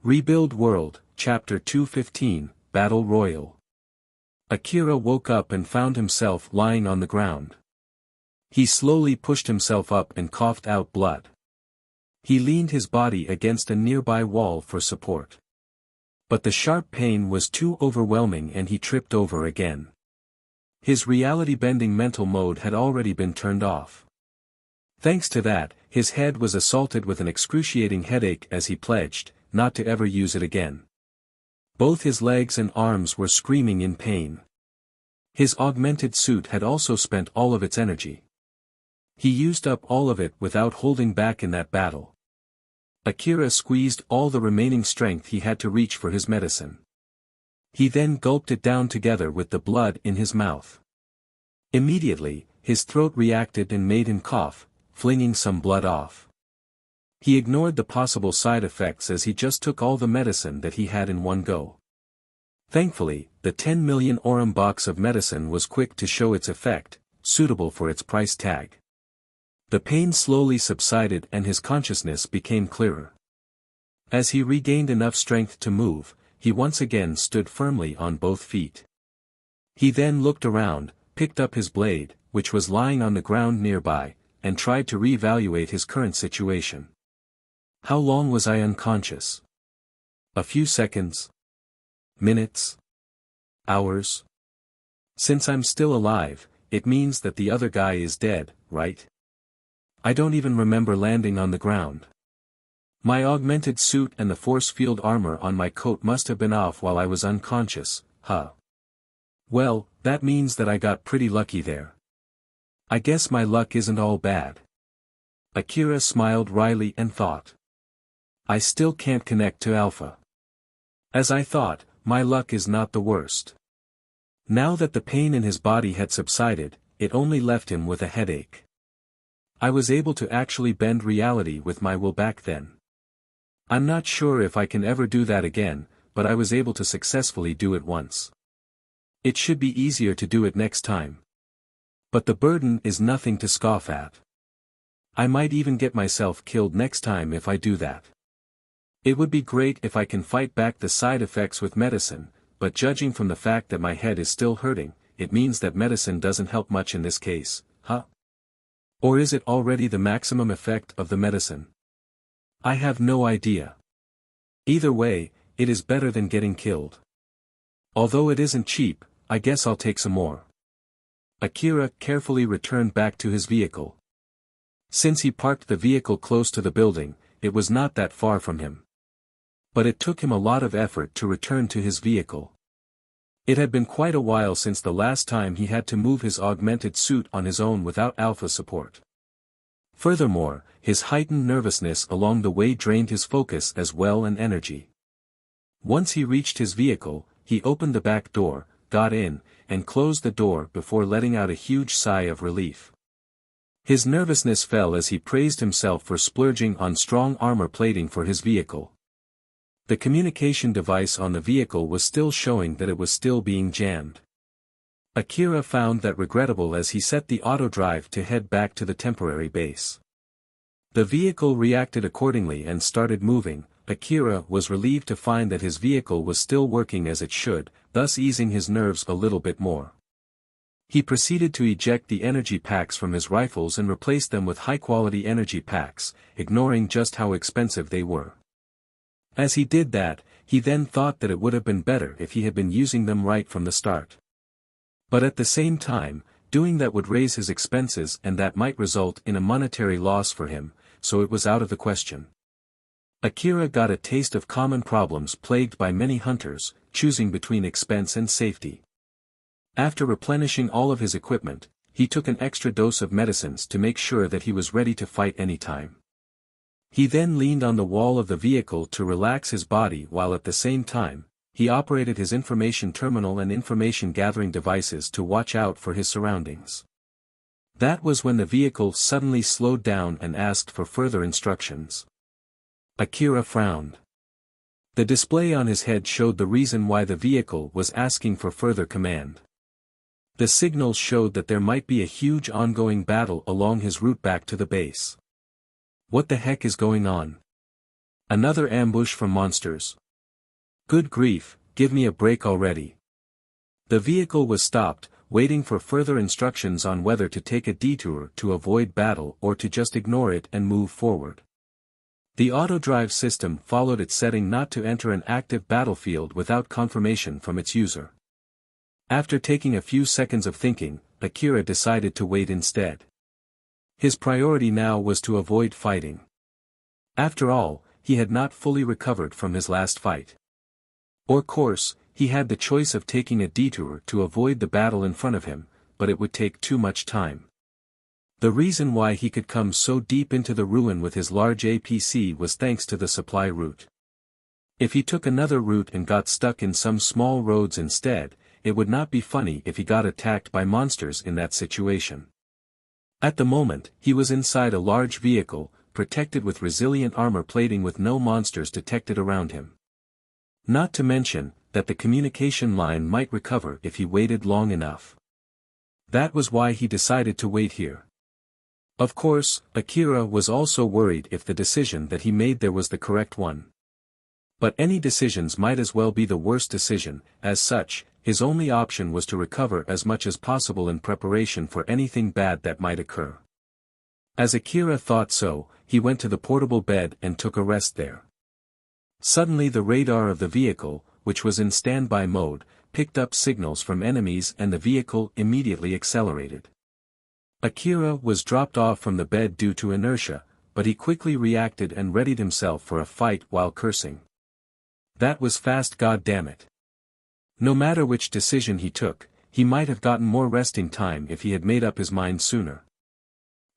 Rebuild World, Chapter 215, Battle Royal. Akira woke up and found himself lying on the ground. He slowly pushed himself up and coughed out blood. He leaned his body against a nearby wall for support. But the sharp pain was too overwhelming and he tripped over again. His reality-bending mental mode had already been turned off. Thanks to that, his head was assaulted with an excruciating headache as he pledged not to ever use it again. Both his legs and arms were screaming in pain. His augmented suit had also spent all of its energy. He used up all of it without holding back in that battle. Akira squeezed all the remaining strength he had to reach for his medicine. He then gulped it down together with the blood in his mouth. Immediately, his throat reacted and made him cough, flinging some blood off. He ignored the possible side effects as he just took all the medicine that he had in one go. Thankfully, the 10 million orum box of medicine was quick to show its effect, suitable for its price tag. The pain slowly subsided and his consciousness became clearer. As he regained enough strength to move, he once again stood firmly on both feet. He then looked around, picked up his blade, which was lying on the ground nearby, and tried to reevaluate his current situation. How long was I unconscious? A few seconds? Minutes? Hours? Since I'm still alive, it means that the other guy is dead, right? I don't even remember landing on the ground. My augmented suit and the force field armor on my coat must have been off while I was unconscious, huh? Well, that means that I got pretty lucky there. I guess my luck isn't all bad. Akira smiled wryly and thought. I still can't connect to Alpha. As I thought, my luck is not the worst. Now that the pain in his body had subsided, it only left him with a headache. I was able to actually bend reality with my will back then. I'm not sure if I can ever do that again, but I was able to successfully do it once. It should be easier to do it next time. But the burden is nothing to scoff at. I might even get myself killed next time if I do that. It would be great if I can fight back the side effects with medicine, but judging from the fact that my head is still hurting, it means that medicine doesn't help much in this case, huh? Or is it already the maximum effect of the medicine? I have no idea. Either way, it is better than getting killed. Although it isn't cheap, I guess I'll take some more. Akira carefully returned back to his vehicle. Since he parked the vehicle close to the building, it was not that far from him. But it took him a lot of effort to return to his vehicle. It had been quite a while since the last time he had to move his augmented suit on his own without Alpha support. Furthermore, his heightened nervousness along the way drained his focus as well and energy. Once he reached his vehicle, he opened the back door, got in, and closed the door before letting out a huge sigh of relief. His nervousness fell as he praised himself for splurging on strong armor plating for his vehicle. The communication device on the vehicle was still showing that it was still being jammed. Akira found that regrettable as he set the auto drive to head back to the temporary base. The vehicle reacted accordingly and started moving. Akira was relieved to find that his vehicle was still working as it should, thus easing his nerves a little bit more. He proceeded to eject the energy packs from his rifles and replace them with high-quality energy packs, ignoring just how expensive they were. As he did that, he then thought that it would have been better if he had been using them right from the start. But at the same time, doing that would raise his expenses and that might result in a monetary loss for him, so it was out of the question. Akira got a taste of common problems plagued by many hunters, choosing between expense and safety. After replenishing all of his equipment, he took an extra dose of medicines to make sure that he was ready to fight anytime. He then leaned on the wall of the vehicle to relax his body while at the same time, he operated his information terminal and information gathering devices to watch out for his surroundings. That was when the vehicle suddenly slowed down and asked for further instructions. Akira frowned. The display on his head showed the reason why the vehicle was asking for further command. The signals showed that there might be a huge ongoing battle along his route back to the base. What the heck is going on? Another ambush from monsters. Good grief, give me a break already. The vehicle was stopped, waiting for further instructions on whether to take a detour to avoid battle or to just ignore it and move forward. The auto-drive system followed its setting not to enter an active battlefield without confirmation from its user. After taking a few seconds of thinking, Akira decided to wait instead. His priority now was to avoid fighting. After all, he had not fully recovered from his last fight. Of course, he had the choice of taking a detour to avoid the battle in front of him, but it would take too much time. The reason why he could come so deep into the ruin with his large APC was thanks to the supply route. If he took another route and got stuck in some small roads instead, it would not be funny if he got attacked by monsters in that situation. At the moment, he was inside a large vehicle, protected with resilient armor plating with no monsters detected around him. Not to mention, that the communication line might recover if he waited long enough. That was why he decided to wait here. Of course, Akira was also worried if the decision that he made there was the correct one. But any decisions might as well be the worst decision, as such, his only option was to recover as much as possible in preparation for anything bad that might occur. As Akira thought so, he went to the portable bed and took a rest there. Suddenly the radar of the vehicle, which was in standby mode, picked up signals from enemies and the vehicle immediately accelerated. Akira was dropped off from the bed due to inertia, but he quickly reacted and readied himself for a fight while cursing. That was fast, goddammit. No matter which decision he took, he might have gotten more resting time if he had made up his mind sooner.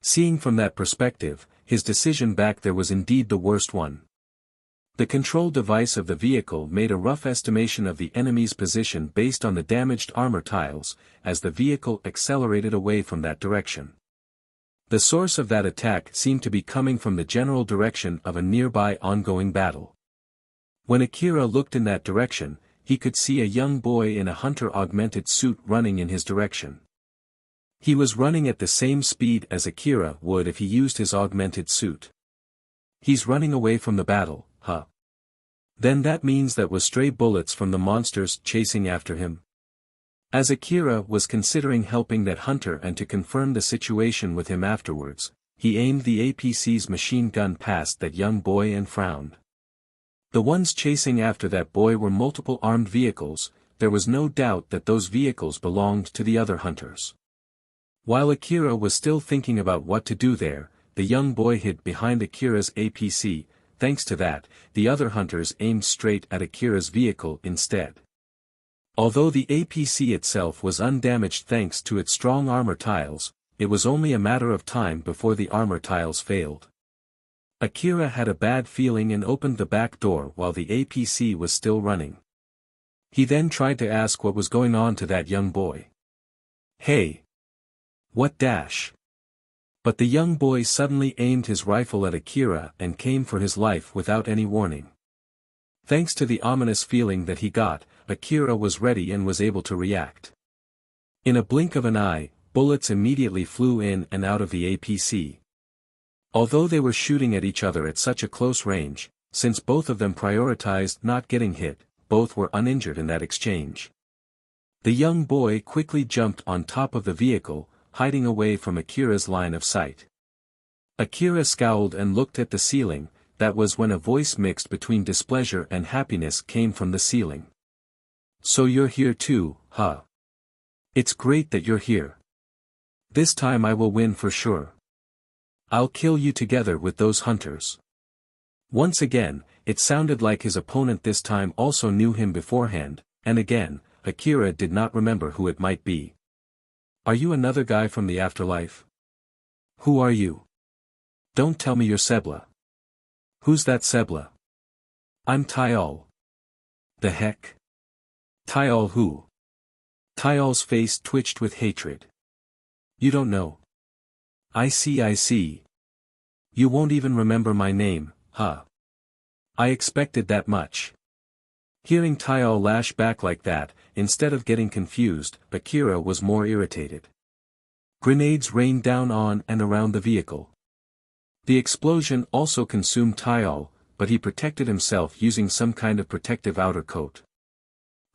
Seeing from that perspective, his decision back there was indeed the worst one. The control device of the vehicle made a rough estimation of the enemy's position based on the damaged armor tiles, as the vehicle accelerated away from that direction. The source of that attack seemed to be coming from the general direction of a nearby ongoing battle. When Akira looked in that direction, he could see a young boy in a hunter-augmented suit running in his direction. He was running at the same speed as Akira would if he used his augmented suit. He's running away from the battle, huh? Then that means that was stray bullets from the monsters chasing after him. As Akira was considering helping that hunter and to confirm the situation with him afterwards, he aimed the APC's machine gun past that young boy and frowned. The ones chasing after that boy were multiple armed vehicles, there was no doubt that those vehicles belonged to the other hunters. While Akira was still thinking about what to do there, the young boy hid behind Akira's APC. Thanks to that, the other hunters aimed straight at Akira's vehicle instead. Although the APC itself was undamaged thanks to its strong armor tiles, it was only a matter of time before the armor tiles failed. Akira had a bad feeling and opened the back door while the APC was still running. He then tried to ask what was going on to that young boy. Hey! What dash? But the young boy suddenly aimed his rifle at Akira and came for his life without any warning. Thanks to the ominous feeling that he got, Akira was ready and was able to react. In a blink of an eye, bullets immediately flew in and out of the APC. Although they were shooting at each other at such a close range, since both of them prioritized not getting hit, both were uninjured in that exchange. The young boy quickly jumped on top of the vehicle, hiding away from Akira's line of sight. Akira scowled and looked at the ceiling. That was when a voice mixed between displeasure and happiness came from the ceiling. So you're here too, huh? It's great that you're here. This time I will win for sure. I'll kill you together with those hunters. Once again, it sounded like his opponent this time also knew him beforehand, and again, Akira did not remember who it might be. Are you another guy from the afterlife? Who are you? Don't tell me you're Sebla. Who's that Sebla? I'm Tyal. The heck? Tyal who? Tyal's face twitched with hatred. You don't know. I see. You won't even remember my name, huh? I expected that much. Hearing Tyal lash back like that, instead of getting confused, Akira was more irritated. Grenades rained down on and around the vehicle. The explosion also consumed Tyal, but he protected himself using some kind of protective outer coat.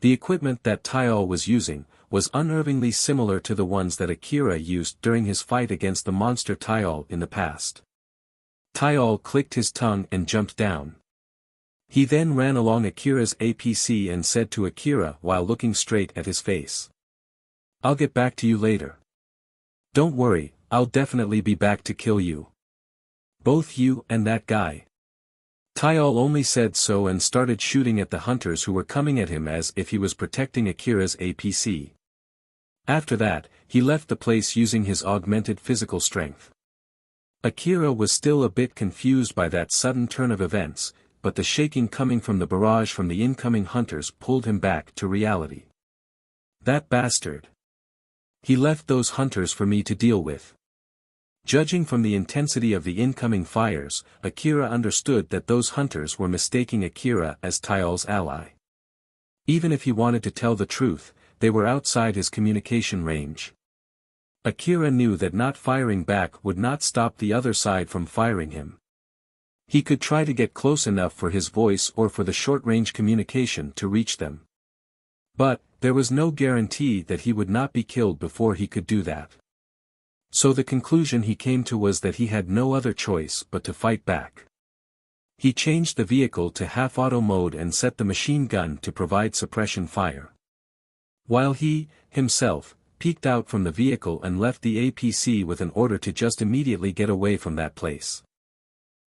The equipment that Taial was using was unnervingly similar to the ones that Akira used during his fight against the monster Taial in the past. Taial clicked his tongue and jumped down. He then ran along Akira's APC and said to Akira while looking straight at his face, "I'll get back to you later. Don't worry, I'll definitely be back to kill you. Both you and that guy." Taial only said so and started shooting at the hunters who were coming at him as if he was protecting Akira's APC. After that, he left the place using his augmented physical strength. Akira was still a bit confused by that sudden turn of events, but the shaking coming from the barrage from the incoming hunters pulled him back to reality. That bastard. He left those hunters for me to deal with. Judging from the intensity of the incoming fires, Akira understood that those hunters were mistaking Akira as Taial's ally. Even if he wanted to tell the truth, they were outside his communication range. Akira knew that not firing back would not stop the other side from firing him. He could try to get close enough for his voice or for the short-range communication to reach them. But, there was no guarantee that he would not be killed before he could do that. So the conclusion he came to was that he had no other choice but to fight back. He changed the vehicle to half-auto mode and set the machine gun to provide suppression fire. While he, himself, peeked out from the vehicle and left the APC with an order to just immediately get away from that place.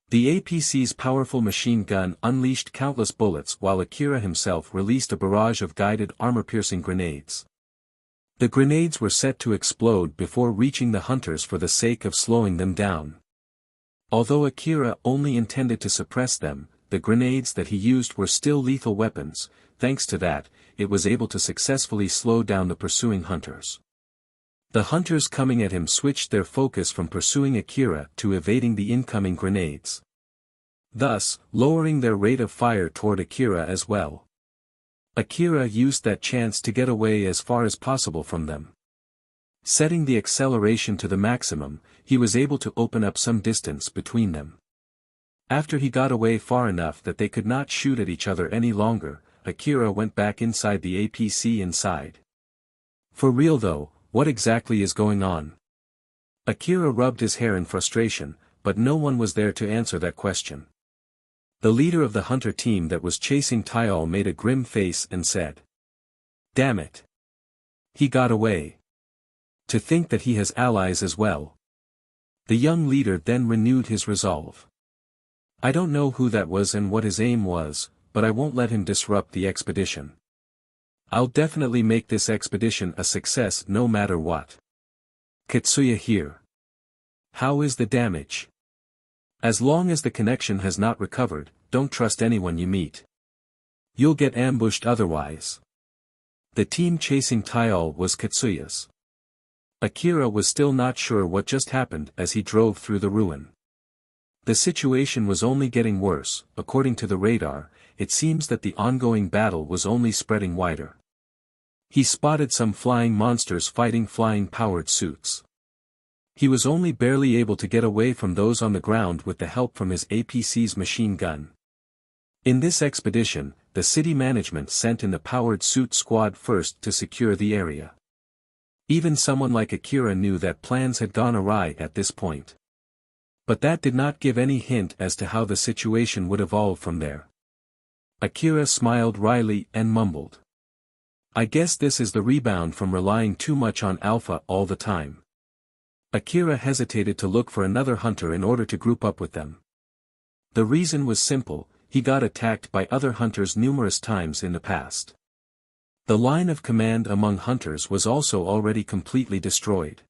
The APC's powerful machine gun unleashed countless bullets while Akira himself released a barrage of guided armor-piercing grenades. The grenades were set to explode before reaching the hunters for the sake of slowing them down. Although Akira only intended to suppress them, the grenades that he used were still lethal weapons. Thanks to that, it was able to successfully slow down the pursuing hunters. The hunters coming at him switched their focus from pursuing Akira to evading the incoming grenades, thus lowering their rate of fire toward Akira as well. Akira used that chance to get away as far as possible from them. Setting the acceleration to the maximum, he was able to open up some distance between them. After he got away far enough that they could not shoot at each other any longer, Akira went back inside the APC inside. For real though, what exactly is going on? Akira rubbed his hair in frustration, but no one was there to answer that question. The leader of the hunter team that was chasing Taial made a grim face and said, "Damn it. He got away. To think that he has allies as well." The young leader then renewed his resolve. "I don't know who that was and what his aim was, but I won't let him disrupt the expedition. I'll definitely make this expedition a success no matter what. Katsuya here. How is the damage? As long as the connection has not recovered, don't trust anyone you meet. You'll get ambushed otherwise." The team chasing Taial was Katsuya's. Akira was still not sure what just happened as he drove through the ruin. The situation was only getting worse. According to the radar, it seems that the ongoing battle was only spreading wider. He spotted some flying monsters fighting flying-powered suits. He was only barely able to get away from those on the ground with the help from his APC's machine gun. In this expedition, the city management sent in the powered suit squad first to secure the area. Even someone like Akira knew that plans had gone awry at this point. But that did not give any hint as to how the situation would evolve from there. Akira smiled wryly and mumbled, "I guess this is the rebound from relying too much on Alpha all the time." Akira hesitated to look for another hunter in order to group up with them. The reason was simple: he got attacked by other hunters numerous times in the past. The line of command among hunters was also already completely destroyed.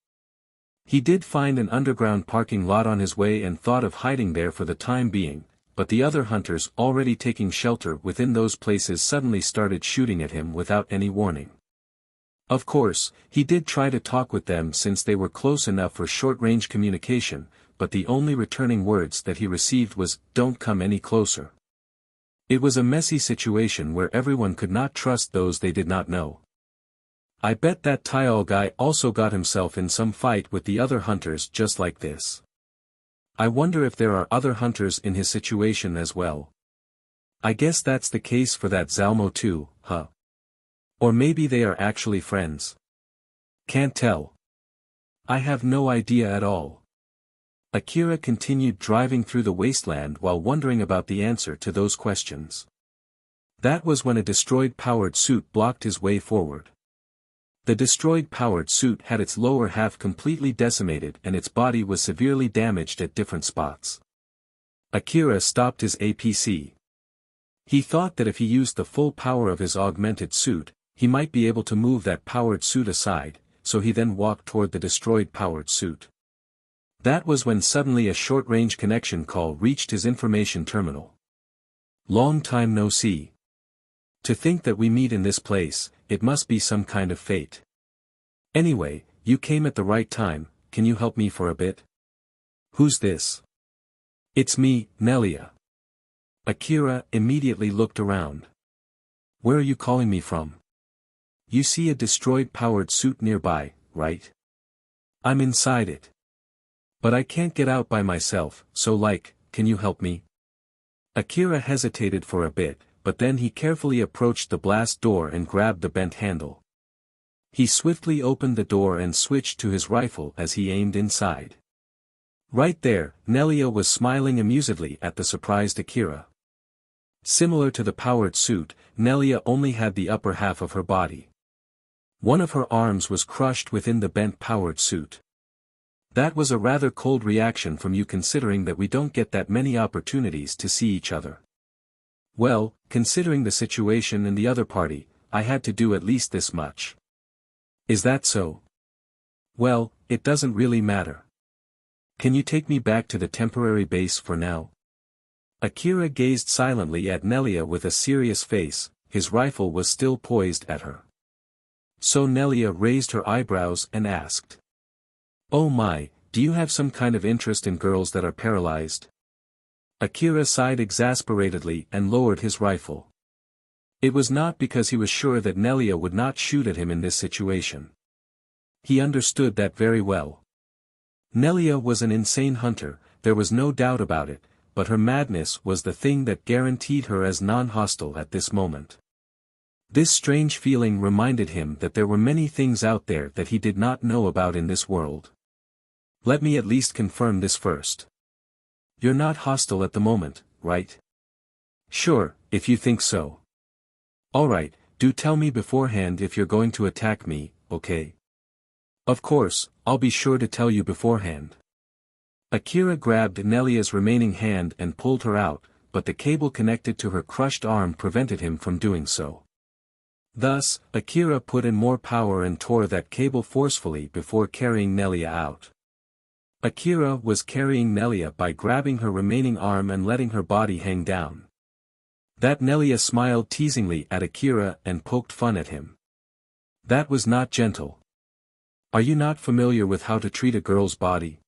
He did find an underground parking lot on his way and thought of hiding there for the time being, but the other hunters already taking shelter within those places suddenly started shooting at him without any warning. Of course, he did try to talk with them since they were close enough for short-range communication, but the only returning words that he received was, "Don't come any closer." It was a messy situation where everyone could not trust those they did not know. I bet that Taial guy also got himself in some fight with the other hunters just like this. I wonder if there are other hunters in his situation as well. I guess that's the case for that Zalmo too, huh? Or maybe they are actually friends. Can't tell. I have no idea at all. Akira continued driving through the wasteland while wondering about the answer to those questions. That was when a destroyed powered suit blocked his way forward. The destroyed powered suit had its lower half completely decimated and its body was severely damaged at different spots. Akira stopped his APC. He thought that if he used the full power of his augmented suit, he might be able to move that powered suit aside, so he then walked toward the destroyed powered suit. That was when suddenly a short-range connection call reached his information terminal. Long time no see. To think that we meet in this place, it must be some kind of fate. Anyway, you came at the right time, can you help me for a bit? Who's this? It's me, Nelia. Akira immediately looked around. Where are you calling me from? You see a destroyed powered suit nearby, right? I'm inside it. But I can't get out by myself, so can you help me? Akira hesitated for a bit, but then he carefully approached the blast door and grabbed the bent handle. He swiftly opened the door and switched to his rifle as he aimed inside. Right there, Nelia was smiling amusedly at the surprised Akira. Similar to the powered suit, Nelia only had the upper half of her body. One of her arms was crushed within the bent powered suit. That was a rather cold reaction from you considering that we don't get that many opportunities to see each other. Well, considering the situation and the other party, I had to do at least this much. Is that so? Well, it doesn't really matter. Can you take me back to the temporary base for now? Akira gazed silently at Nelia with a serious face, his rifle was still poised at her. So Nelia raised her eyebrows and asked. Oh my, do you have some kind of interest in girls that are paralyzed? Akira sighed exasperatedly and lowered his rifle. It was not because he was sure that Nelia would not shoot at him in this situation. He understood that very well. Nelia was an insane hunter, there was no doubt about it, but her madness was the thing that guaranteed her as non-hostile at this moment. This strange feeling reminded him that there were many things out there that he did not know about in this world. Let me at least confirm this first. You're not hostile at the moment, right? Sure, if you think so. Alright, do tell me beforehand if you're going to attack me, okay? Of course, I'll be sure to tell you beforehand. Akira grabbed Nelia's remaining hand and pulled her out, but the cable connected to her crushed arm prevented him from doing so. Thus, Akira put in more power and tore that cable forcefully before carrying Nelia out. Akira was carrying Nelia by grabbing her remaining arm and letting her body hang down. That Nelia smiled teasingly at Akira and poked fun at him. That was not gentle. Are you not familiar with how to treat a girl's body?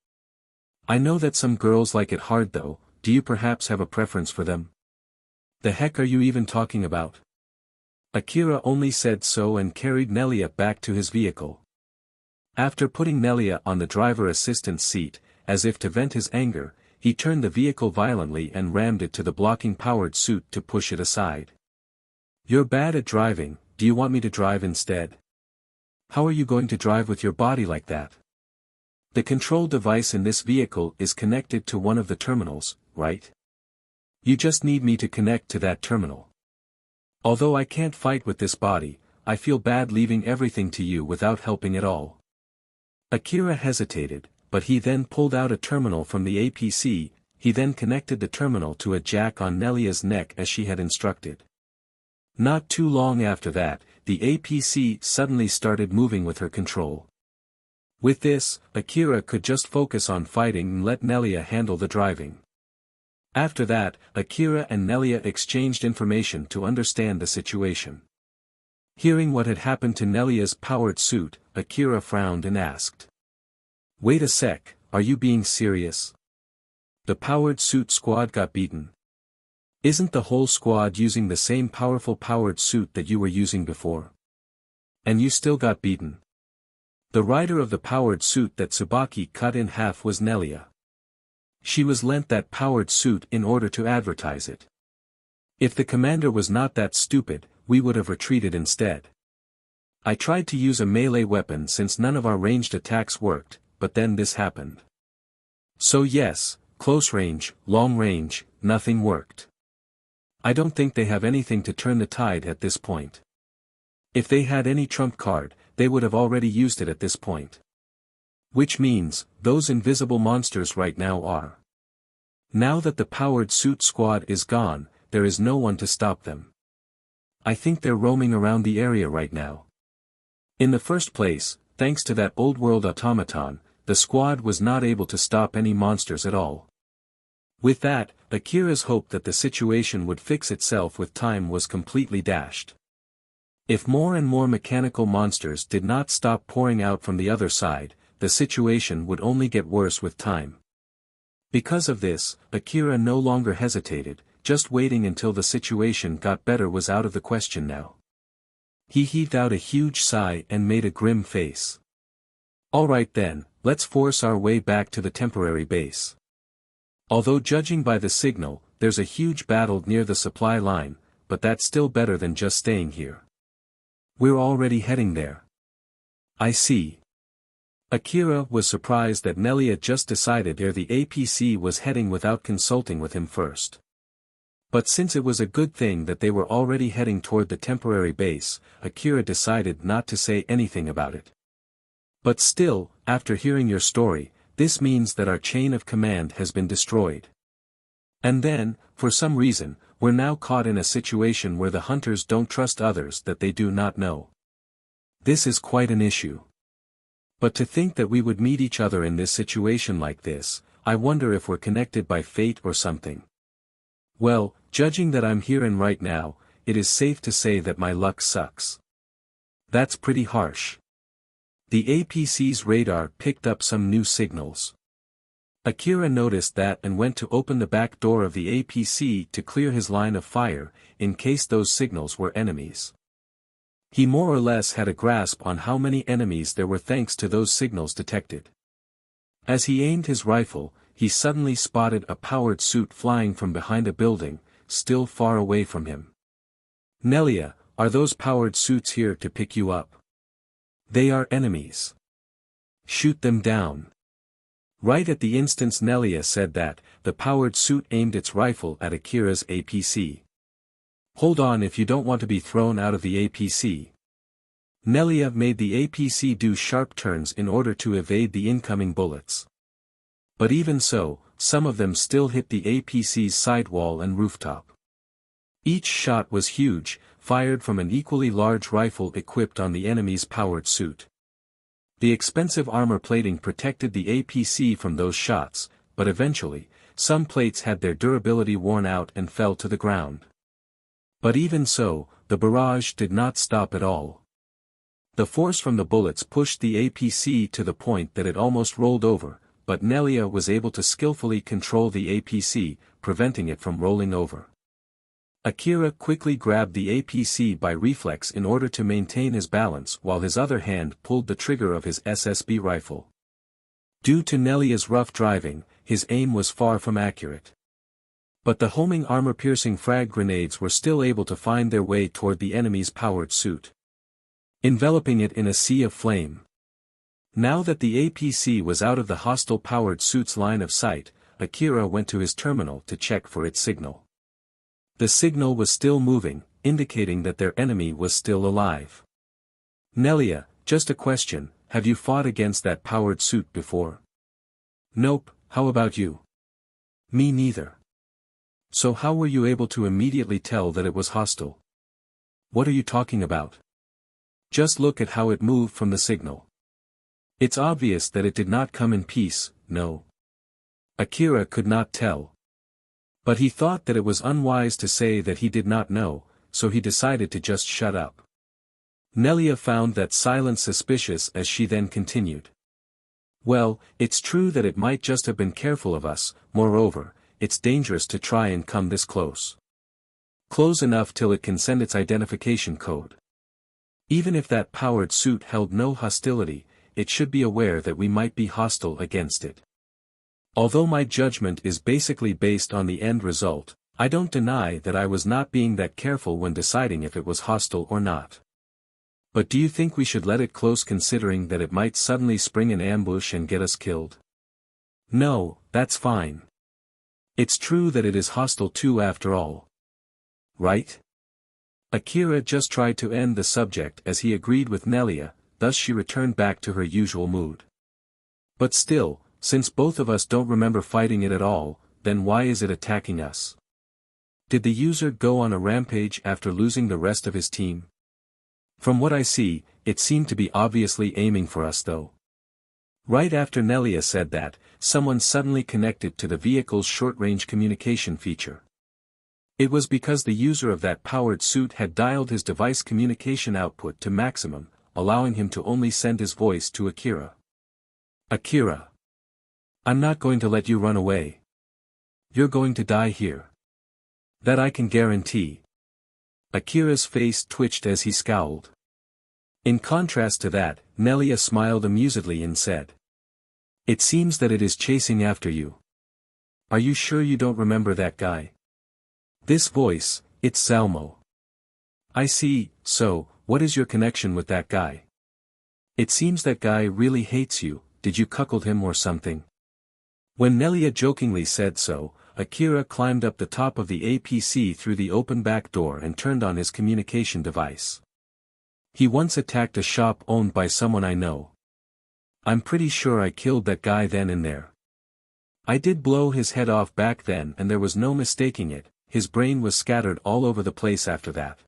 I know that some girls like it hard though, do you perhaps have a preference for them? The heck are you even talking about? Akira only said so and carried Nelia back to his vehicle. After putting Nelia on the driver assistance seat, as if to vent his anger, he turned the vehicle violently and rammed it to the blocking powered suit to push it aside. You're bad at driving, do you want me to drive instead? How are you going to drive with your body like that? The control device in this vehicle is connected to one of the terminals, right? You just need me to connect to that terminal. Although I can't fight with this body, I feel bad leaving everything to you without helping at all. Akira hesitated, but he then pulled out a terminal from the APC, he then connected the terminal to a jack on Nelia's neck as she had instructed. Not too long after that, the APC suddenly started moving with her control. With this, Akira could just focus on fighting and let Nelia handle the driving. After that, Akira and Nelia exchanged information to understand the situation. Hearing what had happened to Nelia's powered suit, Akira frowned and asked. Wait a sec, are you being serious? The powered suit squad got beaten. Isn't the whole squad using the same powerful powered suit that you were using before? And you still got beaten. The rider of the powered suit that Tsubaki cut in half was Nelia. She was lent that powered suit in order to advertise it. If the commander was not that stupid, we would have retreated instead. I tried to use a melee weapon since none of our ranged attacks worked, but then this happened. So yes, close range, long range, nothing worked. I don't think they have anything to turn the tide at this point. If they had any trump card, they would have already used it at this point. Which means, those invisible monsters right now are. Now that the powered suit squad is gone, there is no one to stop them. I think they're roaming around the area right now. In the first place, thanks to that old world automaton, the squad was not able to stop any monsters at all. With that, Akira's hope that the situation would fix itself with time was completely dashed. If more and more mechanical monsters did not stop pouring out from the other side, the situation would only get worse with time. Because of this, Akira no longer hesitated, just waiting until the situation got better was out of the question now. He heaved out a huge sigh and made a grim face. Alright then, let's force our way back to the temporary base. Although judging by the signal, there's a huge battle near the supply line, but that's still better than just staying here. We're already heading there. I see. Akira was surprised that Nelia just decided where the APC was heading without consulting with him first. But since it was a good thing that they were already heading toward the temporary base, Akira decided not to say anything about it. But still, after hearing your story, this means that our chain of command has been destroyed. And then, for some reason, we're now caught in a situation where the hunters don't trust others that they do not know. This is quite an issue. But to think that we would meet each other in this situation like this, I wonder if we're connected by fate or something. Well, judging that I'm here and right now, it is safe to say that my luck sucks. That's pretty harsh. The APC's radar picked up some new signals. Akira noticed that and went to open the back door of the APC to clear his line of fire, in case those signals were enemies. He more or less had a grasp on how many enemies there were thanks to those signals detected. As he aimed his rifle, he suddenly spotted a powered suit flying from behind a building, still far away from him. Nelia, are those powered suits here to pick you up? They are enemies. Shoot them down. Right at the instant Nelia said that, the powered suit aimed its rifle at Akira's APC. Hold on if you don't want to be thrown out of the APC. Nelia made the APC do sharp turns in order to evade the incoming bullets. But even so, some of them still hit the APC's sidewall and rooftop. Each shot was huge, fired from an equally large rifle equipped on the enemy's powered suit. The expensive armor plating protected the APC from those shots, but eventually, some plates had their durability worn out and fell to the ground. But even so, the barrage did not stop at all. The force from the bullets pushed the APC to the point that it almost rolled over, but Nelia was able to skillfully control the APC, preventing it from rolling over. Akira quickly grabbed the APC by reflex in order to maintain his balance while his other hand pulled the trigger of his SSB rifle. Due to Nelia's rough driving, his aim was far from accurate. But the homing armor-piercing frag grenades were still able to find their way toward the enemy's powered suit, enveloping it in a sea of flame. Now that the APC was out of the hostile powered suit's line of sight, Akira went to his terminal to check for its signal. The signal was still moving, indicating that their enemy was still alive. Nelia, just a question, have you fought against that powered suit before? Nope, how about you? Me neither. So how were you able to immediately tell that it was hostile? What are you talking about? Just look at how it moved from the signal. It's obvious that it did not come in peace, no. Akira could not tell. But he thought that it was unwise to say that he did not know, so he decided to just shut up. Nelia found that silence suspicious as she then continued. Well, it's true that it might just have been careful of us, moreover, it's dangerous to try and come this close. Close enough till it can send its identification code. Even if that powered suit held no hostility, it should be aware that we might be hostile against it. Although my judgment is basically based on the end result, I don't deny that I was not being that careful when deciding if it was hostile or not. But do you think we should let it close considering that it might suddenly spring an ambush and get us killed? No, that's fine. It's true that it is hostile too after all. Right? Akira just tried to end the subject as he agreed with Nelia, thus she returned back to her usual mood. But still, since both of us don't remember fighting it at all, then why is it attacking us? Did the user go on a rampage after losing the rest of his team? From what I see, it seemed to be obviously aiming for us though. Right after Nelia said that, someone suddenly connected to the vehicle's short-range communication feature. It was because the user of that powered suit had dialed his device communication output to maximum, allowing him to only send his voice to Akira. Akira. I'm not going to let you run away. You're going to die here. That I can guarantee. Akira's face twitched as he scowled. In contrast to that, Nelia smiled amusedly and said. It seems that it is chasing after you. Are you sure you don't remember that guy? This voice, it's Zalmo. I see, so, what is your connection with that guy? It seems that guy really hates you, did you cuckold him or something? When Nelia jokingly said so, Akira climbed up the top of the APC through the open back door and turned on his communication device. He once attacked a shop owned by someone I know. I'm pretty sure I killed that guy then and there. I did blow his head off back then and there was no mistaking it, his brain was scattered all over the place after that.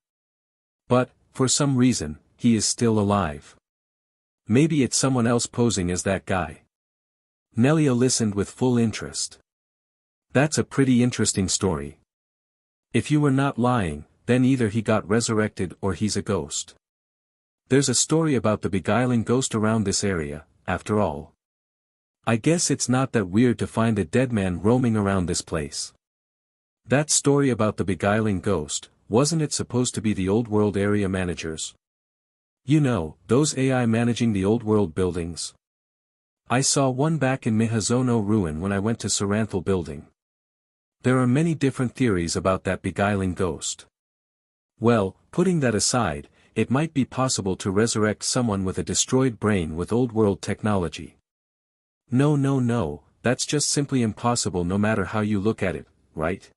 But, for some reason, he is still alive. Maybe it's someone else posing as that guy. Nelia listened with full interest. That's a pretty interesting story. If you were not lying, then either he got resurrected or he's a ghost. There's a story about the beguiling ghost around this area, after all. I guess it's not that weird to find a dead man roaming around this place. That story about the beguiling ghost, wasn't it supposed to be the old world area managers? You know, those AI managing the old world buildings. I saw one back in Mihazono Ruin when I went to Saranthal building. There are many different theories about that beguiling ghost. Well, putting that aside, it might be possible to resurrect someone with a destroyed brain with old world technology. No, that's just simply impossible no matter how you look at it, right?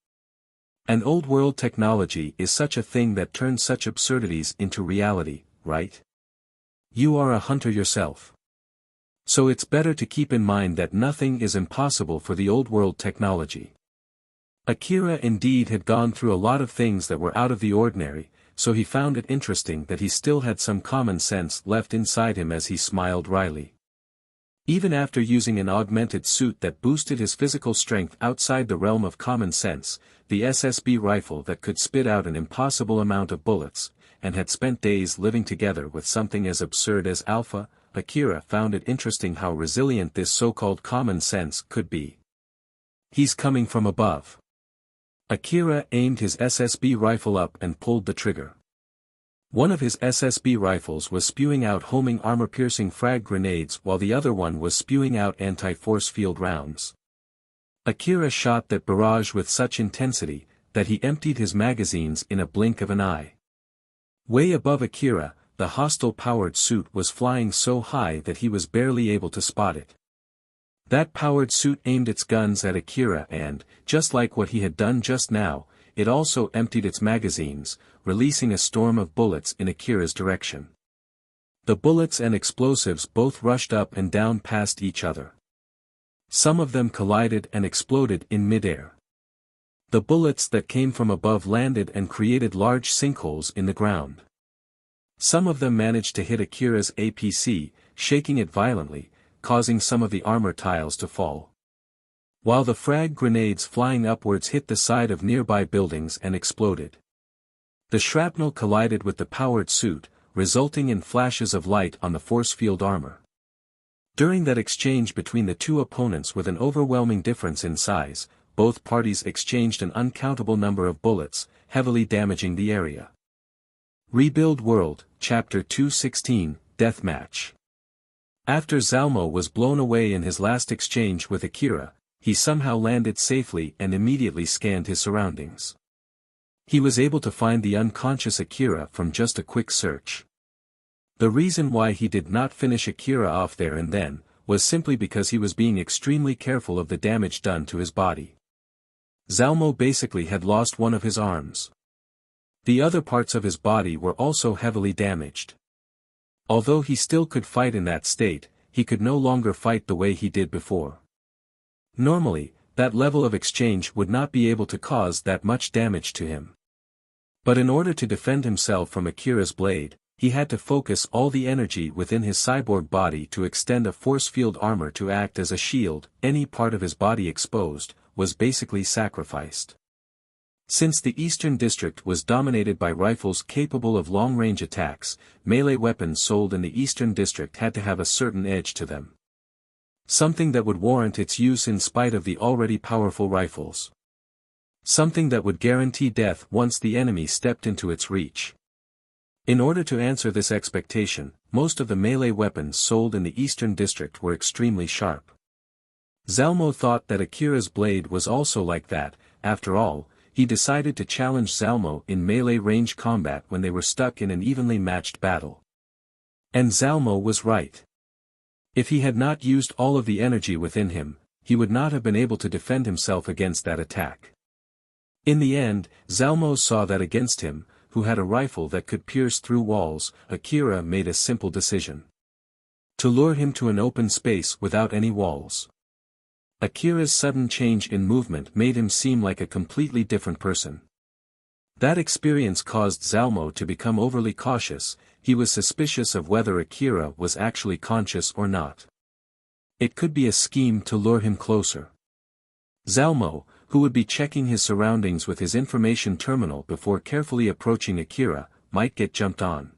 And old world technology is such a thing that turns such absurdities into reality, right? You are a hunter yourself. So it's better to keep in mind that nothing is impossible for the old world technology. Akira indeed had gone through a lot of things that were out of the ordinary, so he found it interesting that he still had some common sense left inside him as he smiled wryly. Even after using an augmented suit that boosted his physical strength outside the realm of common sense, the SSB rifle that could spit out an impossible amount of bullets, and had spent days living together with something as absurd as Alpha, Akira found it interesting how resilient this so-called common sense could be. He's coming from above. Akira aimed his SSB rifle up and pulled the trigger. One of his SSB rifles was spewing out homing armor-piercing frag grenades while the other one was spewing out anti-force field rounds. Akira shot that barrage with such intensity, that he emptied his magazines in a blink of an eye. Way above Akira, the hostile-powered suit was flying so high that he was barely able to spot it. That powered suit aimed its guns at Akira and, just like what he had done just now, it also emptied its magazines, releasing a storm of bullets in Akira's direction. The bullets and explosives both rushed up and down past each other. Some of them collided and exploded in midair. The bullets that came from above landed and created large sinkholes in the ground. Some of them managed to hit Akira's APC, shaking it violently, causing some of the armor tiles to fall. While the frag grenades flying upwards hit the side of nearby buildings and exploded. The shrapnel collided with the powered suit, resulting in flashes of light on the force field armor. During that exchange between the two opponents with an overwhelming difference in size, both parties exchanged an uncountable number of bullets, heavily damaging the area. Rebuild World, Chapter 216, Deathmatch. After Zalmo was blown away in his last exchange with Akira, he somehow landed safely and immediately scanned his surroundings. He was able to find the unconscious Akira from just a quick search. The reason why he did not finish Akira off there and then, was simply because he was being extremely careful of the damage done to his body. Zalmo basically had lost one of his arms. The other parts of his body were also heavily damaged. Although he still could fight in that state, he could no longer fight the way he did before. Normally, that level of exchange would not be able to cause that much damage to him. But in order to defend himself from Akira's blade, he had to focus all the energy within his cyborg body to extend a force field armor to act as a shield. Any part of his body exposed, was basically sacrificed. Since the Eastern District was dominated by rifles capable of long-range attacks, melee weapons sold in the Eastern District had to have a certain edge to them. Something that would warrant its use in spite of the already powerful rifles. Something that would guarantee death once the enemy stepped into its reach. In order to answer this expectation, most of the melee weapons sold in the Eastern District were extremely sharp. Zalmo thought that Akira's blade was also like that. After all, he decided to challenge Zalmo in melee range combat when they were stuck in an evenly matched battle. And Zalmo was right. If he had not used all of the energy within him, he would not have been able to defend himself against that attack. In the end, Zalmo saw that against him, who had a rifle that could pierce through walls, Akira made a simple decision. To lure him to an open space without any walls. Akira's sudden change in movement made him seem like a completely different person. That experience caused Zalmo to become overly cautious. He was suspicious of whether Akira was actually conscious or not. It could be a scheme to lure him closer. Zalmo, who would be checking his surroundings with his information terminal before carefully approaching Akira, might get jumped on.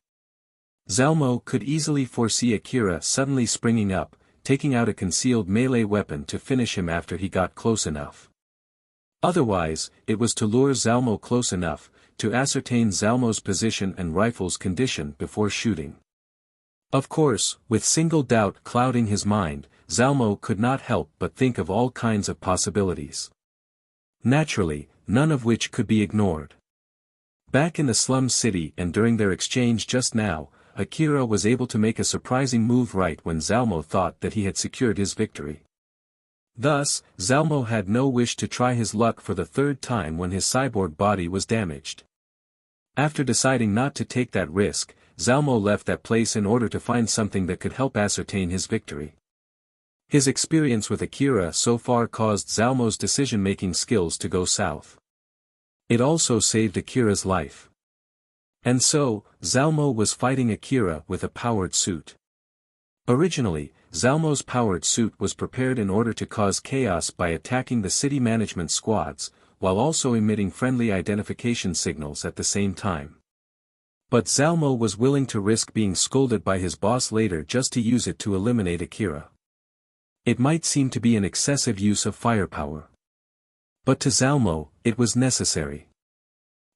Zalmo could easily foresee Akira suddenly springing up, taking out a concealed melee weapon to finish him after he got close enough. Otherwise, it was to lure Zalmo close enough, to ascertain Zalmo's position and rifle's condition before shooting. Of course, with single doubt clouding his mind, Zalmo could not help but think of all kinds of possibilities. Naturally, none of which could be ignored. Back in the slum city and during their exchange just now, Akira was able to make a surprising move right when Zalmo thought that he had secured his victory. Thus, Zalmo had no wish to try his luck for the third time when his cyborg body was damaged. After deciding not to take that risk, Zalmo left that place in order to find something that could help ascertain his victory. His experience with Akira so far caused Zalmo's decision-making skills to go south. It also saved Akira's life. And so, Zalmo was fighting Akira with a powered suit. Originally, Zalmo's powered suit was prepared in order to cause chaos by attacking the city management squads, while also emitting friendly identification signals at the same time. But Zalmo was willing to risk being scolded by his boss later just to use it to eliminate Akira. It might seem to be an excessive use of firepower. But to Zalmo, it was necessary.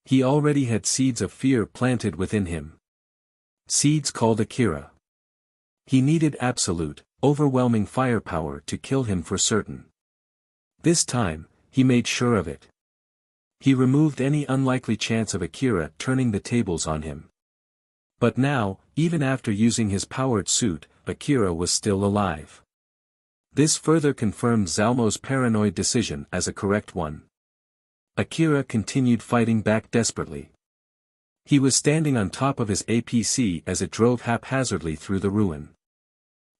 He already had seeds of fear planted within him. Seeds called Akira. He needed absolute, overwhelming firepower to kill him for certain. This time, he made sure of it. He removed any unlikely chance of Akira turning the tables on him. But now, even after using his powered suit, Akira was still alive. This further confirmed Zalmo's paranoid decision as a correct one. Akira continued fighting back desperately. He was standing on top of his APC as it drove haphazardly through the ruin.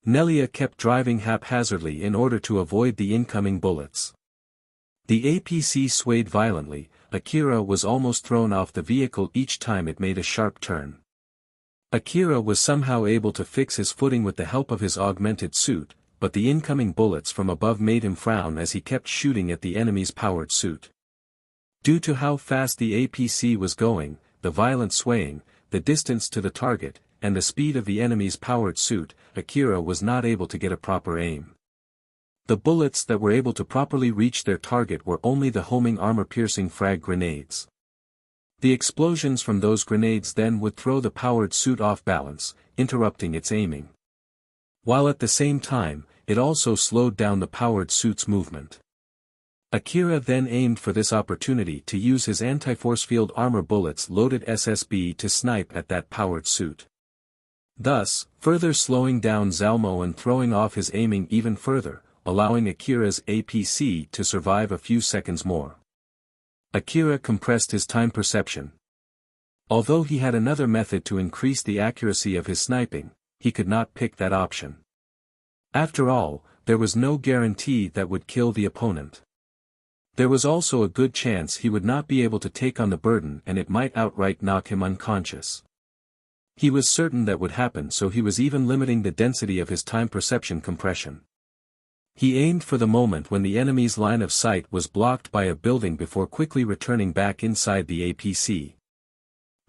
Nelia kept driving haphazardly in order to avoid the incoming bullets. The APC swayed violently. Akira was almost thrown off the vehicle each time it made a sharp turn. Akira was somehow able to fix his footing with the help of his augmented suit, but the incoming bullets from above made him frown as he kept shooting at the enemy's powered suit. Due to how fast the APC was going, the violent swaying, the distance to the target, and the speed of the enemy's powered suit, Akira was not able to get a proper aim. The bullets that were able to properly reach their target were only the homing armor-piercing frag grenades. The explosions from those grenades then would throw the powered suit off balance, interrupting its aiming. While at the same time, it also slowed down the powered suit's movement. Akira then aimed for this opportunity to use his anti-force field armor bullets loaded SSB to snipe at that powered suit. Thus, further slowing down Zalmo and throwing off his aiming even further, allowing Akira's APC to survive a few seconds more. Akira compressed his time perception. Although he had another method to increase the accuracy of his sniping, he could not pick that option. After all, there was no guarantee that would kill the opponent. There was also a good chance he would not be able to take on the burden and it might outright knock him unconscious. He was certain that would happen, so he was even limiting the density of his time perception compression. He aimed for the moment when the enemy's line of sight was blocked by a building before quickly returning back inside the APC.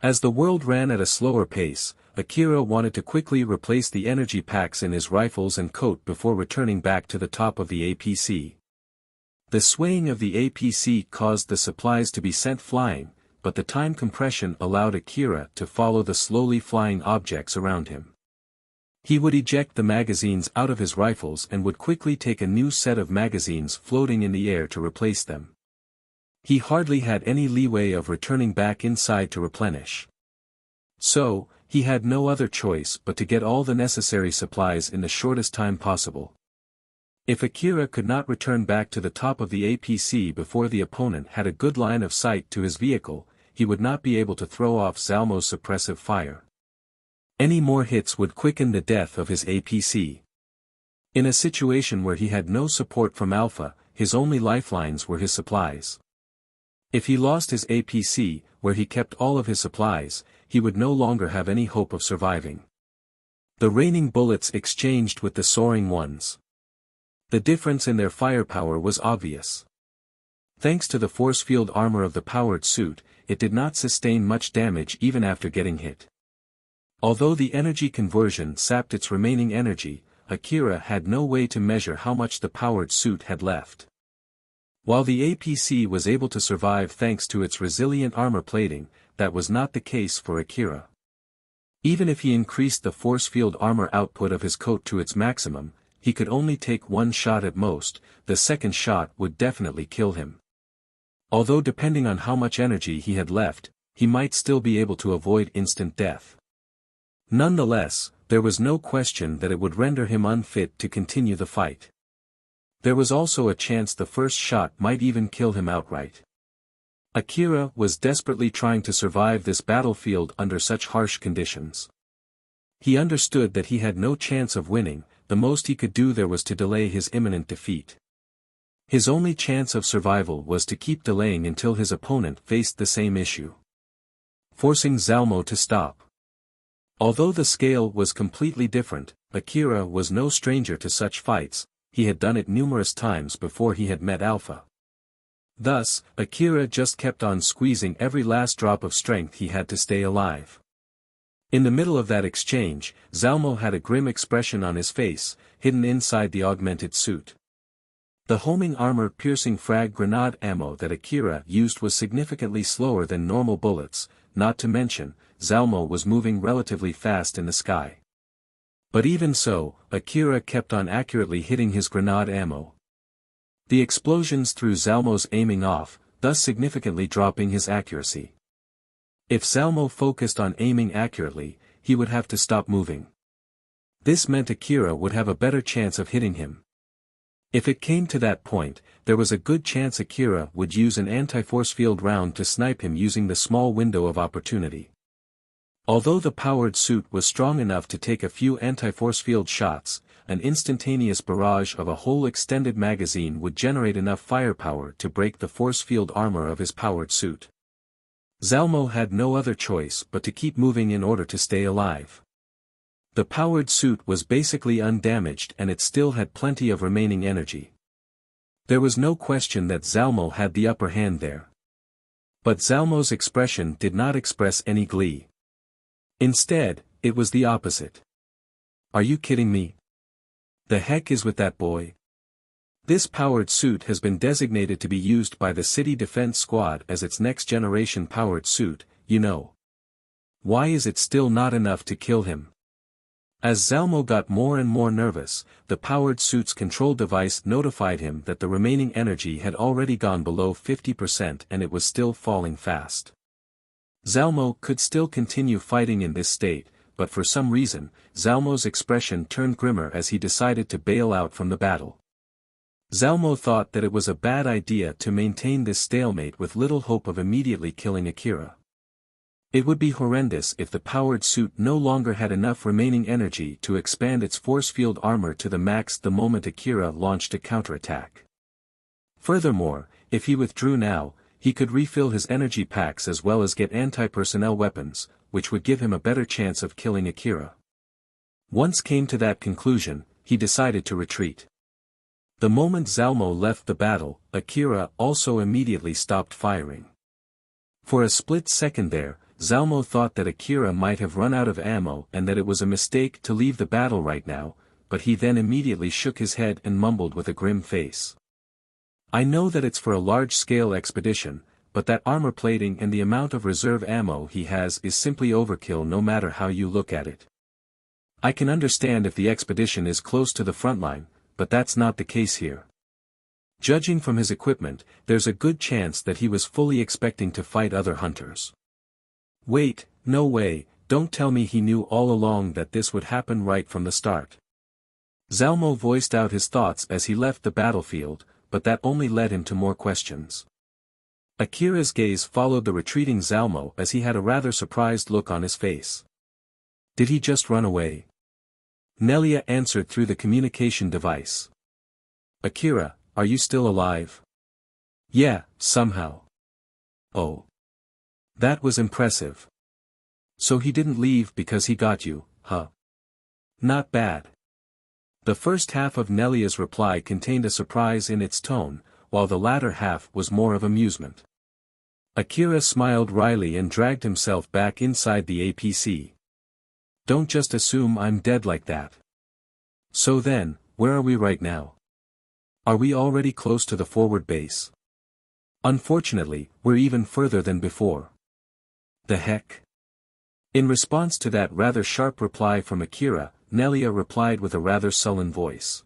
As the world ran at a slower pace, Akira wanted to quickly replace the energy packs in his rifles and coat before returning back to the top of the APC. The swaying of the APC caused the supplies to be sent flying, but the time compression allowed Akira to follow the slowly flying objects around him. He would eject the magazines out of his rifles and would quickly take a new set of magazines floating in the air to replace them. He hardly had any leeway of returning back inside to replenish. So, he had no other choice but to get all the necessary supplies in the shortest time possible. If Akira could not return back to the top of the APC before the opponent had a good line of sight to his vehicle, he would not be able to throw off Zalmo's suppressive fire. Any more hits would quicken the death of his APC. In a situation where he had no support from Alpha, his only lifelines were his supplies. If he lost his APC, where he kept all of his supplies, he would no longer have any hope of surviving. The raining bullets exchanged with the soaring ones. The difference in their firepower was obvious. Thanks to the force field armor of the powered suit, it did not sustain much damage even after getting hit. Although the energy conversion sapped its remaining energy, Akira had no way to measure how much the powered suit had left. While the APC was able to survive thanks to its resilient armor plating, that was not the case for Akira. Even if he increased the force field armor output of his coat to its maximum, he could only take one shot at most. The second shot would definitely kill him. Although depending on how much energy he had left, he might still be able to avoid instant death. Nonetheless, there was no question that it would render him unfit to continue the fight. There was also a chance the first shot might even kill him outright. Akira was desperately trying to survive this battlefield under such harsh conditions. He understood that he had no chance of winning, the most he could do there was to delay his imminent defeat. His only chance of survival was to keep delaying until his opponent faced the same issue. Forcing Zalmo to stop. Although the scale was completely different, Akira was no stranger to such fights, he had done it numerous times before he had met Alpha. Thus, Akira just kept on squeezing every last drop of strength he had to stay alive. In the middle of that exchange, Zalmo had a grim expression on his face, hidden inside the augmented suit. The homing armor-piercing frag grenade ammo that Akira used was significantly slower than normal bullets, not to mention, Zalmo was moving relatively fast in the sky. But even so, Akira kept on accurately hitting his grenade ammo. The explosions threw Zalmo's aiming off, thus significantly dropping his accuracy. If Zalmo focused on aiming accurately, he would have to stop moving. This meant Akira would have a better chance of hitting him. If it came to that point, there was a good chance Akira would use an anti-force field round to snipe him using the small window of opportunity. Although the powered suit was strong enough to take a few anti-force field shots, an instantaneous barrage of a whole extended magazine would generate enough firepower to break the force field armor of his powered suit. Zalmo had no other choice but to keep moving in order to stay alive. The powered suit was basically undamaged and it still had plenty of remaining energy. There was no question that Zalmo had the upper hand there. But Zalmo's expression did not express any glee. Instead, it was the opposite. "Are you kidding me? The heck is with that boy? This powered suit has been designated to be used by the City Defense Squad as its next-generation powered suit, you know. Why is it still not enough to kill him? As Zalmo got more and more nervous, the powered suit's control device notified him that the remaining energy had already gone below 50% and it was still falling fast. Zalmo could still continue fighting in this state, but for some reason, Zalmo's expression turned grimmer as he decided to bail out from the battle. Zalmo thought that it was a bad idea to maintain this stalemate with little hope of immediately killing Akira. It would be horrendous if the powered suit no longer had enough remaining energy to expand its force field armor to the max the moment Akira launched a counterattack. Furthermore, if he withdrew now, he could refill his energy packs as well as get anti-personnel weapons, which would give him a better chance of killing Akira. Once came to that conclusion, he decided to retreat. The moment Zalmo left the battle, Akira also immediately stopped firing. For a split second there, Zalmo thought that Akira might have run out of ammo and that it was a mistake to leave the battle right now, but he then immediately shook his head and mumbled with a grim face. I know that it's for a large-scale expedition, but that armor plating and the amount of reserve ammo he has is simply overkill no matter how you look at it. I can understand if the expedition is close to the front line, but that's not the case here. Judging from his equipment, there's a good chance that he was fully expecting to fight other hunters. Wait, no way, don't tell me he knew all along that this would happen right from the start. Zalmo voiced out his thoughts as he left the battlefield, but that only led him to more questions. Akira's gaze followed the retreating Zalmo as he had a rather surprised look on his face. Did he just run away? Nelia answered through the communication device. Akira, are you still alive? Yeah, somehow. Oh. That was impressive. So he didn't leave because he got you, huh? Not bad. The first half of Nelia's reply contained a surprise in its tone, while the latter half was more of amusement. Akira smiled wryly and dragged himself back inside the APC. Don't just assume I'm dead like that. So then, where are we right now? Are we already close to the forward base? Unfortunately, we're even further than before. The heck? In response to that rather sharp reply from Akira, Nelia replied with a rather sullen voice.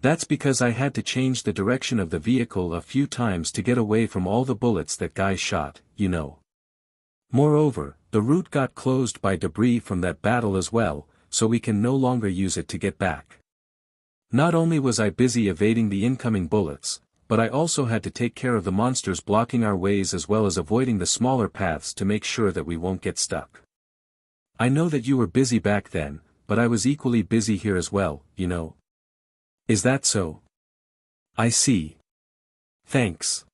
That's because I had to change the direction of the vehicle a few times to get away from all the bullets that guy shot, you know. Moreover, the route got closed by debris from that battle as well, so we can no longer use it to get back. Not only was I busy evading the incoming bullets, but I also had to take care of the monsters blocking our ways as well as avoiding the smaller paths to make sure that we won't get stuck. I know that you were busy back then, but I was equally busy here as well, you know. Is that so? I see. Thanks.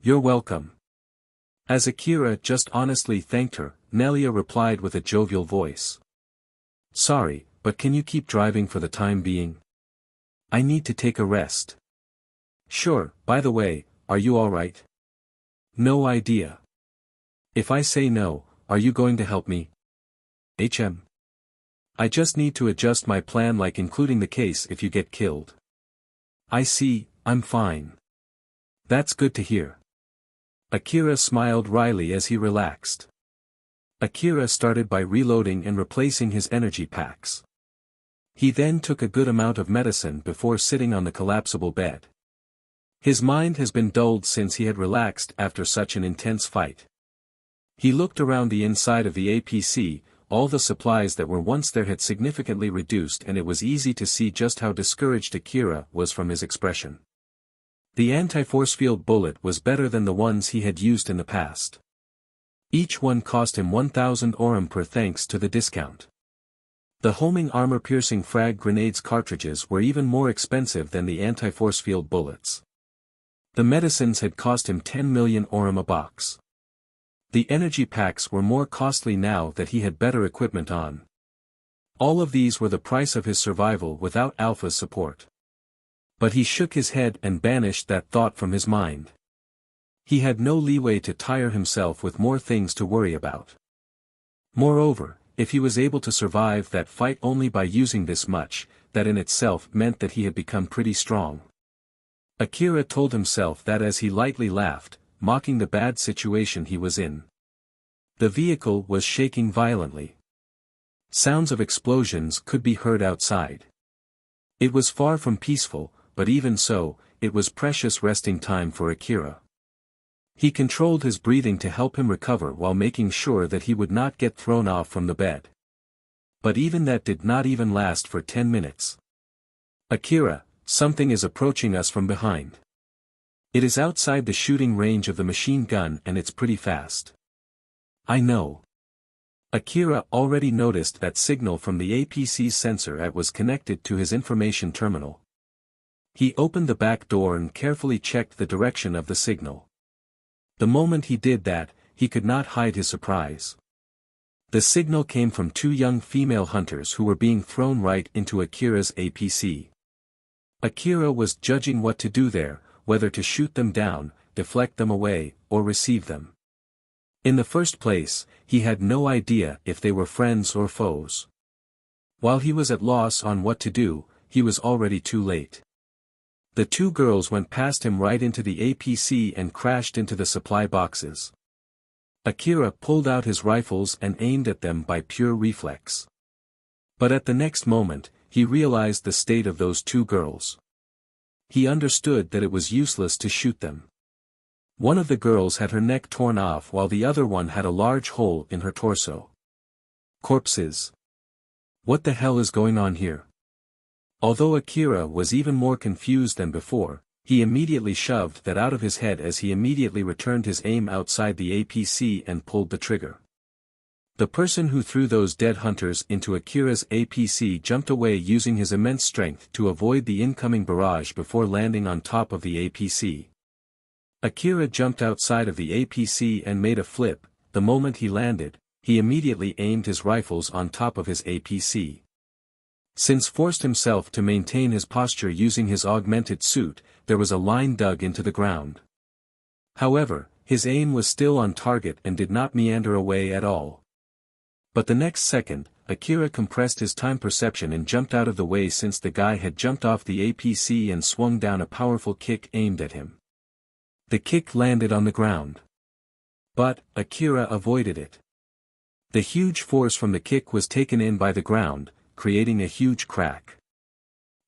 You're welcome. As Akira just honestly thanked her, Nelia replied with a jovial voice. Sorry, but can you keep driving for the time being? I need to take a rest. Sure, by the way, are you alright? No idea. If I say no, are you going to help me? I just need to adjust my plan like including the case if you get killed. I see, I'm fine. That's good to hear. Akira smiled wryly as he relaxed. Akira started by reloading and replacing his energy packs. He then took a good amount of medicine before sitting on the collapsible bed. His mind has been dulled since he had relaxed after such an intense fight. He looked around the inside of the APC, all the supplies that were once there had significantly reduced and it was easy to see just how discouraged Akira was from his expression. The anti-force field bullet was better than the ones he had used in the past. Each one cost him 1,000 orum per thanks to the discount. The homing armor-piercing frag grenades cartridges were even more expensive than the anti-force field bullets. The medicines had cost him 10 million orum a box. The energy packs were more costly now that he had better equipment on. All of these were the price of his survival without Alpha's support. But he shook his head and banished that thought from his mind. He had no leeway to tire himself with more things to worry about. Moreover, if he was able to survive that fight only by using this much, that in itself meant that he had become pretty strong. Akira told himself that as he lightly laughed, mocking the bad situation he was in. The vehicle was shaking violently. Sounds of explosions could be heard outside. It was far from peaceful, but even so, it was precious resting time for Akira. He controlled his breathing to help him recover while making sure that he would not get thrown off from the bed. But even that did not even last for 10 minutes. Akira, something is approaching us from behind. It is outside the shooting range of the machine gun and it's pretty fast. I know. Akira already noticed that signal from the APC's sensor that was connected to his information terminal. He opened the back door and carefully checked the direction of the signal. The moment he did that, he could not hide his surprise. The signal came from two young female hunters who were being thrown right into Akira's APC. Akira was judging what to do there, whether to shoot them down, deflect them away, or receive them. In the first place, he had no idea if they were friends or foes. While he was at loss on what to do, he was already too late. The two girls went past him right into the APC and crashed into the supply boxes. Akira pulled out his rifles and aimed at them by pure reflex. But at the next moment, he realized the state of those two girls. He understood that it was useless to shoot them. One of the girls had her neck torn off while the other one had a large hole in her torso. Corpses. What the hell is going on here? Although Akira was even more confused than before, he immediately shoved that out of his head as he immediately returned his aim outside the APC and pulled the trigger. The person who threw those dead hunters into Akira's APC jumped away using his immense strength to avoid the incoming barrage before landing on top of the APC. Akira jumped outside of the APC and made a flip. The moment he landed, he immediately aimed his rifles on top of his APC. Since forced himself to maintain his posture using his augmented suit, there was a line dug into the ground. However, his aim was still on target and did not meander away at all. But the next second, Akira compressed his time perception and jumped out of the way since the guy had jumped off the APC and swung down a powerful kick aimed at him. The kick landed on the ground. But, Akira avoided it. The huge force from the kick was taken in by the ground, creating a huge crack.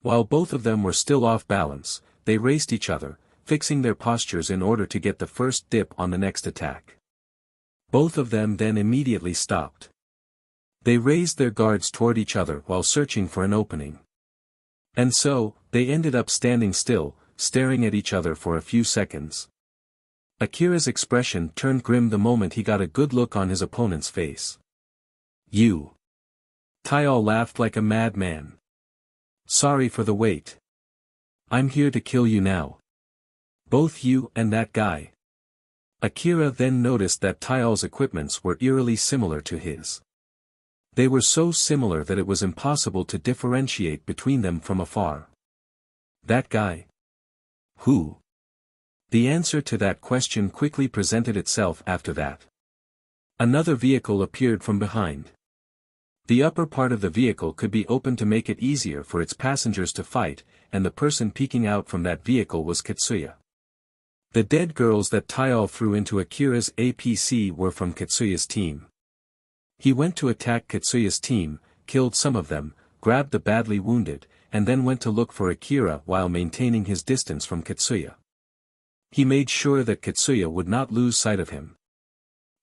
While both of them were still off balance, they raced each other, fixing their postures in order to get the first dip on the next attack. Both of them then immediately stopped. They raised their guards toward each other while searching for an opening. And so, they ended up standing still, staring at each other for a few seconds. Akira's expression turned grim the moment he got a good look on his opponent's face. You. Taial laughed like a madman. Sorry for the wait. I'm here to kill you now. Both you and that guy. Akira then noticed that Taial's equipments were eerily similar to his. They were so similar that it was impossible to differentiate between them from afar. That guy? Who? The answer to that question quickly presented itself after that. Another vehicle appeared from behind. The upper part of the vehicle could be opened to make it easier for its passengers to fight, and the person peeking out from that vehicle was Katsuya. The dead girls that Taial threw into Akira's APC were from Katsuya's team. He went to attack Katsuya's team, killed some of them, grabbed the badly wounded, and then went to look for Akira while maintaining his distance from Katsuya. He made sure that Katsuya would not lose sight of him.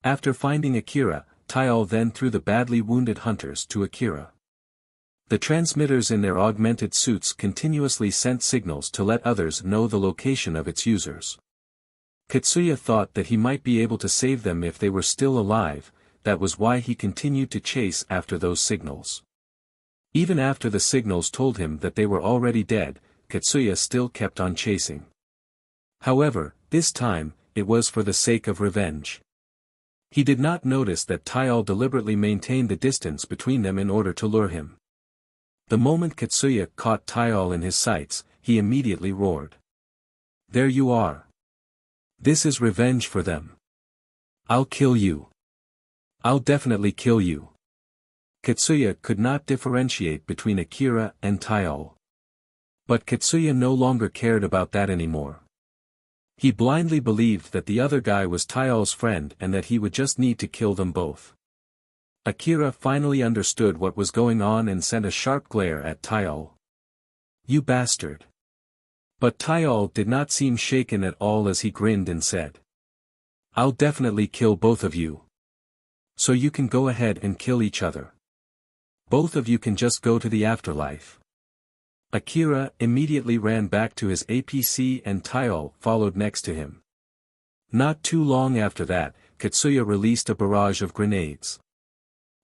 After finding Akira, Taial then threw the badly wounded hunters to Akira. The transmitters in their augmented suits continuously sent signals to let others know the location of its users. Katsuya thought that he might be able to save them if they were still alive. That was why he continued to chase after those signals. Even after the signals told him that they were already dead, Katsuya still kept on chasing. However, this time, it was for the sake of revenge. He did not notice that Taial deliberately maintained the distance between them in order to lure him. The moment Katsuya caught Taial in his sights, he immediately roared. There you are. This is revenge for them. I'll kill you. I'll definitely kill you. Katsuya could not differentiate between Akira and Taial. But Katsuya no longer cared about that anymore. He blindly believed that the other guy was Taial's friend and that he would just need to kill them both. Akira finally understood what was going on and sent a sharp glare at Taial. "You bastard." But Taial did not seem shaken at all as he grinned and said, "I'll definitely kill both of you. So you can go ahead and kill each other. Both of you can just go to the afterlife." Akira immediately ran back to his APC and Taial followed next to him. Not too long after that, Katsuya released a barrage of grenades.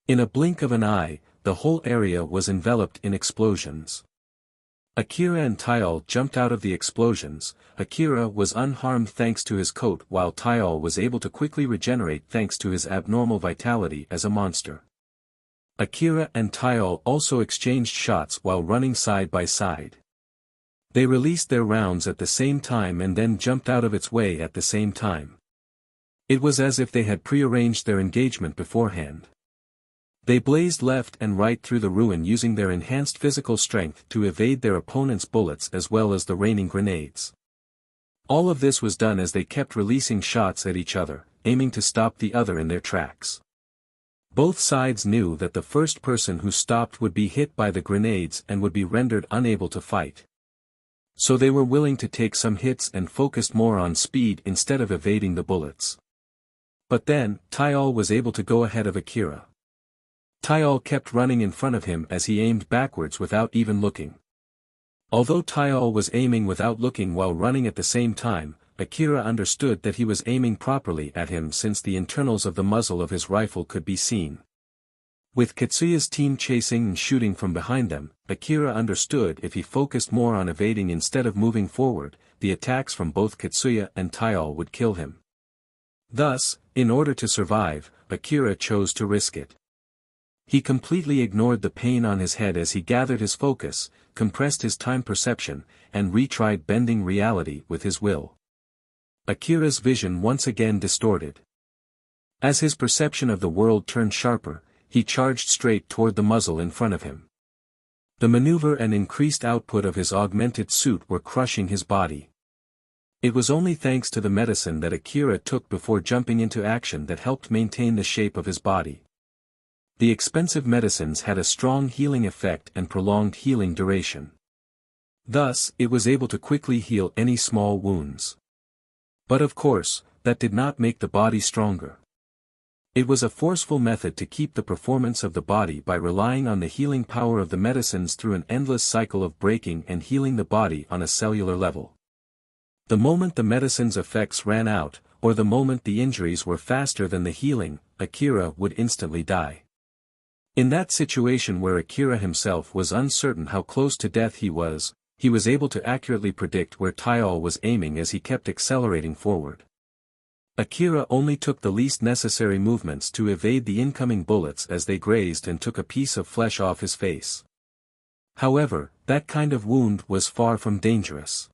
In a blink of an eye, the whole area was enveloped in explosions. Akira and Taial jumped out of the explosions. Akira was unharmed thanks to his coat while Taial was able to quickly regenerate thanks to his abnormal vitality as a monster. Akira and Taial also exchanged shots while running side by side. They released their rounds at the same time and then jumped out of its way at the same time. It was as if they had prearranged their engagement beforehand. They blazed left and right through the ruin using their enhanced physical strength to evade their opponent's bullets as well as the raining grenades. All of this was done as they kept releasing shots at each other, aiming to stop the other in their tracks. Both sides knew that the first person who stopped would be hit by the grenades and would be rendered unable to fight. So they were willing to take some hits and focused more on speed instead of evading the bullets. But then, Taial was able to go ahead of Akira. Taial kept running in front of him as he aimed backwards without even looking. Although Taial was aiming without looking while running at the same time, Akira understood that he was aiming properly at him since the internals of the muzzle of his rifle could be seen. With Katsuya's team chasing and shooting from behind them, Akira understood if he focused more on evading instead of moving forward, the attacks from both Katsuya and Taial would kill him. Thus, in order to survive, Akira chose to risk it. He completely ignored the pain on his head as he gathered his focus, compressed his time perception, and retried bending reality with his will. Akira's vision once again distorted. As his perception of the world turned sharper, he charged straight toward the muzzle in front of him. The maneuver and increased output of his augmented suit were crushing his body. It was only thanks to the medicine that Akira took before jumping into action that helped maintain the shape of his body. The expensive medicines had a strong healing effect and prolonged healing duration. Thus, it was able to quickly heal any small wounds. But of course, that did not make the body stronger. It was a forceful method to keep the performance of the body by relying on the healing power of the medicines through an endless cycle of breaking and healing the body on a cellular level. The moment the medicine's effects ran out, or the moment the injuries were faster than the healing, Akira would instantly die. In that situation where Akira himself was uncertain how close to death he was able to accurately predict where Taial was aiming as he kept accelerating forward. Akira only took the least necessary movements to evade the incoming bullets as they grazed and took a piece of flesh off his face. However, that kind of wound was far from dangerous.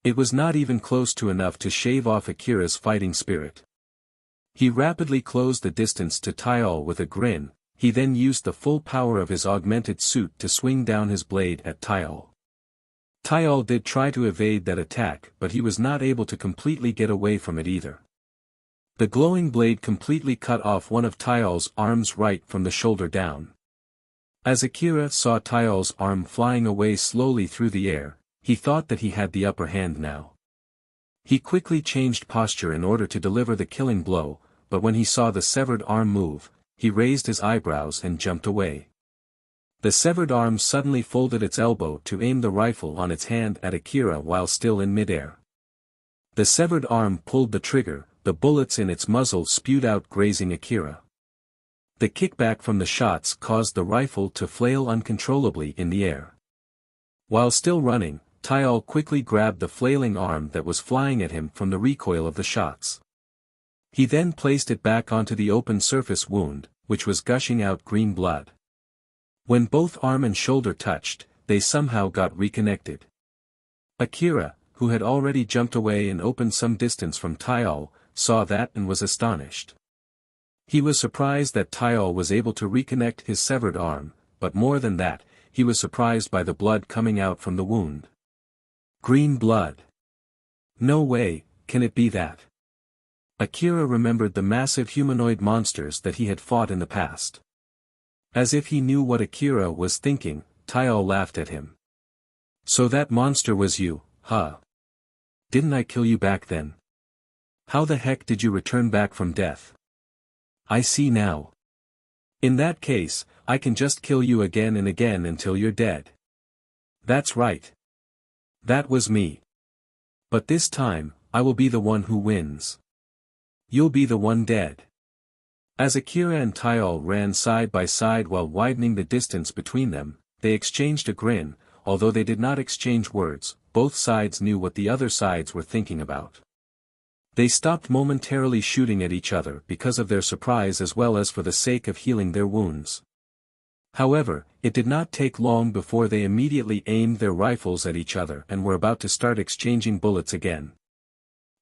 It was not even close to enough to shave off Akira's fighting spirit. He rapidly closed the distance to Taial with a grin. He then used the full power of his augmented suit to swing down his blade at Taial. Taial did try to evade that attack but he was not able to completely get away from it either. The glowing blade completely cut off one of Taial's arms right from the shoulder down. As Akira saw Taial's arm flying away slowly through the air, he thought that he had the upper hand now. He quickly changed posture in order to deliver the killing blow, but when he saw the severed arm move, he raised his eyebrows and jumped away. The severed arm suddenly folded its elbow to aim the rifle on its hand at Akira while still in midair. The severed arm pulled the trigger, the bullets in its muzzle spewed out grazing Akira. The kickback from the shots caused the rifle to flail uncontrollably in the air. While still running, Taial quickly grabbed the flailing arm that was flying at him from the recoil of the shots. He then placed it back onto the open surface wound, which was gushing out green blood. When both arm and shoulder touched, they somehow got reconnected. Akira, who had already jumped away and opened some distance from Taial, saw that and was astonished. He was surprised that Taial was able to reconnect his severed arm, but more than that, he was surprised by the blood coming out from the wound. Green blood. No way, can it be that? Akira remembered the massive humanoid monsters that he had fought in the past. As if he knew what Akira was thinking, Taiyo laughed at him. So that monster was you, huh? Didn't I kill you back then? How the heck did you return back from death? I see now. In that case, I can just kill you again and again until you're dead. That's right. That was me. But this time, I will be the one who wins. You'll be the one dead. As Akira and Taiyo ran side by side while widening the distance between them, they exchanged a grin. Although they did not exchange words, both sides knew what the other sides were thinking about. They stopped momentarily shooting at each other because of their surprise as well as for the sake of healing their wounds. However, it did not take long before they immediately aimed their rifles at each other and were about to start exchanging bullets again.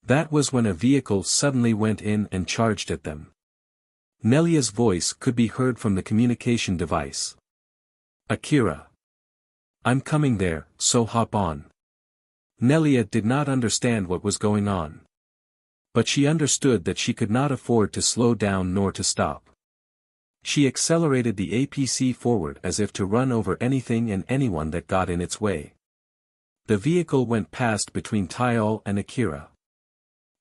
That was when a vehicle suddenly went in and charged at them. Nelia's voice could be heard from the communication device. Akira. I'm coming there, so hop on. Nelia did not understand what was going on. But she understood that she could not afford to slow down nor to stop. She accelerated the APC forward as if to run over anything and anyone that got in its way. The vehicle went past between Taiyo and Akira.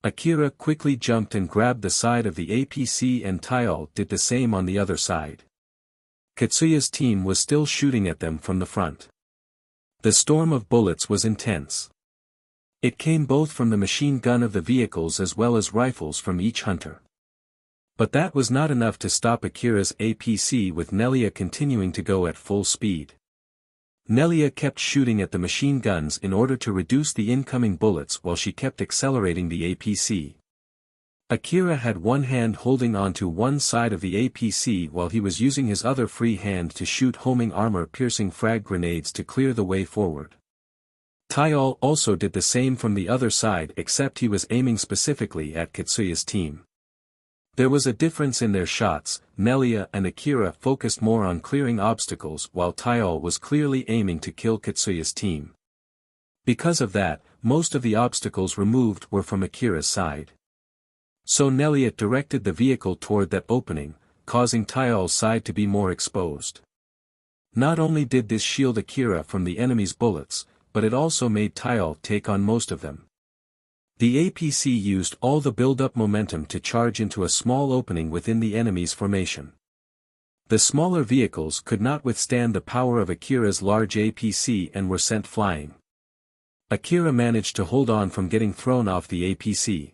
Akira quickly jumped and grabbed the side of the APC and Taiyo did the same on the other side. Katsuya's team was still shooting at them from the front. The storm of bullets was intense. It came both from the machine gun of the vehicles as well as rifles from each hunter. But that was not enough to stop Akira's APC with Nelia continuing to go at full speed. Nelia kept shooting at the machine guns in order to reduce the incoming bullets while she kept accelerating the APC. Akira had one hand holding onto one side of the APC while he was using his other free hand to shoot homing armor-piercing frag grenades to clear the way forward. Taiyo also did the same from the other side except he was aiming specifically at Katsuya's team. There was a difference in their shots. Nelia and Akira focused more on clearing obstacles while Taiyo was clearly aiming to kill Katsuya's team. Because of that, most of the obstacles removed were from Akira's side. So Nelia directed the vehicle toward that opening, causing Taiyo's side to be more exposed. Not only did this shield Akira from the enemy's bullets, but it also made Taiyo take on most of them. The APC used all the build-up momentum to charge into a small opening within the enemy's formation. The smaller vehicles could not withstand the power of Akira's large APC and were sent flying. Akira managed to hold on from getting thrown off the APC.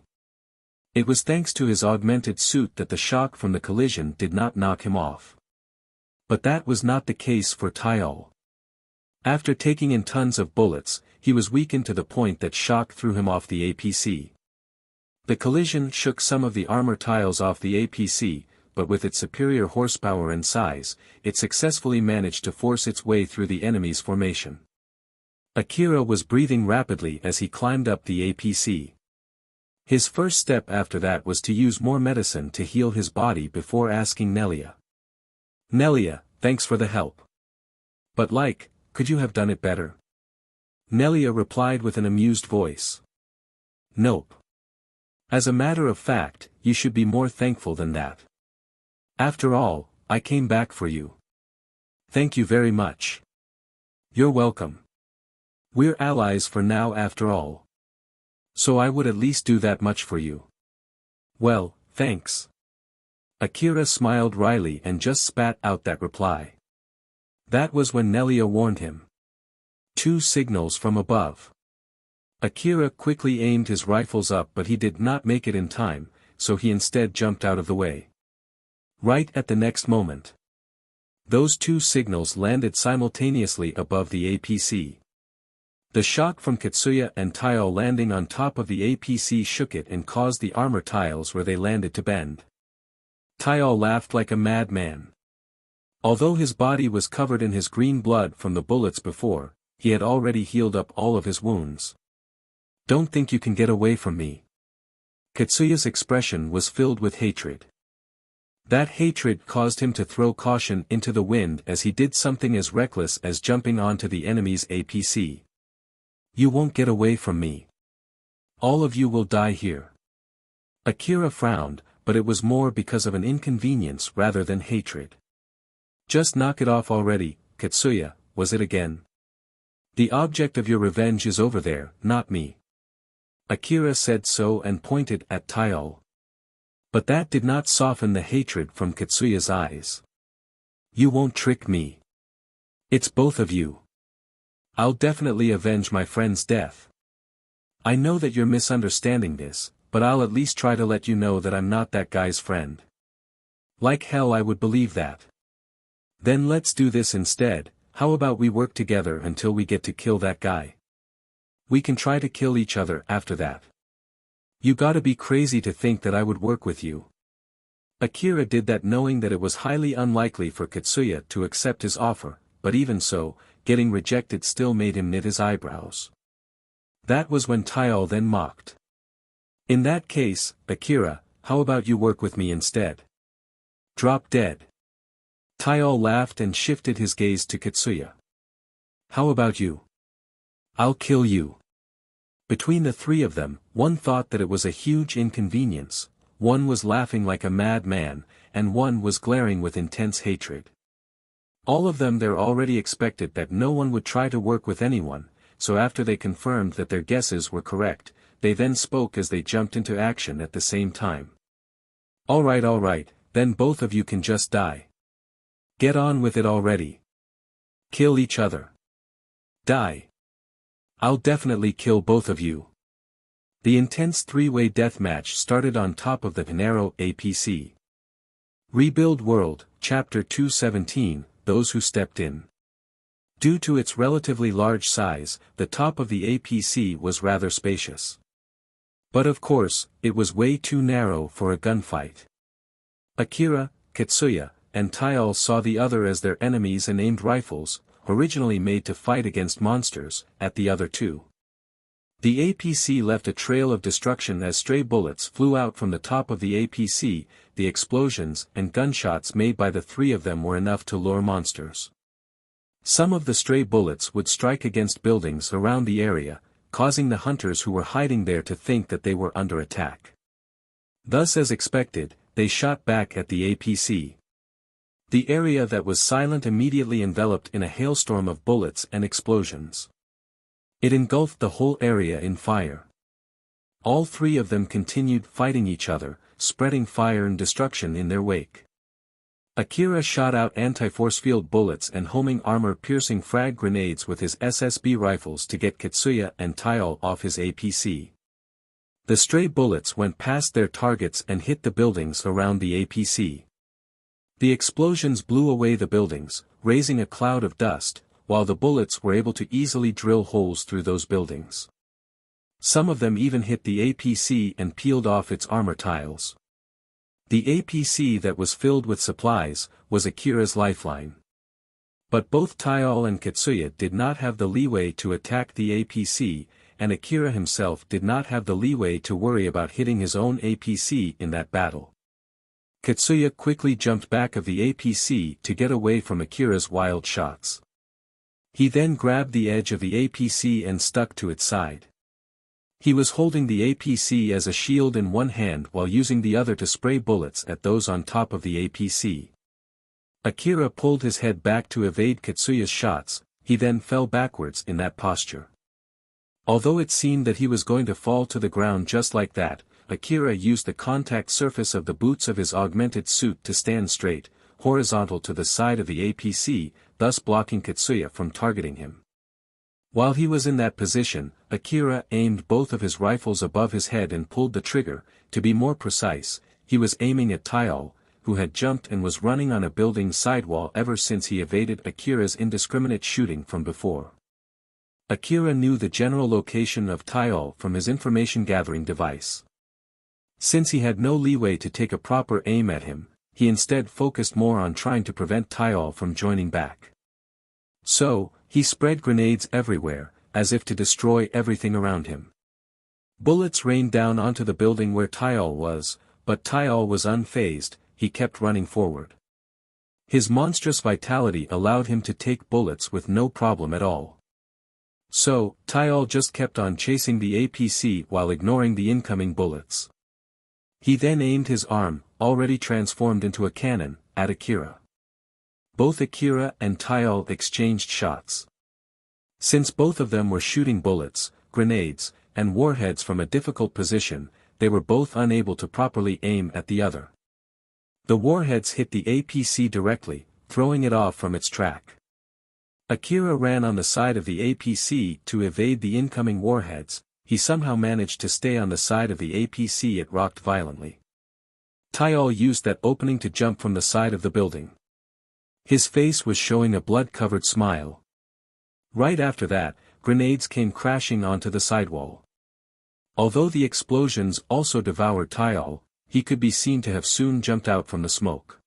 It was thanks to his augmented suit that the shock from the collision did not knock him off. But that was not the case for Taiyo. After taking in tons of bullets, he was weakened to the point that shock threw him off the APC. The collision shook some of the armor tiles off the APC, but with its superior horsepower and size, it successfully managed to force its way through the enemy's formation. Akira was breathing rapidly as he climbed up the APC. His first step after that was to use more medicine to heal his body before asking Nelia. Nelia, thanks for the help. But could you have done it better? Nelia replied with an amused voice. Nope. As a matter of fact, you should be more thankful than that. After all, I came back for you. Thank you very much. You're welcome. We're allies for now after all. So I would at least do that much for you. Well, thanks. Akira smiled wryly and just spat out that reply. That was when Nelia warned him. 2 signals from above. Akira quickly aimed his rifles up but he did not make it in time, so he instead jumped out of the way. Right at the next moment. Those 2 signals landed simultaneously above the APC. The shock from Katsuya and Taiyo landing on top of the APC shook it and caused the armor tiles where they landed to bend. Taiyo laughed like a madman. Although his body was covered in his green blood from the bullets before, he had already healed up all of his wounds. Don't think you can get away from me. Katsuya's expression was filled with hatred. That hatred caused him to throw caution into the wind as he did something as reckless as jumping onto the enemy's APC. You won't get away from me. All of you will die here. Akira frowned, but it was more because of an inconvenience rather than hatred. Just knock it off already, Katsuya, was it again? The object of your revenge is over there, not me. Akira said so and pointed at Taiyo. But that did not soften the hatred from Katsuya's eyes. You won't trick me. It's both of you. I'll definitely avenge my friend's death. I know that you're misunderstanding this, but I'll at least try to let you know that I'm not that guy's friend. Like hell I would believe that. Then let's do this instead. How about we work together until we get to kill that guy? We can try to kill each other after that. You gotta be crazy to think that I would work with you. Akira did that knowing that it was highly unlikely for Katsuya to accept his offer, but even so, getting rejected still made him knit his eyebrows. That was when Taiyo then mocked. In that case, Akira, how about you work with me instead? Drop dead. Taiyo laughed and shifted his gaze to Katsuya. How about you? I'll kill you. Between the three of them, one thought that it was a huge inconvenience, one was laughing like a madman, and one was glaring with intense hatred. All of them there already expected that no one would try to work with anyone, so after they confirmed that their guesses were correct, they then spoke as they jumped into action at the same time. Alright, then both of you can just die. Get on with it already. Kill each other. Die. I'll definitely kill both of you. The intense three-way deathmatch started on top of the Hinaro APC. Rebuild World, Chapter 217, Those Who Stepped In. Due to its relatively large size, the top of the APC was rather spacious. But of course, it was way too narrow for a gunfight. Akira, Katsuya, and Taiyo saw the other as their enemies and aimed rifles, originally made to fight against monsters, at the other two. The APC left a trail of destruction as stray bullets flew out from the top of the APC. The explosions and gunshots made by the three of them were enough to lure monsters. Some of the stray bullets would strike against buildings around the area, causing the hunters who were hiding there to think that they were under attack. Thus as expected, they shot back at the APC. The area that was silent immediately enveloped in a hailstorm of bullets and explosions. It engulfed the whole area in fire. All three of them continued fighting each other, spreading fire and destruction in their wake. Akira shot out anti-force field bullets and homing armor-piercing frag grenades with his SSB rifles to get Katsuya and Taiyo off his APC. The stray bullets went past their targets and hit the buildings around the APC. The explosions blew away the buildings, raising a cloud of dust, while the bullets were able to easily drill holes through those buildings. Some of them even hit the APC and peeled off its armor tiles. The APC that was filled with supplies was Akira's lifeline. But both Taiyo and Katsuya did not have the leeway to attack the APC, and Akira himself did not have the leeway to worry about hitting his own APC in that battle. Katsuya quickly jumped back of the APC to get away from Akira's wild shots. He then grabbed the edge of the APC and stuck to its side. He was holding the APC as a shield in one hand while using the other to spray bullets at those on top of the APC. Akira pulled his head back to evade Katsuya's shots, he then fell backwards in that posture. Although it seemed that he was going to fall to the ground just like that, Akira used the contact surface of the boots of his augmented suit to stand straight, horizontal to the side of the APC, thus blocking Katsuya from targeting him. While he was in that position, Akira aimed both of his rifles above his head and pulled the trigger. To be more precise, he was aiming at Taiyo, who had jumped and was running on a building sidewall ever since he evaded Akira's indiscriminate shooting from before. Akira knew the general location of Taiyo from his information-gathering device. Since he had no leeway to take a proper aim at him, he instead focused more on trying to prevent Taiyo from joining back. So, he spread grenades everywhere, as if to destroy everything around him. Bullets rained down onto the building where Taiyo was, but Taiyo was unfazed, he kept running forward. His monstrous vitality allowed him to take bullets with no problem at all. So, Taiyo just kept on chasing the APC while ignoring the incoming bullets. He then aimed his arm, already transformed into a cannon, at Akira. Both Akira and Taial exchanged shots. Since both of them were shooting bullets, grenades, and warheads from a difficult position, they were both unable to properly aim at the other. The warheads hit the APC directly, throwing it off from its track. Akira ran on the side of the APC to evade the incoming warheads. He somehow managed to stay on the side of the APC. It rocked violently. Taial used that opening to jump from the side of the building. His face was showing a blood-covered smile. Right after that, grenades came crashing onto the sidewall. Although the explosions also devoured Taial, he could be seen to have soon jumped out from the smoke.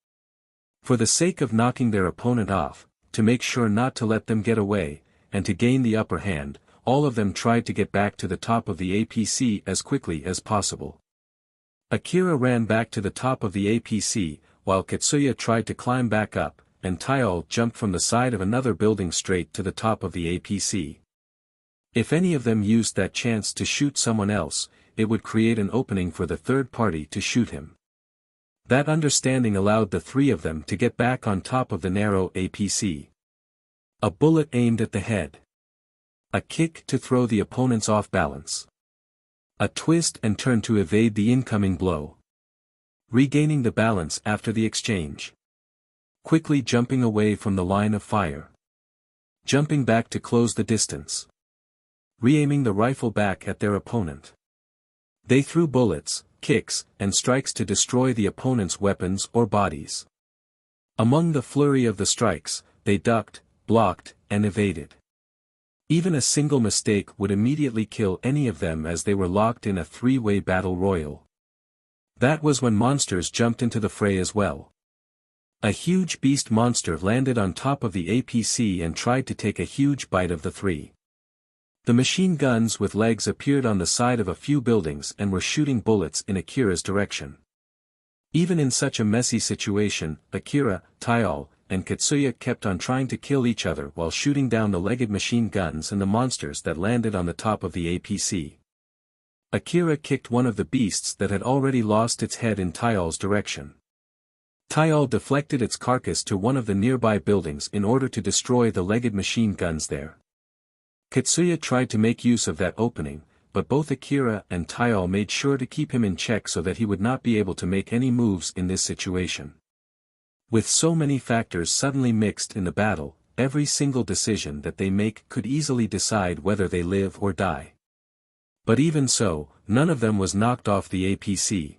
For the sake of knocking their opponent off, to make sure not to let them get away, and to gain the upper hand, all of them tried to get back to the top of the APC as quickly as possible. Akira ran back to the top of the APC, while Katsuya tried to climb back up, and Taial jumped from the side of another building straight to the top of the APC. If any of them used that chance to shoot someone else, it would create an opening for the third party to shoot him. That understanding allowed the three of them to get back on top of the narrow APC. A bullet aimed at the head. A kick to throw the opponents off balance. A twist and turn to evade the incoming blow. Regaining the balance after the exchange. Quickly jumping away from the line of fire. Jumping back to close the distance. Re-aiming the rifle back at their opponent. They threw bullets, kicks, and strikes to destroy the opponent's weapons or bodies. Among the flurry of the strikes, they ducked, blocked, and evaded. Even a single mistake would immediately kill any of them, as they were locked in a three-way battle royal. That was when monsters jumped into the fray as well. A huge beast monster landed on top of the APC and tried to take a huge bite of the three. The machine guns with legs appeared on the side of a few buildings and were shooting bullets in Akira's direction. Even in such a messy situation, Akira, Taial, and Katsuya kept on trying to kill each other while shooting down the legged machine guns and the monsters that landed on the top of the APC. Akira kicked one of the beasts that had already lost its head in Taial's direction. Taial deflected its carcass to one of the nearby buildings in order to destroy the legged machine guns there. Katsuya tried to make use of that opening, but both Akira and Taial made sure to keep him in check so that he would not be able to make any moves in this situation. With so many factors suddenly mixed in the battle, every single decision that they make could easily decide whether they live or die. But even so, none of them was knocked off the APC.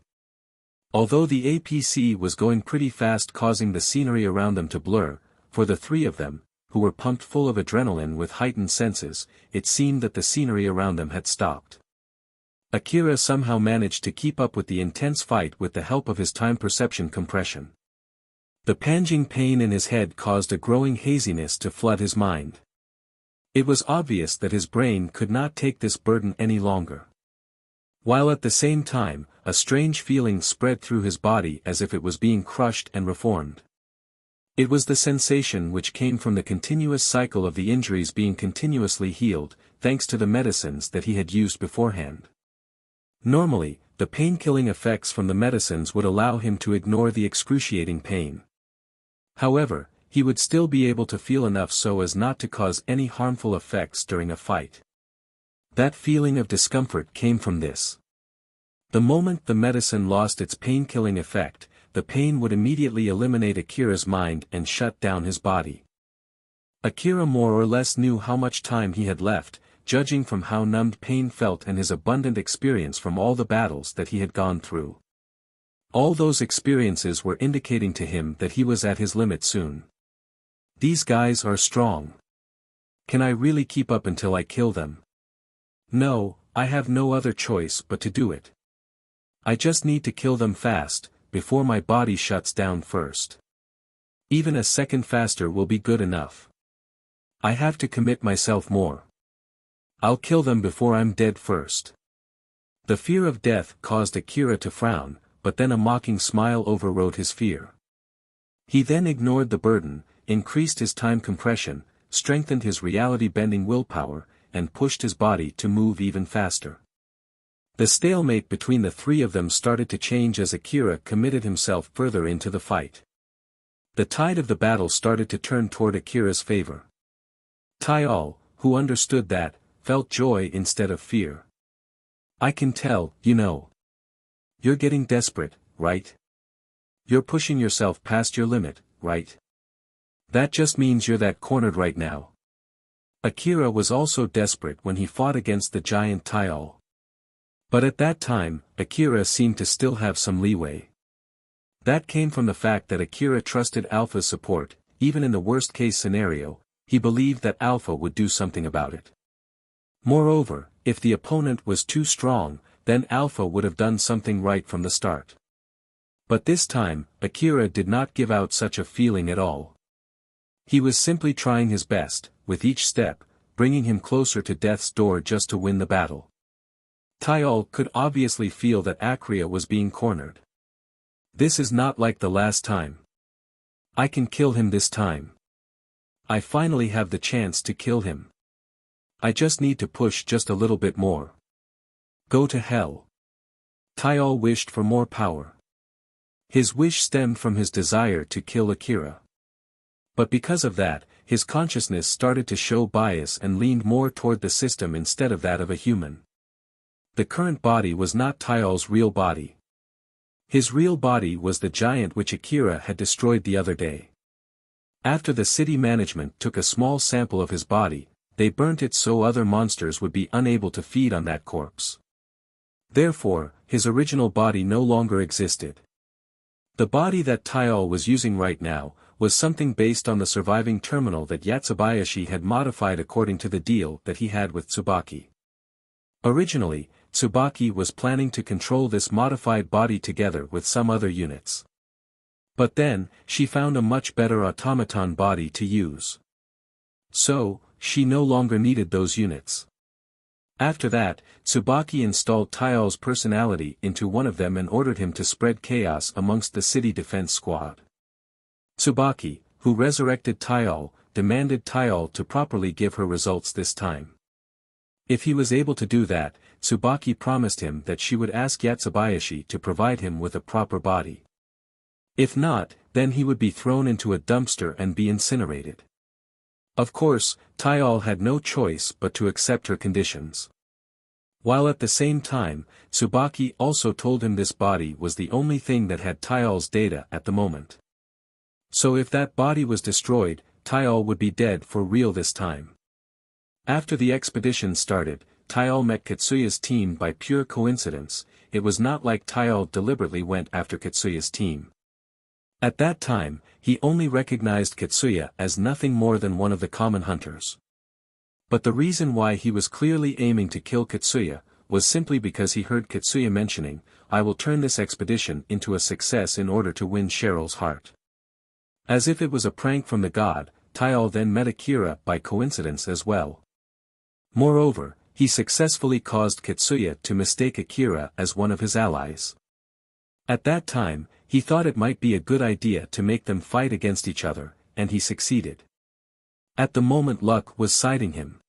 Although the APC was going pretty fast, causing the scenery around them to blur, for the three of them, who were pumped full of adrenaline with heightened senses, it seemed that the scenery around them had stopped. Akira somehow managed to keep up with the intense fight with the help of his time perception compression. The panging pain in his head caused a growing haziness to flood his mind. It was obvious that his brain could not take this burden any longer. While at the same time, a strange feeling spread through his body as if it was being crushed and reformed. It was the sensation which came from the continuous cycle of the injuries being continuously healed, thanks to the medicines that he had used beforehand. Normally, the pain-killing effects from the medicines would allow him to ignore the excruciating pain. However, he would still be able to feel enough so as not to cause any harmful effects during a fight. That feeling of discomfort came from this. The moment the medicine lost its pain-killing effect, the pain would immediately eliminate Akira's mind and shut down his body. Akira more or less knew how much time he had left, judging from how numbed pain felt and his abundant experience from all the battles that he had gone through. All those experiences were indicating to him that he was at his limit soon. These guys are strong. Can I really keep up until I kill them? No, I have no other choice but to do it. I just need to kill them fast, before my body shuts down first. Even a second faster will be good enough. I have to commit myself more. I'll kill them before I'm dead first. The fear of death caused Akira to frown, but then a mocking smile overrode his fear. He then ignored the burden, increased his time compression, strengthened his reality-bending willpower, and pushed his body to move even faster. The stalemate between the three of them started to change as Akira committed himself further into the fight. The tide of the battle started to turn toward Akira's favor. Taial, who understood that, felt joy instead of fear. "I can tell, you know. You're getting desperate, right? You're pushing yourself past your limit, right? That just means you're that cornered right now." Akira was also desperate when he fought against the giant Taial. But at that time, Akira seemed to still have some leeway. That came from the fact that Akira trusted Alpha's support. Even in the worst-case scenario, he believed that Alpha would do something about it. Moreover, if the opponent was too strong, then Alpha would have done something right from the start. But this time, Akira did not give out such a feeling at all. He was simply trying his best, with each step, bringing him closer to death's door just to win the battle. Taial could obviously feel that Akira was being cornered. "This is not like the last time. I can kill him this time. I finally have the chance to kill him. I just need to push just a little bit more. Go to hell." Taial wished for more power. His wish stemmed from his desire to kill Akira. But because of that, his consciousness started to show bias and leaned more toward the system instead of that of a human. The current body was not Taial's real body. His real body was the giant which Akira had destroyed the other day. After the city management took a small sample of his body, they burnt it so other monsters would be unable to feed on that corpse. Therefore, his original body no longer existed. The body that Taial was using right now, was something based on the surviving terminal that Yatsubayashi had modified according to the deal that he had with Tsubaki. Originally, Tsubaki was planning to control this modified body together with some other units. But then, she found a much better automaton body to use. So, she no longer needed those units. After that, Tsubaki installed Taial's personality into one of them and ordered him to spread chaos amongst the city defense squad. Tsubaki, who resurrected Taial, demanded Taial to properly give her results this time. If he was able to do that, Tsubaki promised him that she would ask Yatsubayashi to provide him with a proper body. If not, then he would be thrown into a dumpster and be incinerated. Of course, Taial had no choice but to accept her conditions. While at the same time, Tsubaki also told him this body was the only thing that had Taial's data at the moment. So if that body was destroyed, Taial would be dead for real this time. After the expedition started, Taial met Katsuya's team by pure coincidence. It was not like Taial deliberately went after Katsuya's team. At that time, he only recognized Katsuya as nothing more than one of the common hunters. But the reason why he was clearly aiming to kill Katsuya, was simply because he heard Katsuya mentioning, "I will turn this expedition into a success in order to win Cheryl's heart." As if it was a prank from the god, Taial then met Akira by coincidence as well. Moreover, he successfully caused Katsuya to mistake Akira as one of his allies. At that time, he thought it might be a good idea to make them fight against each other, and he succeeded. At the moment luck was siding him.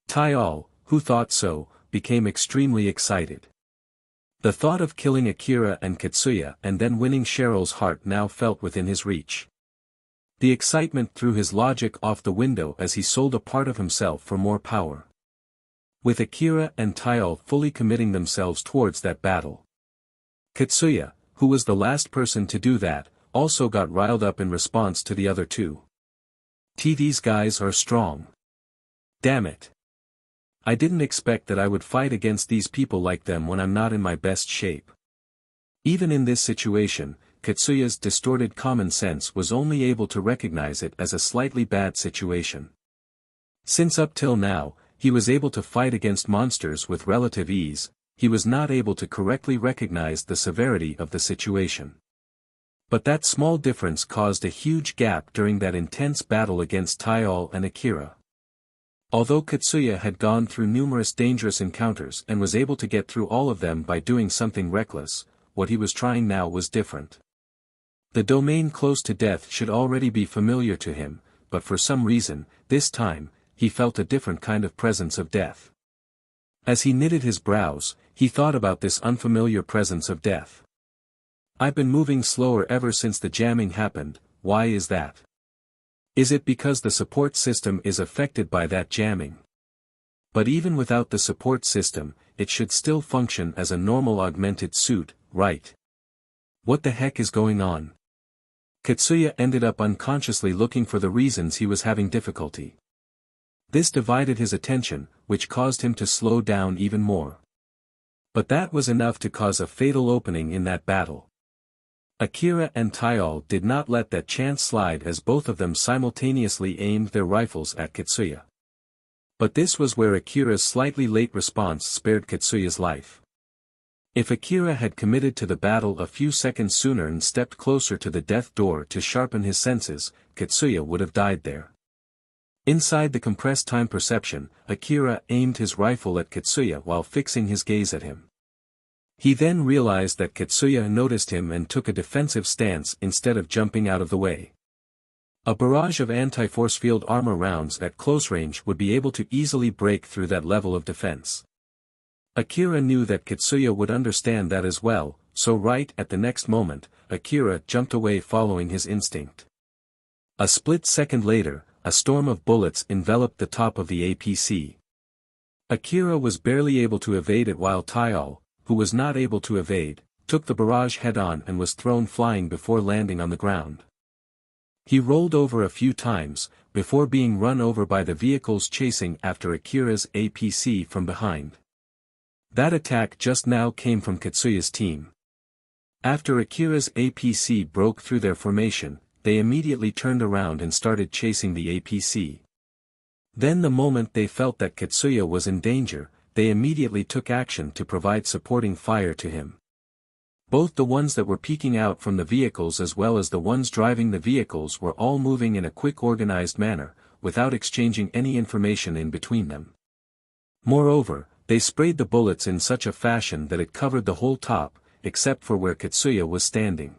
Taial, who thought so, became extremely excited. The thought of killing Akira and Katsuya and then winning Cheryl's heart now felt within his reach. The excitement threw his logic off the window as he sold a part of himself for more power. With Akira and Taial fully committing themselves towards that battle. Katsuya, who was the last person to do that, also got riled up in response to the other two. These guys are strong. Damn it. I didn't expect that I would fight against these people like them when I'm not in my best shape. Even in this situation, Katsuya's distorted common sense was only able to recognize it as a slightly bad situation. Since up till now, he was able to fight against monsters with relative ease, he was not able to correctly recognize the severity of the situation. But that small difference caused a huge gap during that intense battle against Taial and Akira. Although Katsuya had gone through numerous dangerous encounters and was able to get through all of them by doing something reckless, what he was trying now was different. The domain close to death should already be familiar to him, but for some reason, this time, he felt a different kind of presence of death. As he knitted his brows, he thought about this unfamiliar presence of death. I've been moving slower ever since the jamming happened. Why is that? Is it because the support system is affected by that jamming? But even without the support system, it should still function as a normal augmented suit, right? What the heck is going on? Katsuya ended up unconsciously looking for the reasons he was having difficulty. This divided his attention, which caused him to slow down even more. But that was enough to cause a fatal opening in that battle. Akira and Taial did not let that chance slide as both of them simultaneously aimed their rifles at Katsuya. But this was where Akira's slightly late response spared Katsuya's life. If Akira had committed to the battle a few seconds sooner and stepped closer to the death door to sharpen his senses, Katsuya would have died there. Inside the compressed time perception, Akira aimed his rifle at Katsuya while fixing his gaze at him. He then realized that Katsuya noticed him and took a defensive stance instead of jumping out of the way. A barrage of anti-force field armor rounds at close range would be able to easily break through that level of defense. Akira knew that Katsuya would understand that as well, so right at the next moment, Akira jumped away following his instinct. A split second later, a storm of bullets enveloped the top of the APC. Akira was barely able to evade it while Taial, who was not able to evade, took the barrage head-on and was thrown flying before landing on the ground. He rolled over a few times, before being run over by the vehicles chasing after Akira's APC from behind. That attack just now came from Katsuya's team. After Akira's APC broke through their formation, they immediately turned around and started chasing the APC. Then the moment they felt that Katsuya was in danger, they immediately took action to provide supporting fire to him. Both the ones that were peeking out from the vehicles as well as the ones driving the vehicles were all moving in a quick organized manner, without exchanging any information in between them. Moreover, they sprayed the bullets in such a fashion that it covered the whole top, except for where Katsuya was standing.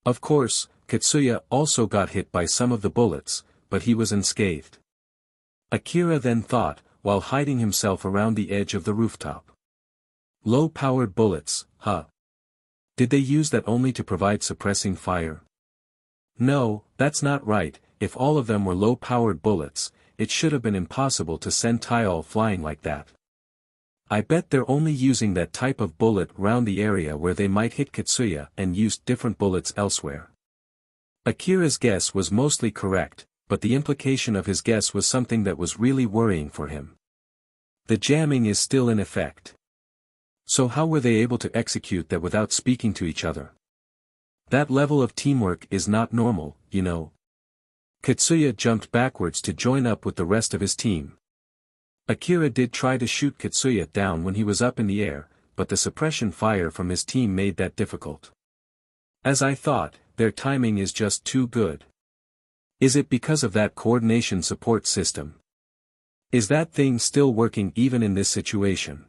Of course, Katsuya also got hit by some of the bullets, but he was unscathed. Akira then thought, while hiding himself around the edge of the rooftop. Low-powered bullets, huh? Did they use that only to provide suppressing fire? No, that's not right. If all of them were low-powered bullets, it should have been impossible to send Taial flying like that. I bet they're only using that type of bullet round the area where they might hit Katsuya and used different bullets elsewhere. Akira's guess was mostly correct, but the implication of his guess was something that was really worrying for him. The jamming is still in effect. So how were they able to execute that without speaking to each other? That level of teamwork is not normal, you know. Katsuya jumped backwards to join up with the rest of his team. Akira did try to shoot Katsuya down when he was up in the air, but the suppression fire from his team made that difficult. As I thought, their timing is just too good. Is it because of that coordination support system? Is that thing still working even in this situation?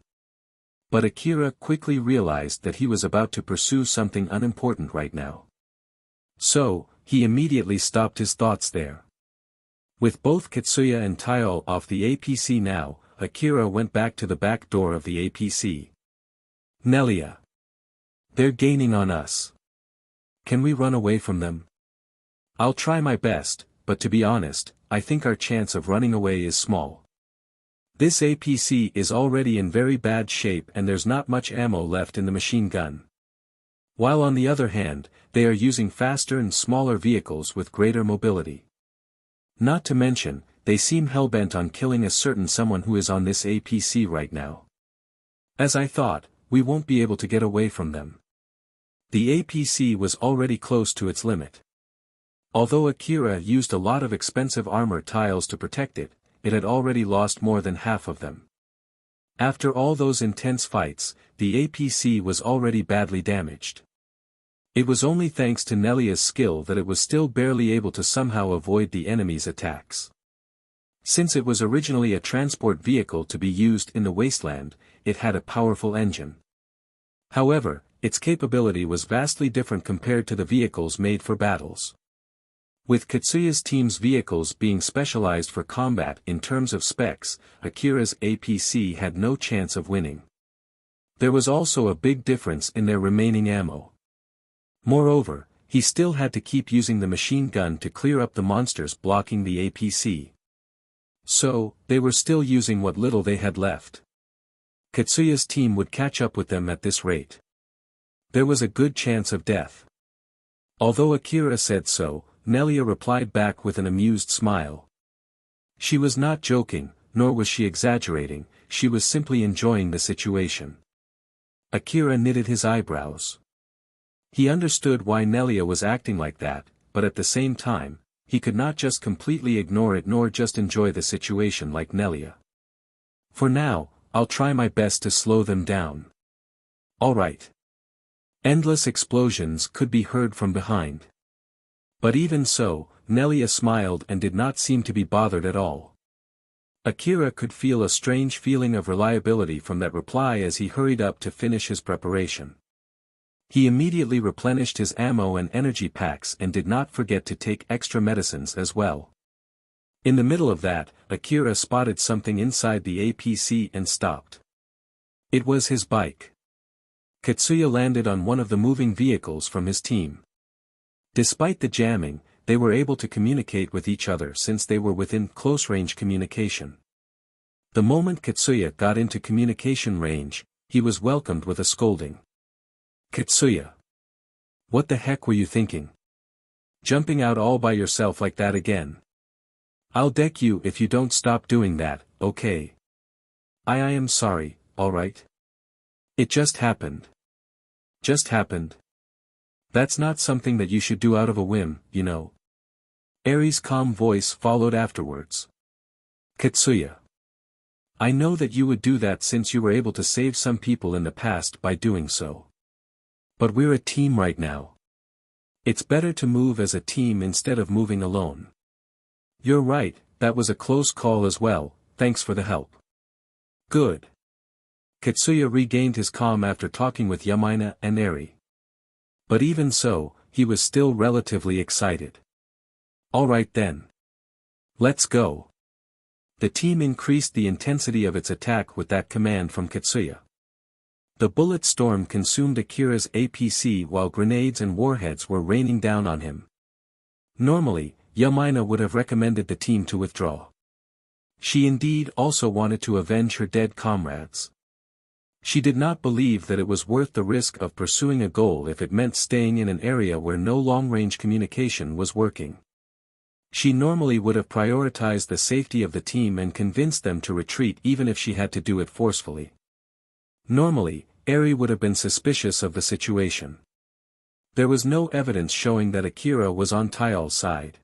But Akira quickly realized that he was about to pursue something unimportant right now. So, he immediately stopped his thoughts there. With both Katsuya and Taial off the APC now, Akira went back to the back door of the APC. Nelia. They're gaining on us. Can we run away from them? I'll try my best, but to be honest, I think our chance of running away is small. This APC is already in very bad shape and there's not much ammo left in the machine gun. While on the other hand, they are using faster and smaller vehicles with greater mobility. Not to mention, they seem hellbent on killing a certain someone who is on this APC right now. As I thought, we won't be able to get away from them. The APC was already close to its limit. Although Akira used a lot of expensive armor tiles to protect it, it had already lost more than half of them. After all those intense fights, the APC was already badly damaged. It was only thanks to Nelia's skill that it was still barely able to somehow avoid the enemy's attacks. Since it was originally a transport vehicle to be used in the wasteland, it had a powerful engine. However, its capability was vastly different compared to the vehicles made for battles. With Katsuya's team's vehicles being specialized for combat in terms of specs, Akira's APC had no chance of winning. There was also a big difference in their remaining ammo. Moreover, he still had to keep using the machine gun to clear up the monsters blocking the APC. So, they were still using what little they had left. Katsuya's team would catch up with them at this rate. There was a good chance of death. Although Akira said so, Nelia replied back with an amused smile. She was not joking, nor was she exaggerating, she was simply enjoying the situation. Akira knitted his eyebrows. He understood why Nelia was acting like that, but at the same time, he could not just completely ignore it nor just enjoy the situation like Nelia. For now, I'll try my best to slow them down. Alright. Endless explosions could be heard from behind. But even so, Nelia smiled and did not seem to be bothered at all. Akira could feel a strange feeling of reliability from that reply as he hurried up to finish his preparation. He immediately replenished his ammo and energy packs and did not forget to take extra medicines as well. In the middle of that, Akira spotted something inside the APC and stopped. It was his bike. Katsuya landed on one of the moving vehicles from his team. Despite the jamming, they were able to communicate with each other since they were within close-range communication. The moment Katsuya got into communication range, he was welcomed with a scolding. Katsuya! What the heck were you thinking? Jumping out all by yourself like that again? I'll deck you if you don't stop doing that, okay? I am sorry, alright? It just happened. Just happened. That's not something that you should do out of a whim, you know. Eri's calm voice followed afterwards. Katsuya. I know that you would do that since you were able to save some people in the past by doing so. But we're a team right now. It's better to move as a team instead of moving alone. You're right, that was a close call as well, thanks for the help. Good. Katsuya regained his calm after talking with Yamaina and Eri. But even so, he was still relatively excited. Alright then. Let's go. The team increased the intensity of its attack with that command from Katsuya. The bullet storm consumed Akira's APC while grenades and warheads were raining down on him. Normally, Yamaina would have recommended the team to withdraw. She indeed also wanted to avenge her dead comrades. She did not believe that it was worth the risk of pursuing a goal if it meant staying in an area where no long-range communication was working. She normally would have prioritized the safety of the team and convinced them to retreat even if she had to do it forcefully. Normally, Eri would have been suspicious of the situation. There was no evidence showing that Akira was on Taial's side.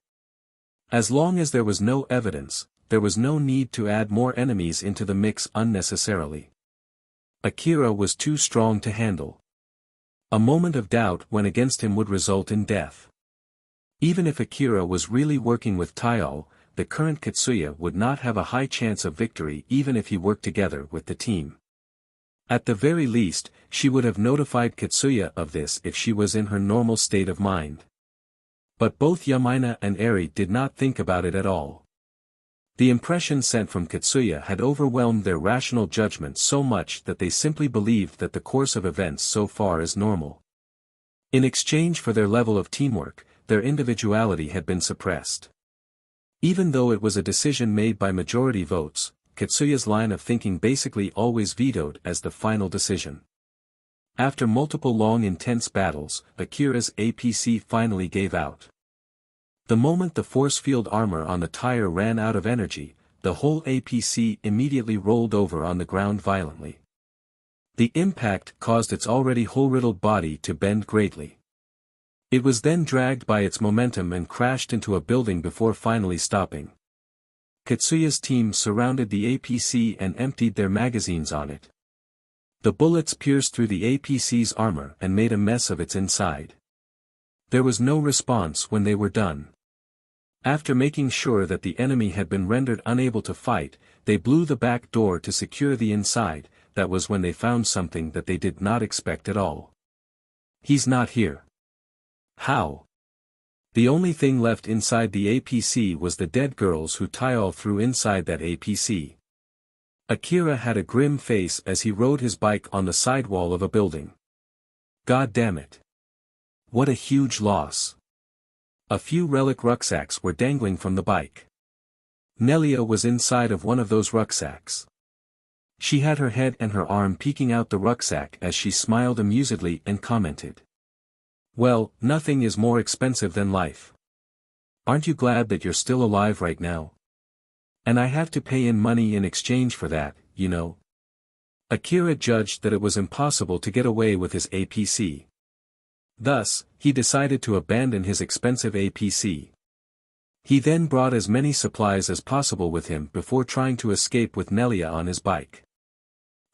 As long as there was no evidence, there was no need to add more enemies into the mix unnecessarily. Akira was too strong to handle. A moment of doubt when against him would result in death. Even if Akira was really working with Taial, the current Katsuya would not have a high chance of victory even if he worked together with the team. At the very least, she would have notified Katsuya of this if she was in her normal state of mind. But both Yamaina and Eri did not think about it at all. The impression sent from Katsuya had overwhelmed their rational judgment so much that they simply believed that the course of events so far is normal. In exchange for their level of teamwork, their individuality had been suppressed. Even though it was a decision made by majority votes, Katsuya's line of thinking basically always vetoed as the final decision. After multiple long intense battles, Akira's APC finally gave out. The moment the force field armor on the tire ran out of energy, the whole APC immediately rolled over on the ground violently. The impact caused its already hole-riddled body to bend greatly. It was then dragged by its momentum and crashed into a building before finally stopping. Katsuya's team surrounded the APC and emptied their magazines on it. The bullets pierced through the APC's armor and made a mess of its inside. There was no response when they were done. After making sure that the enemy had been rendered unable to fight, they blew the back door to secure the inside. That was when they found something that they did not expect at all. He's not here. How? The only thing left inside the APC was the dead girls who Taial threw inside that APC. Akira had a grim face as he rode his bike on the sidewall of a building. God damn it. What a huge loss. A few relic rucksacks were dangling from the bike. Nelia was inside of one of those rucksacks. She had her head and her arm peeking out the rucksack as she smiled amusedly and commented. Well, nothing is more expensive than life. Aren't you glad that you're still alive right now? And I have to pay in money in exchange for that, you know. Akira judged that it was impossible to get away with his APC. Thus, he decided to abandon his expensive APC. He then brought as many supplies as possible with him before trying to escape with Nelia on his bike.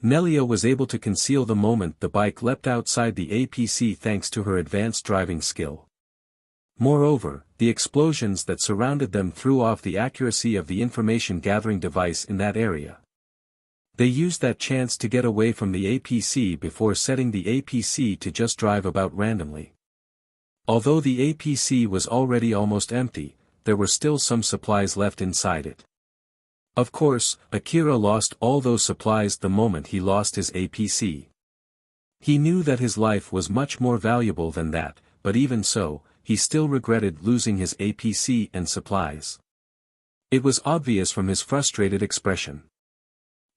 Nelia was able to conceal the moment the bike leapt outside the APC thanks to her advanced driving skill. Moreover, the explosions that surrounded them threw off the accuracy of the information-gathering device in that area. They used that chance to get away from the APC before setting the APC to just drive about randomly. Although the APC was already almost empty, there were still some supplies left inside it. Of course, Akira lost all those supplies the moment he lost his APC. He knew that his life was much more valuable than that, but even so, he still regretted losing his APC and supplies. It was obvious from his frustrated expression.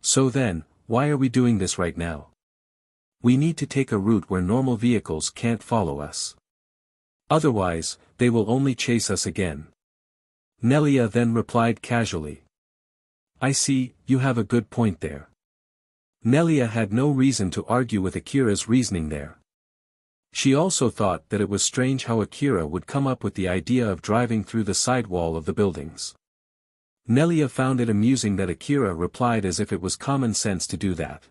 So then, why are we doing this right now? We need to take a route where normal vehicles can't follow us. Otherwise, they will only chase us again. Nelia then replied casually. I see, you have a good point there. Nelia had no reason to argue with Akira's reasoning there. She also thought that it was strange how Akira would come up with the idea of driving through the sidewall of the buildings. Nelia found it amusing that Akira replied as if it was common sense to do that.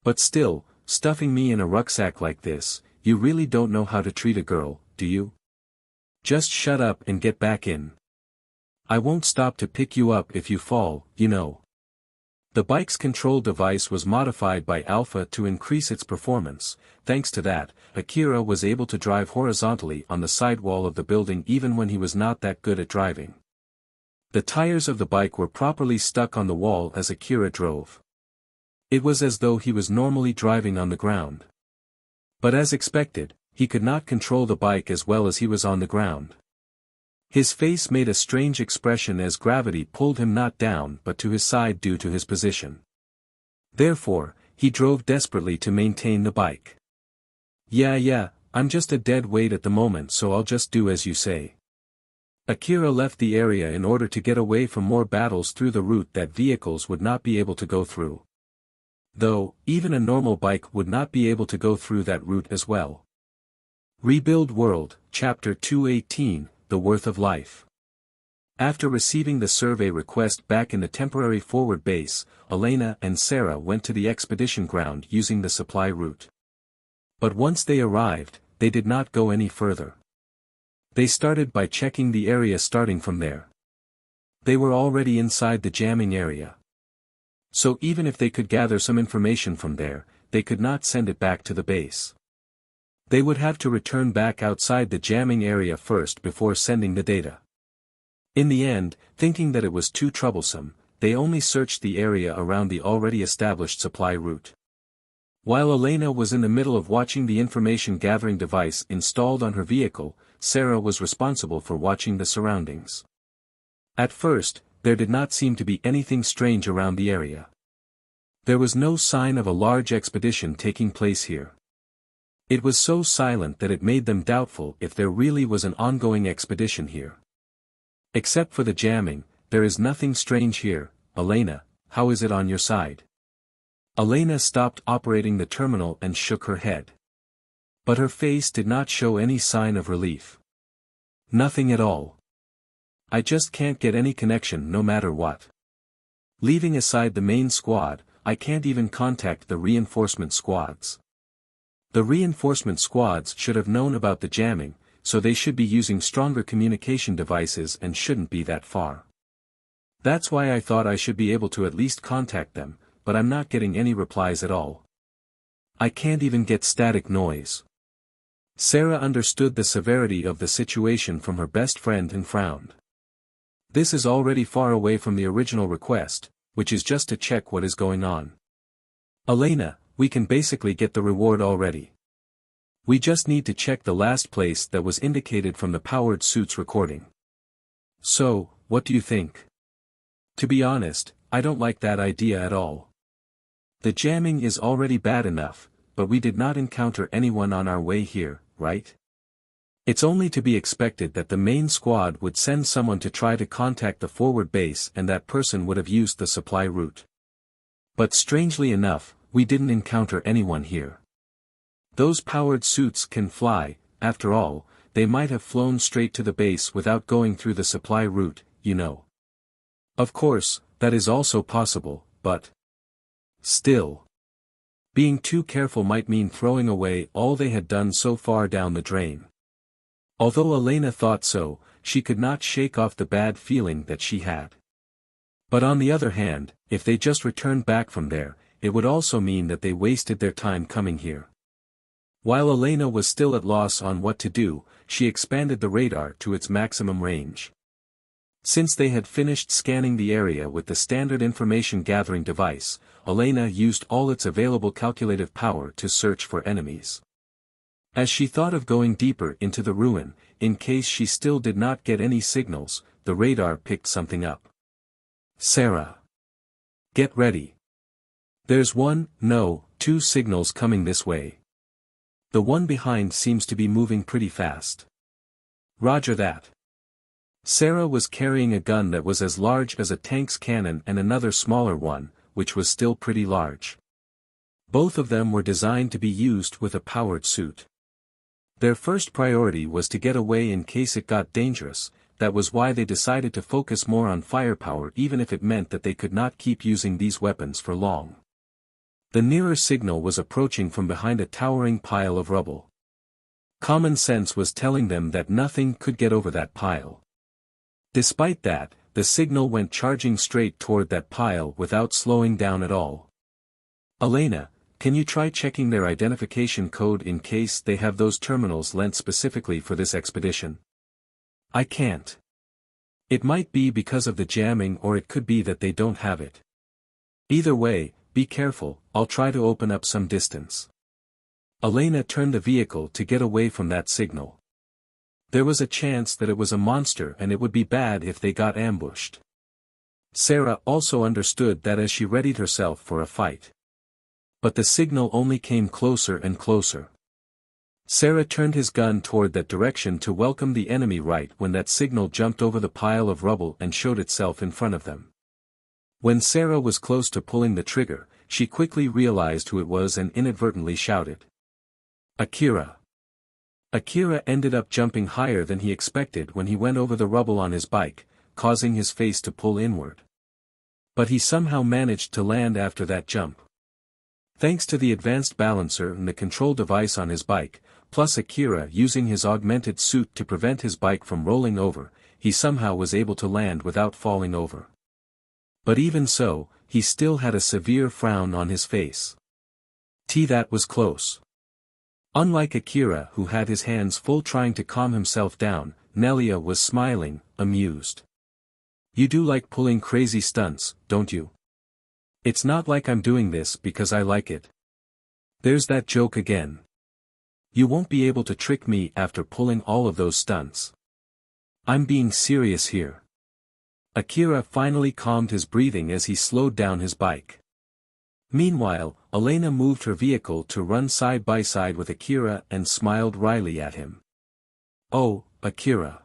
But still, stuffing me in a rucksack like this, you really don't know how to treat a girl, do you? Just shut up and get back in. I won't stop to pick you up if you fall, you know. The bike's control device was modified by Alpha to increase its performance. Thanks to that, Akira was able to drive horizontally on the sidewall of the building even when he was not that good at driving. The tires of the bike were properly stuck on the wall as Akira drove. It was as though he was normally driving on the ground. But as expected, he could not control the bike as well as he was on the ground. His face made a strange expression as gravity pulled him not down but to his side due to his position. Therefore, he drove desperately to maintain the bike. Yeah, I'm just a dead weight at the moment, so I'll just do as you say. Akira left the area in order to get away from more battles through the route that vehicles would not be able to go through. Though, even a normal bike would not be able to go through that route as well. Rebuild World, Chapter 218, The Worth of Life. After receiving the survey request back in the temporary forward base, Elena and Sarah went to the expedition ground using the supply route. But once they arrived, they did not go any further. They started by checking the area starting from there. They were already inside the jamming area. So even if they could gather some information from there, they could not send it back to the base. They would have to return back outside the jamming area first before sending the data. In the end, thinking that it was too troublesome, they only searched the area around the already established supply route. While Elena was in the middle of watching the information gathering device installed on her vehicle, Sarah was responsible for watching the surroundings. At first, there did not seem to be anything strange around the area. There was no sign of a large expedition taking place here. It was so silent that it made them doubtful if there really was an ongoing expedition here. Except for the jamming, there is nothing strange here. Elena, how is it on your side? Elena stopped operating the terminal and shook her head. But her face did not show any sign of relief. Nothing at all. I just can't get any connection no matter what. Leaving aside the main squad, I can't even contact the reinforcement squads. The reinforcement squads should have known about the jamming, so they should be using stronger communication devices and shouldn't be that far. That's why I thought I should be able to at least contact them, but I'm not getting any replies at all. I can't even get static noise. Sarah understood the severity of the situation from her best friend and frowned. This is already far away from the original request, which is just to check what is going on. Elena, we can basically get the reward already. We just need to check the last place that was indicated from the powered suit's recording. So, what do you think? To be honest, I don't like that idea at all. The jamming is already bad enough, but we did not encounter anyone on our way here, right? It's only to be expected that the main squad would send someone to try to contact the forward base and that person would have used the supply route. But strangely enough, we didn't encounter anyone here. Those powered suits can fly, after all, they might have flown straight to the base without going through the supply route, you know. Of course, that is also possible, but still. Being too careful might mean throwing away all they had done so far down the drain. Although Elena thought so, she could not shake off the bad feeling that she had. But on the other hand, if they just returned back from there, it would also mean that they wasted their time coming here. While Elena was still at loss on what to do, she expanded the radar to its maximum range. Since they had finished scanning the area with the standard information gathering device, Elena used all its available calculative power to search for enemies. As she thought of going deeper into the ruin, in case she still did not get any signals, the radar picked something up. Sarah. Get ready. There's two signals coming this way. The one behind seems to be moving pretty fast. Roger that. Sarah was carrying a gun that was as large as a tank's cannon and another smaller one, which was still pretty large. Both of them were designed to be used with a powered suit. Their first priority was to get away in case it got dangerous, that was why they decided to focus more on firepower even if it meant that they could not keep using these weapons for long. The nearer signal was approaching from behind a towering pile of rubble. Common sense was telling them that nothing could get over that pile. Despite that, the signal went charging straight toward that pile without slowing down at all. Elena, can you try checking their identification code in case they have those terminals lent specifically for this expedition? I can't. It might be because of the jamming or it could be that they don't have it. Either way, be careful, I'll try to open up some distance. Elena turned the vehicle to get away from that signal. There was a chance that it was a monster and it would be bad if they got ambushed. Sarah also understood that as she readied herself for a fight. But the signal only came closer and closer. Sarah turned his gun toward that direction to welcome the enemy right when that signal jumped over the pile of rubble and showed itself in front of them. When Sarah was close to pulling the trigger, she quickly realized who it was and inadvertently shouted. Akira. Akira ended up jumping higher than he expected when he went over the rubble on his bike, causing his face to pull inward. But he somehow managed to land after that jump. Thanks to the advanced balancer and the control device on his bike, plus Akira using his augmented suit to prevent his bike from rolling over, he somehow was able to land without falling over. But even so, he still had a severe frown on his face. That was close. Unlike Akira who had his hands full trying to calm himself down, Nelia was smiling, amused. You do like pulling crazy stunts, don't you? It's not like I'm doing this because I like it. There's that joke again. You won't be able to trick me after pulling all of those stunts. I'm being serious here. Akira finally calmed his breathing as he slowed down his bike. Meanwhile, Elena moved her vehicle to run side by side with Akira and smiled wryly at him. Oh, Akira.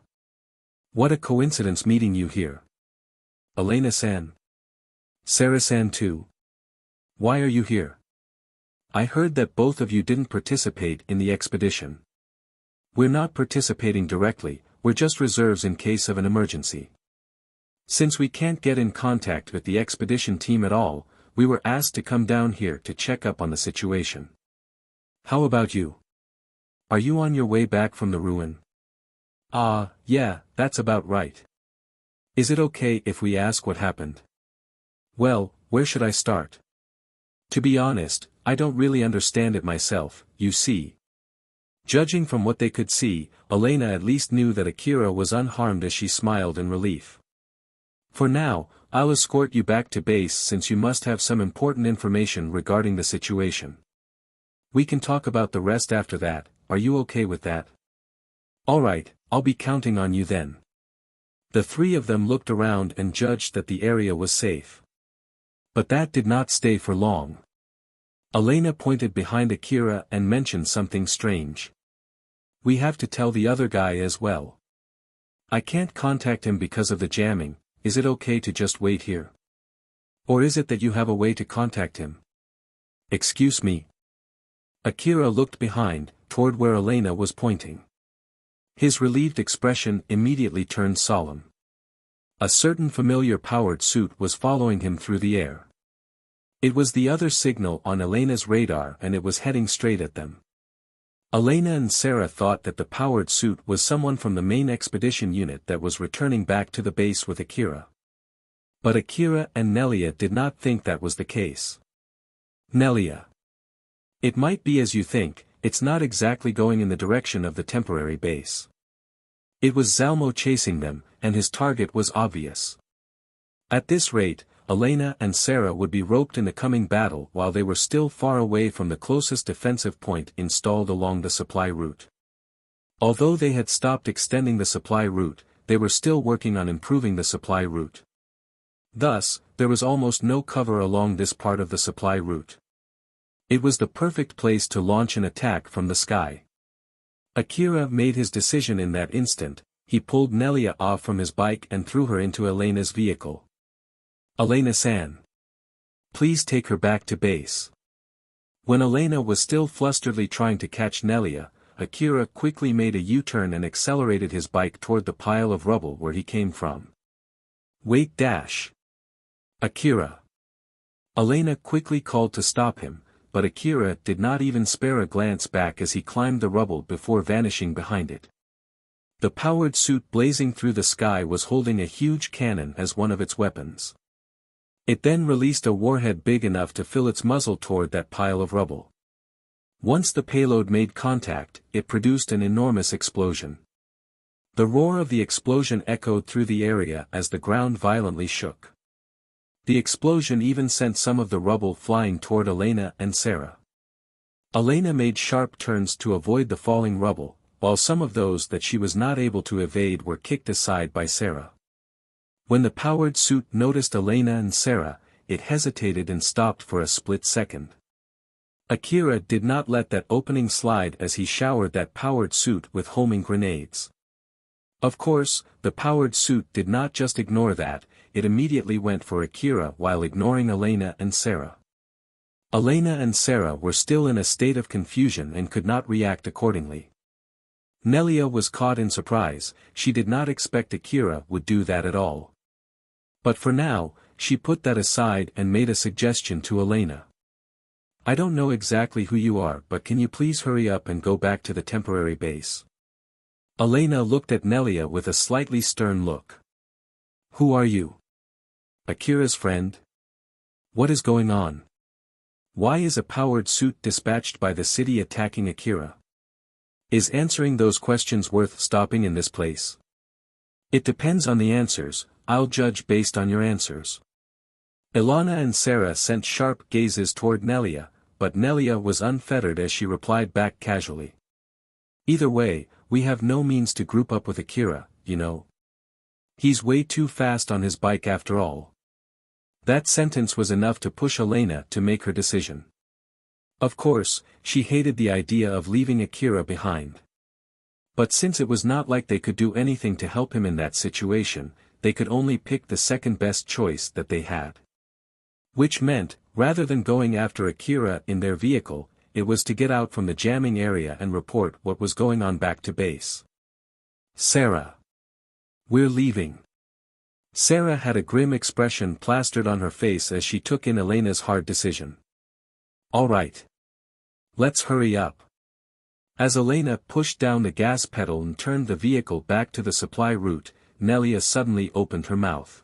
What a coincidence meeting you here. Elena-san. Sarah-san too. Why are you here? I heard that both of you didn't participate in the expedition. We're not participating directly, we're just reserves in case of an emergency. Since we can't get in contact with the expedition team at all, we were asked to come down here to check up on the situation. How about you? Are you on your way back from the ruin? Yeah, that's about right. Is it okay if we ask what happened? Well, where should I start? To be honest, I don't really understand it myself, you see. Judging from what they could see, Elena at least knew that Akira was unharmed as she smiled in relief. For now, I'll escort you back to base since you must have some important information regarding the situation. We can talk about the rest after that, are you okay with that? Alright, I'll be counting on you then. The three of them looked around and judged that the area was safe. But that did not stay for long. Elena pointed behind Akira and mentioned something strange. We have to tell the other guy as well. I can't contact him because of the jamming, is it okay to just wait here? Or is it that you have a way to contact him? Excuse me. Akira looked behind, toward where Elena was pointing. His relieved expression immediately turned solemn. A certain familiar powered suit was following him through the air. It was the other signal on Elena's radar and it was heading straight at them. Elena and Sarah thought that the powered suit was someone from the main expedition unit that was returning back to the base with Akira. But Akira and Nelia did not think that was the case. Nelia. It might be as you think, it's not exactly going in the direction of the temporary base. It was Zalmo chasing them, and his target was obvious. At this rate, Elena and Sarah would be roped in the coming battle while they were still far away from the closest defensive point installed along the supply route. Although they had stopped extending the supply route, they were still working on improving the supply route. Thus, there was almost no cover along this part of the supply route. It was the perfect place to launch an attack from the sky. Akira made his decision in that instant. He pulled Nelia off from his bike and threw her into Elena's vehicle. Elena-san. Please take her back to base. When Elena was still flusteredly trying to catch Nelia, Akira quickly made a U-turn and accelerated his bike toward the pile of rubble where he came from. Wait dash. Akira. Elena quickly called to stop him, but Akira did not even spare a glance back as he climbed the rubble before vanishing behind it. The powered suit blazing through the sky was holding a huge cannon as one of its weapons. It then released a warhead big enough to fill its muzzle toward that pile of rubble. Once the payload made contact, it produced an enormous explosion. The roar of the explosion echoed through the area as the ground violently shook. The explosion even sent some of the rubble flying toward Elena and Sarah. Elena made sharp turns to avoid the falling rubble, while some of those that she was not able to evade were kicked aside by Sarah. When the powered suit noticed Elena and Sarah, it hesitated and stopped for a split second. Akira did not let that opening slide as he showered that powered suit with homing grenades. Of course, the powered suit did not just ignore that, it immediately went for Akira while ignoring Elena and Sarah. Elena and Sarah were still in a state of confusion and could not react accordingly. Nelia was caught in surprise, she did not expect Akira would do that at all. But for now, she put that aside and made a suggestion to Elena. I don't know exactly who you are, but can you please hurry up and go back to the temporary base? Elena looked at Nelia with a slightly stern look. Who are you? Akira's friend? What is going on? Why is a powered suit dispatched by the city attacking Akira? Is answering those questions worth stopping in this place? It depends on the answers, I'll judge based on your answers. Ilana and Sarah sent sharp gazes toward Nelia, but Nelia was unfettered as she replied back casually. Either way, we have no means to group up with Akira, you know. He's way too fast on his bike after all. That sentence was enough to push Elena to make her decision. Of course, she hated the idea of leaving Akira behind. But since it was not like they could do anything to help him in that situation, they could only pick the second best choice that they had. Which meant, rather than going after Akira in their vehicle, it was to get out from the jamming area and report what was going on back to base. Sarah. We're leaving. Sarah had a grim expression plastered on her face as she took in Elena's hard decision. All right. Let's hurry up. As Elena pushed down the gas pedal and turned the vehicle back to the supply route, Nelia suddenly opened her mouth.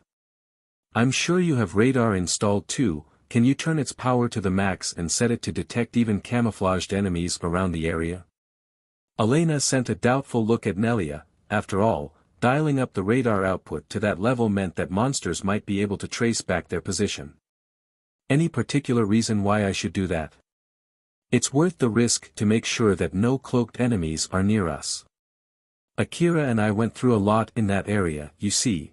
I'm sure you have radar installed too, can you turn its power to the max and set it to detect even camouflaged enemies around the area? Elena sent a doubtful look at Nelia, after all, Dialing up the radar output to that level meant that monsters might be able to trace back their position. Any particular reason why I should do that? It's worth the risk to make sure that no cloaked enemies are near us. Akira and I went through a lot in that area, you see.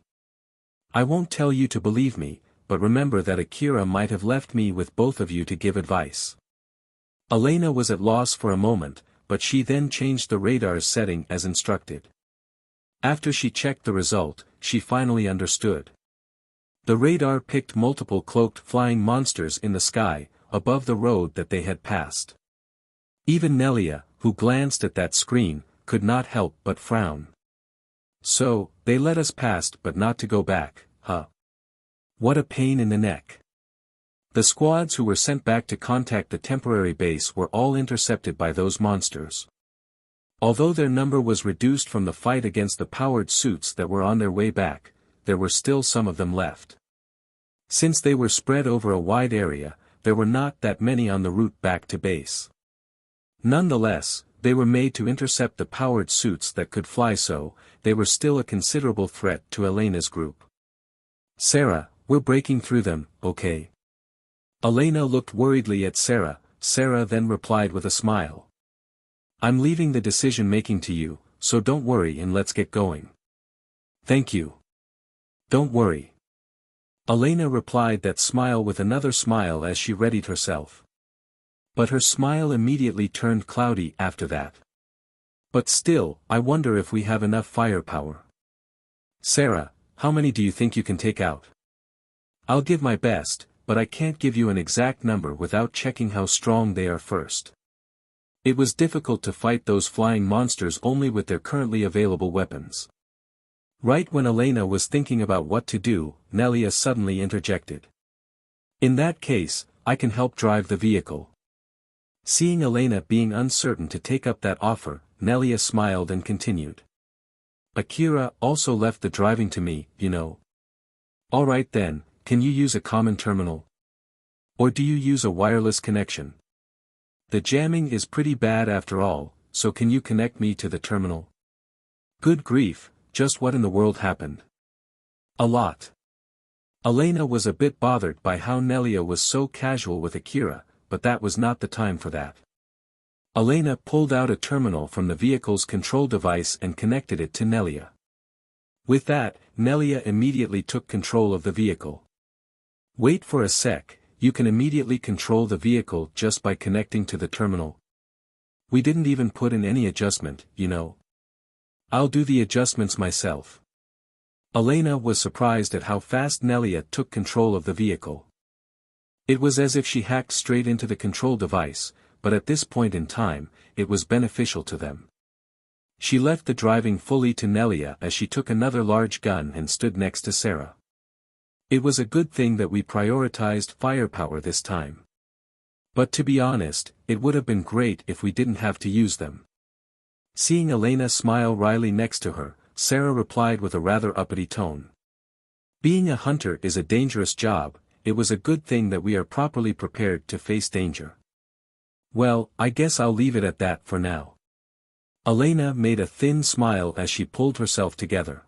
I won't tell you to believe me, but remember that Akira might have left me with both of you to give advice. Elena was at loss for a moment, but she then changed the radar's setting as instructed. After she checked the result, she finally understood. The radar picked multiple cloaked flying monsters in the sky, above the road that they had passed. Even Nelia, who glanced at that screen, could not help but frown. So, they let us past but not to go back, huh? What a pain in the neck. The squads who were sent back to contact the temporary base were all intercepted by those monsters. Although their number was reduced from the fight against the powered suits that were on their way back, there were still some of them left. Since they were spread over a wide area, there were not that many on the route back to base. Nonetheless, they were made to intercept the powered suits that could fly, so they were still a considerable threat to Elena's group. Sarah, we're breaking through them, okay? Elena looked worriedly at Sarah. Sarah then replied with a smile. I'm leaving the decision-making to you, so don't worry and let's get going. Thank you. Don't worry. Elena replied that smile with another smile as she readied herself. But her smile immediately turned cloudy after that. But still, I wonder if we have enough firepower. Sarah, how many do you think you can take out? I'll give my best, but I can't give you an exact number without checking how strong they are first. It was difficult to fight those flying monsters only with their currently available weapons. Right when Elena was thinking about what to do, Nelia suddenly interjected. In that case, I can help drive the vehicle. Seeing Elena being uncertain to take up that offer, Nelia smiled and continued. Akira also left the driving to me, you know. Alright then, can you use a common terminal? Or do you use a wireless connection? The jamming is pretty bad after all, so can you connect me to the terminal? Good grief, just what in the world happened? A lot. Elena was a bit bothered by how Nelia was so casual with Akira, but that was not the time for that. Elena pulled out a terminal from the vehicle's control device and connected it to Nelia. With that, Nelia immediately took control of the vehicle. Wait for a sec, you can immediately control the vehicle just by connecting to the terminal. We didn't even put in any adjustment, you know. I'll do the adjustments myself. Elena was surprised at how fast Nelia took control of the vehicle. It was as if she hacked straight into the control device, but at this point in time, it was beneficial to them. She left the driving fully to Nelia as she took another large gun and stood next to Sarah. It was a good thing that we prioritized firepower this time. But to be honest, it would have been great if we didn't have to use them. Seeing Elena smile wryly next to her, Sarah replied with a rather uppity tone. Being a hunter is a dangerous job. It was a good thing that we are properly prepared to face danger. Well, I guess I'll leave it at that for now. Elena made a thin smile as she pulled herself together.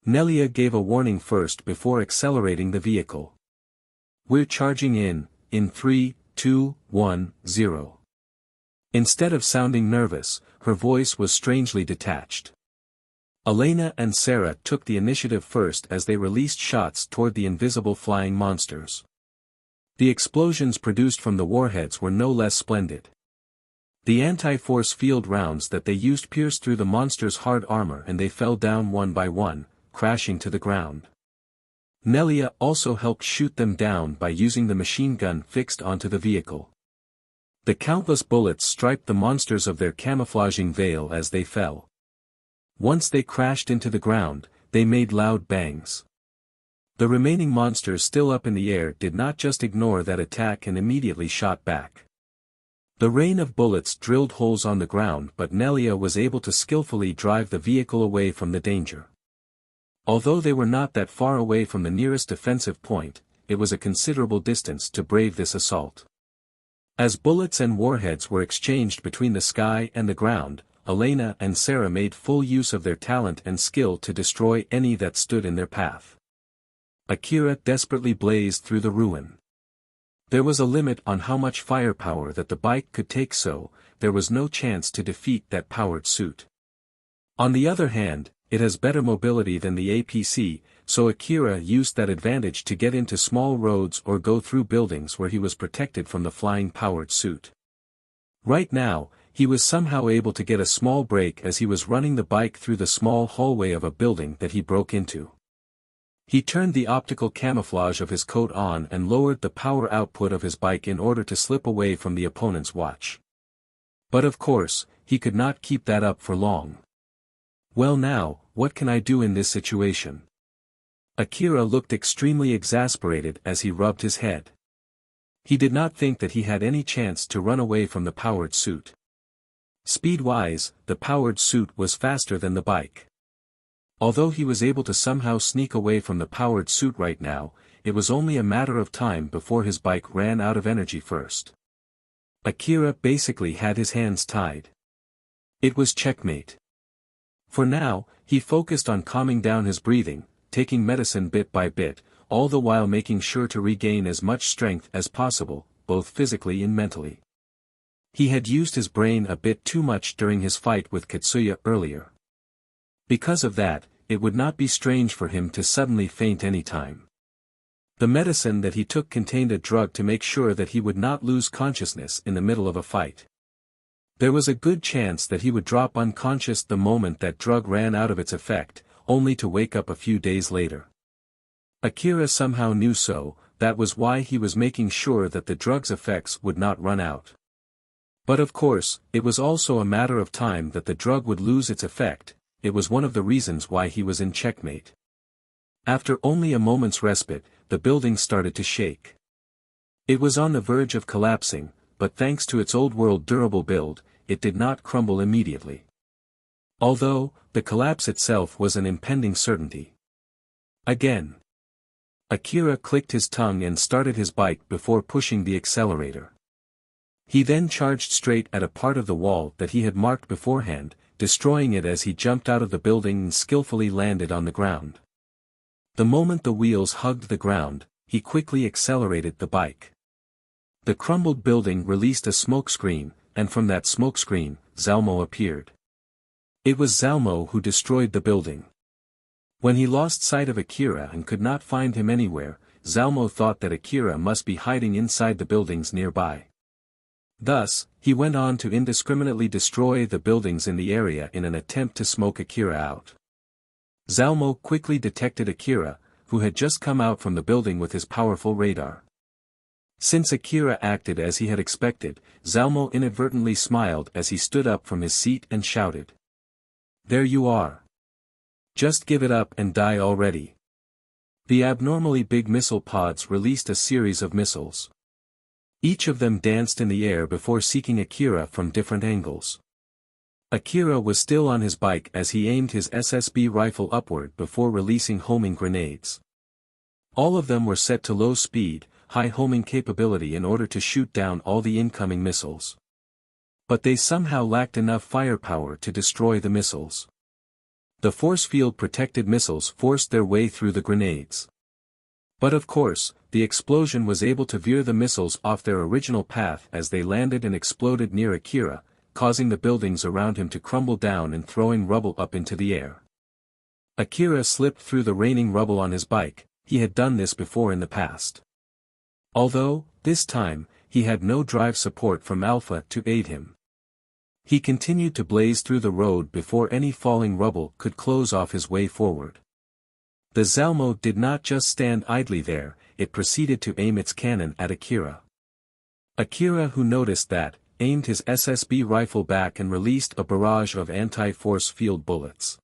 Nelia gave a warning first before accelerating the vehicle. We're charging in 3, 2, 1, 0. Instead of sounding nervous, her voice was strangely detached. Elena and Sarah took the initiative first as they released shots toward the invisible flying monsters. The explosions produced from the warheads were no less splendid. The anti-force field rounds that they used pierced through the monsters' hard armor and they fell down one by one, crashing to the ground. Nelia also helped shoot them down by using the machine gun fixed onto the vehicle. The countless bullets striped the monsters of their camouflaging veil as they fell. Once they crashed into the ground, they made loud bangs. The remaining monsters still up in the air did not just ignore that attack and immediately shot back. The rain of bullets drilled holes on the ground, but Nelia was able to skillfully drive the vehicle away from the danger. Although they were not that far away from the nearest defensive point, it was a considerable distance to brave this assault. As bullets and warheads were exchanged between the sky and the ground, Elena and Sarah made full use of their talent and skill to destroy any that stood in their path. Akira desperately blazed through the ruin. There was a limit on how much firepower that the bike could take, so there was no chance to defeat that powered suit. On the other hand, it has better mobility than the APC, so Akira used that advantage to get into small roads or go through buildings where he was protected from the flying powered suit. Right now, he was somehow able to get a small break as he was running the bike through the small hallway of a building that he broke into. He turned the optical camouflage of his coat on and lowered the power output of his bike in order to slip away from the opponent's watch. But of course, he could not keep that up for long. Well now, what can I do in this situation? Akira looked extremely exasperated as he rubbed his head. He did not think that he had any chance to run away from the powered suit. Speed-wise, the powered suit was faster than the bike. Although he was able to somehow sneak away from the powered suit right now, it was only a matter of time before his bike ran out of energy first. Akira basically had his hands tied. It was checkmate. For now, he focused on calming down his breathing, taking medicine bit by bit, all the while making sure to regain as much strength as possible, both physically and mentally. He had used his brain a bit too much during his fight with Katsuya earlier. Because of that, it would not be strange for him to suddenly faint any time. The medicine that he took contained a drug to make sure that he would not lose consciousness in the middle of a fight. There was a good chance that he would drop unconscious the moment that drug ran out of its effect, only to wake up a few days later. Akira somehow knew so, that was why he was making sure that the drug's effects would not run out. But of course, it was also a matter of time that the drug would lose its effect. It was one of the reasons why he was in checkmate. After only a moment's respite, the building started to shake. It was on the verge of collapsing, but thanks to its old-world durable build, it did not crumble immediately. Although, the collapse itself was an impending certainty. Again. Akira clicked his tongue and started his bike before pushing the accelerator. He then charged straight at a part of the wall that he had marked beforehand, destroying it as he jumped out of the building and skillfully landed on the ground. The moment the wheels hugged the ground, he quickly accelerated the bike. The crumbled building released a smoke screen, and from that smoke screen, Zalmo appeared. It was Zalmo who destroyed the building. When he lost sight of Akira and could not find him anywhere, Zalmo thought that Akira must be hiding inside the buildings nearby. Thus, he went on to indiscriminately destroy the buildings in the area in an attempt to smoke Akira out. Zalmo quickly detected Akira, who had just come out from the building with his powerful radar. Since Akira acted as he had expected, Zalmo inadvertently smiled as he stood up from his seat and shouted. "There you are. Just give it up and die already." The abnormally big missile pods released a series of missiles. Each of them danced in the air before seeking Akira from different angles. Akira was still on his bike as he aimed his SSB rifle upward before releasing homing grenades. All of them were set to low speed, high homing capability in order to shoot down all the incoming missiles. But they somehow lacked enough firepower to destroy the missiles. The force field protected missiles forced their way through the grenades. But of course, the explosion was able to veer the missiles off their original path as they landed and exploded near Akira, causing the buildings around him to crumble down and throwing rubble up into the air. Akira slipped through the raining rubble on his bike. He had done this before in the past. Although, this time, he had no drive support from Alpha to aid him. He continued to blaze through the road before any falling rubble could close off his way forward. The Zalmo did not just stand idly there, it proceeded to aim its cannon at Akira. Akira, who noticed that, aimed his SSB rifle back and released a barrage of anti-force field bullets.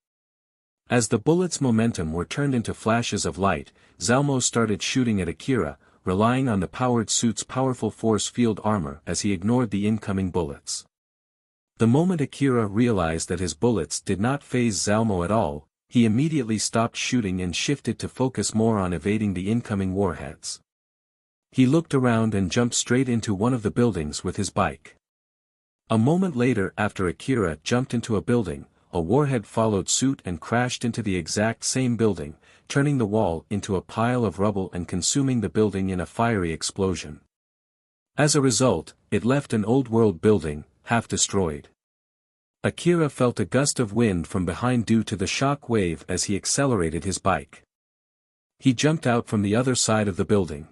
As the bullets' momentum were turned into flashes of light, Zalmo started shooting at Akira, relying on the powered suit's powerful force field armor as he ignored the incoming bullets. The moment Akira realized that his bullets did not faze Zalmo at all, he immediately stopped shooting and shifted to focus more on evading the incoming warheads. He looked around and jumped straight into one of the buildings with his bike. A moment later, after Akira jumped into a building, a warhead followed suit and crashed into the exact same building, turning the wall into a pile of rubble and consuming the building in a fiery explosion. As a result, it left an old-world building, half destroyed. Akira felt a gust of wind from behind due to the shock wave as he accelerated his bike. He jumped out from the other side of the building.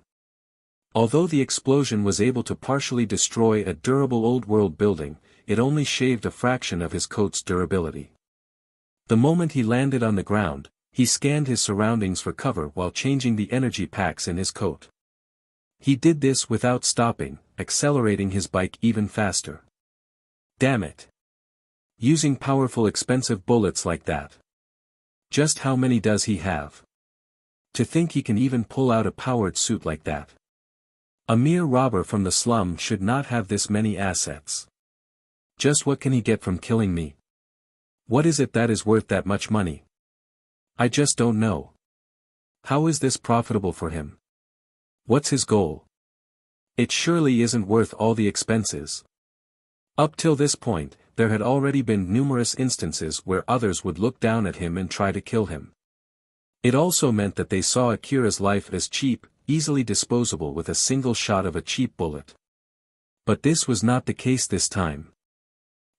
Although the explosion was able to partially destroy a durable old-world building, it only shaved a fraction of his coat's durability. The moment he landed on the ground, he scanned his surroundings for cover while changing the energy packs in his coat. He did this without stopping, accelerating his bike even faster. Damn it! Using powerful expensive bullets like that. Just how many does he have? To think he can even pull out a powered suit like that. A mere robber from the slum should not have this many assets. Just what can he get from killing me? What is it that is worth that much money? I just don't know. How is this profitable for him? What's his goal? It surely isn't worth all the expenses. Up till this point, there had already been numerous instances where others would look down at him and try to kill him. It also meant that they saw Akira's life as cheap, easily disposable with a single shot of a cheap bullet. But this was not the case this time.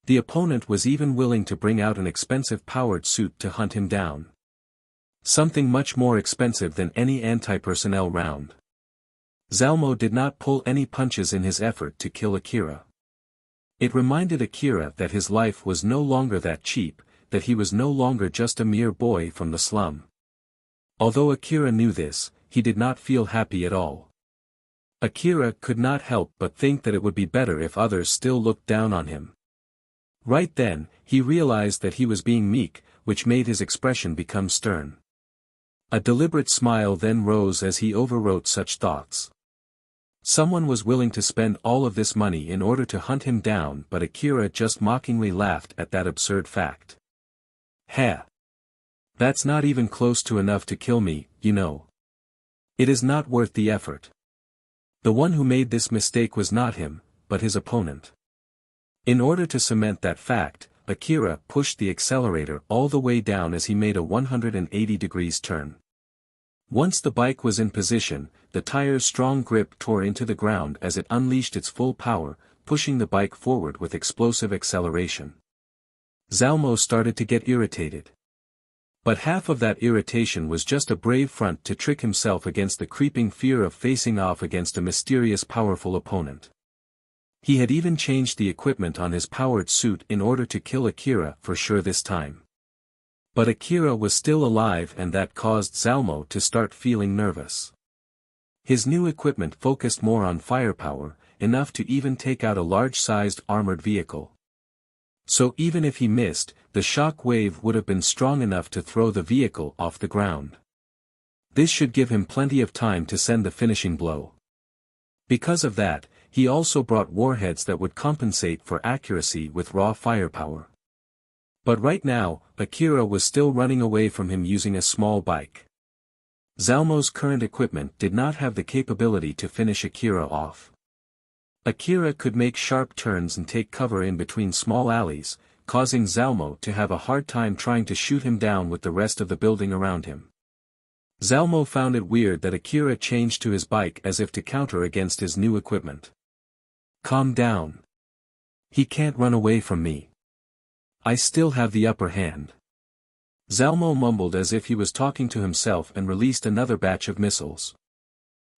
The opponent was even willing to bring out an expensive powered suit to hunt him down. Something much more expensive than any anti-personnel round. Zalmo did not pull any punches in his effort to kill Akira. It reminded Akira that his life was no longer that cheap, that he was no longer just a mere boy from the slum. Although Akira knew this, he did not feel happy at all. Akira could not help but think that it would be better if others still looked down on him. Right then, he realized that he was being meek, which made his expression become stern. A deliberate smile then rose as he overwrote such thoughts. Someone was willing to spend all of this money in order to hunt him down, but Akira just mockingly laughed at that absurd fact. Heh! That's not even close to enough to kill me, you know. It is not worth the effort. The one who made this mistake was not him, but his opponent. In order to cement that fact, Akira pushed the accelerator all the way down as he made a 180 degrees turn. Once the bike was in position, the tire's strong grip tore into the ground as it unleashed its full power, pushing the bike forward with explosive acceleration. Zalmo started to get irritated. But half of that irritation was just a brave front to trick himself against the creeping fear of facing off against a mysterious powerful opponent. He had even changed the equipment on his powered suit in order to kill Akira for sure this time. But Akira was still alive, and that caused Zalmo to start feeling nervous. His new equipment focused more on firepower, enough to even take out a large-sized armored vehicle. So even if he missed, the shock wave would have been strong enough to throw the vehicle off the ground. This should give him plenty of time to send the finishing blow. Because of that, he also brought warheads that would compensate for accuracy with raw firepower. But right now, Akira was still running away from him using a small bike. Zalmo's current equipment did not have the capability to finish Akira off. Akira could make sharp turns and take cover in between small alleys, causing Zalmo to have a hard time trying to shoot him down with the rest of the building around him. Zalmo found it weird that Akira changed to his bike as if to counter against his new equipment. Calm down. He can't run away from me. I still have the upper hand. Zalmo mumbled as if he was talking to himself and released another batch of missiles.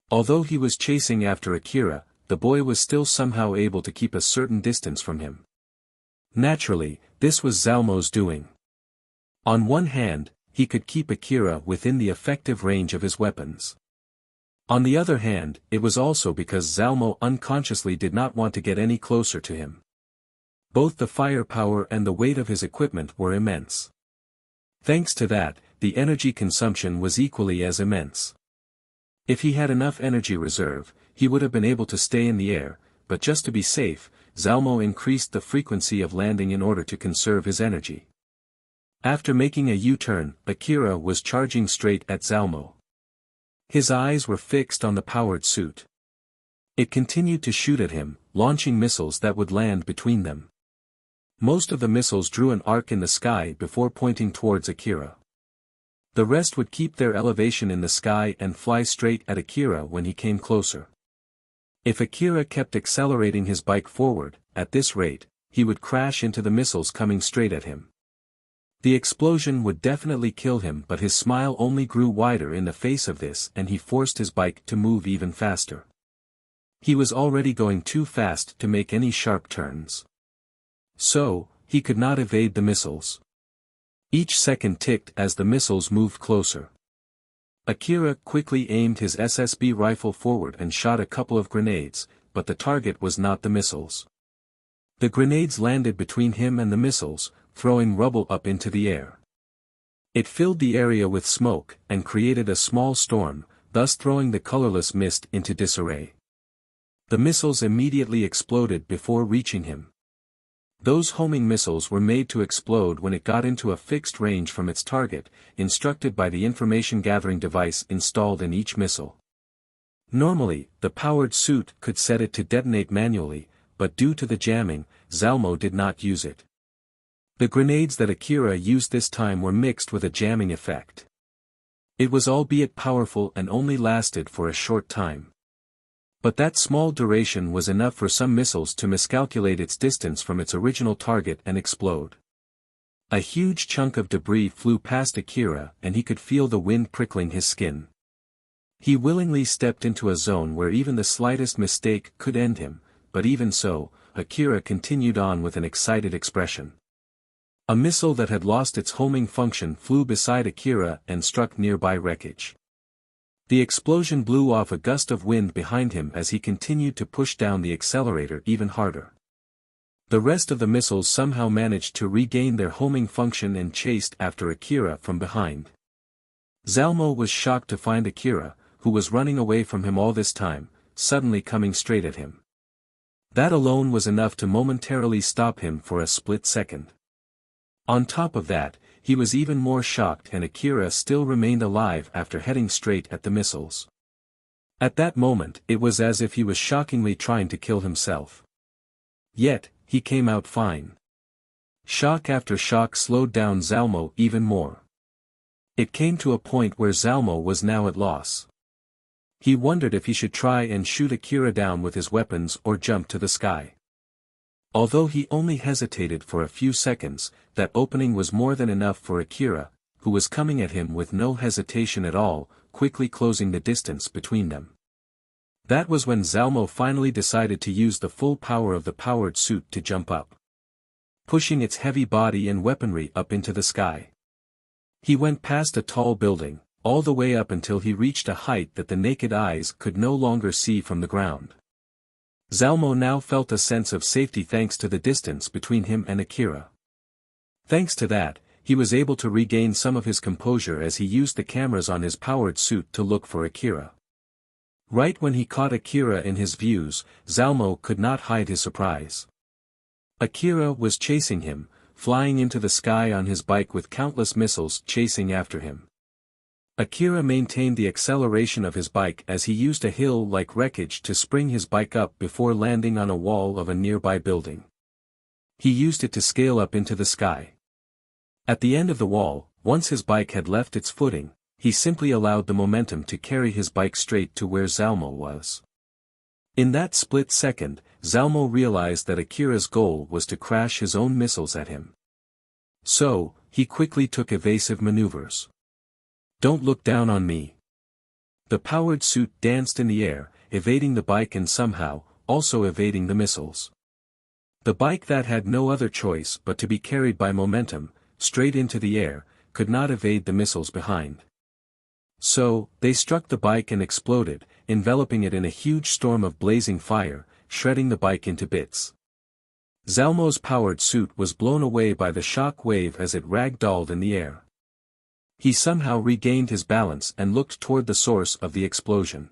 Although he was chasing after Akira, the boy was still somehow able to keep a certain distance from him. Naturally, this was Zalmo's doing. On one hand, he could keep Akira within the effective range of his weapons. On the other hand, it was also because Zalmo unconsciously did not want to get any closer to him. Both the firepower and the weight of his equipment were immense. Thanks to that, the energy consumption was equally as immense. If he had enough energy reserve, he would have been able to stay in the air, but just to be safe, Zalmo increased the frequency of landing in order to conserve his energy. After making a U-turn, Akira was charging straight at Zalmo. His eyes were fixed on the powered suit. It continued to shoot at him, launching missiles that would land between them. Most of the missiles drew an arc in the sky before pointing towards Akira. The rest would keep their elevation in the sky and fly straight at Akira when he came closer. If Akira kept accelerating his bike forward, at this rate, he would crash into the missiles coming straight at him. The explosion would definitely kill him, but his smile only grew wider in the face of this, and he forced his bike to move even faster. He was already going too fast to make any sharp turns. So, he could not evade the missiles. Each second ticked as the missiles moved closer. Akira quickly aimed his SSB rifle forward and shot a couple of grenades, but the target was not the missiles. The grenades landed between him and the missiles, throwing rubble up into the air. It filled the area with smoke, and created a small storm, thus throwing the colorless mist into disarray. The missiles immediately exploded before reaching him. Those homing missiles were made to explode when it got into a fixed range from its target, instructed by the information-gathering device installed in each missile. Normally, the powered suit could set it to detonate manually, but due to the jamming, Zalmo did not use it. The grenades that Akira used this time were mixed with a jamming effect. It was albeit powerful and only lasted for a short time. But that small duration was enough for some missiles to miscalculate its distance from its original target and explode. A huge chunk of debris flew past Akira and he could feel the wind prickling his skin. He willingly stepped into a zone where even the slightest mistake could end him, but even so, Akira continued on with an excited expression. A missile that had lost its homing function flew beside Akira and struck nearby wreckage. The explosion blew off a gust of wind behind him as he continued to push down the accelerator even harder. The rest of the missiles somehow managed to regain their homing function and chased after Akira from behind. Zalmo was shocked to find Akira, who was running away from him all this time, suddenly coming straight at him. That alone was enough to momentarily stop him for a split second. On top of that, he was even more shocked, and Akira still remained alive after heading straight at the missiles. At that moment it was as if he was shockingly trying to kill himself. Yet, he came out fine. Shock after shock slowed down Zalmo even more. It came to a point where Zalmo was now at loss. He wondered if he should try and shoot Akira down with his weapons or jump to the sky. Although he only hesitated for a few seconds, that opening was more than enough for Akira, who was coming at him with no hesitation at all, quickly closing the distance between them. That was when Zalmo finally decided to use the full power of the powered suit to jump up, pushing its heavy body and weaponry up into the sky. He went past a tall building, all the way up until he reached a height that the naked eyes could no longer see from the ground. Zalmo now felt a sense of safety thanks to the distance between him and Akira. Thanks to that, he was able to regain some of his composure as he used the cameras on his powered suit to look for Akira. Right when he caught Akira in his views, Zalmo could not hide his surprise. Akira was chasing him, flying into the sky on his bike with countless missiles chasing after him. Akira maintained the acceleration of his bike as he used a hill-like wreckage to spring his bike up before landing on a wall of a nearby building. He used it to scale up into the sky. At the end of the wall, once his bike had left its footing, he simply allowed the momentum to carry his bike straight to where Zalmo was. In that split second, Zalmo realized that Akira's goal was to crash his own missiles at him. So, he quickly took evasive maneuvers. "Don't look down on me." The powered suit danced in the air, evading the bike and somehow, also evading the missiles. The bike that had no other choice but to be carried by momentum, straight into the air, could not evade the missiles behind. So, they struck the bike and exploded, enveloping it in a huge storm of blazing fire, shredding the bike into bits. Zalmo's powered suit was blown away by the shock wave as it ragdolled in the air. He somehow regained his balance and looked toward the source of the explosion.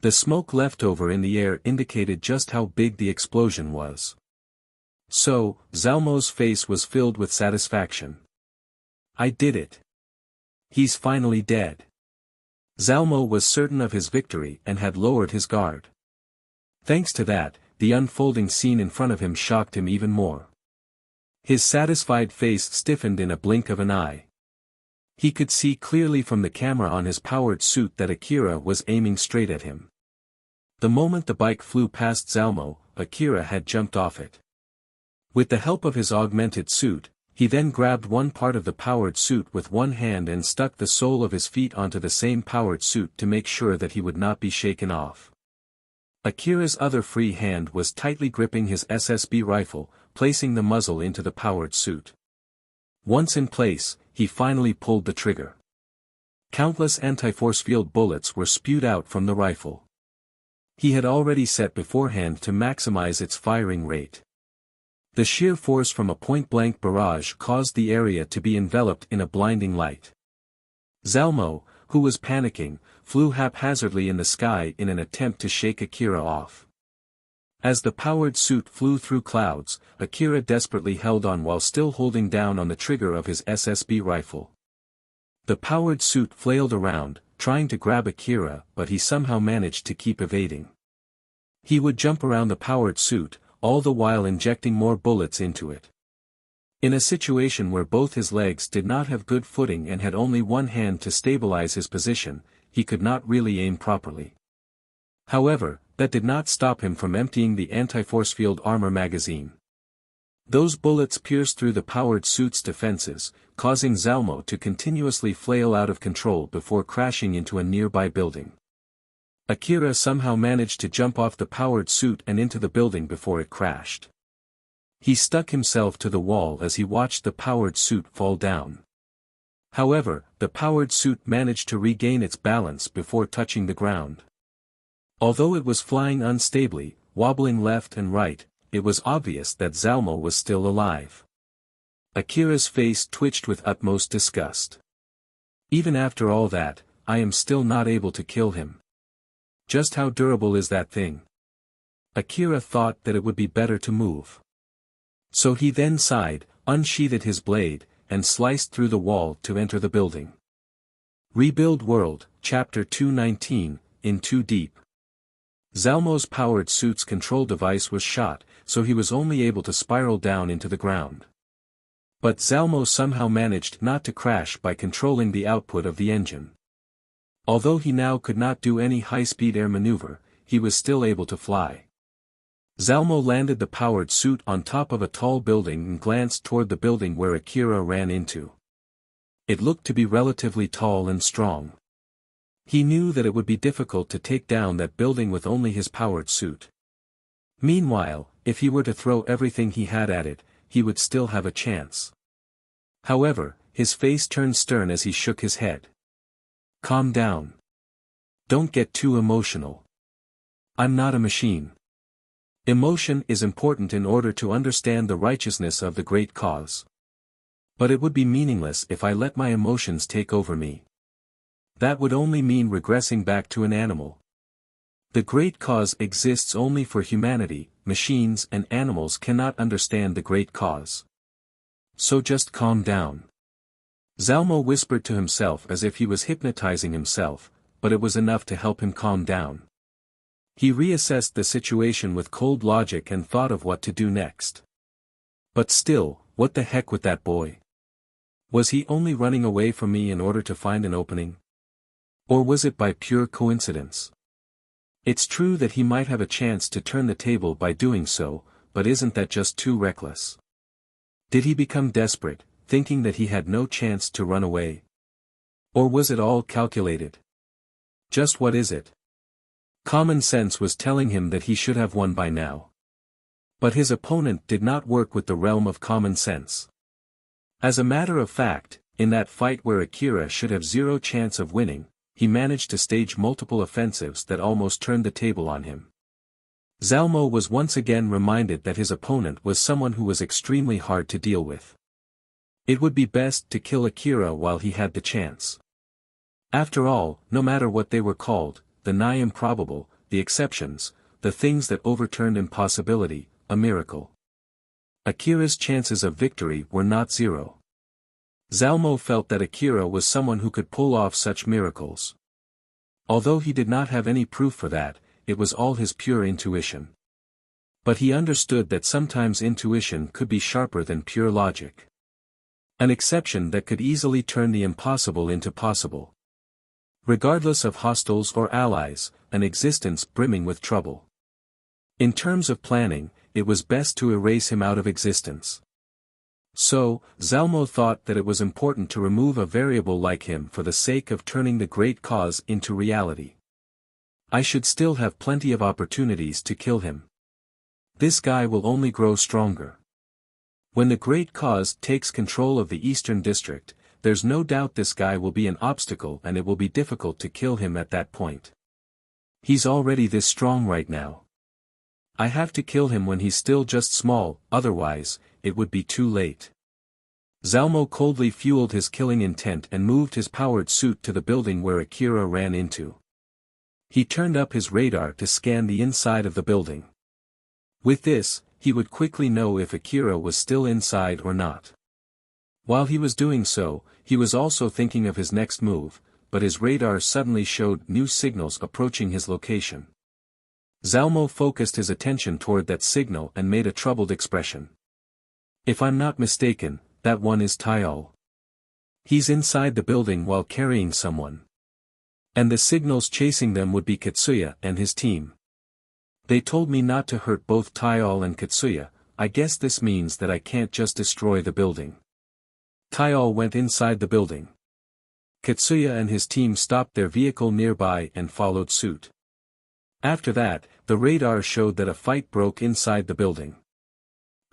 The smoke left over in the air indicated just how big the explosion was. So, Zalmo's face was filled with satisfaction. "I did it. He's finally dead." Zalmo was certain of his victory and had lowered his guard. Thanks to that, the unfolding scene in front of him shocked him even more. His satisfied face stiffened in a blink of an eye. He could see clearly from the camera on his powered suit that Akira was aiming straight at him. The moment the bike flew past Zalmo, Akira had jumped off it. With the help of his augmented suit, he then grabbed one part of the powered suit with one hand and stuck the sole of his feet onto the same powered suit to make sure that he would not be shaken off. Akira's other free hand was tightly gripping his SSB rifle, placing the muzzle into the powered suit. Once in place, he finally pulled the trigger. Countless anti-force field bullets were spewed out from the rifle. He had already set beforehand to maximize its firing rate. The sheer force from a point-blank barrage caused the area to be enveloped in a blinding light. Zalmo, who was panicking, flew haphazardly in the sky in an attempt to shake Akira off. As the powered suit flew through clouds, Akira desperately held on while still holding down on the trigger of his SSB rifle. The powered suit flailed around, trying to grab Akira, but he somehow managed to keep evading. He would jump around the powered suit, all the while injecting more bullets into it. In a situation where both his legs did not have good footing and had only one hand to stabilize his position, he could not really aim properly. However, that did not stop him from emptying the anti-force field armor magazine. Those bullets pierced through the powered suit's defenses, causing Zalmo to continuously flail out of control before crashing into a nearby building. Akira somehow managed to jump off the powered suit and into the building before it crashed. He stuck himself to the wall as he watched the powered suit fall down. However, the powered suit managed to regain its balance before touching the ground. Although it was flying unstably, wobbling left and right, it was obvious that Zalmo was still alive. Akira's face twitched with utmost disgust. Even after all that, I am still not able to kill him. Just how durable is that thing? Akira thought that it would be better to move. So he then sighed, unsheathed his blade, and sliced through the wall to enter the building. Rebuild World, Chapter 219, In Too Deep. Zalmo's powered suit's control device was shot, so he was only able to spiral down into the ground. But Zalmo somehow managed not to crash by controlling the output of the engine. Although he now could not do any high-speed air maneuver, he was still able to fly. Zalmo landed the powered suit on top of a tall building and glanced toward the building where Akira ran into. It looked to be relatively tall and strong. He knew that it would be difficult to take down that building with only his powered suit. Meanwhile, if he were to throw everything he had at it, he would still have a chance. However, his face turned stern as he shook his head. Calm down. Don't get too emotional. I'm not a machine. Emotion is important in order to understand the righteousness of the great cause. But it would be meaningless if I let my emotions take over me. That would only mean regressing back to an animal. The great cause exists only for humanity, machines and animals cannot understand the great cause. So just calm down. Zalmo whispered to himself as if he was hypnotizing himself, but it was enough to help him calm down. He reassessed the situation with cold logic and thought of what to do next. But still, what the heck with that boy? Was he only running away from me in order to find an opening? Or was it by pure coincidence? It's true that he might have a chance to turn the table by doing so, but isn't that just too reckless? Did he become desperate, thinking that he had no chance to run away? Or was it all calculated? Just what is it? Common sense was telling him that he should have won by now. But his opponent did not work with the realm of common sense. As a matter of fact, in that fight where Akira should have zero chance of winning, he managed to stage multiple offensives that almost turned the table on him. Zalmo was once again reminded that his opponent was someone who was extremely hard to deal with. It would be best to kill Akira while he had the chance. After all, no matter what they were called, the nigh improbable, the exceptions, the things that overturned impossibility, a miracle. Akira's chances of victory were not zero. Zalmo felt that Akira was someone who could pull off such miracles. Although he did not have any proof for that, it was all his pure intuition. But he understood that sometimes intuition could be sharper than pure logic. An exception that could easily turn the impossible into possible. Regardless of hostiles or allies, an existence brimming with trouble. In terms of planning, it was best to erase him out of existence. So, Zalmo thought that it was important to remove a variable like him for the sake of turning the great cause into reality. I should still have plenty of opportunities to kill him. This guy will only grow stronger. When the great cause takes control of the Eastern District, there's no doubt this guy will be an obstacle and it will be difficult to kill him at that point. He's already this strong right now. I have to kill him when he's still just small, otherwise, it would be too late. Zalmo coldly fueled his killing intent and moved his powered suit to the building where Akira ran into. He turned up his radar to scan the inside of the building. With this, he would quickly know if Akira was still inside or not. While he was doing so, he was also thinking of his next move, but his radar suddenly showed new signals approaching his location. Zalmo focused his attention toward that signal and made a troubled expression. If I'm not mistaken, that one is Taiol. He's inside the building while carrying someone. And the signals chasing them would be Katsuya and his team. They told me not to hurt both Taiol and Katsuya. I guess this means that I can't just destroy the building. Taiol went inside the building. Katsuya and his team stopped their vehicle nearby and followed suit. After that, the radar showed that a fight broke inside the building.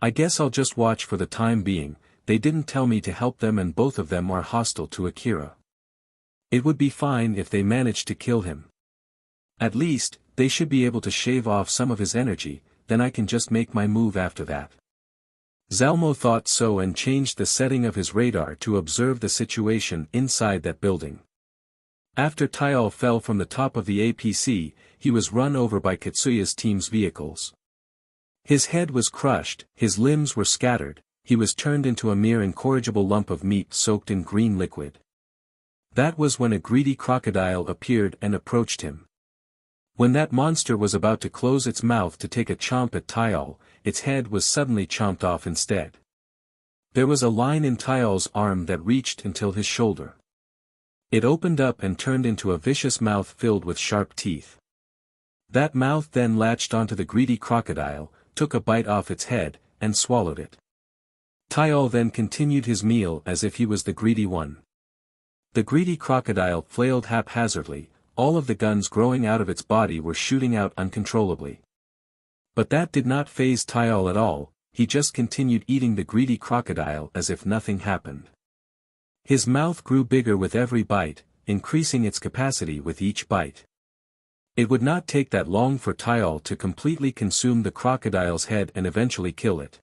I guess I'll just watch for the time being. They didn't tell me to help them and both of them are hostile to Akira. It would be fine if they managed to kill him. At least, they should be able to shave off some of his energy, then I can just make my move after that. Zalmo thought so and changed the setting of his radar to observe the situation inside that building. After Taiol fell from the top of the APC, he was run over by Katsuya's team's vehicles. His head was crushed, his limbs were scattered, he was turned into a mere incorrigible lump of meat soaked in green liquid. That was when a greedy crocodile appeared and approached him. When that monster was about to close its mouth to take a chomp at Taiol, its head was suddenly chomped off instead. There was a line in Taiol's arm that reached until his shoulder. It opened up and turned into a vicious mouth filled with sharp teeth. That mouth then latched onto the greedy crocodile, took a bite off its head, and swallowed it. Taiol then continued his meal as if he was the greedy one. The greedy crocodile flailed haphazardly, all of the guns growing out of its body were shooting out uncontrollably. But that did not faze Taiol at all, he just continued eating the greedy crocodile as if nothing happened. His mouth grew bigger with every bite, increasing its capacity with each bite. It would not take that long for Taiol to completely consume the crocodile's head and eventually kill it.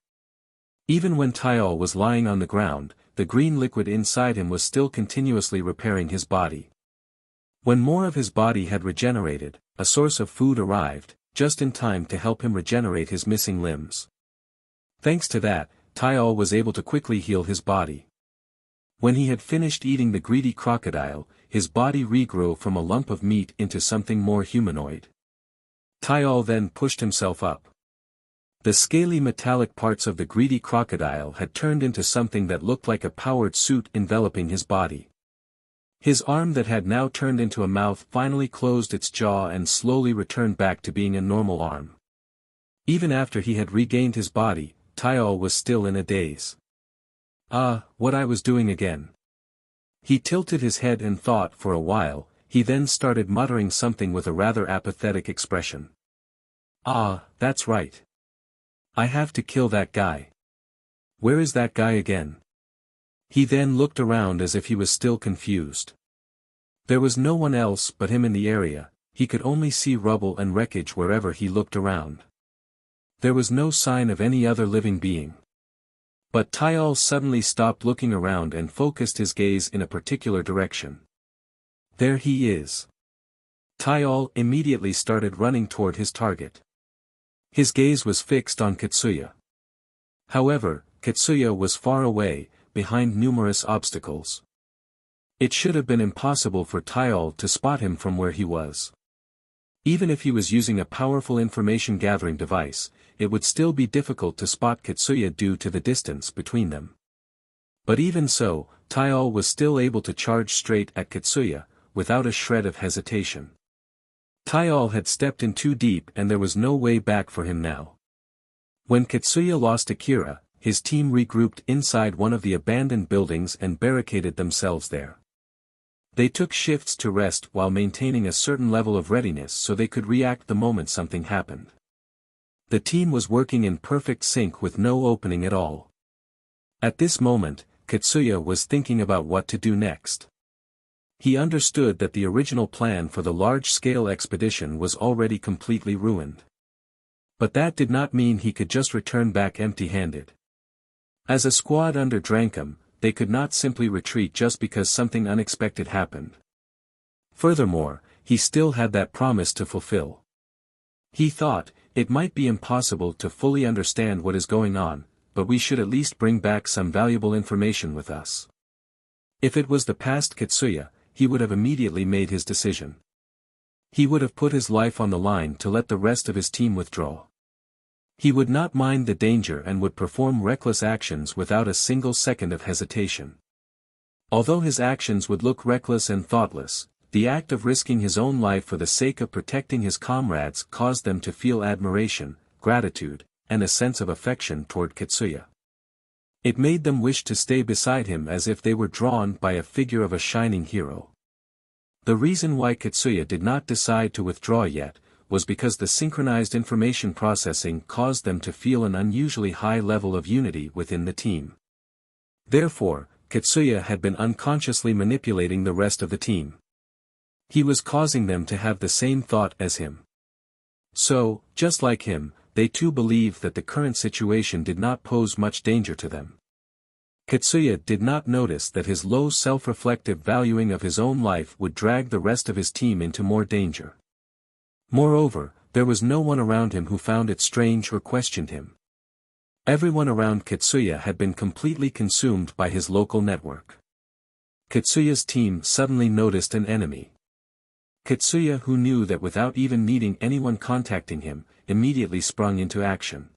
Even when Taiol was lying on the ground, the green liquid inside him was still continuously repairing his body. When more of his body had regenerated, a source of food arrived, just in time to help him regenerate his missing limbs. Thanks to that, Taiol was able to quickly heal his body. When he had finished eating the greedy crocodile, his body regrew from a lump of meat into something more humanoid. Taiol then pushed himself up. The scaly metallic parts of the greedy crocodile had turned into something that looked like a powered suit enveloping his body. His arm that had now turned into a mouth finally closed its jaw and slowly returned back to being a normal arm. Even after he had regained his body, Taiol was still in a daze. What I was doing again. He tilted his head and thought for a while, he then started muttering something with a rather apathetic expression. That's right. I have to kill that guy. Where is that guy again? He then looked around as if he was still confused. There was no one else but him in the area, he could only see rubble and wreckage wherever he looked around. There was no sign of any other living being. But Taiol suddenly stopped looking around and focused his gaze in a particular direction. There he is. Taiol immediately started running toward his target. His gaze was fixed on Katsuya. However, Katsuya was far away, behind numerous obstacles. It should have been impossible for Taiol to spot him from where he was. Even if he was using a powerful information-gathering device, it would still be difficult to spot Kitsuya due to the distance between them. But even so, Taial was still able to charge straight at Kitsuya, without a shred of hesitation. Taial had stepped in too deep and there was no way back for him now. When Kitsuya lost Akira, his team regrouped inside one of the abandoned buildings and barricaded themselves there. They took shifts to rest while maintaining a certain level of readiness so they could react the moment something happened. The team was working in perfect sync with no opening at all. At this moment, Kitsuya was thinking about what to do next. He understood that the original plan for the large-scale expedition was already completely ruined. But that did not mean he could just return back empty-handed. As a squad under Drankum, they could not simply retreat just because something unexpected happened. Furthermore, he still had that promise to fulfill. He thought, it might be impossible to fully understand what is going on, but we should at least bring back some valuable information with us. If it was the past Kitsuya, he would have immediately made his decision. He would have put his life on the line to let the rest of his team withdraw. He would not mind the danger and would perform reckless actions without a single second of hesitation. Although his actions would look reckless and thoughtless, the act of risking his own life for the sake of protecting his comrades caused them to feel admiration, gratitude, and a sense of affection toward Kitsuya. It made them wish to stay beside him as if they were drawn by a figure of a shining hero. The reason why Kitsuya did not decide to withdraw yet, was because the synchronized information processing caused them to feel an unusually high level of unity within the team. Therefore, Kitsuya had been unconsciously manipulating the rest of the team. He was causing them to have the same thought as him. So, just like him, they too believed that the current situation did not pose much danger to them. Kitsuya did not notice that his low self-reflective valuing of his own life would drag the rest of his team into more danger. Moreover, there was no one around him who found it strange or questioned him. Everyone around Kitsuya had been completely consumed by his local network. Kitsuya's team suddenly noticed an enemy. Kitsuya, who knew that without even needing anyone contacting him, immediately sprung into action.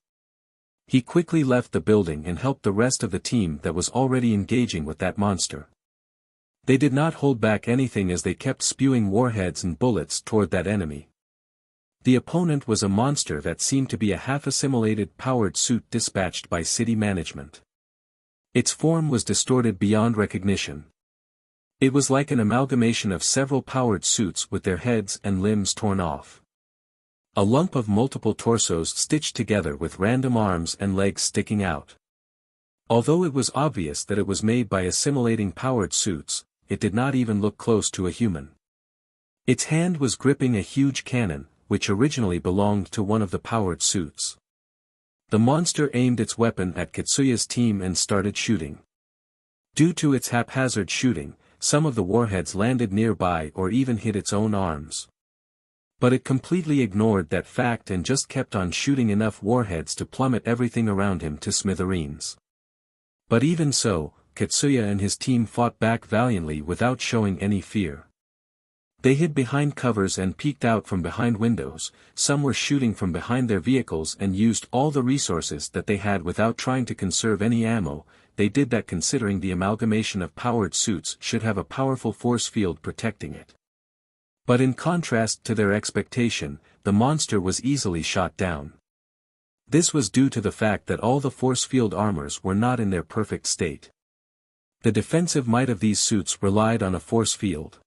He quickly left the building and helped the rest of the team that was already engaging with that monster. They did not hold back anything as they kept spewing warheads and bullets toward that enemy. The opponent was a monster that seemed to be a half-assimilated powered suit dispatched by city management. Its form was distorted beyond recognition. It was like an amalgamation of several powered suits with their heads and limbs torn off. A lump of multiple torsos stitched together with random arms and legs sticking out. Although it was obvious that it was made by assimilating powered suits, it did not even look close to a human. Its hand was gripping a huge cannon, which originally belonged to one of the powered suits. The monster aimed its weapon at Kitsuya's team and started shooting. Due to its haphazard shooting, some of the warheads landed nearby or even hit its own arms. But it completely ignored that fact and just kept on shooting enough warheads to plummet everything around him to smithereens. But even so, Kitsuya and his team fought back valiantly without showing any fear. They hid behind covers and peeked out from behind windows, some were shooting from behind their vehicles and used all the resources that they had without trying to conserve any ammo. They did that considering the amalgamation of powered suits should have a powerful force field protecting it. But in contrast to their expectation, the monster was easily shot down. This was due to the fact that all the force field armors were not in their perfect state. The defensive might of these suits relied on a force field.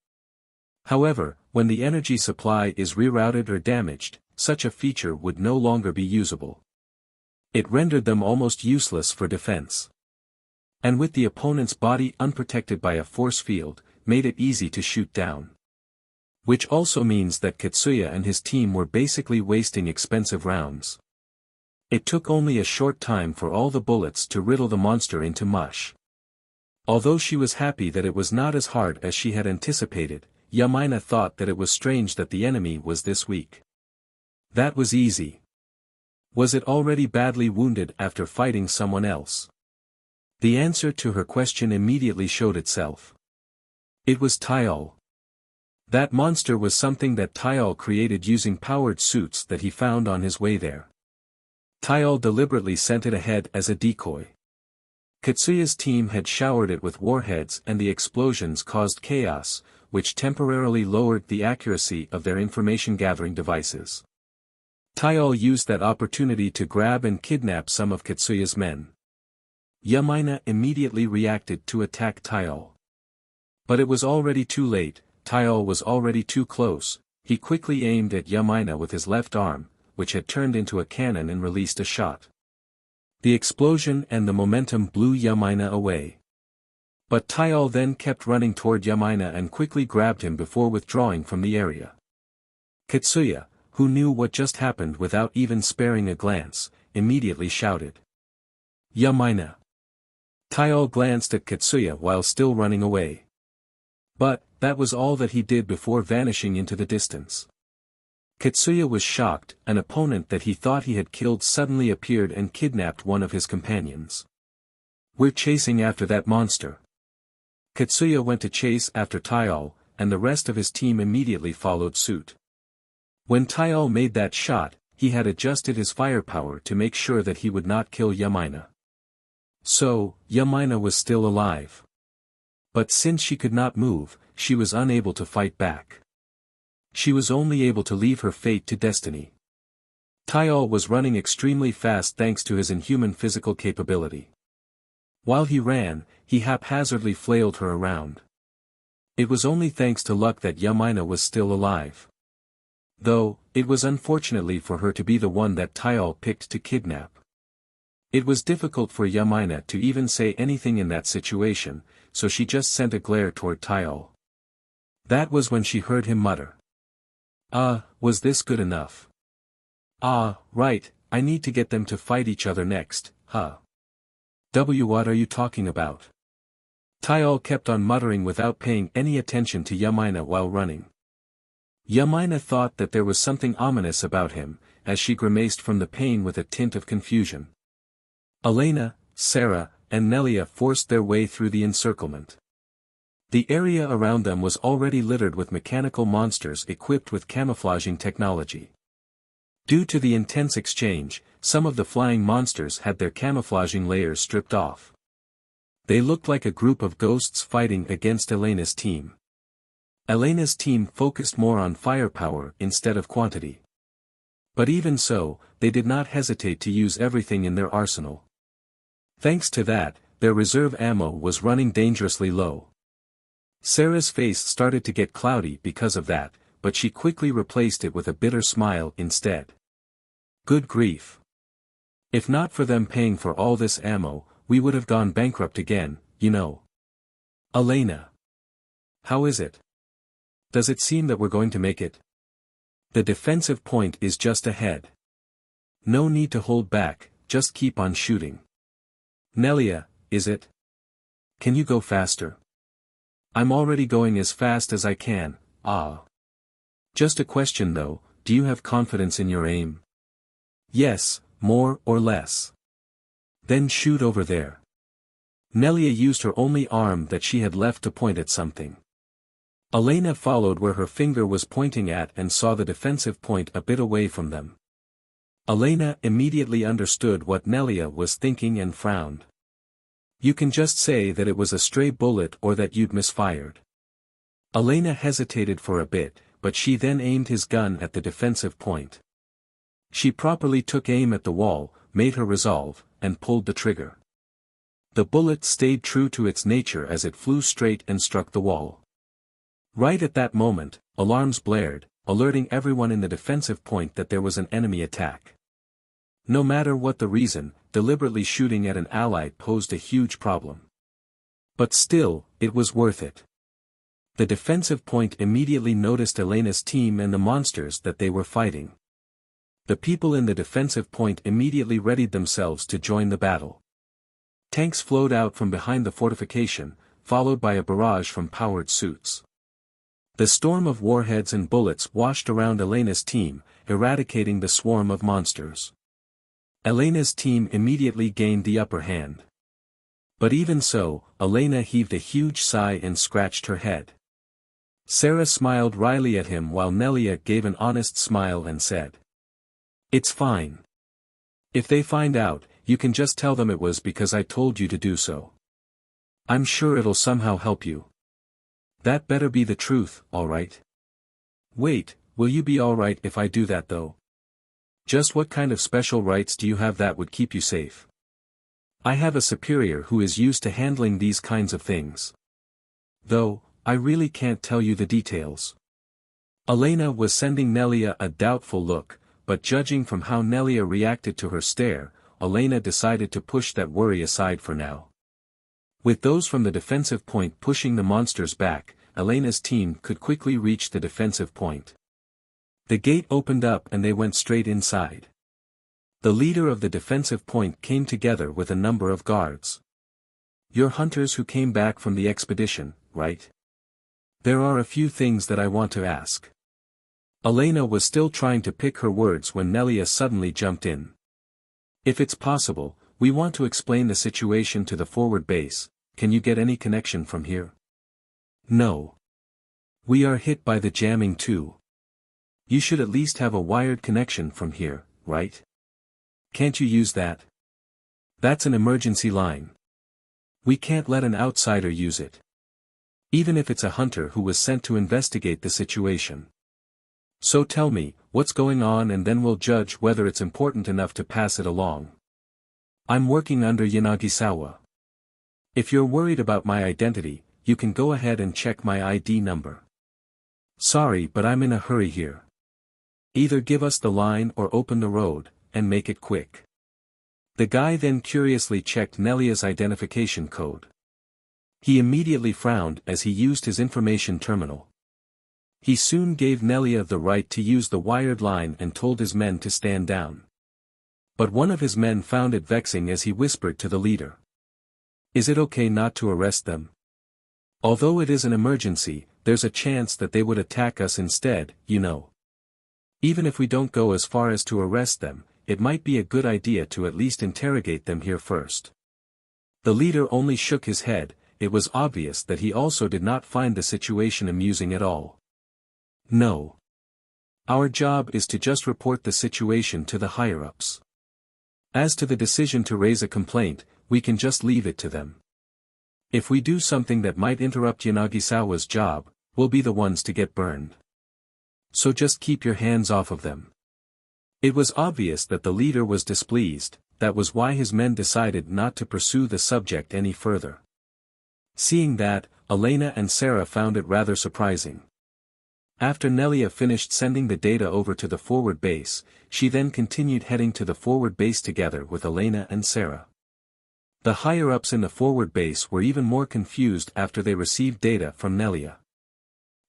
However, when the energy supply is rerouted or damaged, such a feature would no longer be usable. It rendered them almost useless for defense. And with the opponent's body unprotected by a force field, made it easy to shoot down. Which also means that Kitsuya and his team were basically wasting expensive rounds. It took only a short time for all the bullets to riddle the monster into mush. Although she was happy that it was not as hard as she had anticipated, Yamaina thought that it was strange that the enemy was this weak. That was easy. Was it already badly wounded after fighting someone else? The answer to her question immediately showed itself. It was Taial. That monster was something that Tyal created using powered suits that he found on his way there. Tyal deliberately sent it ahead as a decoy. Katsuya's team had showered it with warheads and the explosions caused chaos, which temporarily lowered the accuracy of their information-gathering devices. Tyal used that opportunity to grab and kidnap some of Katsuya's men. Yamaina immediately reacted to attack Tyal. But it was already too late, Tyal was already too close. He quickly aimed at Yamaina with his left arm, which had turned into a cannon and released a shot. The explosion and the momentum blew Yamaina away. But Tyal then kept running toward Yamaina and quickly grabbed him before withdrawing from the area. Katsuya, who knew what just happened without even sparing a glance, immediately shouted. Yamaina! Tyal glanced at Katsuya while still running away. But, that was all that he did before vanishing into the distance. Katsuya was shocked. An opponent that he thought he had killed suddenly appeared and kidnapped one of his companions. We're chasing after that monster. Katsuya went to chase after Tyal, and the rest of his team immediately followed suit. When Tyal made that shot, he had adjusted his firepower to make sure that he would not kill Yamaina. So, Yamaina was still alive. But since she could not move, she was unable to fight back. She was only able to leave her fate to destiny. Tyal was running extremely fast thanks to his inhuman physical capability. While he ran, he haphazardly flailed her around. It was only thanks to luck that Yamaina was still alive. Though, it was unfortunately for her to be the one that Tyal picked to kidnap. It was difficult for Yamaina to even say anything in that situation, so she just sent a glare toward Tyal. That was when she heard him mutter. Was this good enough? Right, I need to get them to fight each other next, huh? What are you talking about? Tyal kept on muttering without paying any attention to Yamaina while running. Yamaina thought that there was something ominous about him, as she grimaced from the pain with a tint of confusion. Elena, Sarah, and Nelia forced their way through the encirclement. The area around them was already littered with mechanical monsters equipped with camouflaging technology. Due to the intense exchange, some of the flying monsters had their camouflaging layers stripped off. They looked like a group of ghosts fighting against Elena's team. Elena's team focused more on firepower instead of quantity. But even so, they did not hesitate to use everything in their arsenal. Thanks to that, their reserve ammo was running dangerously low. Sarah's face started to get cloudy because of that, but she quickly replaced it with a bitter smile instead. Good grief. If not for them paying for all this ammo, we would have gone bankrupt again, you know. Elena. How is it? Does it seem that we're going to make it? The defensive point is just ahead. No need to hold back, just keep on shooting. Nelia, is it? Can you go faster? I'm already going as fast as I can. Just a question though, do you have confidence in your aim? Yes, more or less. Then shoot over there. Nelia used her only arm that she had left to point at something. Elena followed where her finger was pointing at and saw the defensive point a bit away from them. Elena immediately understood what Nelia was thinking and frowned. You can just say that it was a stray bullet or that you'd misfired. Elena hesitated for a bit, but she then aimed his gun at the defensive point. She properly took aim at the wall, made her resolve, and pulled the trigger. The bullet stayed true to its nature as it flew straight and struck the wall. Right at that moment, alarms blared, alerting everyone in the defensive point that there was an enemy attack. No matter what the reason, deliberately shooting at an ally posed a huge problem. But still, it was worth it. The defensive point immediately noticed Elena's team and the monsters that they were fighting. The people in the defensive point immediately readied themselves to join the battle. Tanks flowed out from behind the fortification, followed by a barrage from powered suits. The storm of warheads and bullets washed around Elena's team, eradicating the swarm of monsters. Elena's team immediately gained the upper hand. But even so, Elena heaved a huge sigh and scratched her head. Sarah smiled wryly at him while Nelia gave an honest smile and said. It's fine. If they find out, you can just tell them it was because I told you to do so. I'm sure it'll somehow help you. That better be the truth, alright? Wait, will you be alright if I do that though? Just what kind of special rights do you have that would keep you safe? I have a superior who is used to handling these kinds of things. Though, I really can't tell you the details. Elena was sending Nelia a doubtful look, but judging from how Nelia reacted to her stare, Elena decided to push that worry aside for now. With those from the defensive point pushing the monsters back, Elena's team could quickly reach the defensive point. The gate opened up and they went straight inside. The leader of the defensive point came together with a number of guards. You're hunters who came back from the expedition, right? There are a few things that I want to ask. Elena was still trying to pick her words when Nelia suddenly jumped in. If it's possible, we want to explain the situation to the forward base. Can you get any connection from here? No. We are hit by the jamming too. You should at least have a wired connection from here, right? Can't you use that? That's an emergency line. We can't let an outsider use it. Even if it's a hunter who was sent to investigate the situation. So tell me, what's going on and then we'll judge whether it's important enough to pass it along. I'm working under Yanagisawa. If you're worried about my identity, you can go ahead and check my ID number. Sorry, but I'm in a hurry here. Either give us the line or open the road, and make it quick. The guy then curiously checked Nelia's identification code. He immediately frowned as he used his information terminal. He soon gave Nelia the right to use the wired line and told his men to stand down. But one of his men found it vexing as he whispered to the leader. Is it okay not to arrest them? Although it is an emergency, there's a chance that they would attack us instead, you know. Even if we don't go as far as to arrest them, it might be a good idea to at least interrogate them here first. The leader only shook his head. It was obvious that he also did not find the situation amusing at all. No. Our job is to just report the situation to the higher-ups. As to the decision to raise a complaint, we can just leave it to them. If we do something that might interrupt Yanagisawa's job, we'll be the ones to get burned. So just keep your hands off of them. It was obvious that the leader was displeased. That was why his men decided not to pursue the subject any further. Seeing that, Elena and Sarah found it rather surprising. After Nelia finished sending the data over to the forward base, she then continued heading to the forward base together with Elena and Sarah. The higher-ups in the forward base were even more confused after they received data from Nelia.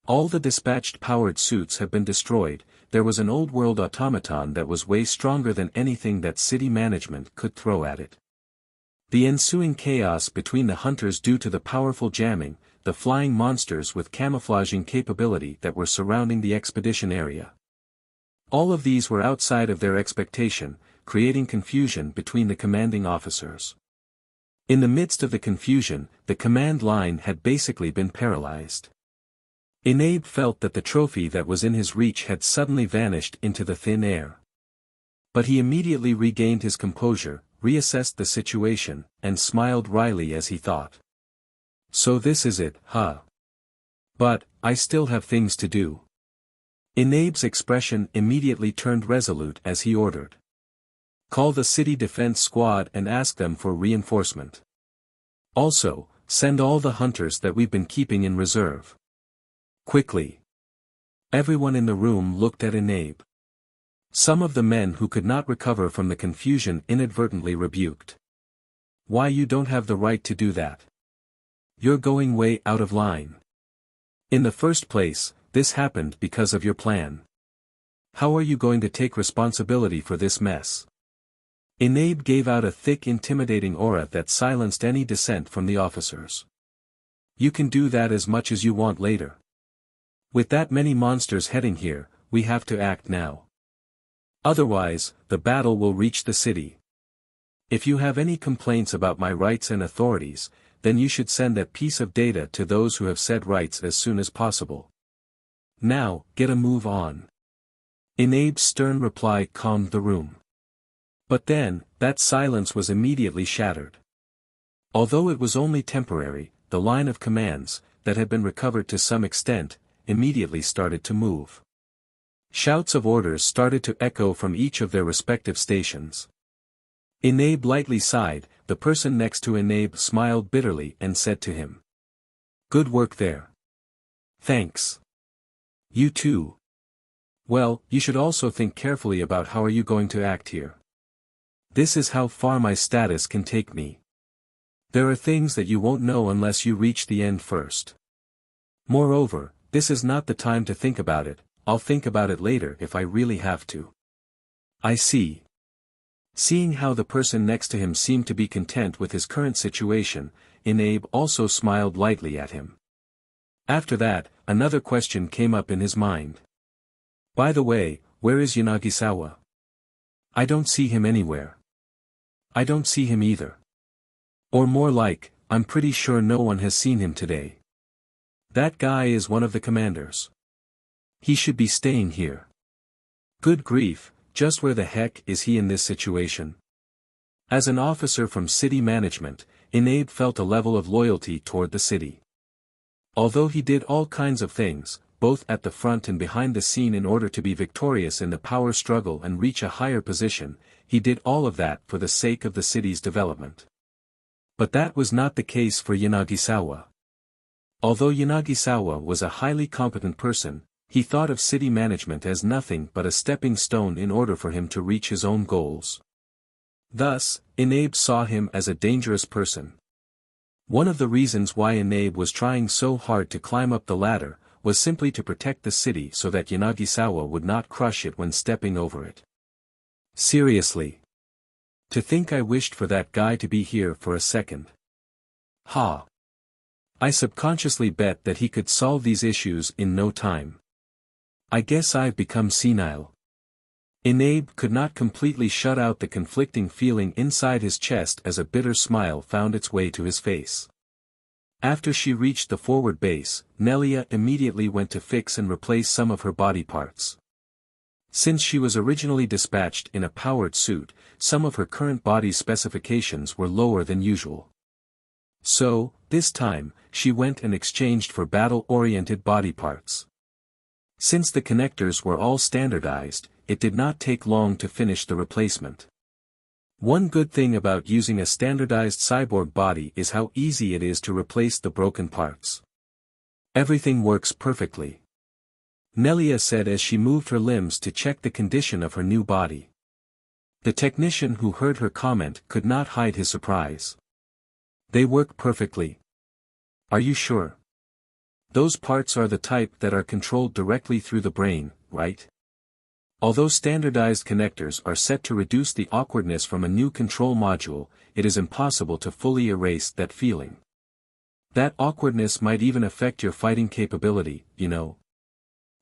All the dispatched powered suits have been destroyed. There was an old-world automaton that was way stronger than anything that city management could throw at it. The ensuing chaos between the hunters due to the powerful jamming, the flying monsters with camouflaging capability that were surrounding the expedition area. All of these were outside of their expectation, creating confusion between the commanding officers. In the midst of the confusion, the command line had basically been paralyzed. Enabe felt that the trophy that was in his reach had suddenly vanished into the thin air. But he immediately regained his composure, reassessed the situation, and smiled wryly as he thought. So this is it, huh? But, I still have things to do. Enabe's expression immediately turned resolute as he ordered. Call the city defense squad and ask them for reinforcement. Also, send all the hunters that we've been keeping in reserve. Quickly. Everyone in the room looked at Enabe. Some of the men who could not recover from the confusion inadvertently rebuked. Why you don't have the right to do that? You're going way out of line. In the first place, this happened because of your plan. How are you going to take responsibility for this mess? Enabe gave out a thick intimidating aura that silenced any dissent from the officers. You can do that as much as you want later. With that many monsters heading here, we have to act now. Otherwise, the battle will reach the city. If you have any complaints about my rights and authorities, then you should send that piece of data to those who have said rights as soon as possible. Now, get a move on. Inabe's stern reply calmed the room. But then, that silence was immediately shattered. Although it was only temporary, the line of commands, that had been recovered to some extent, immediately started to move. Shouts of orders started to echo from each of their respective stations. Inabe lightly sighed, the person next to Inabe smiled bitterly and said to him. Good work there. Thanks. You too. Well, you should also think carefully about how are you going to act here. This is how far my status can take me. There are things that you won't know unless you reach the end first. Moreover, this is not the time to think about it, I'll think about it later if I really have to. I see. Seeing how the person next to him seemed to be content with his current situation, Inabe also smiled lightly at him. After that, another question came up in his mind. By the way, where is Yanagisawa? I don't see him anywhere. I don't see him either. Or more like, I'm pretty sure no one has seen him today. That guy is one of the commanders. He should be staying here. Good grief, just where the heck is he in this situation? As an officer from city management, Inabe felt a level of loyalty toward the city. Although he did all kinds of things, both at the front and behind the scene in order to be victorious in the power struggle and reach a higher position, he did all of that for the sake of the city's development. But that was not the case for Yanagisawa. Although Yanagisawa was a highly competent person, he thought of city management as nothing but a stepping stone in order for him to reach his own goals. Thus, Inabe saw him as a dangerous person. One of the reasons why Inabe was trying so hard to climb up the ladder, was simply to protect the city so that Yanagisawa would not crush it when stepping over it. Seriously. To think I wished for that guy to be here for a second. Ha! I subconsciously bet that he could solve these issues in no time. I guess I've become senile. Inabe could not completely shut out the conflicting feeling inside his chest as a bitter smile found its way to his face. After she reached the forward base, Nelia immediately went to fix and replace some of her body parts. Since she was originally dispatched in a powered suit, some of her current body specifications were lower than usual. So, this time, she went and exchanged for battle-oriented body parts. Since the connectors were all standardized, it did not take long to finish the replacement. One good thing about using a standardized cyborg body is how easy it is to replace the broken parts. Everything works perfectly. Nelia said as she moved her limbs to check the condition of her new body. The technician who heard her comment could not hide his surprise. They work perfectly. Are you sure? Those parts are the type that are controlled directly through the brain, right? Although standardized connectors are set to reduce the awkwardness from a new control module, it is impossible to fully erase that feeling. That awkwardness might even affect your fighting capability, you know.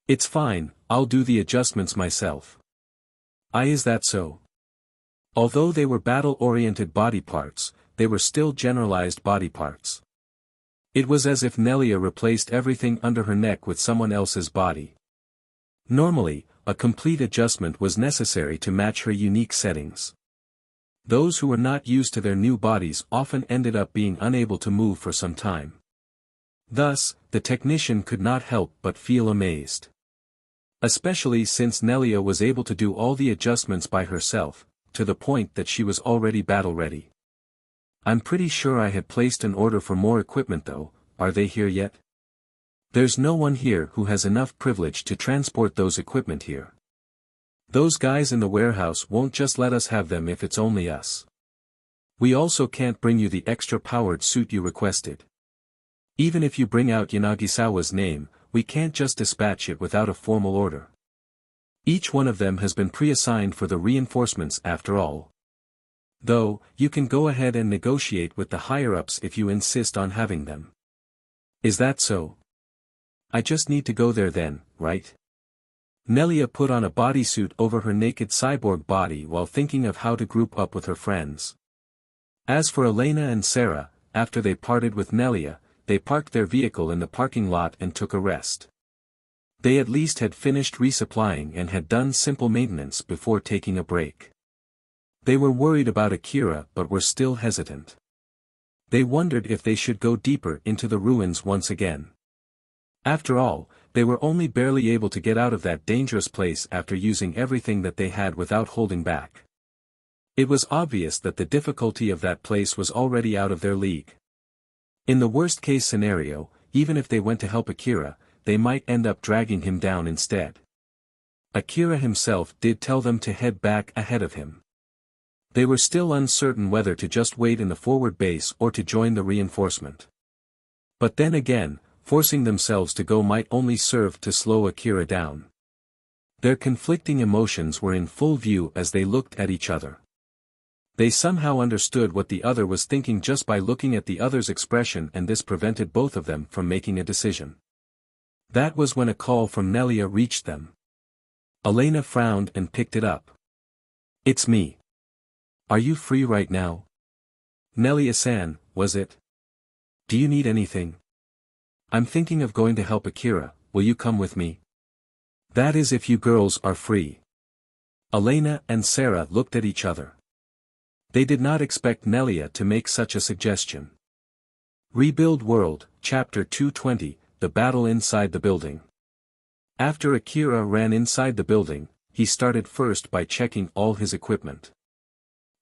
It's fine, I'll do the adjustments myself. Is that so? Although they were battle-oriented body parts, they were still generalized body parts. It was as if Nelia replaced everything under her neck with someone else's body. Normally, a complete adjustment was necessary to match her unique settings. Those who were not used to their new bodies often ended up being unable to move for some time. Thus, the technician could not help but feel amazed. Especially since Nelia was able to do all the adjustments by herself, to the point that she was already battle-ready. I'm pretty sure I had placed an order for more equipment though, are they here yet? There's no one here who has enough privilege to transport those equipment here. Those guys in the warehouse won't just let us have them if it's only us. We also can't bring you the extra powered suit you requested. Even if you bring out Yanagisawa's name, we can't just dispatch it without a formal order. Each one of them has been pre-assigned for the reinforcements after all. Though, you can go ahead and negotiate with the higher-ups if you insist on having them. Is that so? I just need to go there then, right? Nelia put on a bodysuit over her naked cyborg body while thinking of how to group up with her friends. As for Elena and Sarah, after they parted with Nelia, they parked their vehicle in the parking lot and took a rest. They at least had finished resupplying and had done simple maintenance before taking a break. They were worried about Akira but were still hesitant. They wondered if they should go deeper into the ruins once again. After all, they were only barely able to get out of that dangerous place after using everything that they had without holding back. It was obvious that the difficulty of that place was already out of their league. In the worst-case scenario, even if they went to help Akira, they might end up dragging him down instead. Akira himself did tell them to head back ahead of him. They were still uncertain whether to just wait in the forward base or to join the reinforcement. But then again, forcing themselves to go might only serve to slow Akira down. Their conflicting emotions were in full view as they looked at each other. They somehow understood what the other was thinking just by looking at the other's expression, and this prevented both of them from making a decision. That was when a call from Nelia reached them. Elena frowned and picked it up. "It's me. Are you free right now?" "Nelia-san, was it? Do you need anything?" "I'm thinking of going to help Akira, will you come with me?" "That is if you girls are free." Elena and Sarah looked at each other. They did not expect Nelia to make such a suggestion. Rebuild World, Chapter 220, The Battle Inside the Building. After Akira ran inside the building, he started first by checking all his equipment.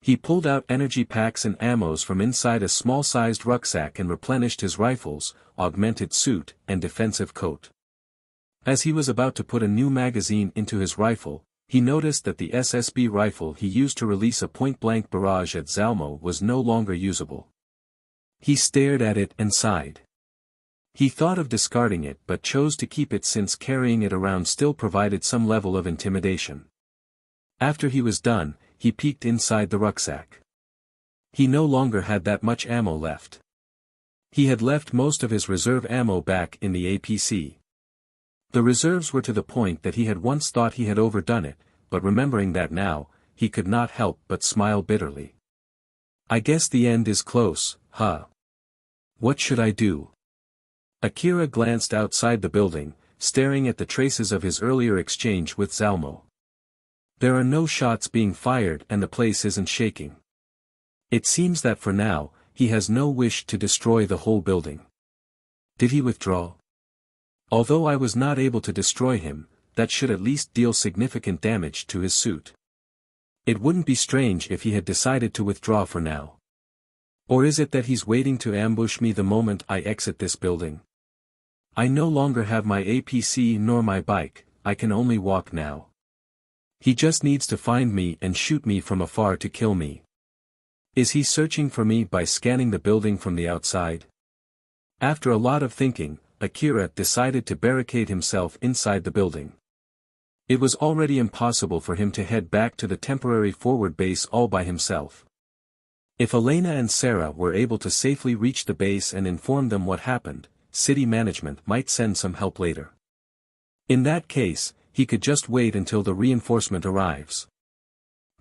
He pulled out energy packs and ammos from inside a small-sized rucksack and replenished his rifles, augmented suit, and defensive coat. As he was about to put a new magazine into his rifle, he noticed that the SSB rifle he used to release a point-blank barrage at Zalmo was no longer usable. He stared at it and sighed. He thought of discarding it but chose to keep it since carrying it around still provided some level of intimidation. After he was done, he peeked inside the rucksack. He no longer had that much ammo left. He had left most of his reserve ammo back in the APC. The reserves were to the point that he had once thought he had overdone it, but remembering that now, he could not help but smile bitterly. "I guess the end is close, huh? What should I do?" Akira glanced outside the building, staring at the traces of his earlier exchange with Zalmo. There are no shots being fired and the place isn't shaking. It seems that for now, he has no wish to destroy the whole building. Did he withdraw? Although I was not able to destroy him, that should at least deal significant damage to his suit. It wouldn't be strange if he had decided to withdraw for now. Or is it that he's waiting to ambush me the moment I exit this building? I no longer have my APC nor my bike, I can only walk now. He just needs to find me and shoot me from afar to kill me. Is he searching for me by scanning the building from the outside? After a lot of thinking, Akira decided to barricade himself inside the building. It was already impossible for him to head back to the temporary forward base all by himself. If Elena and Sarah were able to safely reach the base and inform them what happened, city management might send some help later. In that case, he could just wait until the reinforcement arrives.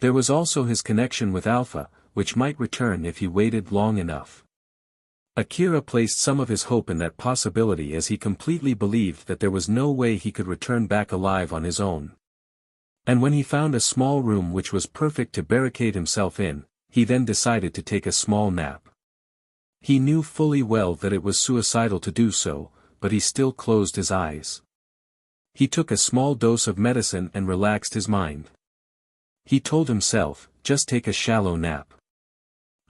There was also his connection with Alpha, which might return if he waited long enough. Akira placed some of his hope in that possibility as he completely believed that there was no way he could return back alive on his own. And when he found a small room which was perfect to barricade himself in, he then decided to take a small nap. He knew fully well that it was suicidal to do so, but he still closed his eyes. He took a small dose of medicine and relaxed his mind. He told himself, just take a shallow nap.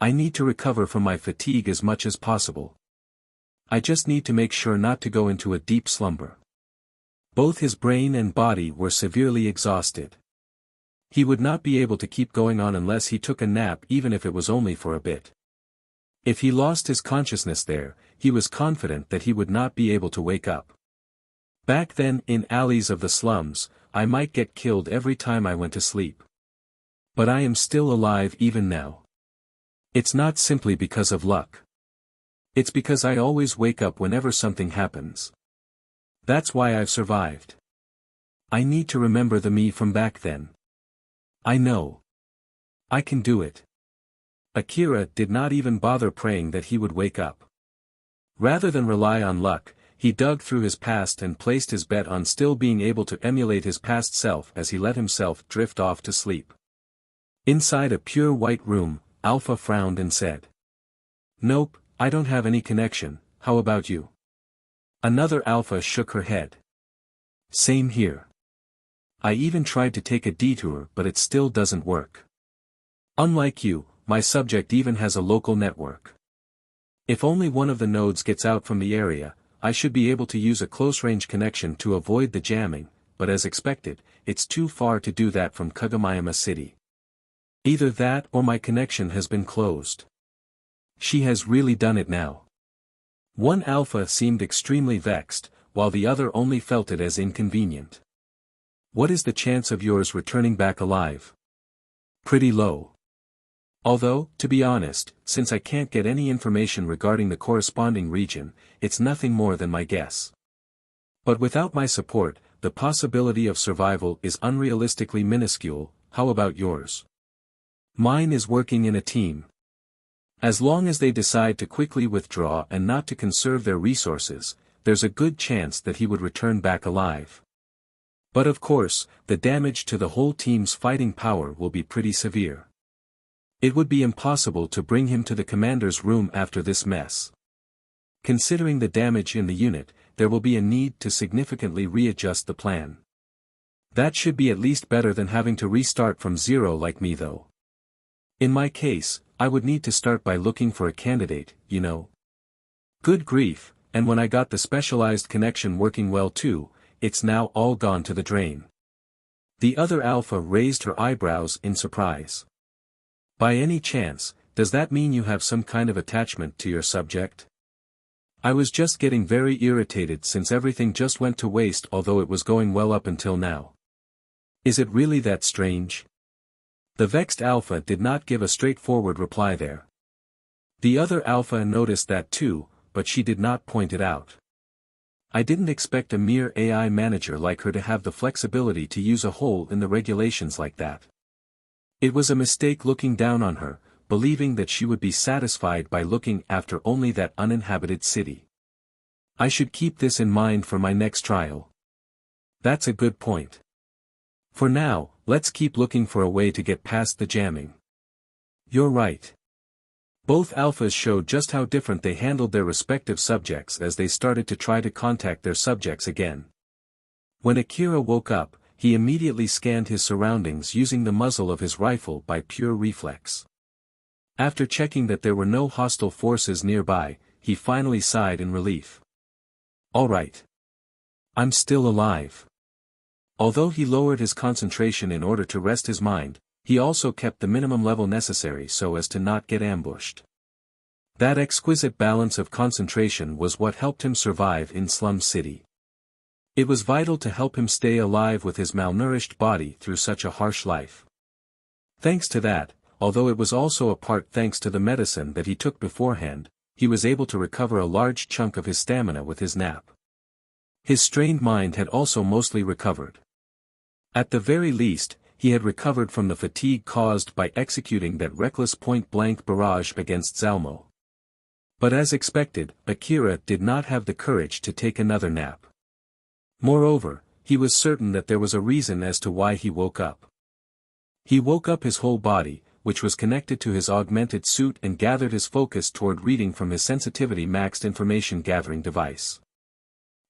I need to recover from my fatigue as much as possible. I just need to make sure not to go into a deep slumber. Both his brain and body were severely exhausted. He would not be able to keep going on unless he took a nap, even if it was only for a bit. If he lost his consciousness there, he was confident that he would not be able to wake up. Back then, in alleys of the slums, I might get killed every time I went to sleep. But I am still alive even now. It's not simply because of luck. It's because I always wake up whenever something happens. That's why I've survived. I need to remember the me from back then. I know. I can do it. Akira did not even bother praying that he would wake up. Rather than rely on luck, he dug through his past and placed his bet on still being able to emulate his past self as he let himself drift off to sleep. Inside a pure white room, Alpha frowned and said, "Nope, I don't have any connection, how about you?" Another Alpha shook her head. "Same here. I even tried to take a detour but it still doesn't work. Unlike you, my subject even has a local network. If only one of the nodes gets out from the area, I should be able to use a close-range connection to avoid the jamming, but as expected, it's too far to do that from Kagomayama City. Either that or my connection has been closed. She has really done it now." One Alpha seemed extremely vexed, while the other only felt it as inconvenient. "What is the chance of yours returning back alive?" "Pretty low. Although, to be honest, since I can't get any information regarding the corresponding region, it's nothing more than my guess. But without my support, the possibility of survival is unrealistically minuscule. How about yours?" "Mine is working in a team. As long as they decide to quickly withdraw and not to conserve their resources, there's a good chance that he would return back alive. But of course, the damage to the whole team's fighting power will be pretty severe. It would be impossible to bring him to the commander's room after this mess. Considering the damage in the unit, there will be a need to significantly readjust the plan. That should be at least better than having to restart from zero like me though. In my case, I would need to start by looking for a candidate, you know. Good grief, and when I got the specialized connection working well too, it's now all gone to the drain." The other Alpha raised her eyebrows in surprise. "By any chance, does that mean you have some kind of attachment to your subject? I was just getting very irritated since everything just went to waste although it was going well up until now. Is it really that strange?" The vexed Alpha did not give a straightforward reply there. The other Alpha noticed that too, but she did not point it out. "I didn't expect a mere AI manager like her to have the flexibility to use a hole in the regulations like that. It was a mistake looking down on her, believing that she would be satisfied by looking after only that uninhabited city. I should keep this in mind for my next trial." "That's a good point. For now, let's keep looking for a way to get past the jamming." "You're right." Both Alphas showed just how different they handled their respective subjects as they started to try to contact their subjects again. When Akira woke up, he immediately scanned his surroundings using the muzzle of his rifle by pure reflex. After checking that there were no hostile forces nearby, he finally sighed in relief. "All right. I'm still alive." Although he lowered his concentration in order to rest his mind, he also kept the minimum level necessary so as to not get ambushed. That exquisite balance of concentration was what helped him survive in Slum City. It was vital to help him stay alive with his malnourished body through such a harsh life. Thanks to that, although it was also a part thanks to the medicine that he took beforehand, he was able to recover a large chunk of his stamina with his nap. His strained mind had also mostly recovered. At the very least, he had recovered from the fatigue caused by executing that reckless point-blank barrage against Zalmo. But as expected, Akira did not have the courage to take another nap. Moreover, he was certain that there was a reason as to why he woke up. He woke up his whole body, which was connected to his augmented suit, and gathered his focus toward reading from his sensitivity-maxed information-gathering device.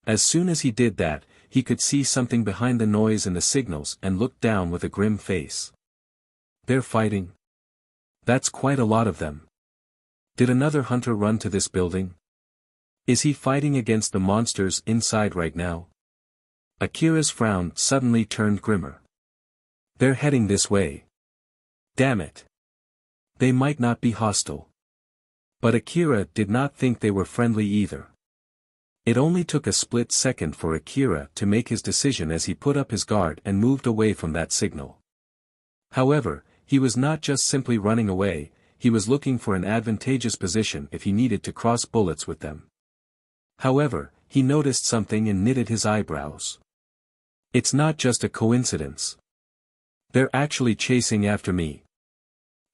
As soon as he did that, he could see something behind the noise and the signals and looked down with a grim face. "They're fighting. That's quite a lot of them. Did another hunter run to this building? Is he fighting against the monsters inside right now?" Akira's frown suddenly turned grimmer. "They're heading this way. Damn it. They might not be hostile." But Akira did not think they were friendly either. It only took a split second for Akira to make his decision as he put up his guard and moved away from that signal. However, he was not just simply running away, he was looking for an advantageous position if he needed to cross bullets with them. However, he noticed something and knitted his eyebrows. "It's not just a coincidence. They're actually chasing after me."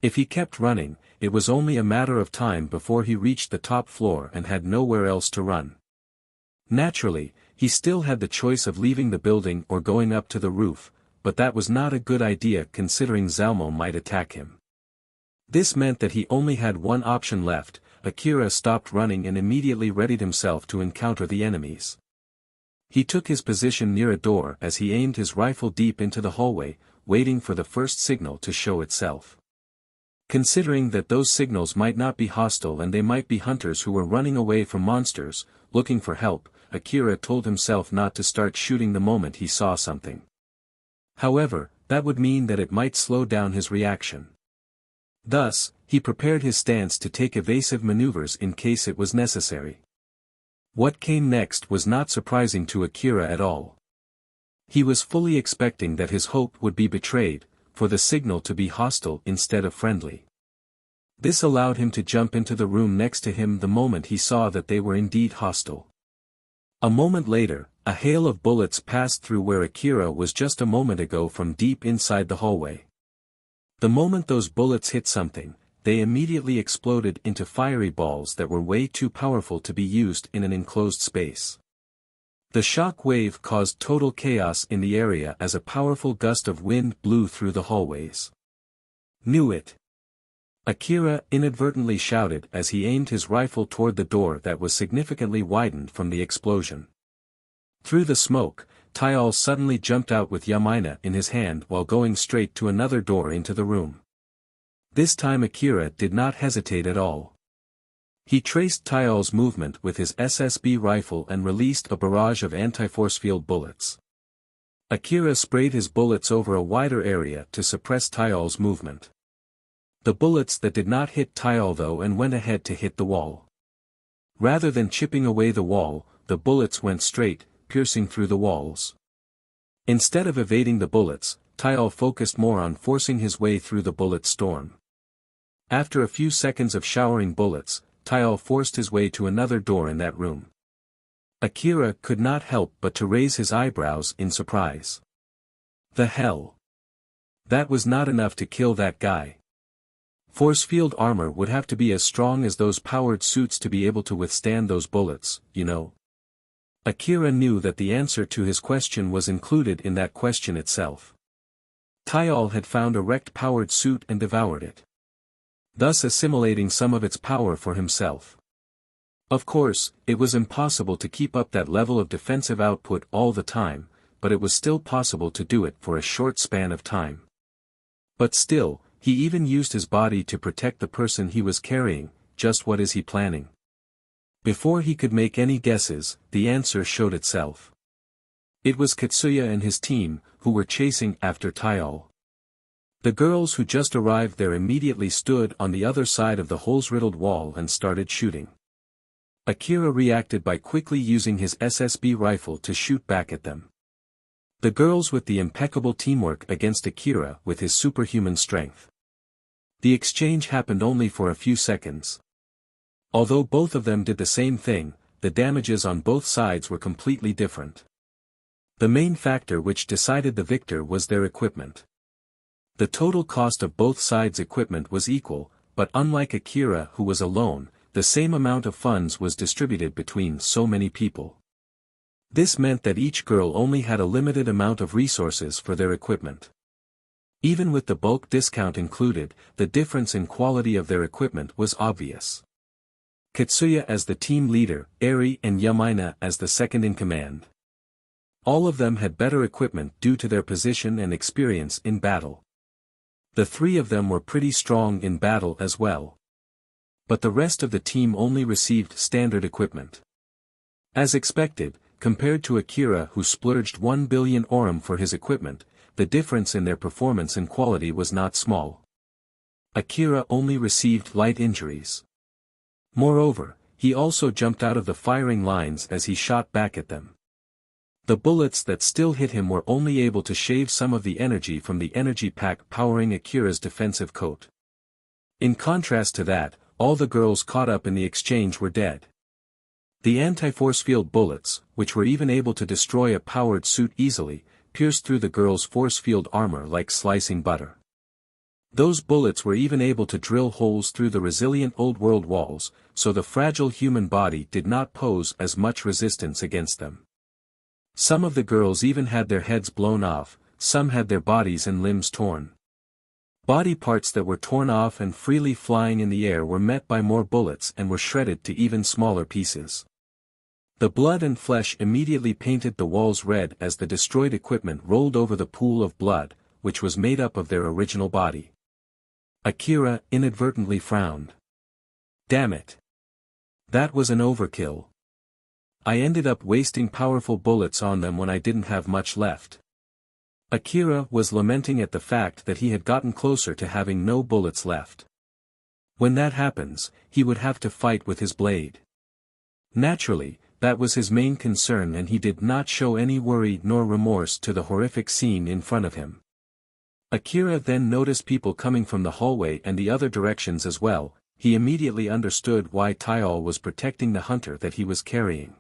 If he kept running, it was only a matter of time before he reached the top floor and had nowhere else to run. Naturally, he still had the choice of leaving the building or going up to the roof, but that was not a good idea considering Zalmo might attack him. This meant that he only had one option left. Akira stopped running and immediately readied himself to encounter the enemies. He took his position near a door as he aimed his rifle deep into the hallway, waiting for the first signal to show itself. Considering that those signals might not be hostile and they might be hunters who were running away from monsters, looking for help, Akira told himself not to start shooting the moment he saw something. However, that would mean that it might slow down his reaction. Thus, he prepared his stance to take evasive maneuvers in case it was necessary. What came next was not surprising to Akira at all. He was fully expecting that his hope would be betrayed, for the signal to be hostile instead of friendly. This allowed him to jump into the room next to him the moment he saw that they were indeed hostile. A moment later, a hail of bullets passed through where Akira was just a moment ago from deep inside the hallway. The moment those bullets hit something, they immediately exploded into fiery balls that were way too powerful to be used in an enclosed space. The shock wave caused total chaos in the area as a powerful gust of wind blew through the hallways. Knew it! Akira inadvertently shouted as he aimed his rifle toward the door that was significantly widened from the explosion. Through the smoke, Tayal suddenly jumped out with Yamaina in his hand while going straight to another door into the room. This time Akira did not hesitate at all. He traced Tayal's movement with his SSB rifle and released a barrage of anti-force field bullets. Akira sprayed his bullets over a wider area to suppress Tayal's movement. The bullets that did not hit Tayal though and went ahead to hit the wall. Rather than chipping away the wall, the bullets went straight, piercing through the walls. Instead of evading the bullets, Tayal focused more on forcing his way through the bullet storm. After a few seconds of showering bullets, Tayal forced his way to another door in that room. Akira could not help but to raise his eyebrows in surprise. The hell? That was not enough to kill that guy. Force field armor would have to be as strong as those powered suits to be able to withstand those bullets, you know. Akira knew that the answer to his question was included in that question itself. Tayal had found a wrecked powered suit and devoured it, thus assimilating some of its power for himself. Of course, it was impossible to keep up that level of defensive output all the time, but it was still possible to do it for a short span of time. But still, he even used his body to protect the person he was carrying. Just what is he planning? Before he could make any guesses, the answer showed itself. It was Katsuya and his team, who were chasing after Tayal. The girls who just arrived there immediately stood on the other side of the holes-riddled wall and started shooting. Akira reacted by quickly using his SSB rifle to shoot back at them. The girls with the impeccable teamwork against Akira with his superhuman strength. The exchange happened only for a few seconds. Although both of them did the same thing, the damages on both sides were completely different. The main factor which decided the victor was their equipment. The total cost of both sides' equipment was equal, but unlike Akira who was alone, the same amount of funds was distributed between so many people. This meant that each girl only had a limited amount of resources for their equipment. Even with the bulk discount included, the difference in quality of their equipment was obvious. Katsuya as the team leader, Eri and Yamaina as the second-in-command. All of them had better equipment due to their position and experience in battle. The three of them were pretty strong in battle as well. But the rest of the team only received standard equipment. As expected, compared to Akira who splurged 1 billion orum for his equipment, the difference in their performance and quality was not small. Akira only received light injuries. Moreover, he also jumped out of the firing lines as he shot back at them. The bullets that still hit him were only able to shave some of the energy from the energy pack powering Akira's defensive coat. In contrast to that, all the girls caught up in the exchange were dead. The anti-force field bullets, which were even able to destroy a powered suit easily, pierced through the girls' force field armor like slicing butter. Those bullets were even able to drill holes through the resilient old-world walls, so the fragile human body did not pose as much resistance against them. Some of the girls even had their heads blown off, some had their bodies and limbs torn. Body parts that were torn off and freely flying in the air were met by more bullets and were shredded to even smaller pieces. The blood and flesh immediately painted the walls red as the destroyed equipment rolled over the pool of blood, which was made up of their original body. Akira inadvertently frowned. Damn it. That was an overkill. I ended up wasting powerful bullets on them when I didn't have much left. Akira was lamenting at the fact that he had gotten closer to having no bullets left. When that happens, he would have to fight with his blade. Naturally, that was his main concern, and he did not show any worry nor remorse to the horrific scene in front of him. Akira then noticed people coming from the hallway and the other directions as well. He immediately understood why Taial was protecting the hunter that he was carrying.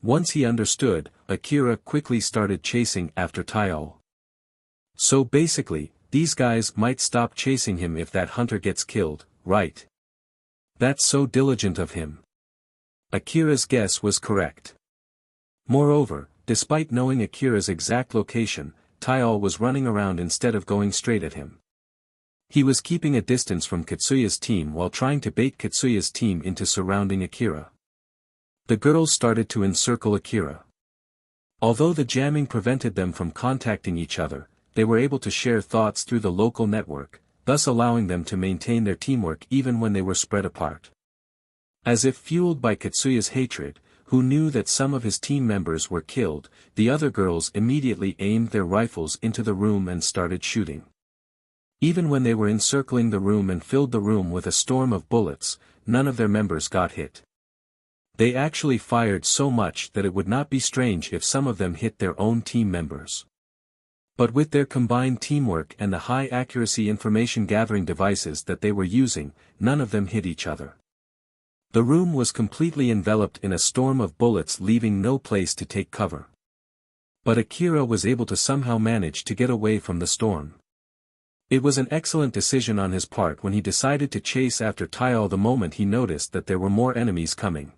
Once he understood, Akira quickly started chasing after Taial. So basically, these guys might stop chasing him if that hunter gets killed, right? That's so diligent of him. Akira's guess was correct. Moreover, despite knowing Akira's exact location, Taial was running around instead of going straight at him. He was keeping a distance from Katsuya's team while trying to bait Katsuya's team into surrounding Akira. The girls started to encircle Akira. Although the jamming prevented them from contacting each other, they were able to share thoughts through the local network, thus allowing them to maintain their teamwork even when they were spread apart. As if fueled by Katsuya's hatred, who knew that some of his team members were killed, the other girls immediately aimed their rifles into the room and started shooting. Even when they were encircling the room and filled the room with a storm of bullets, none of their members got hit. They actually fired so much that it would not be strange if some of them hit their own team members. But with their combined teamwork and the high-accuracy information-gathering devices that they were using, none of them hit each other. The room was completely enveloped in a storm of bullets, leaving no place to take cover. But Akira was able to somehow manage to get away from the storm. It was an excellent decision on his part when he decided to chase after Taial the moment he noticed that there were more enemies coming.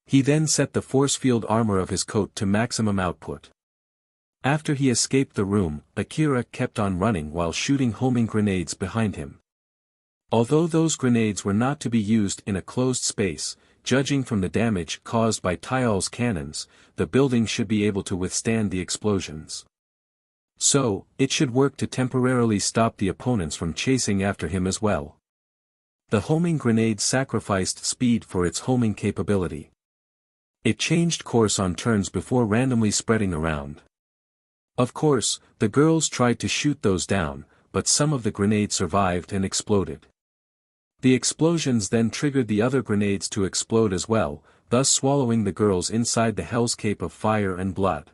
He then set the force field armor of his coat to maximum output. After he escaped the room, Akira kept on running while shooting homing grenades behind him. Although those grenades were not to be used in a closed space, judging from the damage caused by Taial's cannons, the building should be able to withstand the explosions. So, it should work to temporarily stop the opponents from chasing after him as well. The homing grenade sacrificed speed for its homing capability. It changed course on turns before randomly spreading around. Of course, the girls tried to shoot those down, but some of the grenades survived and exploded. The explosions then triggered the other grenades to explode as well, thus swallowing the girls inside the hellscape of fire and blood.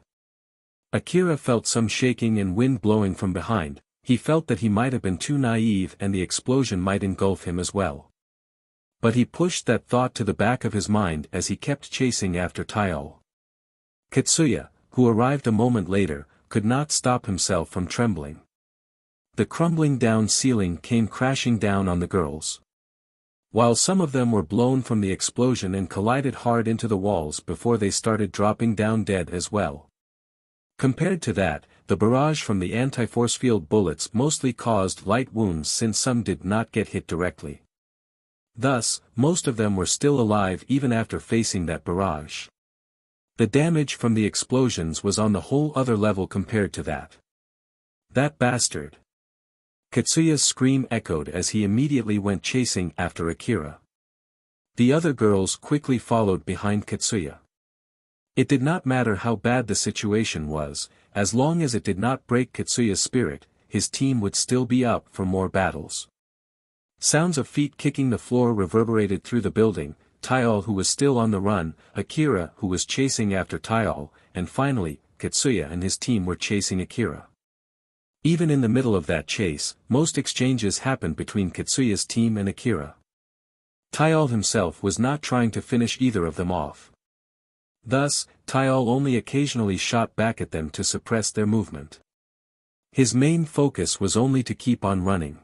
Akira felt some shaking and wind blowing from behind. He felt that he might have been too naive and the explosion might engulf him as well. But he pushed that thought to the back of his mind as he kept chasing after Taial. Katsuya, who arrived a moment later, could not stop himself from trembling. The crumbling down ceiling came crashing down on the girls. While some of them were blown from the explosion and collided hard into the walls before they started dropping down dead as well. Compared to that, the barrage from the anti-force field bullets mostly caused light wounds since some did not get hit directly. Thus, most of them were still alive even after facing that barrage. The damage from the explosions was on the whole other level compared to that. That bastard! Katsuya's scream echoed as he immediately went chasing after Akira. The other girls quickly followed behind Katsuya. It did not matter how bad the situation was, as long as it did not break Katsuya's spirit, his team would still be up for more battles. Sounds of feet kicking the floor reverberated through the building, Taial who was still on the run, Akira who was chasing after Taial, and finally, Katsuya and his team were chasing Akira. Even in the middle of that chase, most exchanges happened between Katsuya's team and Akira. Taial himself was not trying to finish either of them off. Thus, Taial only occasionally shot back at them to suppress their movement. His main focus was only to keep on running.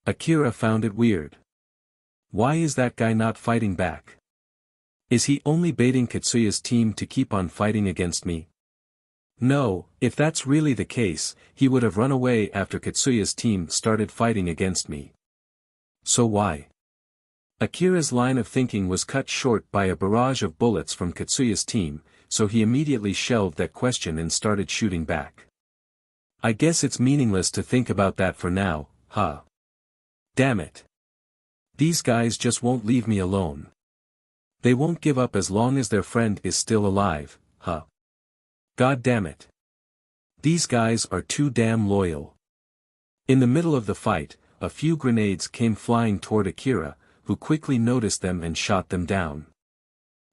Akira found it weird. Why is that guy not fighting back? Is he only baiting Kitsuya's team to keep on fighting against me? No, if that's really the case, he would have run away after Kitsuya's team started fighting against me. So why? Akira's line of thinking was cut short by a barrage of bullets from Kitsuya's team, so he immediately shelved that question and started shooting back. I guess it's meaningless to think about that for now, huh? Damn it. These guys just won't leave me alone. They won't give up as long as their friend is still alive, huh? God damn it. These guys are too damn loyal. In the middle of the fight, a few grenades came flying toward Akira, who quickly noticed them and shot them down.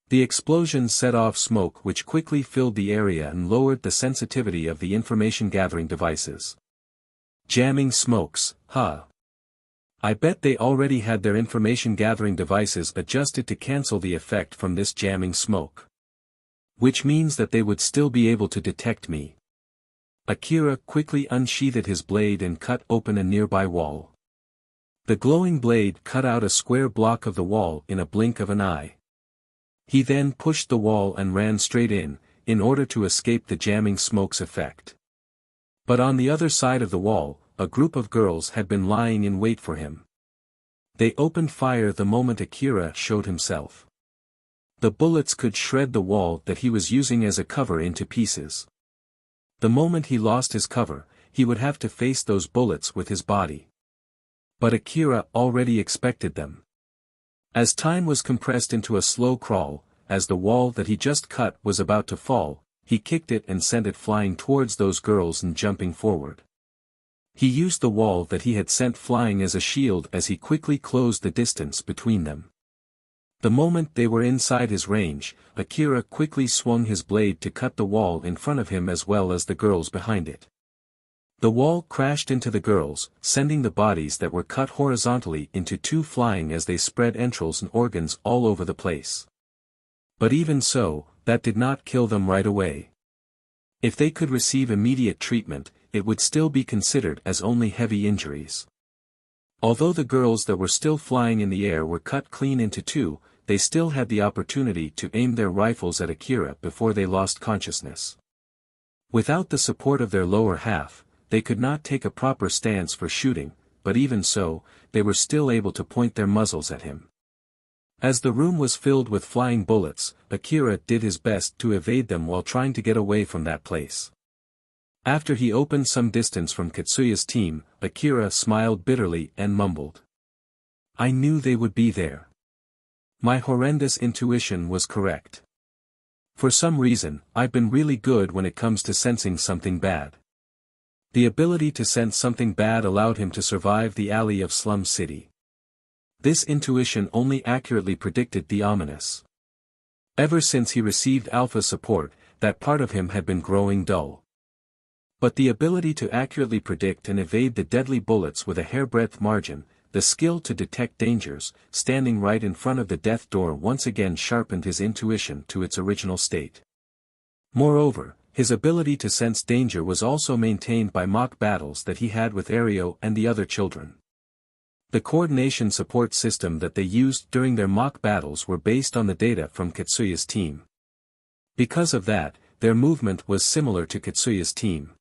The explosion set off smoke which quickly filled the area and lowered the sensitivity of the information-gathering devices. Jamming smokes, huh? I bet they already had their information-gathering devices adjusted to cancel the effect from this jamming smoke. Which means that they would still be able to detect me. Akira quickly unsheathed his blade and cut open a nearby wall. The glowing blade cut out a square block of the wall in a blink of an eye. He then pushed the wall and ran straight in order to escape the jamming smoke's effect. But on the other side of the wall, a group of girls had been lying in wait for him. They opened fire the moment Akira showed himself. The bullets could shred the wall that he was using as a cover into pieces. The moment he lost his cover, he would have to face those bullets with his body. But Akira already expected them. As time was compressed into a slow crawl, as the wall that he just cut was about to fall, he kicked it and sent it flying towards those girls and jumping forward. He used the wall that he had sent flying as a shield as he quickly closed the distance between them. The moment they were inside his range, Akira quickly swung his blade to cut the wall in front of him as well as the girls behind it. The wall crashed into the girls, sending the bodies that were cut horizontally into two flying as they spread entrails and organs all over the place. But even so, that did not kill them right away. If they could receive immediate treatment, it would still be considered as only heavy injuries. Although the girls that were still flying in the air were cut clean into two, they still had the opportunity to aim their rifles at Akira before they lost consciousness. Without the support of their lower half, they could not take a proper stance for shooting, but even so, they were still able to point their muzzles at him. As the room was filled with flying bullets, Akira did his best to evade them while trying to get away from that place. After he opened some distance from Kitsuya's team, Akira smiled bitterly and mumbled. I knew they would be there. My horrendous intuition was correct. For some reason, I've been really good when it comes to sensing something bad. The ability to sense something bad allowed him to survive the alley of Slum City. This intuition only accurately predicted the ominous. Ever since he received alpha support, that part of him had been growing dull. But the ability to accurately predict and evade the deadly bullets with a hairbreadth margin, the skill to detect dangers, standing right in front of the death door once again sharpened his intuition to its original state. Moreover, his ability to sense danger was also maintained by mock battles that he had with Ario and the other children. The coordination support system that they used during their mock battles were based on the data from Kitsuya's team. Because of that, their movement was similar to Kitsuya's team.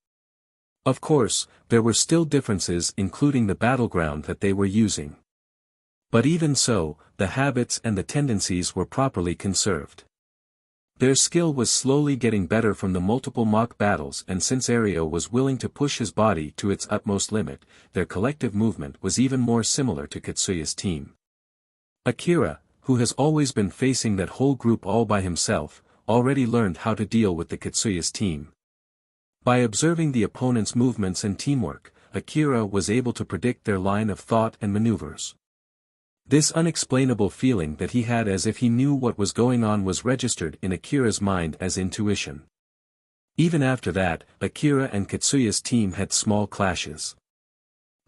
Of course, there were still differences including the battleground that they were using. But even so, the habits and the tendencies were properly conserved. Their skill was slowly getting better from the multiple mock battles, and since Ario was willing to push his body to its utmost limit, their collective movement was even more similar to Kitsuya's team. Akira, who has always been facing that whole group all by himself, already learned how to deal with the Kitsuya's team. By observing the opponent's movements and teamwork, Akira was able to predict their line of thought and maneuvers. This unexplainable feeling that he had as if he knew what was going on was registered in Akira's mind as intuition. Even after that, Akira and Kitsuya's team had small clashes.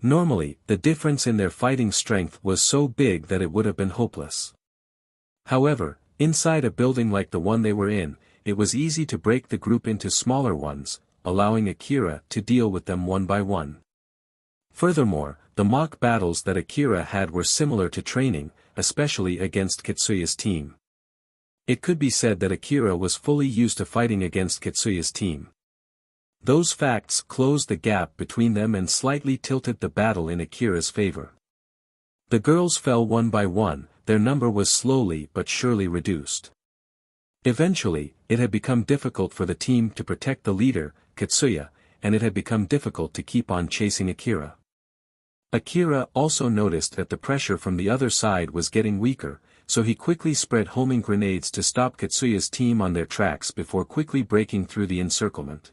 Normally, the difference in their fighting strength was so big that it would have been hopeless. However, inside a building like the one they were in, it was easy to break the group into smaller ones, allowing Akira to deal with them one by one. Furthermore, the mock battles that Akira had were similar to training, especially against Kitsuya's team. It could be said that Akira was fully used to fighting against Kitsuya's team. Those facts closed the gap between them and slightly tilted the battle in Akira's favor. The girls fell one by one, their number was slowly but surely reduced. Eventually, it had become difficult for the team to protect the leader, Kitsuya, and it had become difficult to keep on chasing Akira. Akira also noticed that the pressure from the other side was getting weaker, so he quickly spread homing grenades to stop Kitsuya's team on their tracks before quickly breaking through the encirclement.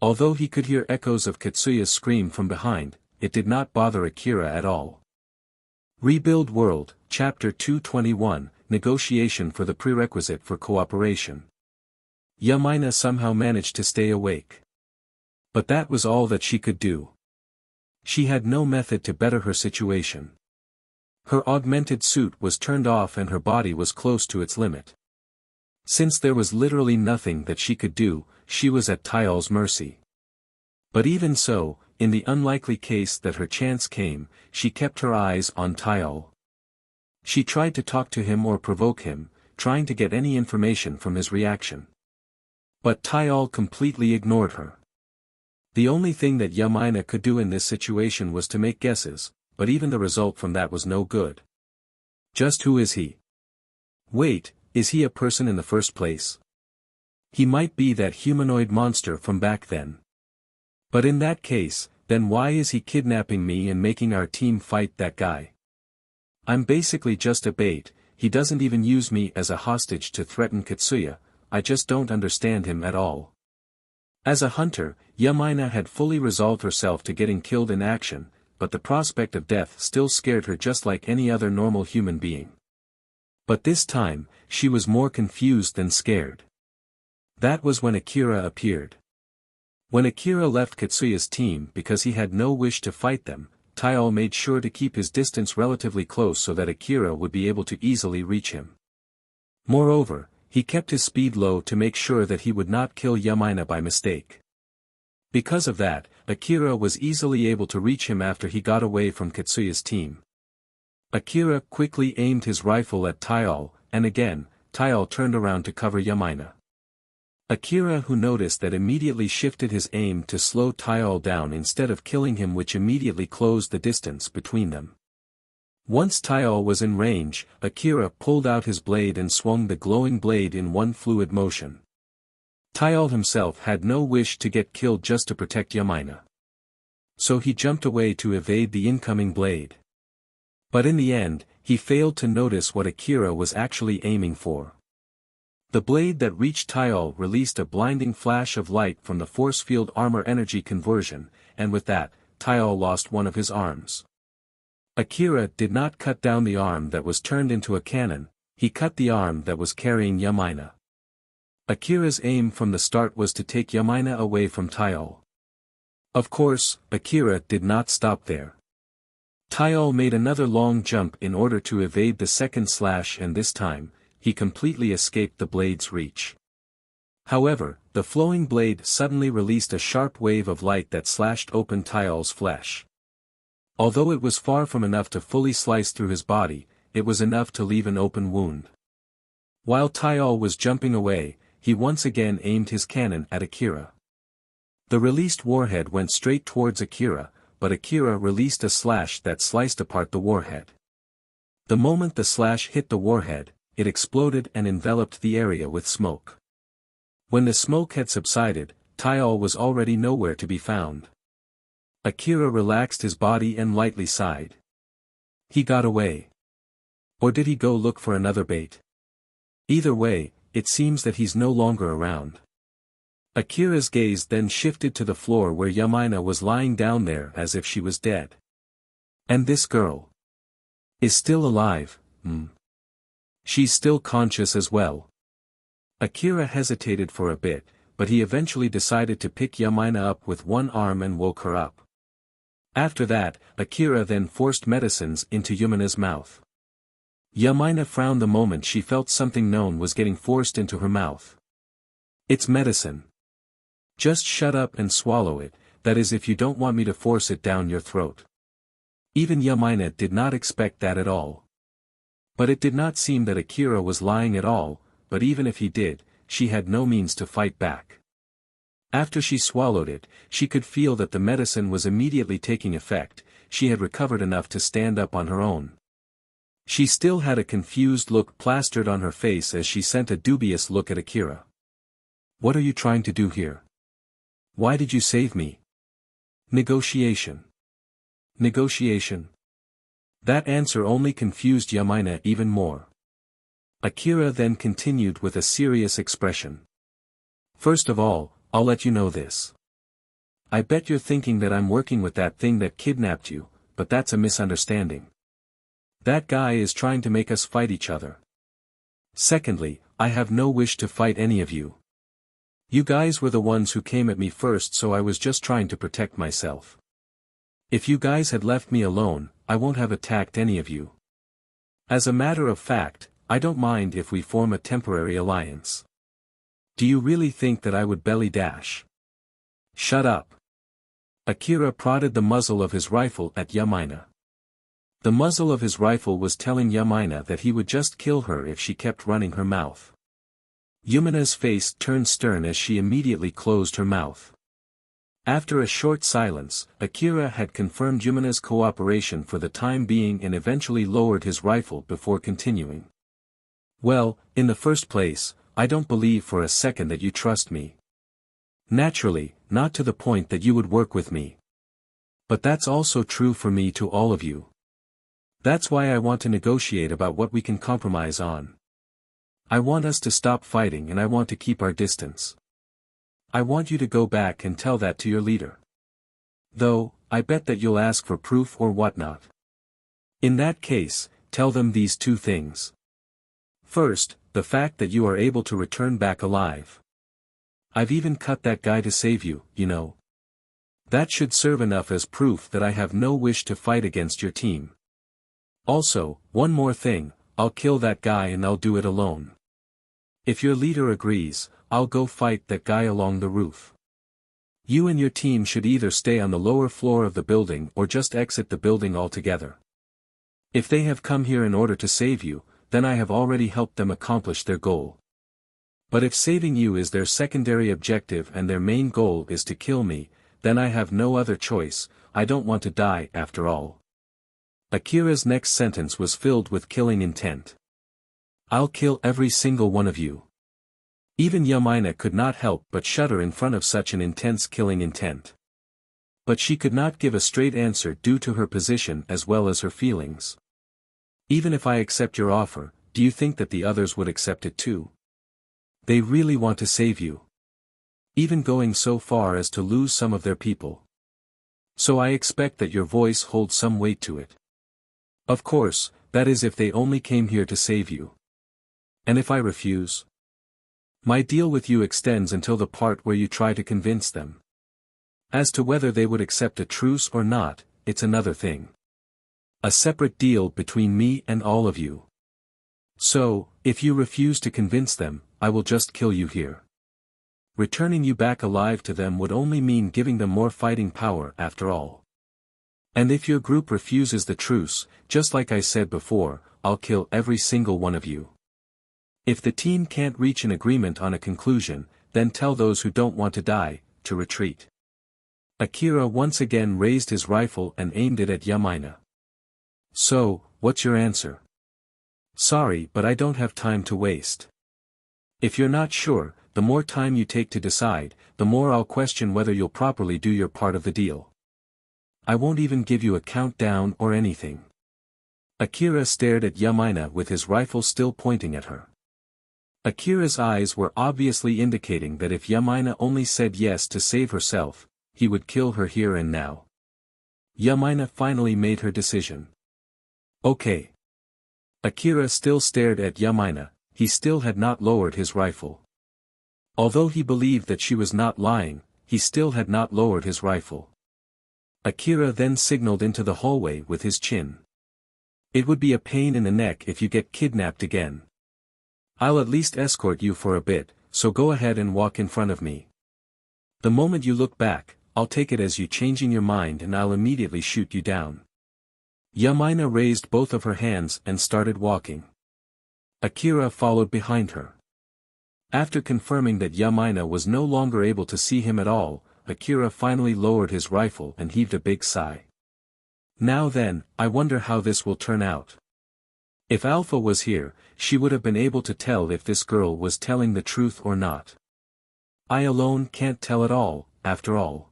Although he could hear echoes of Kitsuya's scream from behind, it did not bother Akira at all. Rebuild World, Chapter 221, Negotiation for the Prerequisite for Cooperation. Yamina somehow managed to stay awake. But that was all that she could do. She had no method to better her situation. Her augmented suit was turned off and her body was close to its limit. Since there was literally nothing that she could do, she was at Tyal's mercy. But even so, in the unlikely case that her chance came, she kept her eyes on Tyal. She tried to talk to him or provoke him, trying to get any information from his reaction. But Tyal completely ignored her. The only thing that Yamina could do in this situation was to make guesses, but even the result from that was no good. Just who is he? Wait, is he a person in the first place? He might be that humanoid monster from back then. But in that case, then why is he kidnapping me and making our team fight that guy? I'm basically just a bait, he doesn't even use me as a hostage to threaten Kitsuya, I just don't understand him at all. As a hunter, Yamina had fully resolved herself to getting killed in action, but the prospect of death still scared her just like any other normal human being. But this time, she was more confused than scared. That was when Akira appeared. When Akira left Kitsuya's team because he had no wish to fight them, Tyal made sure to keep his distance relatively close so that Akira would be able to easily reach him. Moreover, he kept his speed low to make sure that he would not kill Yamina by mistake. Because of that, Akira was easily able to reach him after he got away from Kitsuya's team. Akira quickly aimed his rifle at Tyal, and again, Tyal turned around to cover Yamina. Akira, who noticed that, immediately shifted his aim to slow Tyal down instead of killing him, which immediately closed the distance between them. Once Tyal was in range, Akira pulled out his blade and swung the glowing blade in one fluid motion. Tyal himself had no wish to get killed just to protect Yamina. So he jumped away to evade the incoming blade. But in the end, he failed to notice what Akira was actually aiming for. The blade that reached Tyal released a blinding flash of light from the force field armor energy conversion, and with that, Tyal lost one of his arms. Akira did not cut down the arm that was turned into a cannon, he cut the arm that was carrying Yamina. Akira's aim from the start was to take Yamina away from Tyal. Of course, Akira did not stop there. Tyal made another long jump in order to evade the second slash, and this time, he completely escaped the blade's reach. However, the flowing blade suddenly released a sharp wave of light that slashed open Tyal's flesh. Although it was far from enough to fully slice through his body, it was enough to leave an open wound. While Tyal was jumping away, he once again aimed his cannon at Akira. The released warhead went straight towards Akira, but Akira released a slash that sliced apart the warhead. The moment the slash hit the warhead, it exploded and enveloped the area with smoke. When the smoke had subsided, Tyal was already nowhere to be found. Akira relaxed his body and lightly sighed. He got away. Or did he go look for another bait? Either way, it seems that he's no longer around. Akira's gaze then shifted to the floor where Yamina was lying down there as if she was dead. And this girl is still alive, She's still conscious as well. Akira hesitated for a bit, but he eventually decided to pick Yamina up with one arm and woke her up. After that, Akira then forced medicines into Yamina's mouth. Yamina frowned the moment she felt something known was getting forced into her mouth. It's medicine. Just shut up and swallow it, that is if you don't want me to force it down your throat. Even Yamina did not expect that at all. But it did not seem that Akira was lying at all, but even if he did, she had no means to fight back. After she swallowed it, she could feel that the medicine was immediately taking effect. She had recovered enough to stand up on her own. She still had a confused look plastered on her face as she sent a dubious look at Akira. "What are you trying to do here? Why did you save me?" "Negotiation." "Negotiation?" That answer only confused Yamina even more. Akira then continued with a serious expression. "First of all, I'll let you know this. I bet you're thinking that I'm working with that thing that kidnapped you, but that's a misunderstanding. That guy is trying to make us fight each other. Secondly, I have no wish to fight any of you. You guys were the ones who came at me first, so I was just trying to protect myself. If you guys had left me alone, I won't have attacked any of you. As a matter of fact, I don't mind if we form a temporary alliance. Do you really think that I would belly dash?" "Shut up." Akira prodded the muzzle of his rifle at Yamina. The muzzle of his rifle was telling Yamina that he would just kill her if she kept running her mouth. Yamina's face turned stern as she immediately closed her mouth. After a short silence, Akira had confirmed Yamina's cooperation for the time being and eventually lowered his rifle before continuing. "Well, in the first place, I don't believe for a second that you trust me. Naturally, not to the point that you would work with me. But that's also true for me to all of you. That's why I want to negotiate about what we can compromise on. I want us to stop fighting and I want to keep our distance. I want you to go back and tell that to your leader. Though, I bet that you'll ask for proof or whatnot. In that case, tell them these two things. First, the fact that you are able to return back alive. I've even cut that guy to save you, you know. That should serve enough as proof that I have no wish to fight against your team. Also, one more thing, I'll kill that guy and I'll do it alone. If your leader agrees, I'll go fight that guy along the roof. You and your team should either stay on the lower floor of the building or just exit the building altogether. If they have come here in order to save you, then I have already helped them accomplish their goal. But if saving you is their secondary objective and their main goal is to kill me, then I have no other choice. I don't want to die after all." Akira's next sentence was filled with killing intent. "I'll kill every single one of you." Even Yamina could not help but shudder in front of such an intense killing intent. But she could not give a straight answer due to her position as well as her feelings. "Even if I accept your offer, do you think that the others would accept it too? They really want to save you. Even going so far as to lose some of their people. So I expect that your voice holds some weight to it. Of course, that is if they only came here to save you. And if I refuse? My deal with you extends until the part where you try to convince them. As to whether they would accept a truce or not, it's another thing. A separate deal between me and all of you. So, if you refuse to convince them, I will just kill you here. Returning you back alive to them would only mean giving them more fighting power after all. And if your group refuses the truce, just like I said before, I'll kill every single one of you. If the team can't reach an agreement on a conclusion, then tell those who don't want to die, to retreat." Akira once again raised his rifle and aimed it at Yamina. "So, what's your answer?" "Sorry, but I don't have time to waste. If you're not sure, the more time you take to decide, the more I'll question whether you'll properly do your part of the deal. I won't even give you a countdown or anything." Akira stared at Yamina with his rifle still pointing at her. Akira's eyes were obviously indicating that if Yamina only said yes to save herself, he would kill her here and now. Yamina finally made her decision. "Okay." Akira still stared at Yamina, he still had not lowered his rifle. Although he believed that she was not lying, he still had not lowered his rifle. Akira then signaled into the hallway with his chin. "It would be a pain in the neck if you get kidnapped again. I'll at least escort you for a bit, so go ahead and walk in front of me." The moment you look back, I'll take it as you changing your mind and I'll immediately shoot you down. Yamaina raised both of her hands and started walking. Akira followed behind her. After confirming that Yamaina was no longer able to see him at all, Akira finally lowered his rifle and heaved a big sigh. Now then, I wonder how this will turn out. If Alpha was here, she would have been able to tell if this girl was telling the truth or not. I alone can't tell at all, after all.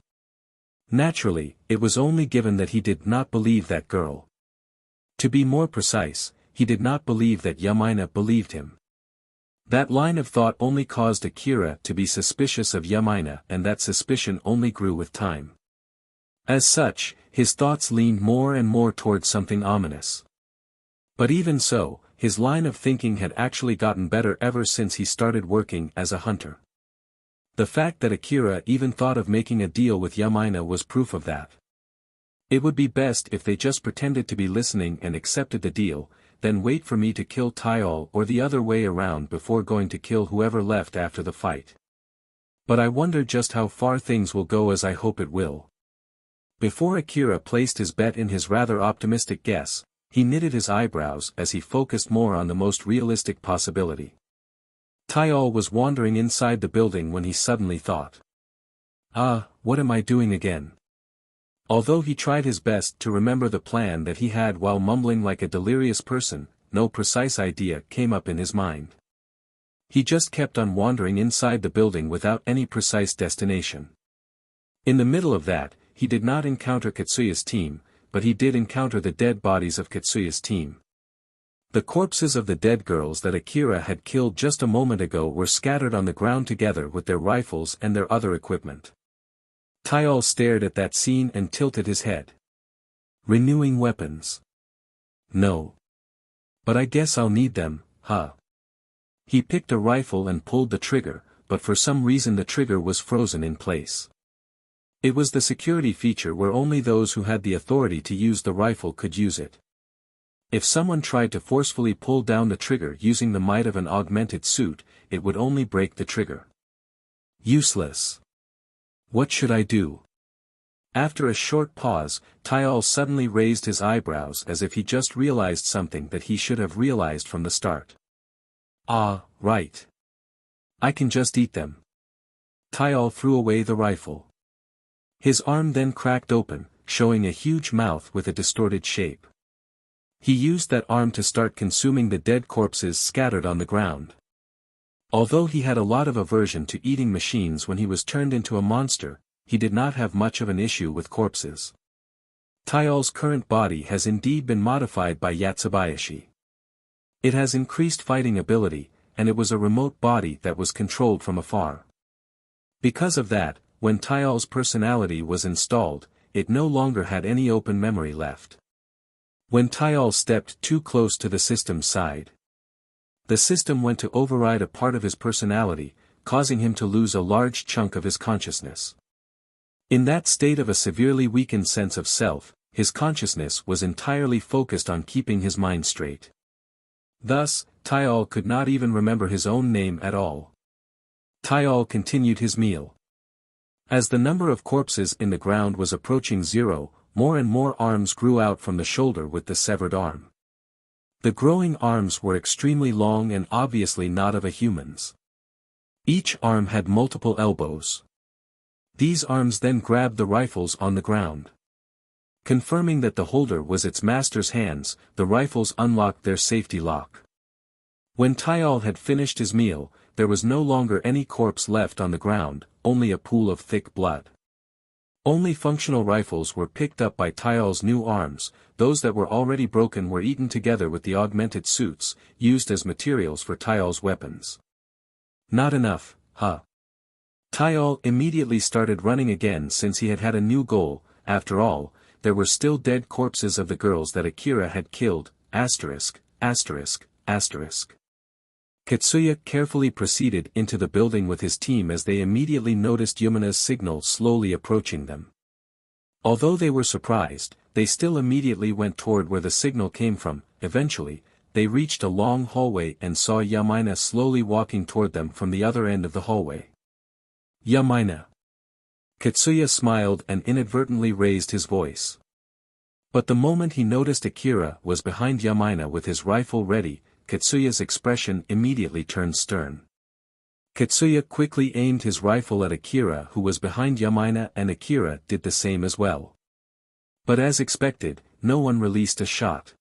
Naturally, it was only given that he did not believe that girl. To be more precise, he did not believe that Yamaina believed him. That line of thought only caused Akira to be suspicious of Yamaina, and that suspicion only grew with time. As such, his thoughts leaned more and more towards something ominous. But even so, his line of thinking had actually gotten better ever since he started working as a hunter. The fact that Akira even thought of making a deal with Yamaina was proof of that. It would be best if they just pretended to be listening and accepted the deal, then wait for me to kill Taial or the other way around before going to kill whoever left after the fight. But I wonder just how far things will go, as I hope it will. Before Akira placed his bet in his rather optimistic guess, he knitted his eyebrows as he focused more on the most realistic possibility. Taial was wandering inside the building when he suddenly thought. What am I doing again? Although he tried his best to remember the plan that he had while mumbling like a delirious person, no precise idea came up in his mind. He just kept on wandering inside the building without any precise destination. In the middle of that, he did not encounter Katsuya's team, but he did encounter the dead bodies of Katsuya's team. The corpses of the dead girls that Akira had killed just a moment ago were scattered on the ground together with their rifles and their other equipment. Taial stared at that scene and tilted his head. Renewing weapons. No. But I guess I'll need them, huh? He picked a rifle and pulled the trigger, but for some reason the trigger was frozen in place. It was the security feature where only those who had the authority to use the rifle could use it. If someone tried to forcefully pull down the trigger using the might of an augmented suit, it would only break the trigger. Useless. What should I do? After a short pause, Taial suddenly raised his eyebrows as if he just realized something that he should have realized from the start. Right. I can just eat them. Taial threw away the rifle. His arm then cracked open, showing a huge mouth with a distorted shape. He used that arm to start consuming the dead corpses scattered on the ground. Although he had a lot of aversion to eating machines when he was turned into a monster, he did not have much of an issue with corpses. Taial's current body has indeed been modified by Yatsubayashi. It has increased fighting ability, and it was a remote body that was controlled from afar. Because of that, when Taial's personality was installed, it no longer had any open memory left. When Taial stepped too close to the system's side, the system went to override a part of his personality, causing him to lose a large chunk of his consciousness. In that state of a severely weakened sense of self, his consciousness was entirely focused on keeping his mind straight. Thus, Taial could not even remember his own name at all. Taial continued his meal. As the number of corpses in the ground was approaching 0, more and more arms grew out from the shoulder with the severed arm. The growing arms were extremely long and obviously not of a human's. Each arm had multiple elbows. These arms then grabbed the rifles on the ground. Confirming that the holder was its master's hands, the rifles unlocked their safety lock. When Taial had finished his meal, there was no longer any corpse left on the ground, only a pool of thick blood. Only functional rifles were picked up by Taial's new arms, those that were already broken were eaten together with the augmented suits, used as materials for Taial's weapons. Not *enough, huh? Taial immediately started running again since he had a new goal. After all, there were still dead corpses of the girls that Akira had killed, Katsuya carefully proceeded into the building with his team as they immediately noticed Yumina's signal slowly approaching them. Although they were surprised, they still immediately went toward where the signal came from. Eventually, they reached a long hallway and saw Yamaina slowly walking toward them from the other end of the hallway. Yamaina. Katsuya smiled and inadvertently raised his voice. But the moment he noticed Akira was behind Yamaina with his rifle ready, Katsuya's expression immediately turned stern. Katsuya quickly aimed his rifle at Akira, who was behind Yamaina, and Akira did the same as well. But as expected, no one released a shot.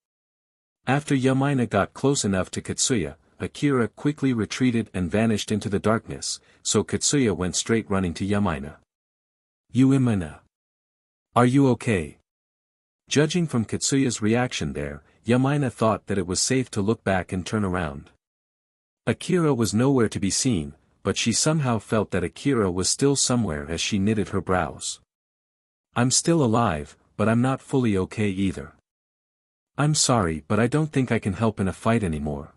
After Yamaina got close enough to Katsuya, Akira quickly retreated and vanished into the darkness, so Katsuya went straight running to Yamaina. Yamaina. Are you okay? Judging from Katsuya's reaction there, Yamaina thought that it was safe to look back and turn around. Akira was nowhere to be seen, but she somehow felt that Akira was still somewhere as she knitted her brows. I'm still alive, but I'm not fully okay either. I'm sorry, but I don't think I can help in a fight anymore.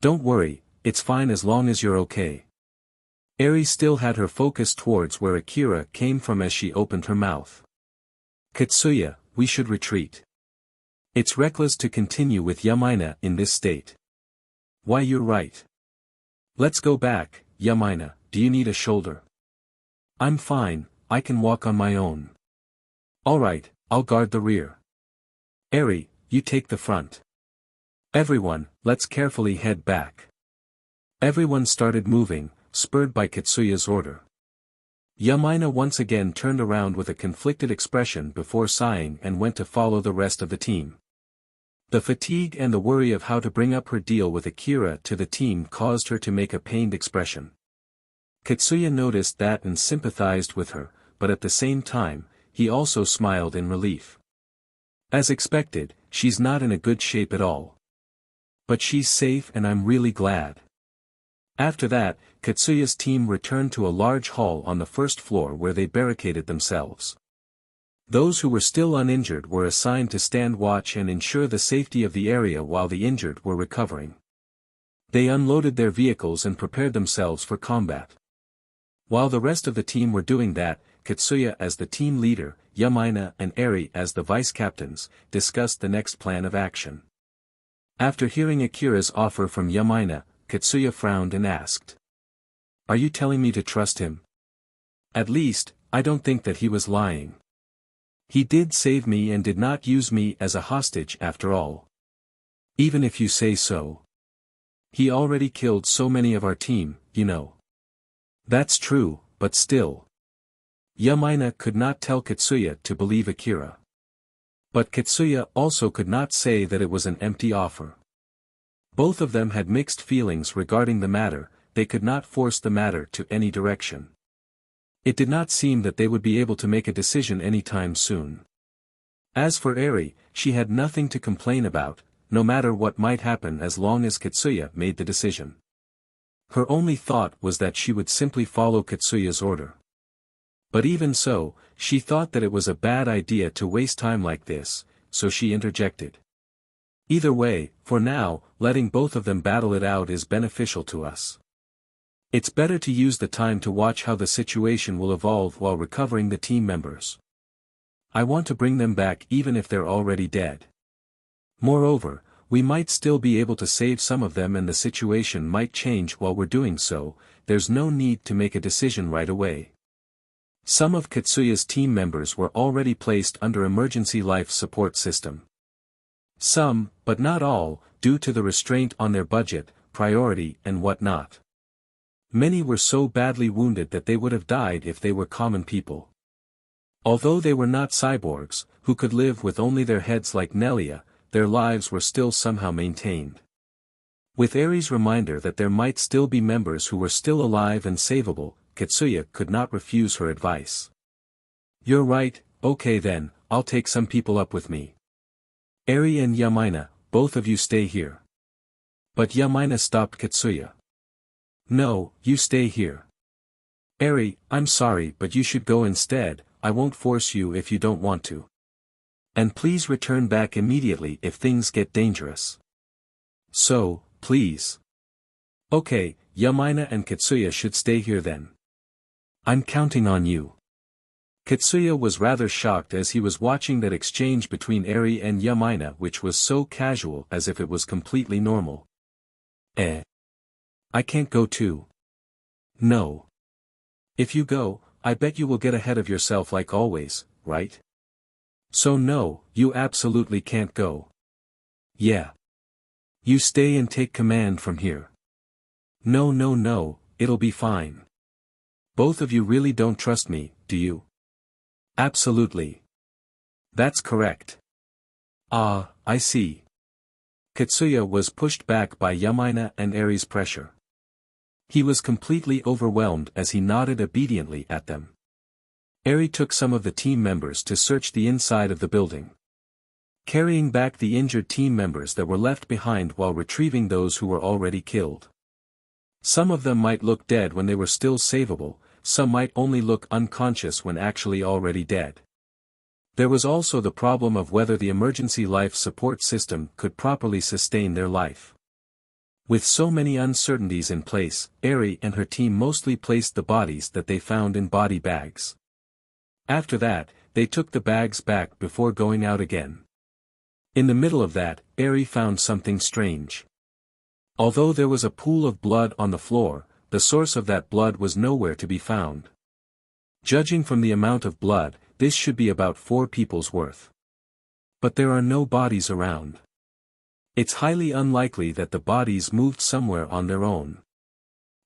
Don't worry, it's fine as long as you're okay. Eri still had her focus towards where Akira came from as she opened her mouth. Katsuya, we should retreat. It's reckless to continue with Yamaina in this state. Why, you're right. Let's go back. Yamaina, do you need a shoulder? I'm fine, I can walk on my own. Alright, I'll guard the rear. Eri, you take the front. Everyone, let's carefully head back. Everyone started moving, spurred by Katsuya's order. Yamaina once again turned around with a conflicted expression before sighing and went to follow the rest of the team. The fatigue and the worry of how to bring up her deal with Akira to the team caused her to make a pained expression. Katsuya noticed that and sympathized with her, but at the same time, he also smiled in relief. As expected, she's not in a good shape at all. But she's safe and I'm really glad. After that, Katsuya's team returned to a large hall on the first floor where they barricaded themselves. Those who were still uninjured were assigned to stand watch and ensure the safety of the area while the injured were recovering. They unloaded their vehicles and prepared themselves for combat. While the rest of the team were doing that, Katsuya as the team leader, Yamaina and Eri as the vice-captains, discussed the next plan of action. After hearing Akira's offer from Yamaina, Katsuya frowned and asked. Are you telling me to trust him? At least, I don't think that he was lying. He did save me and did not use me as a hostage after all. Even if you say so. He already killed so many of our team, you know. That's true, but still. Yamaina could not tell Katsuya to believe Akira. But Katsuya also could not say that it was an empty offer. Both of them had mixed feelings regarding the matter, they could not force the matter to any direction. It did not seem that they would be able to make a decision anytime soon. As for Eri, she had nothing to complain about, no matter what might happen as long as Katsuya made the decision. Her only thought was that she would simply follow Katsuya's order. But even so, she thought that it was a bad idea to waste time like this, so she interjected. Either way, for now, letting both of them battle it out is beneficial to us. It's better to use the time to watch how the situation will evolve while recovering the team members. I want to bring them back even if they're already dead. Moreover, we might still be able to save some of them and the situation might change while we're doing so, there's no need to make a decision right away. Some of Katsuya's team members were already placed under emergency life support system. Some, but not all, due to the restraint on their budget, priority and whatnot. Many were so badly wounded that they would have died if they were common people. Although they were not cyborgs, who could live with only their heads like Nelia, their lives were still somehow maintained. With Eri's reminder that there might still be members who were still alive and savable, Katsuya could not refuse her advice. You're right, okay then, I'll take some people up with me. Eri and Yamaina, both of you stay here. But Yamaina stopped Katsuya. No, you stay here. Eri, I'm sorry but you should go instead, I won't force you if you don't want to. And please return back immediately if things get dangerous. So, please. Okay, Yamaina and Katsuya should stay here then. I'm counting on you. Katsuya was rather shocked as he was watching that exchange between Eri and Yamaina, which was so casual as if it was completely normal. I can't go too. No. If you go, I bet you will get ahead of yourself like always, right? So no, you absolutely can't go. Yeah. You stay and take command from here. No, no, no, it'll be fine. Both of you really don't trust me, do you? Absolutely. That's correct. Ah, I see. Katsuya was pushed back by Yamaina and Eri's pressure. He was completely overwhelmed as he nodded obediently at them. Eri took some of the team members to search the inside of the building, carrying back the injured team members that were left behind while retrieving those who were already killed. Some of them might look dead when they were still savable, some might only look unconscious when actually already dead. There was also the problem of whether the emergency life support system could properly sustain their life. With so many uncertainties in place, Eri and her team mostly placed the bodies that they found in body bags. After that, they took the bags back before going out again. In the middle of that, Eri found something strange. Although there was a pool of blood on the floor, the source of that blood was nowhere to be found. Judging from the amount of blood, this should be about 4 people's worth. But there are no bodies around. It's highly unlikely that the bodies moved somewhere on their own.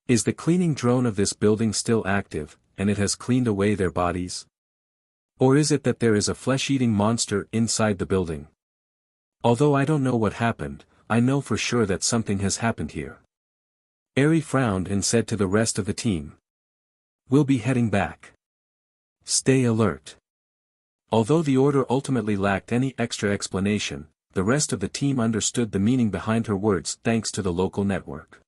Is the cleaning drone of this building still active, and it has cleaned away their bodies? Or is it that there is a flesh-eating monster inside the building? Although I don't know what happened, I know for sure that something has happened here. Eri frowned and said to the rest of the team. We'll be heading back. Stay alert. Although the order ultimately lacked any extra explanation, the rest of the team understood the meaning behind her words thanks to the local network.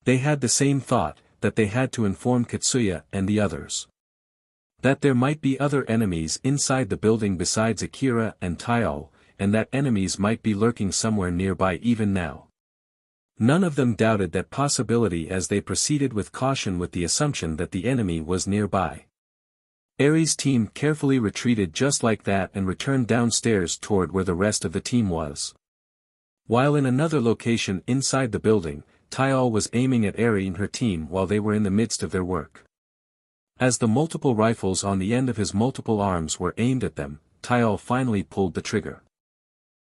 They had the same thought, that they had to inform Katsuya and the others. That there might be other enemies inside the building besides Akira and Taiyo, and that enemies might be lurking somewhere nearby even now. None of them doubted that possibility as they proceeded with caution with the assumption that the enemy was nearby. Eri's team carefully retreated just like that and returned downstairs toward where the rest of the team was. While in another location inside the building, Taiyo was aiming at Eri and her team while they were in the midst of their work. As the multiple rifles on the end of his multiple arms were aimed at them, Taiyo finally pulled the trigger.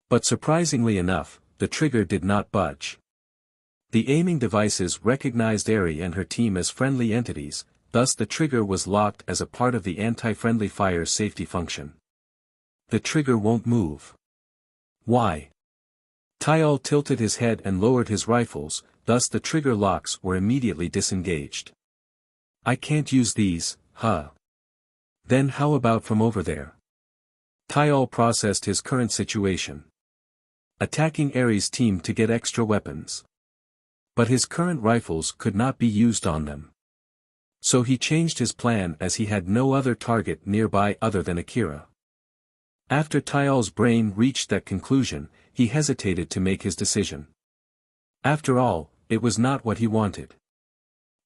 But surprisingly enough, the trigger did not budge. The aiming devices recognized Eri and her team as friendly entities, thus the trigger was locked as a part of the anti-friendly fire safety function. The trigger won't move. Why? Taiyo tilted his head and lowered his rifles, thus the trigger locks were immediately disengaged. I can't use these, huh? Then how about from over there? Taiyo processed his current situation. Attacking Eri's team to get extra weapons. But his current rifles could not be used on them. So he changed his plan as he had no other target nearby other than Akira. After Taiyo's brain reached that conclusion, he hesitated to make his decision. After all, it was not what he wanted.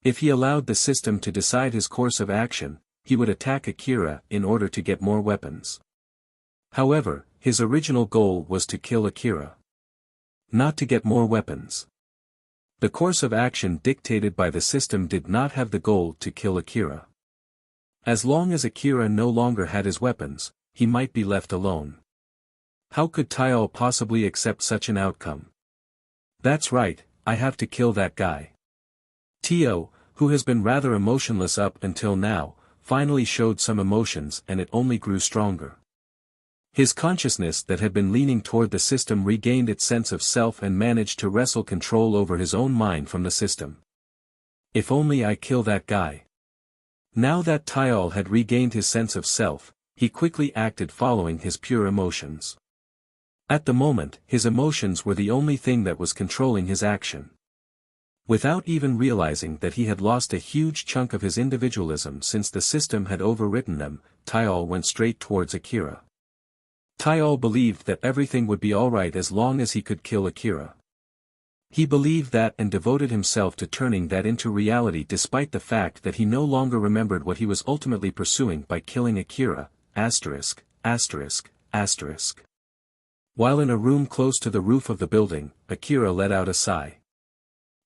If he allowed the system to decide his course of action, he would attack Akira in order to get more weapons. However, his original goal was to kill Akira. Not to get more weapons. The course of action dictated by the system did not have the goal to kill Akira. As long as Akira no longer had his weapons, he might be left alone. How could Taiyo possibly accept such an outcome? That's right, I have to kill that guy. Taiyo, who has been rather emotionless up until now, finally showed some emotions and it only grew stronger. His consciousness that had been leaning toward the system regained its sense of self and managed to wrestle control over his own mind from the system. If only I kill that guy. Now that Taiyo had regained his sense of self, he quickly acted following his pure emotions. At the moment, his emotions were the only thing that was controlling his action. Without even realizing that he had lost a huge chunk of his individualism since the system had overwritten them, Taiyo went straight towards Akira. Taiyo believed that everything would be alright as long as he could kill Akira. He believed that and devoted himself to turning that into reality despite the fact that he no longer remembered what he was ultimately pursuing by killing Akira, asterisk, asterisk, asterisk. While in a room close to the roof of the building, Akira let out a sigh.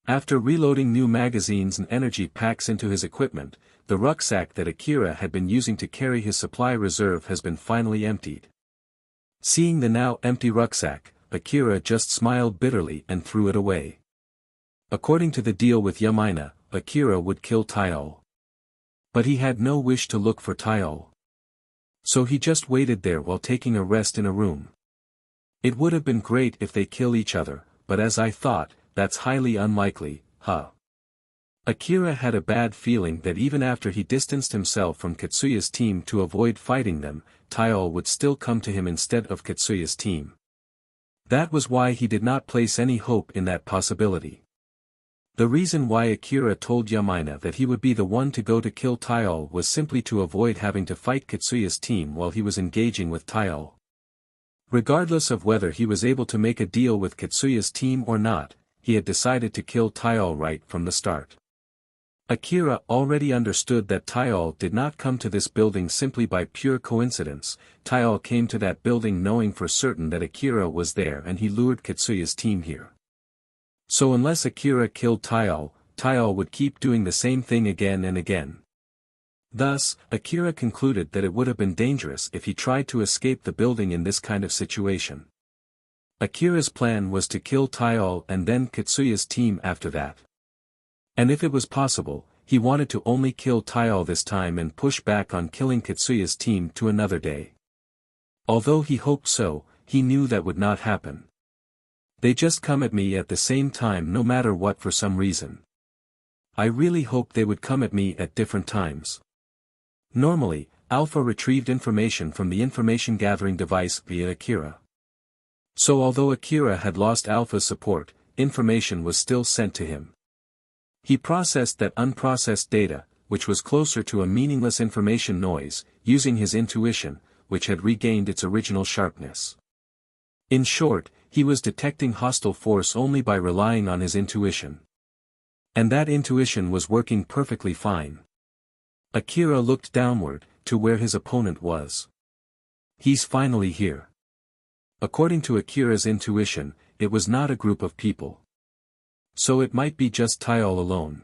After reloading new magazines and energy packs into his equipment, the rucksack that Akira had been using to carry his supply reserve has been finally emptied. Seeing the now empty rucksack, Akira just smiled bitterly and threw it away. According to the deal with Yamina, Akira would kill Taiol. But he had no wish to look for Taiol. So he just waited there while taking a rest in a room. It would have been great if they kill each other, but as I thought, that's highly unlikely, huh? Akira had a bad feeling that even after he distanced himself from Katsuya's team to avoid fighting them, Taiol would still come to him instead of Katsuya's team. That was why he did not place any hope in that possibility. The reason why Akira told Yamina that he would be the one to go to kill Taiol was simply to avoid having to fight Katsuya's team while he was engaging with Taiol. Regardless of whether he was able to make a deal with Katsuya's team or not, he had decided to kill Taiol right from the start. Akira already understood that Taiol did not come to this building simply by pure coincidence. Taiol came to that building knowing for certain that Akira was there and he lured Katsuya's team here. So unless Akira killed Taiol, Taiol would keep doing the same thing again and again. Thus, Akira concluded that it would have been dangerous if he tried to escape the building in this kind of situation. Akira's plan was to kill Taiol and then Katsuya's team after that. And if it was possible, he wanted to only kill Taiol this time and push back on killing Katsuya's team to another day. Although he hoped so, he knew that would not happen. They just come at me at the same time no matter what for some reason. I really hoped they would come at me at different times. Normally, Alpha retrieved information from the information gathering device via Akira. So although Akira had lost Alpha's support, information was still sent to him. He processed that unprocessed data, which was closer to a meaningless information noise, using his intuition, which had regained its original sharpness. In short, he was detecting hostile force only by relying on his intuition. And that intuition was working perfectly fine. Akira looked downward, to where his opponent was. He's finally here. According to Akira's intuition, it was not a group of people. So it might be just Taiol alone.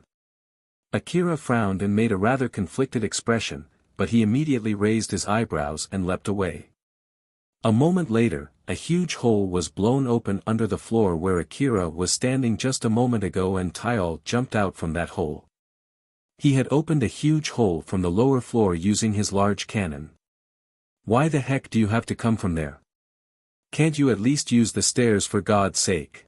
Akira frowned and made a rather conflicted expression, but he immediately raised his eyebrows and leapt away. A moment later, a huge hole was blown open under the floor where Akira was standing just a moment ago and Taiol jumped out from that hole. He had opened a huge hole from the lower floor using his large cannon. Why the heck do you have to come from there? Can't you at least use the stairs for God's sake?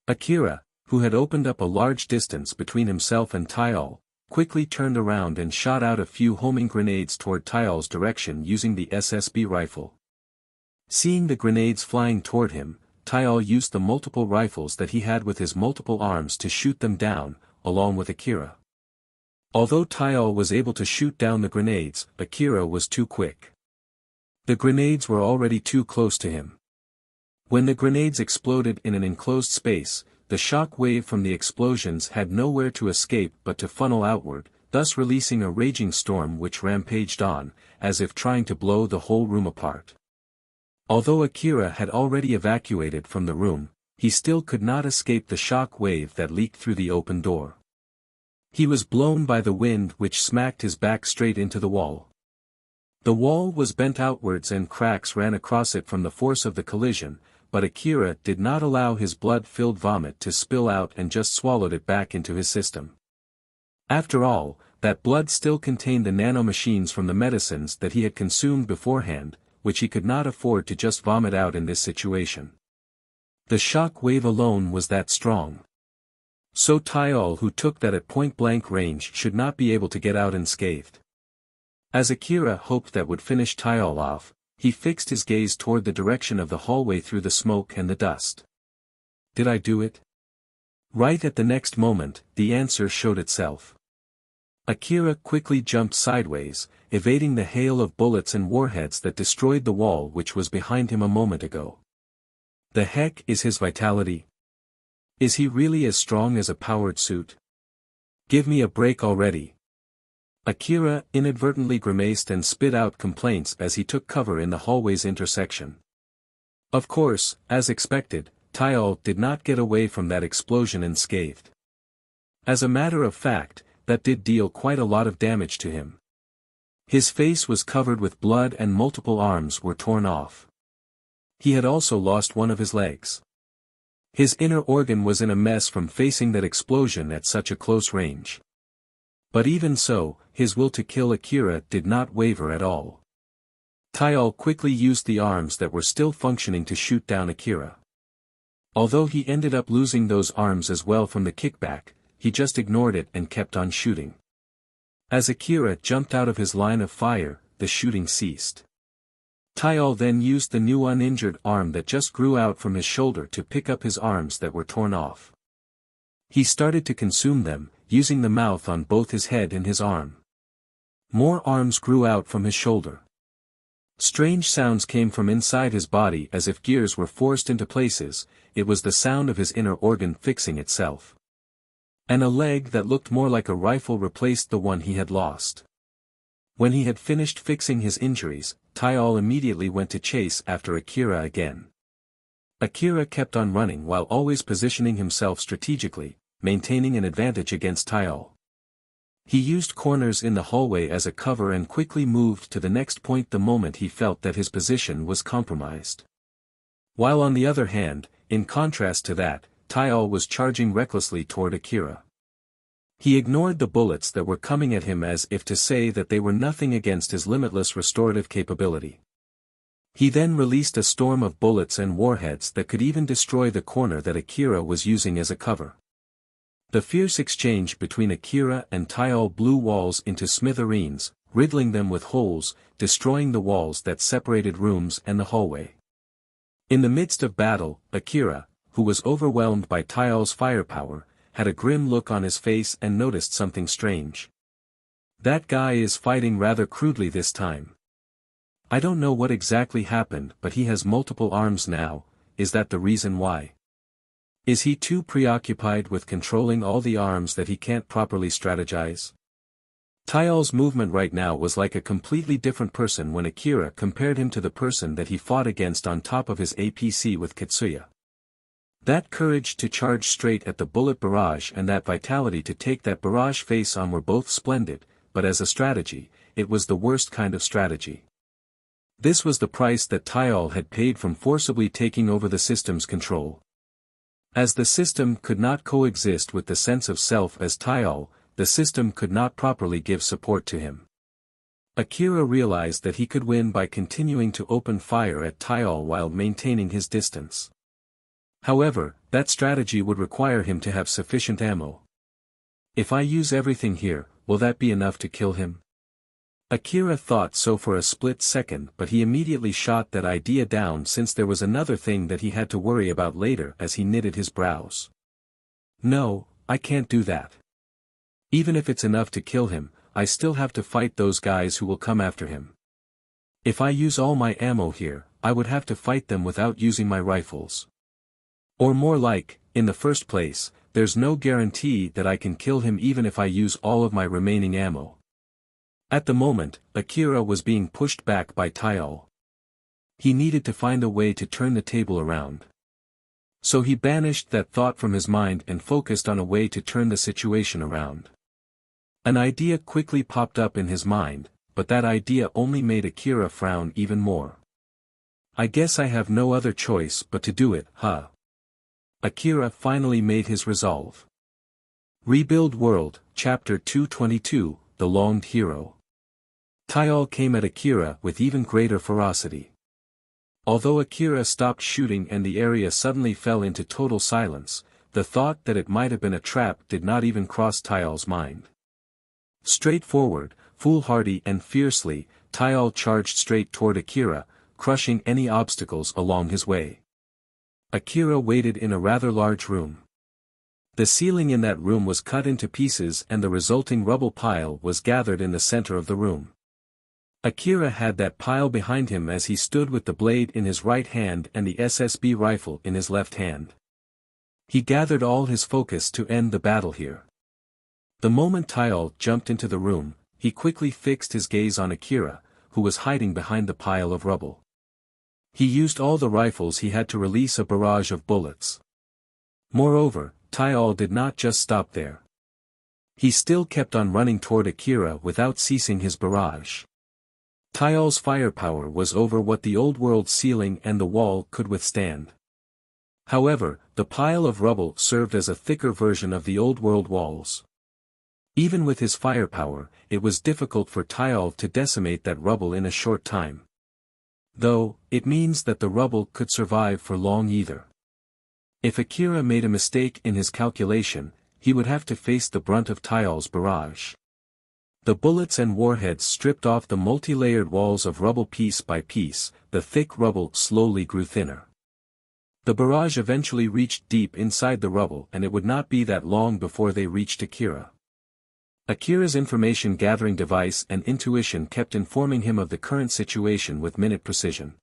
Akira, who had opened up a large distance between himself and Taiol, quickly turned around and shot out a few homing grenades toward Taiol's direction using the SSB rifle. Seeing the grenades flying toward him, Taiol used the multiple rifles that he had with his multiple arms to shoot them down, along with Akira. Although Taiol was able to shoot down the grenades, Akira was too quick. The grenades were already too close to him. When the grenades exploded in an enclosed space, the shock wave from the explosions had nowhere to escape but to funnel outward, thus releasing a raging storm which rampaged on, as if trying to blow the whole room apart. Although Akira had already evacuated from the room, he still could not escape the shock wave that leaked through the open door. He was blown by the wind which smacked his back straight into the wall. The wall was bent outwards and cracks ran across it from the force of the collision, but Akira did not allow his blood-filled vomit to spill out and just swallowed it back into his system. After all, that blood still contained the nanomachines from the medicines that he had consumed beforehand, which he could not afford to just vomit out in this situation. The shock wave alone was that strong. So Taiol, who took that at point-blank range, should not be able to get out unscathed. As Akira hoped that would finish Taiol off, he fixed his gaze toward the direction of the hallway through the smoke and the dust. Did I do it? Right at the next moment, the answer showed itself. Akira quickly jumped sideways, evading the hail of bullets and warheads that destroyed the wall which was behind him a moment ago. The heck is his vitality? Is he really as strong as a powered suit? Give me a break already. Akira inadvertently grimaced and spit out complaints as he took cover in the hallway's intersection. Of course, as expected, Taiol did not get away from that explosion unscathed. As a matter of fact, that did deal quite a lot of damage to him. His face was covered with blood and multiple arms were torn off. He had also lost one of his legs. His inner organ was in a mess from facing that explosion at such a close range. But even so, his will to kill Akira did not waver at all. Taial quickly used the arms that were still functioning to shoot down Akira. Although he ended up losing those arms as well from the kickback, he just ignored it and kept on shooting. As Akira jumped out of his line of fire, the shooting ceased. Taial then used the new uninjured arm that just grew out from his shoulder to pick up his arms that were torn off. He started to consume them, using the mouth on both his head and his arm. More arms grew out from his shoulder. Strange sounds came from inside his body as if gears were forced into places. It was the sound of his inner organ fixing itself. And a leg that looked more like a rifle replaced the one he had lost. When he had finished fixing his injuries, Taial immediately went to chase after Akira again. Akira kept on running while always positioning himself strategically, maintaining an advantage against Taial. He used corners in the hallway as a cover and quickly moved to the next point the moment he felt that his position was compromised. While on the other hand, in contrast to that, Taial was charging recklessly toward Akira. He ignored the bullets that were coming at him as if to say that they were nothing against his limitless restorative capability. He then released a storm of bullets and warheads that could even destroy the corner that Akira was using as a cover. The fierce exchange between Akira and Taial blew walls into smithereens, riddling them with holes, destroying the walls that separated rooms and the hallway. In the midst of battle, Akira, who was overwhelmed by Taial's firepower, had a grim look on his face and noticed something strange. That guy is fighting rather crudely this time. I don't know what exactly happened, but he has multiple arms now. Is that the reason why? Is he too preoccupied with controlling all the arms that he can't properly strategize? Taial's movement right now was like a completely different person when Akira compared him to the person that he fought against on top of his APC with Kitsuya. That courage to charge straight at the bullet barrage and that vitality to take that barrage face on were both splendid, but as a strategy, it was the worst kind of strategy. This was the price that Taial had paid from forcibly taking over the system's control. As the system could not coexist with the sense of self as Taial, the system could not properly give support to him. Akira realized that he could win by continuing to open fire at Taial while maintaining his distance. However, that strategy would require him to have sufficient ammo. If I use everything here, will that be enough to kill him? Akira thought so for a split second, but he immediately shot that idea down since there was another thing that he had to worry about later as he knitted his brows. No, I can't do that. Even if it's enough to kill him, I still have to fight those guys who will come after him. If I use all my ammo here, I would have to fight them without using my rifles. Or more like, in the first place, there's no guarantee that I can kill him even if I use all of my remaining ammo. At the moment, Akira was being pushed back by Taial. He needed to find a way to turn the table around. So he banished that thought from his mind and focused on a way to turn the situation around. An idea quickly popped up in his mind, but that idea only made Akira frown even more. I guess I have no other choice but to do it, huh? Akira finally made his resolve. Rebuild World, Chapter 222, The Longed Hero. Taial came at Akira with even greater ferocity. Although Akira stopped shooting and the area suddenly fell into total silence, the thought that it might have been a trap did not even cross Taial's mind. Straightforward, foolhardy and fiercely, Taial charged straight toward Akira, crushing any obstacles along his way. Akira waited in a rather large room. The ceiling in that room was cut into pieces and the resulting rubble pile was gathered in the center of the room. Akira had that pile behind him as he stood with the blade in his right hand and the SSB rifle in his left hand. He gathered all his focus to end the battle here. The moment Taial jumped into the room, he quickly fixed his gaze on Akira, who was hiding behind the pile of rubble. He used all the rifles he had to release a barrage of bullets. Moreover, Taial did not just stop there. He still kept on running toward Akira without ceasing his barrage. Taial's firepower was over what the old world ceiling and the wall could withstand. However, the pile of rubble served as a thicker version of the old world walls. Even with his firepower, it was difficult for Taial to decimate that rubble in a short time. Though, it means that the rubble could survive for long either. If Akira made a mistake in his calculation, he would have to face the brunt of Taial's barrage. The bullets and warheads stripped off the multi-layered walls of rubble piece by piece, the thick rubble slowly grew thinner. The barrage eventually reached deep inside the rubble, and it would not be that long before they reached Akira. Akira's information-gathering device and intuition kept informing him of the current situation with minute precision.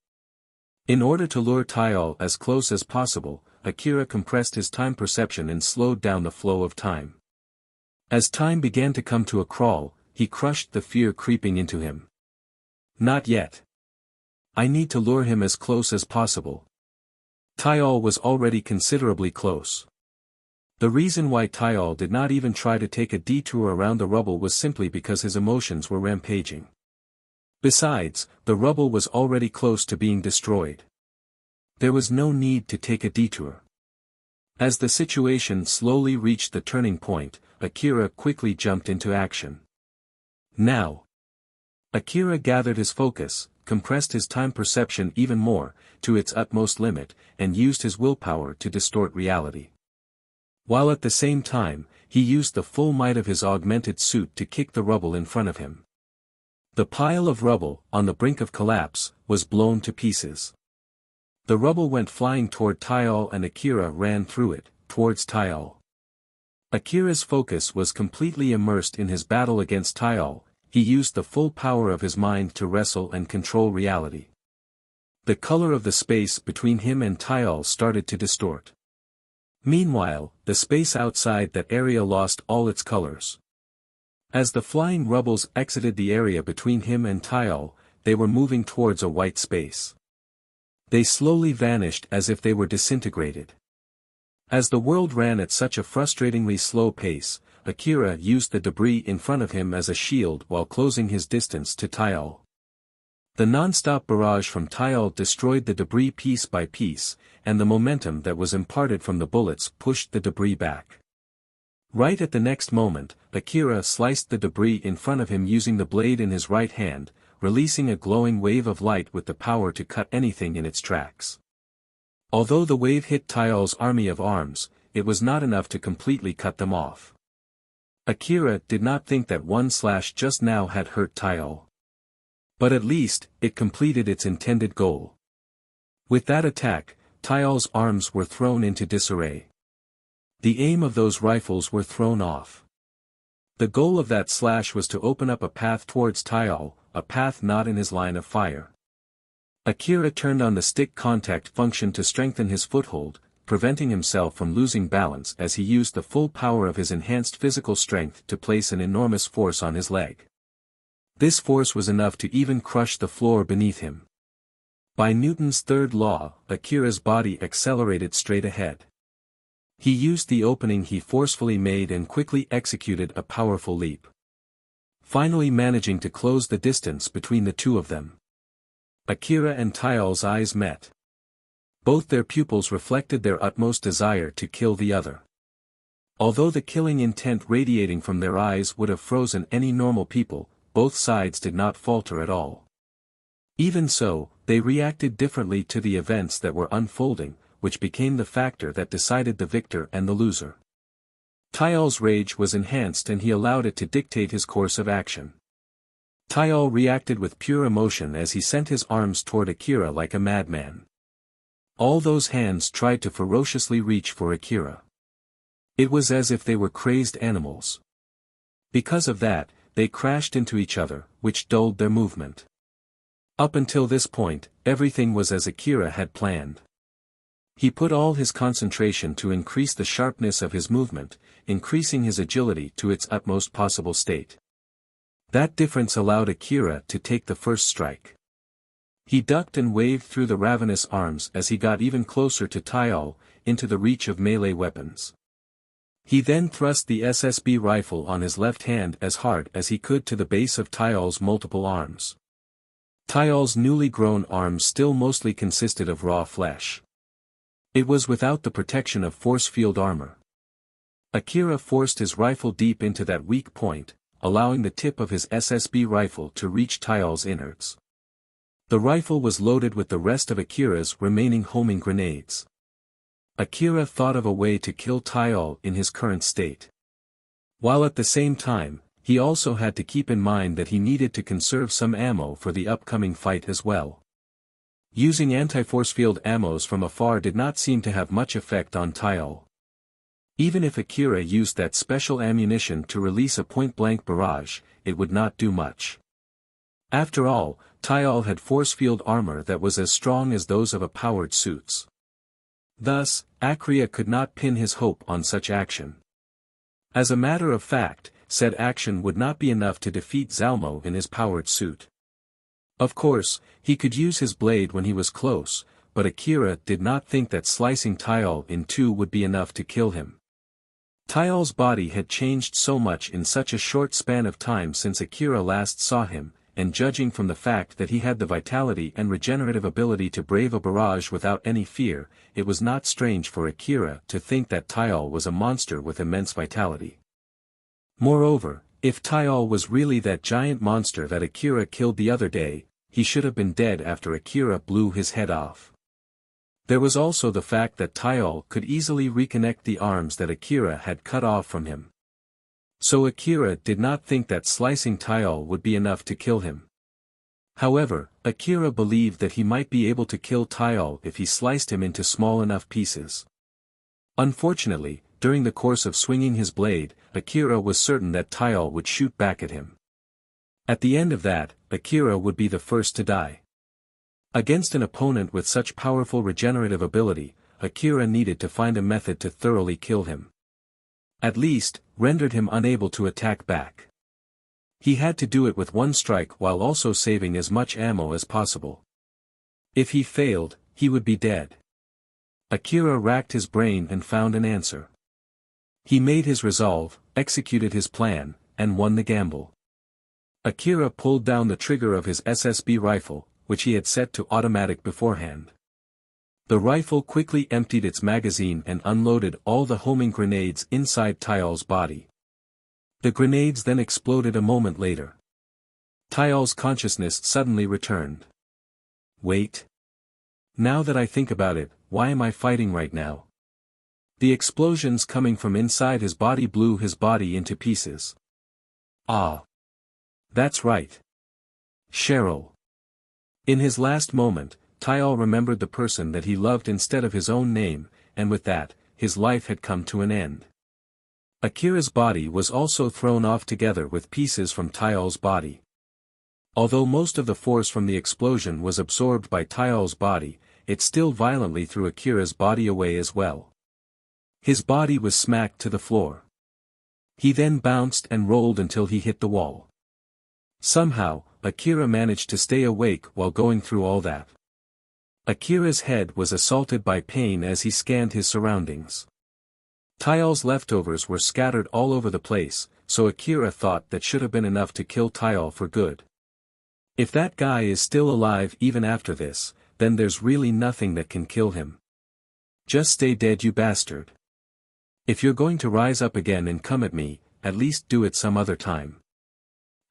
In order to lure Taial as close as possible, Akira compressed his time perception and slowed down the flow of time. As time began to come to a crawl, he crushed the fear creeping into him. Not yet. I need to lure him as close as possible. Taial was already considerably close. The reason why Taial did not even try to take a detour around the rubble was simply because his emotions were rampaging. Besides, the rubble was already close to being destroyed. There was no need to take a detour. As the situation slowly reached the turning point, Akira quickly jumped into action. Now. Akira gathered his focus, compressed his time perception even more, to its utmost limit, and used his willpower to distort reality. While at the same time, he used the full might of his augmented suit to kick the rubble in front of him. The pile of rubble, on the brink of collapse, was blown to pieces. The rubble went flying toward Taial and Akira ran through it, towards Taial. Akira's focus was completely immersed in his battle against Taial. He used the full power of his mind to wrestle and control reality. The color of the space between him and Taial started to distort. Meanwhile, the space outside that area lost all its colors. As the flying rubbles exited the area between him and Taial, they were moving towards a white space. They slowly vanished as if they were disintegrated. As the world ran at such a frustratingly slow pace, Akira used the debris in front of him as a shield while closing his distance to Taial. The non-stop barrage from Taial destroyed the debris piece by piece, and the momentum that was imparted from the bullets pushed the debris back. Right at the next moment, Akira sliced the debris in front of him using the blade in his right hand, releasing a glowing wave of light with the power to cut anything in its tracks. Although the wave hit Taial's army of arms, it was not enough to completely cut them off. Akira did not think that one slash just now had hurt Taial. But at least, it completed its intended goal. With that attack, Taial's arms were thrown into disarray. The aim of those rifles were thrown off. The goal of that slash was to open up a path towards Taial, a path not in his line of fire. Akira turned on the stick contact function to strengthen his foothold, preventing himself from losing balance as he used the full power of his enhanced physical strength to place an enormous force on his leg. This force was enough to even crush the floor beneath him. By Newton's third law, Akira's body accelerated straight ahead. He used the opening he forcefully made and quickly executed a powerful leap. Finally managing to close the distance between the two of them. Akira and Taial's eyes met. Both their pupils reflected their utmost desire to kill the other. Although the killing intent radiating from their eyes would have frozen any normal people, both sides did not falter at all. Even so, they reacted differently to the events that were unfolding, which became the factor that decided the victor and the loser. Taial's rage was enhanced and he allowed it to dictate his course of action. Taial reacted with pure emotion as he sent his arms toward Akira like a madman. All those hands tried to ferociously reach for Akira. It was as if they were crazed animals. Because of that, they crashed into each other, which dulled their movement. Up until this point, everything was as Akira had planned. He put all his concentration to increase the sharpness of his movement, increasing his agility to its utmost possible state. That difference allowed Akira to take the first strike. He ducked and waved through the ravenous arms as he got even closer to Taial, into the reach of melee weapons. He then thrust the SSB rifle on his left hand as hard as he could to the base of Tyal's multiple arms. Tyal's newly grown arms still mostly consisted of raw flesh. It was without the protection of force field armor. Akira forced his rifle deep into that weak point, allowing the tip of his SSB rifle to reach Tyal's innards. The rifle was loaded with the rest of Akira's remaining homing grenades. Akira thought of a way to kill Tyal in his current state. While at the same time, he also had to keep in mind that he needed to conserve some ammo for the upcoming fight as well. Using anti-force field ammos from afar did not seem to have much effect on Tyal. Even if Akira used that special ammunition to release a point-blank barrage, it would not do much. After all, Tyal had force field armor that was as strong as those of a powered suits. Thus, Akira could not pin his hope on such action. As a matter of fact, said action would not be enough to defeat Zalmo in his powered suit. Of course, he could use his blade when he was close, but Akira did not think that slicing Tyal in two would be enough to kill him. Tyal's body had changed so much in such a short span of time since Akira last saw him, and judging from the fact that he had the vitality and regenerative ability to brave a barrage without any fear, it was not strange for Akira to think that Tyal was a monster with immense vitality. Moreover, if Tyal was really that giant monster that Akira killed the other day, he should have been dead after Akira blew his head off. There was also the fact that Tyal could easily reconnect the arms that Akira had cut off from him. So Akira did not think that slicing Tyal would be enough to kill him. However, Akira believed that he might be able to kill Tyal if he sliced him into small enough pieces. Unfortunately, during the course of swinging his blade, Akira was certain that Tyal would shoot back at him. At the end of that, Akira would be the first to die. Against an opponent with such powerful regenerative ability, Akira needed to find a method to thoroughly kill him. At least, rendered him unable to attack back. He had to do it with one strike while also saving as much ammo as possible. If he failed, he would be dead. Akira racked his brain and found an answer. He made his resolve, executed his plan, and won the gamble. Akira pulled down the trigger of his SSB rifle, which he had set to automatic beforehand. The rifle quickly emptied its magazine and unloaded all the homing grenades inside Tyal's body. The grenades then exploded a moment later. Tyal's consciousness suddenly returned. Wait. Now that I think about it, why am I fighting right now? The explosions coming from inside his body blew his body into pieces. Ah. That's right. Cheryl. In his last moment, Tyal remembered the person that he loved instead of his own name, and with that, his life had come to an end. Akira's body was also thrown off together with pieces from Tyal's body. Although most of the force from the explosion was absorbed by Tyal's body, it still violently threw Akira's body away as well. His body was smacked to the floor. He then bounced and rolled until he hit the wall. Somehow, Akira managed to stay awake while going through all that. Akira's head was assaulted by pain as he scanned his surroundings. Tyal's leftovers were scattered all over the place, so Akira thought that should have been enough to kill Tyal for good. If that guy is still alive even after this, then there's really nothing that can kill him. Just stay dead, you bastard. If you're going to rise up again and come at me, at least do it some other time.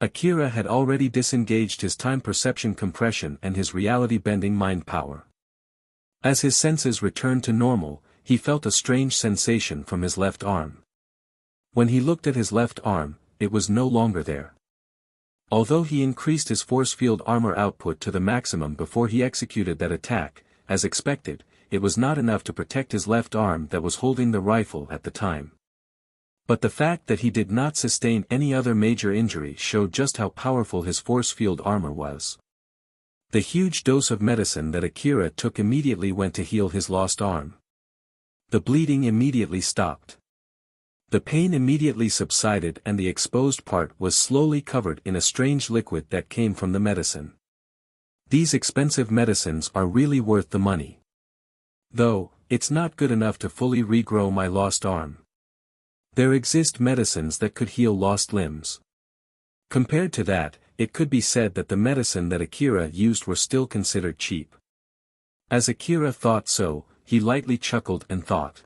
Akira had already disengaged his time perception compression and his reality-bending mind power. As his senses returned to normal, he felt a strange sensation from his left arm. When he looked at his left arm, it was no longer there. Although he increased his force field armor output to the maximum before he executed that attack, as expected, it was not enough to protect his left arm that was holding the rifle at the time. But the fact that he did not sustain any other major injury showed just how powerful his force field armor was. The huge dose of medicine that Akira took immediately went to heal his lost arm. The bleeding immediately stopped. The pain immediately subsided and the exposed part was slowly covered in a strange liquid that came from the medicine. These expensive medicines are really worth the money. Though, it's not good enough to fully regrow my lost arm. There exist medicines that could heal lost limbs. Compared to that, it could be said that the medicine that Akira used were still considered cheap. As Akira thought so, he lightly chuckled and thought.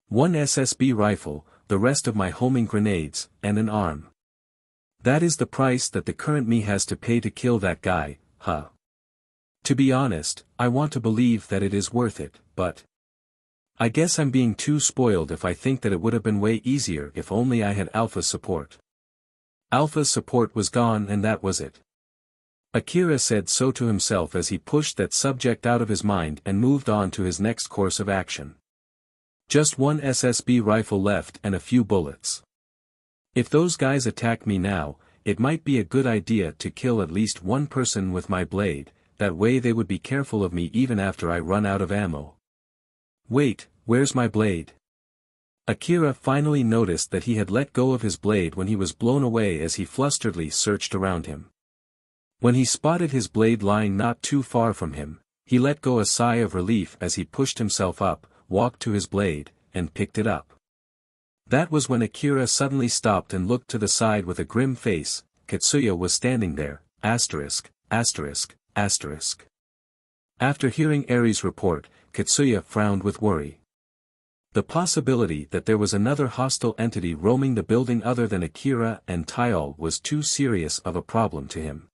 One SSB rifle, the rest of my homing grenades, and an arm. That is the price that the current me has to pay to kill that guy, huh? To be honest, I want to believe that it is worth it, but I guess I'm being too spoiled if I think that it would have been way easier if only I had Alpha's support. Alpha's support was gone and that was it. Akira said so to himself as he pushed that subject out of his mind and moved on to his next course of action. Just one SSB rifle left and a few bullets. If those guys attack me now, it might be a good idea to kill at least one person with my blade, that way they would be careful of me even after I run out of ammo. Wait, where's my blade? Akira finally noticed that he had let go of his blade when he was blown away as he flusteredly searched around him. When he spotted his blade lying not too far from him, he let go a sigh of relief as he pushed himself up, walked to his blade, and picked it up. That was when Akira suddenly stopped and looked to the side with a grim face. Katsuya was standing there, asterisk, asterisk, asterisk. After hearing Eri's report, Katsuya frowned with worry. The possibility that there was another hostile entity roaming the building other than Akira and Taial was too serious of a problem to him.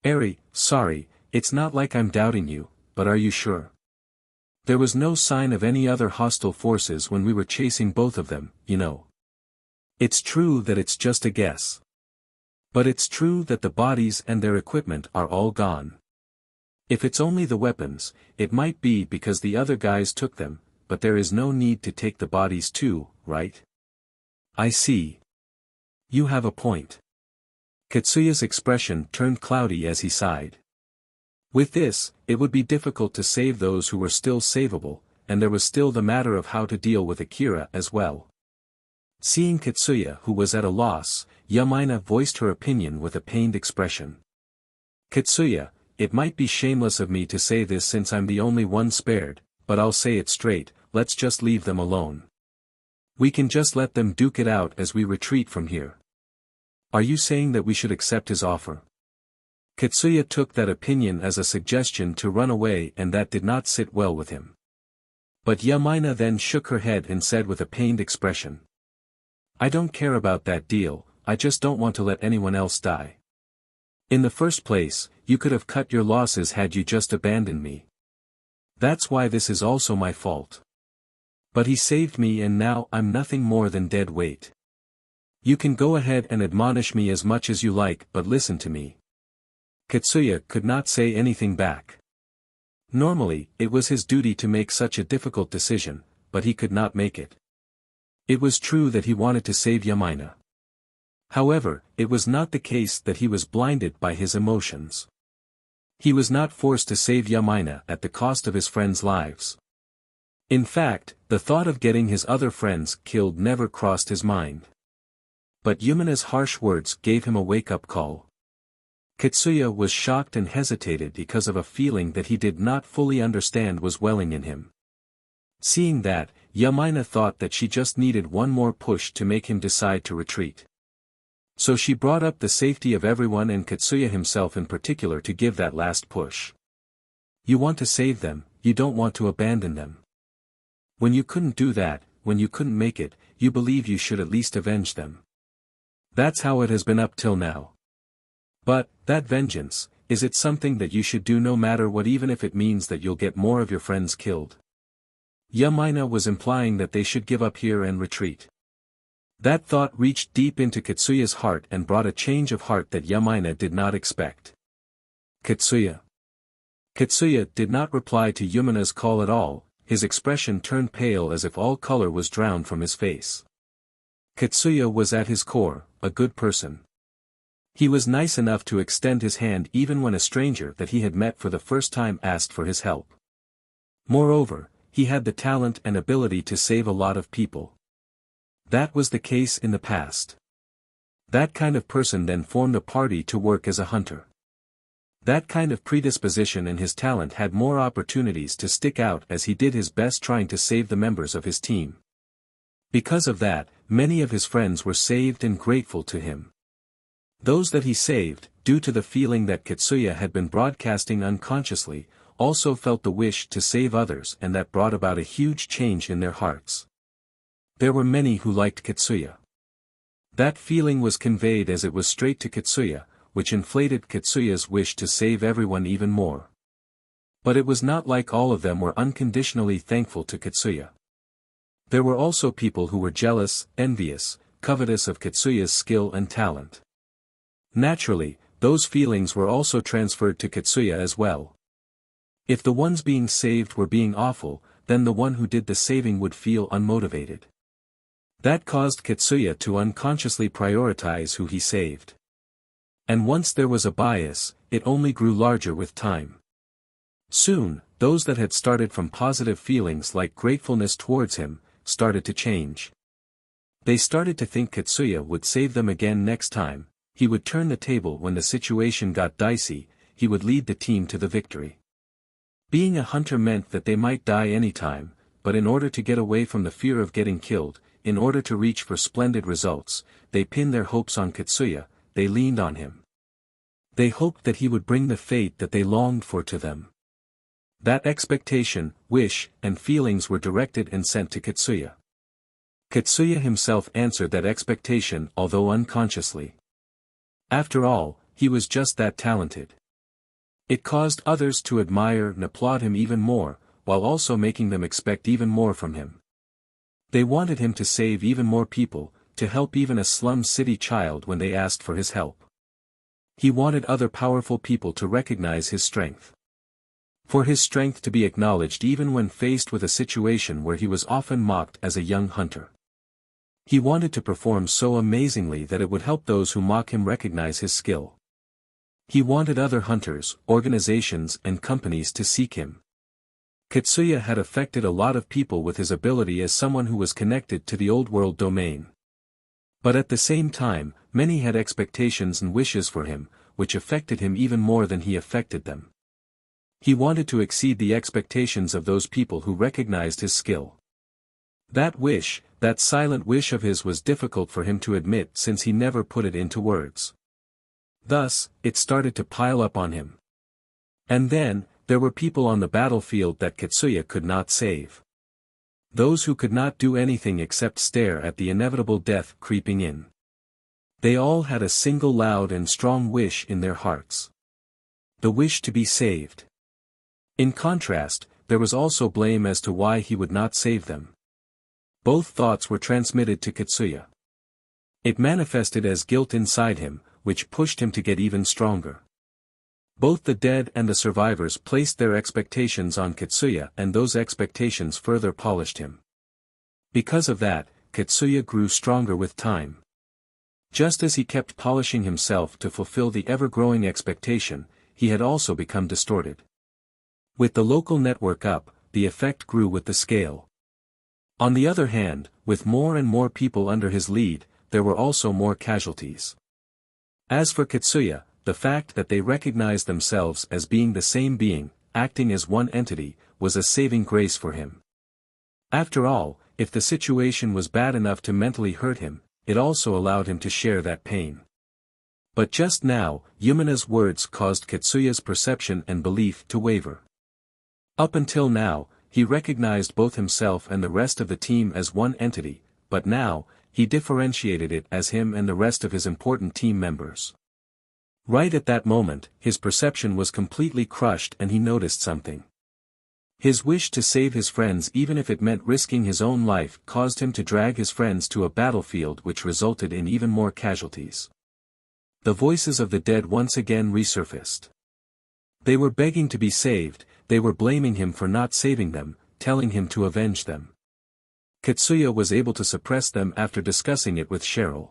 Eri, sorry, it's not like I'm doubting you, but are you sure? There was no sign of any other hostile forces when we were chasing both of them, you know. It's true that it's just a guess. But it's true that the bodies and their equipment are all gone. If it's only the weapons, it might be because the other guys took them, but there is no need to take the bodies too, right? I see. You have a point. Katsuya's expression turned cloudy as he sighed. With this, it would be difficult to save those who were still savable, and there was still the matter of how to deal with Akira as well. Seeing Katsuya who was at a loss, Yamaina voiced her opinion with a pained expression. Katsuya, it might be shameless of me to say this since I'm the only one spared, but I'll say it straight, let's just leave them alone. We can just let them duke it out as we retreat from here. Are you saying that we should accept his offer? Katsuya took that opinion as a suggestion to run away and that did not sit well with him. But Yamaina then shook her head and said with a pained expression. I don't care about that deal, I just don't want to let anyone else die. In the first place, you could have cut your losses had you just abandoned me. That's why this is also my fault. But he saved me and now I'm nothing more than dead weight. You can go ahead and admonish me as much as you like but listen to me. Katsuya could not say anything back. Normally, it was his duty to make such a difficult decision, but he could not make it. It was true that he wanted to save Yamaina. However, it was not the case that he was blinded by his emotions. He was not forced to save Yamaina at the cost of his friends' lives. In fact, the thought of getting his other friends killed never crossed his mind. But Yumina's harsh words gave him a wake-up call. Katsuya was shocked and hesitated because of a feeling that he did not fully understand was welling in him. Seeing that, Yamaina thought that she just needed one more push to make him decide to retreat. So she brought up the safety of everyone and Katsuya himself in particular to give that last push. You want to save them, you don't want to abandon them. When you couldn't do that, when you couldn't make it, you believe you should at least avenge them. That's how it has been up till now. But, that vengeance, is it something that you should do no matter what even if it means that you'll get more of your friends killed? Yamaina was implying that they should give up here and retreat. That thought reached deep into Katsuya's heart and brought a change of heart that Yamaina did not expect. Katsuya. Katsuya did not reply to Yumina's call at all, his expression turned pale as if all color was drowned from his face. Katsuya was at his core, a good person. He was nice enough to extend his hand even when a stranger that he had met for the first time asked for his help. Moreover, he had the talent and ability to save a lot of people. That was the case in the past. That kind of person then formed a party to work as a hunter. That kind of predisposition and his talent had more opportunities to stick out as he did his best trying to save the members of his team. Because of that, many of his friends were saved and grateful to him. Those that he saved, due to the feeling that Kitsuya had been broadcasting unconsciously, also felt the wish to save others, and that brought about a huge change in their hearts. There were many who liked Kitsuya. That feeling was conveyed as it was straight to Kitsuya, which inflated Kitsuya's wish to save everyone even more. But it was not like all of them were unconditionally thankful to Kitsuya. There were also people who were jealous, envious, covetous of Kitsuya's skill and talent. Naturally, those feelings were also transferred to Kitsuya as well. If the ones being saved were being awful, then the one who did the saving would feel unmotivated. That caused Kitsuya to unconsciously prioritize who he saved. And once there was a bias, it only grew larger with time. Soon, those that had started from positive feelings like gratefulness towards him, started to change. They started to think Kitsuya would save them again next time, he would turn the table when the situation got dicey, he would lead the team to the victory. Being a hunter meant that they might die anytime, but in order to get away from the fear of getting killed, in order to reach for splendid results, they pinned their hopes on Kitsuya, they leaned on him. They hoped that he would bring the fate that they longed for to them. That expectation, wish, and feelings were directed and sent to Kitsuya. Kitsuya himself answered that expectation, although unconsciously. After all, he was just that talented. It caused others to admire and applaud him even more, while also making them expect even more from him. They wanted him to save even more people, to help even a slum city child when they asked for his help. He wanted other powerful people to recognize his strength. For his strength to be acknowledged even when faced with a situation where he was often mocked as a young hunter. He wanted to perform so amazingly that it would help those who mock him recognize his skill. He wanted other hunters, organizations and companies to seek him. Kitsuya had affected a lot of people with his ability as someone who was connected to the old world domain. But at the same time, many had expectations and wishes for him, which affected him even more than he affected them. He wanted to exceed the expectations of those people who recognized his skill. That wish, that silent wish of his was difficult for him to admit since he never put it into words. Thus, it started to pile up on him. And then, there were people on the battlefield that Kitsuya could not save. Those who could not do anything except stare at the inevitable death creeping in. They all had a single loud and strong wish in their hearts. The wish to be saved. In contrast, there was also blame as to why he would not save them. Both thoughts were transmitted to Kitsuya. It manifested as guilt inside him, which pushed him to get even stronger. Both the dead and the survivors placed their expectations on Kitsuya, and those expectations further polished him. Because of that, Kitsuya grew stronger with time. Just as he kept polishing himself to fulfill the ever-growing expectation, he had also become distorted. With the local network up, the effect grew with the scale. On the other hand, with more and more people under his lead, there were also more casualties. As for Kitsuya, the fact that they recognized themselves as being the same being, acting as one entity, was a saving grace for him. After all, if the situation was bad enough to mentally hurt him, it also allowed him to share that pain. But just now, Yumina's words caused Kitsuya's perception and belief to waver. Up until now, he recognized both himself and the rest of the team as one entity, but now, he differentiated it as him and the rest of his important team members. Right at that moment, his perception was completely crushed and he noticed something. His wish to save his friends even if it meant risking his own life caused him to drag his friends to a battlefield which resulted in even more casualties. The voices of the dead once again resurfaced. They were begging to be saved, they were blaming him for not saving them, telling him to avenge them. Kitsuya was able to suppress them after discussing it with Cheryl.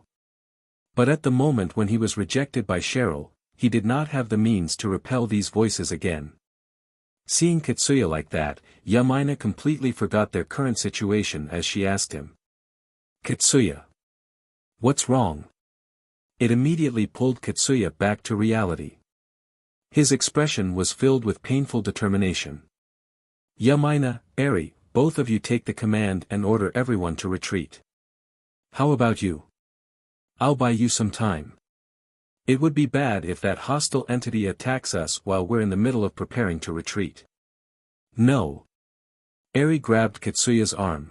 But at the moment when he was rejected by Cheryl, he did not have the means to repel these voices again. Seeing Kitsuya like that, Yamina completely forgot their current situation as she asked him. "Kitsuya. What's wrong?" It immediately pulled Kitsuya back to reality. His expression was filled with painful determination. "Yamina, Eri, both of you take the command and order everyone to retreat." How about you? I'll buy you some time. It would be bad if that hostile entity attacks us while we're in the middle of preparing to retreat. No. Eri grabbed Katsuya's arm.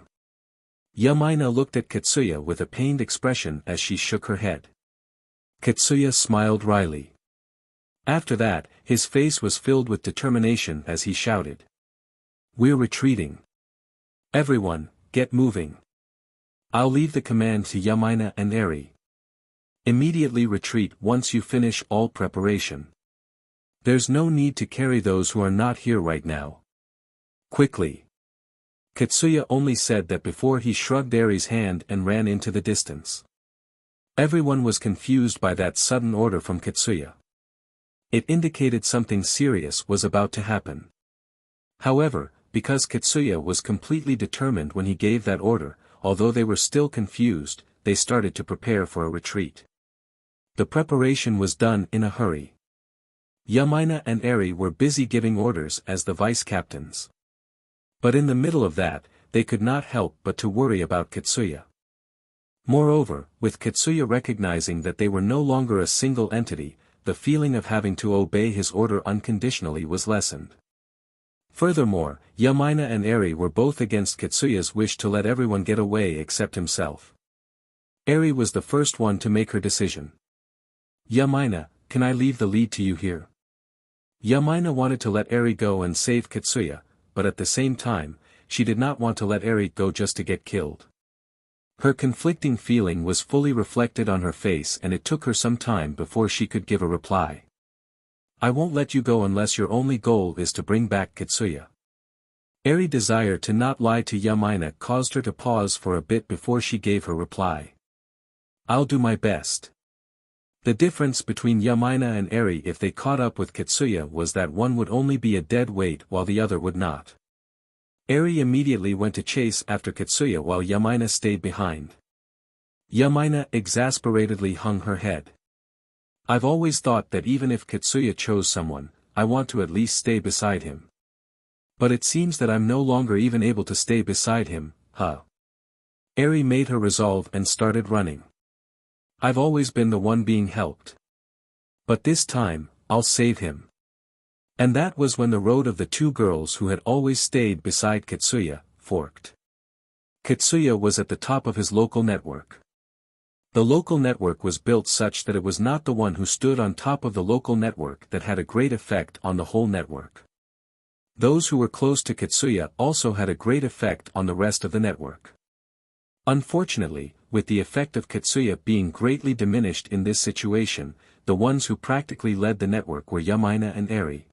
Yamaina looked at Katsuya with a pained expression as she shook her head. Katsuya smiled wryly. After that, his face was filled with determination as he shouted. We're retreating. Everyone, get moving. I'll leave the command to Yamaina and Eri. Immediately retreat once you finish all preparation. There's no need to carry those who are not here right now. Quickly. Katsuya only said that before he shrugged Eri's hand and ran into the distance. Everyone was confused by that sudden order from Katsuya. It indicated something serious was about to happen. However, because Katsuya was completely determined when he gave that order, although they were still confused, they started to prepare for a retreat. The preparation was done in a hurry. Yamaina and Eri were busy giving orders as the vice-captains. But in the middle of that, they could not help but to worry about Katsuya. Moreover, with Katsuya recognizing that they were no longer a single entity, the feeling of having to obey his order unconditionally was lessened. Furthermore, Yamaina and Eri were both against Katsuya's wish to let everyone get away except himself. Eri was the first one to make her decision. Yamaina, can I leave the lead to you here? Yamaina wanted to let Eri go and save Katsuya, but at the same time, she did not want to let Eri go just to get killed. Her conflicting feeling was fully reflected on her face and it took her some time before she could give a reply. I won't let you go unless your only goal is to bring back Katsuya. Eri's desire to not lie to Yamaina caused her to pause for a bit before she gave her reply. I'll do my best. The difference between Yamaina and Eri if they caught up with Katsuya was that one would only be a dead weight while the other would not. Eri immediately went to chase after Katsuya while Yamaina stayed behind. Yamaina exasperatedly hung her head. I've always thought that even if Katsuya chose someone, I want to at least stay beside him. But it seems that I'm no longer even able to stay beside him, huh? Eri made her resolve and started running. I've always been the one being helped. But this time, I'll save him. And that was when the road of the two girls who had always stayed beside Katsuya, forked. Katsuya was at the top of his local network. The local network was built such that it was not the one who stood on top of the local network that had a great effect on the whole network. Those who were close to Katsuya also had a great effect on the rest of the network. Unfortunately, with the effect of Katsuya being greatly diminished in this situation, the ones who practically led the network were Yamaina and Eri.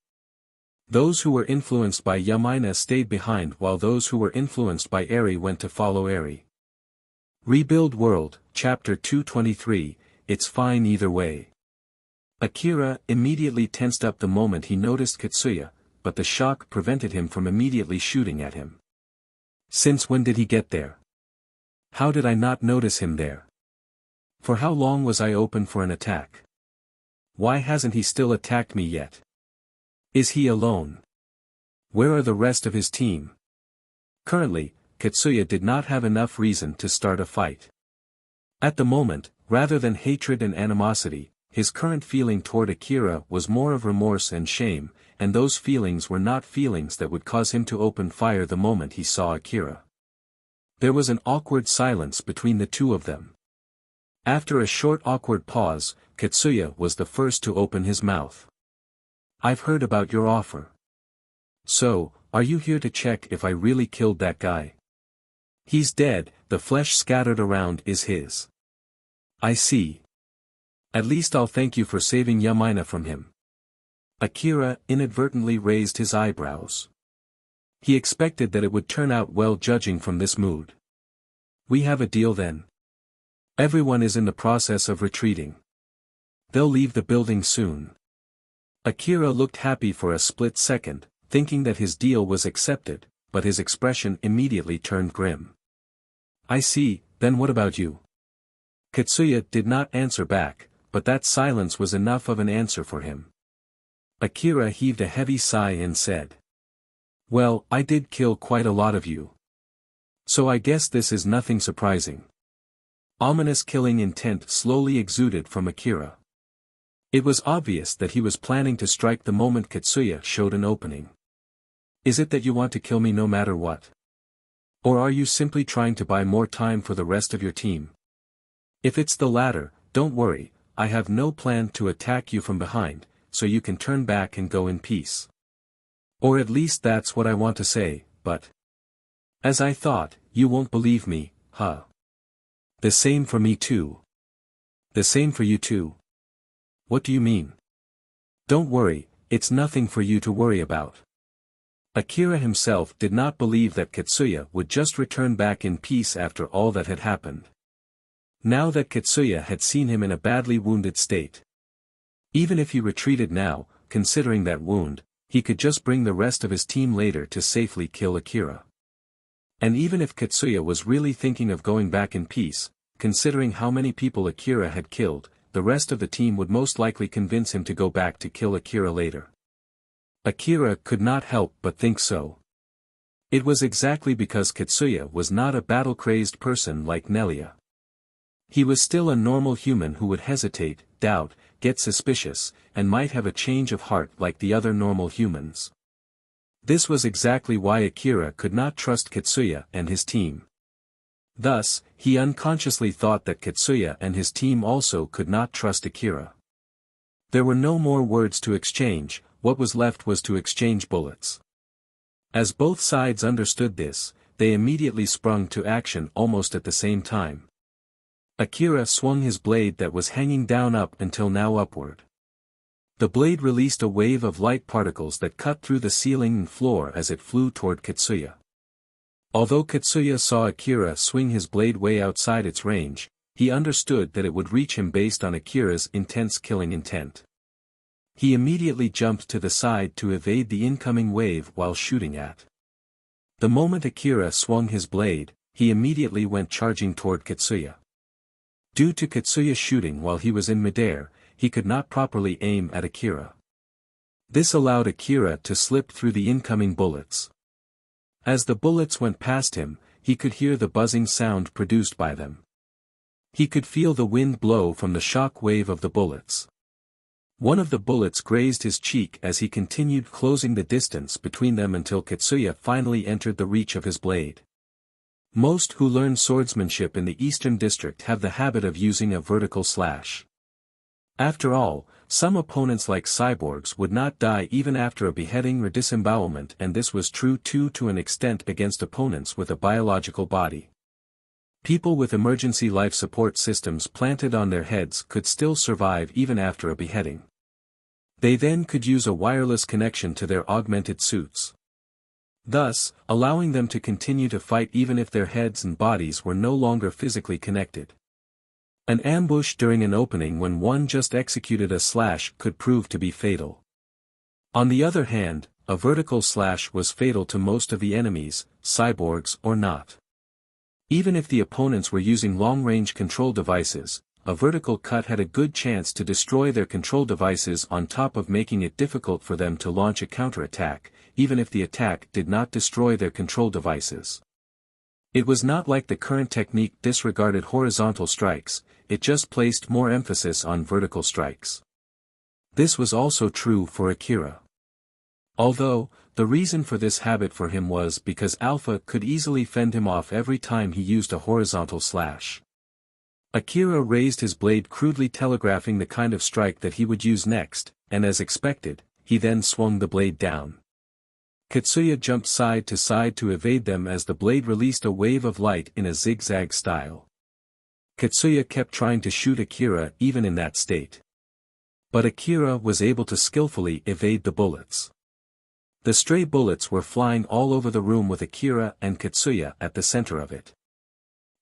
Those who were influenced by Yamaina stayed behind while those who were influenced by Eri went to follow Eri. Rebuild World, Chapter 223, It's Fine Either Way. Akira immediately tensed up the moment he noticed Katsuya, but the shock prevented him from immediately shooting at him. Since when did he get there? How did I not notice him there? For how long was I open for an attack? Why hasn't he still attacked me yet? Is he alone? Where are the rest of his team? Currently, Katsuya did not have enough reason to start a fight. At the moment, rather than hatred and animosity, his current feeling toward Akira was more of remorse and shame, and those feelings were not feelings that would cause him to open fire the moment he saw Akira. There was an awkward silence between the two of them. After a short awkward pause, Katsuya was the first to open his mouth. I've heard about your offer. So, are you here to check if I really killed that guy? He's dead, the flesh scattered around is his. I see. At least I'll thank you for saving Yamaina from him. Akira inadvertently raised his eyebrows. He expected that it would turn out well judging from this mood. We have a deal then. Everyone is in the process of retreating. They'll leave the building soon. Akira looked happy for a split second, thinking that his deal was accepted, but his expression immediately turned grim. I see, then what about you? Katsuya did not answer back, but that silence was enough of an answer for him. Akira heaved a heavy sigh and said. Well, I did kill quite a lot of you. So I guess this is nothing surprising. Ominous killing intent slowly exuded from Akira. It was obvious that he was planning to strike the moment Katsuya showed an opening. Is it that you want to kill me no matter what? Or are you simply trying to buy more time for the rest of your team? If it's the latter, don't worry, I have no plan to attack you from behind, so you can turn back and go in peace. Or at least that's what I want to say, but... As I thought, you won't believe me, huh? The same for me too. The same for you too. What do you mean? Don't worry, it's nothing for you to worry about. Akira himself did not believe that Katsuya would just return back in peace after all that had happened. Now that Katsuya had seen him in a badly wounded state. Even if he retreated now, considering that wound, he could just bring the rest of his team later to safely kill Akira. And even if Katsuya was really thinking of going back in peace, considering how many people Akira had killed, the rest of the team would most likely convince him to go back to kill Akira later. Akira could not help but think so. It was exactly because Katsuya was not a battle-crazed person like Nelia. He was still a normal human who would hesitate, doubt, get suspicious, and might have a change of heart like the other normal humans. This was exactly why Akira could not trust Katsuya and his team. Thus, he unconsciously thought that Katsuya and his team also could not trust Akira. There were no more words to exchange, what was left was to exchange bullets. As both sides understood this, they immediately sprung to action almost at the same time. Akira swung his blade that was hanging down up until now upward. The blade released a wave of light particles that cut through the ceiling and floor as it flew toward Katsuya. Although Katsuya saw Akira swing his blade way outside its range, he understood that it would reach him based on Akira's intense killing intent. He immediately jumped to the side to evade the incoming wave while shooting at. The moment Akira swung his blade, he immediately went charging toward Katsuya. Due to Katsuya shooting while he was in midair, he could not properly aim at Akira. This allowed Akira to slip through the incoming bullets. As the bullets went past him, he could hear the buzzing sound produced by them. He could feel the wind blow from the shock wave of the bullets. One of the bullets grazed his cheek as he continued closing the distance between them until Katsuya finally entered the reach of his blade. Most who learn swordsmanship in the Eastern District have the habit of using a vertical slash. After all, some opponents like cyborgs would not die even after a beheading or disembowelment, and this was true too to an extent against opponents with a biological body. People with emergency life support systems planted on their heads could still survive even after a beheading. They then could use a wireless connection to their augmented suits, thus allowing them to continue to fight even if their heads and bodies were no longer physically connected. An ambush during an opening when one just executed a slash could prove to be fatal. On the other hand, a vertical slash was fatal to most of the enemies, cyborgs or not. Even if the opponents were using long-range control devices, a vertical cut had a good chance to destroy their control devices on top of making it difficult for them to launch a counterattack, even if the attack did not destroy their control devices. It was not like the current technique disregarded horizontal strikes, it just placed more emphasis on vertical strikes. This was also true for Akira. Although, the reason for this habit for him was because Alpha could easily fend him off every time he used a horizontal slash. Akira raised his blade crudely telegraphing the kind of strike that he would use next, and as expected, he then swung the blade down. Katsuya jumped side to side to evade them as the blade released a wave of light in a zigzag style. Katsuya kept trying to shoot Akira even in that state. But Akira was able to skillfully evade the bullets. The stray bullets were flying all over the room with Akira and Katsuya at the center of it.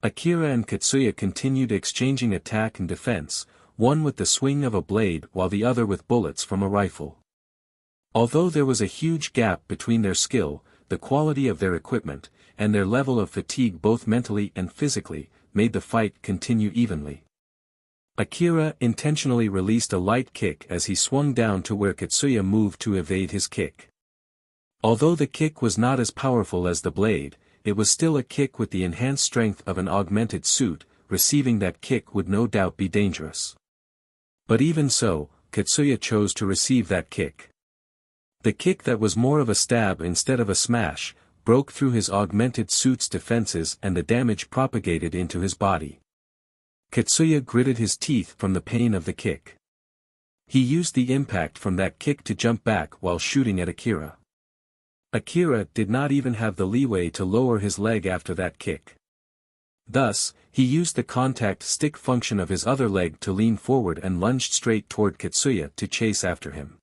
Akira and Katsuya continued exchanging attack and defense, one with the swing of a blade while the other with bullets from a rifle. Although there was a huge gap between their skill, the quality of their equipment, and their level of fatigue both mentally and physically, made the fight continue evenly. Akira intentionally released a light kick as he swung down to where Katsuya moved to evade his kick. Although the kick was not as powerful as the blade, it was still a kick with the enhanced strength of an augmented suit, receiving that kick would no doubt be dangerous. But even so, Katsuya chose to receive that kick. The kick that was more of a stab instead of a smash, broke through his augmented suit's defenses and the damage propagated into his body. Katsuya gritted his teeth from the pain of the kick. He used the impact from that kick to jump back while shooting at Akira. Akira did not even have the leeway to lower his leg after that kick. Thus, he used the contact stick function of his other leg to lean forward and lunged straight toward Katsuya to chase after him.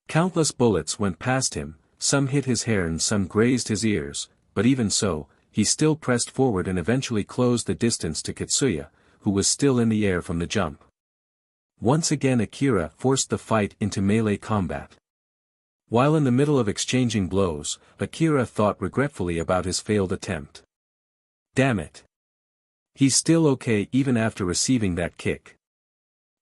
Countless bullets went past him, some hit his hair and some grazed his ears, but even so, he still pressed forward and eventually closed the distance to Katsuya, who was still in the air from the jump. Once again Akira forced the fight into melee combat. While in the middle of exchanging blows, Akira thought regretfully about his failed attempt. Damn it. He's still okay even after receiving that kick.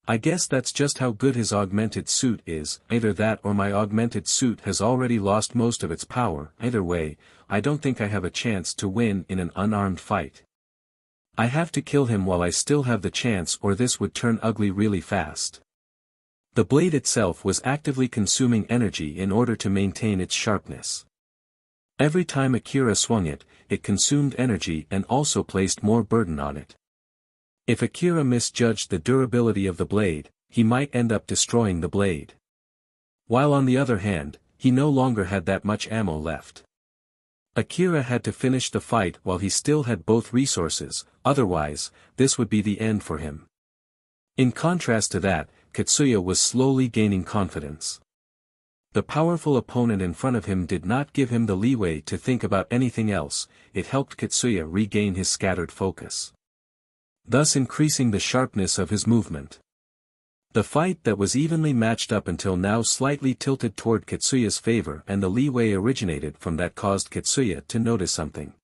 I guess that's just how good his augmented suit is, either that or my augmented suit has already lost most of its power. Either way, I don't think I have a chance to win in an unarmed fight. I have to kill him while I still have the chance or this would turn ugly really fast. The blade itself was actively consuming energy in order to maintain its sharpness. Every time Akira swung it, it consumed energy and also placed more burden on it. If Akira misjudged the durability of the blade, he might end up destroying the blade. While on the other hand, he no longer had that much ammo left. Akira had to finish the fight while he still had both resources, otherwise, this would be the end for him. In contrast to that, Katsuya was slowly gaining confidence. The powerful opponent in front of him did not give him the leeway to think about anything else, it helped Katsuya regain his scattered focus, thus increasing the sharpness of his movement. The fight that was evenly matched up until now slightly tilted toward Katsuya's favor and the leeway originated from that caused Katsuya to notice something.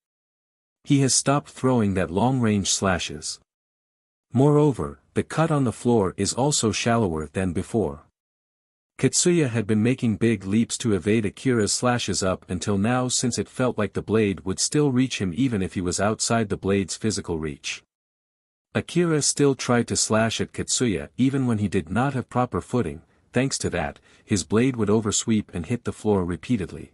He has stopped throwing that long-range slashes. Moreover, the cut on the floor is also shallower than before. Katsuya had been making big leaps to evade Akira's slashes up until now since it felt like the blade would still reach him even if he was outside the blade's physical reach. Akira still tried to slash at Katsuya even when he did not have proper footing, thanks to that, his blade would oversweep and hit the floor repeatedly.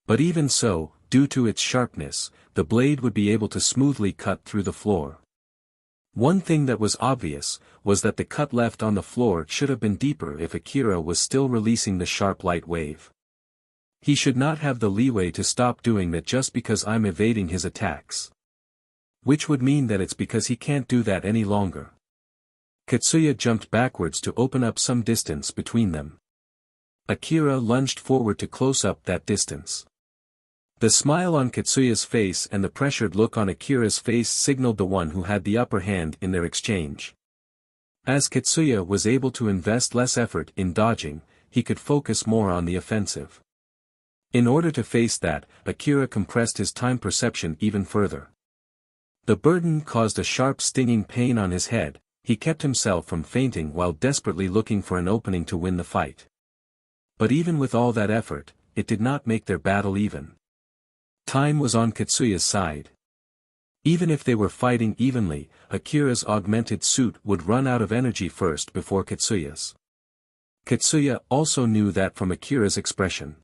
But even so, due to its sharpness, the blade would be able to smoothly cut through the floor. One thing that was obvious, was that the cut left on the floor should have been deeper if Akira was still releasing the sharp light wave. He should not have the leeway to stop doing that just because I'm evading his attacks. Which would mean that it's because he can't do that any longer. Katsuya jumped backwards to open up some distance between them. Akira lunged forward to close up that distance. The smile on Katsuya's face and the pressured look on Akira's face signaled the one who had the upper hand in their exchange. As Katsuya was able to invest less effort in dodging, he could focus more on the offensive. In order to face that, Akira compressed his time perception even further. The burden caused a sharp stinging pain on his head, he kept himself from fainting while desperately looking for an opening to win the fight. But even with all that effort, it did not make their battle even. Time was on Katsuya's side. Even if they were fighting evenly, Akira's augmented suit would run out of energy first before Katsuya's. Katsuya also knew that from Akira's expression.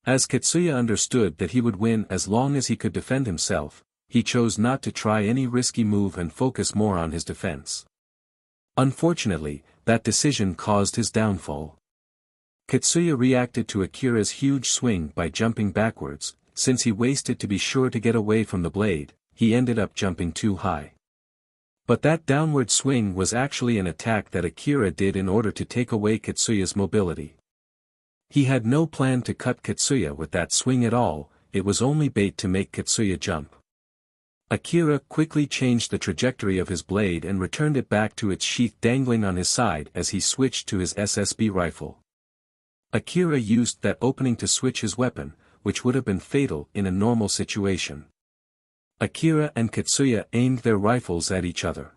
As Katsuya understood that he would win as long as he could defend himself, he chose not to try any risky move and focus more on his defense. Unfortunately, that decision caused his downfall. Katsuya reacted to Akira's huge swing by jumping backwards. Since he wasted to be sure to get away from the blade, he ended up jumping too high. But that downward swing was actually an attack that Akira did in order to take away Katsuya's mobility. He had no plan to cut Katsuya with that swing at all, it was only bait to make Katsuya jump. Akira quickly changed the trajectory of his blade and returned it back to its sheath dangling on his side as he switched to his SSB rifle. Akira used that opening to switch his weapon, which would have been fatal in a normal situation. Akira and Katsuya aimed their rifles at each other.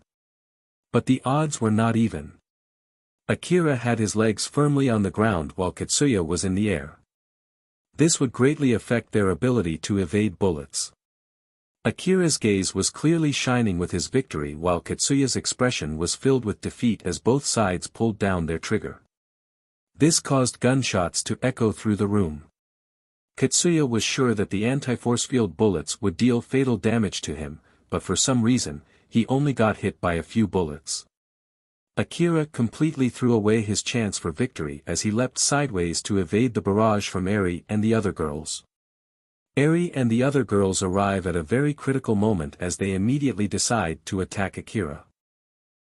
But the odds were not even. Akira had his legs firmly on the ground while Katsuya was in the air. This would greatly affect their ability to evade bullets. Akira's gaze was clearly shining with his victory while Katsuya's expression was filled with defeat as both sides pulled down their trigger. This caused gunshots to echo through the room. Katsuya was sure that the anti-force field bullets would deal fatal damage to him, but for some reason, he only got hit by a few bullets. Akira completely threw away his chance for victory as he leapt sideways to evade the barrage from Eri and the other girls. Eri and the other girls arrive at a very critical moment as they immediately decide to attack Akira.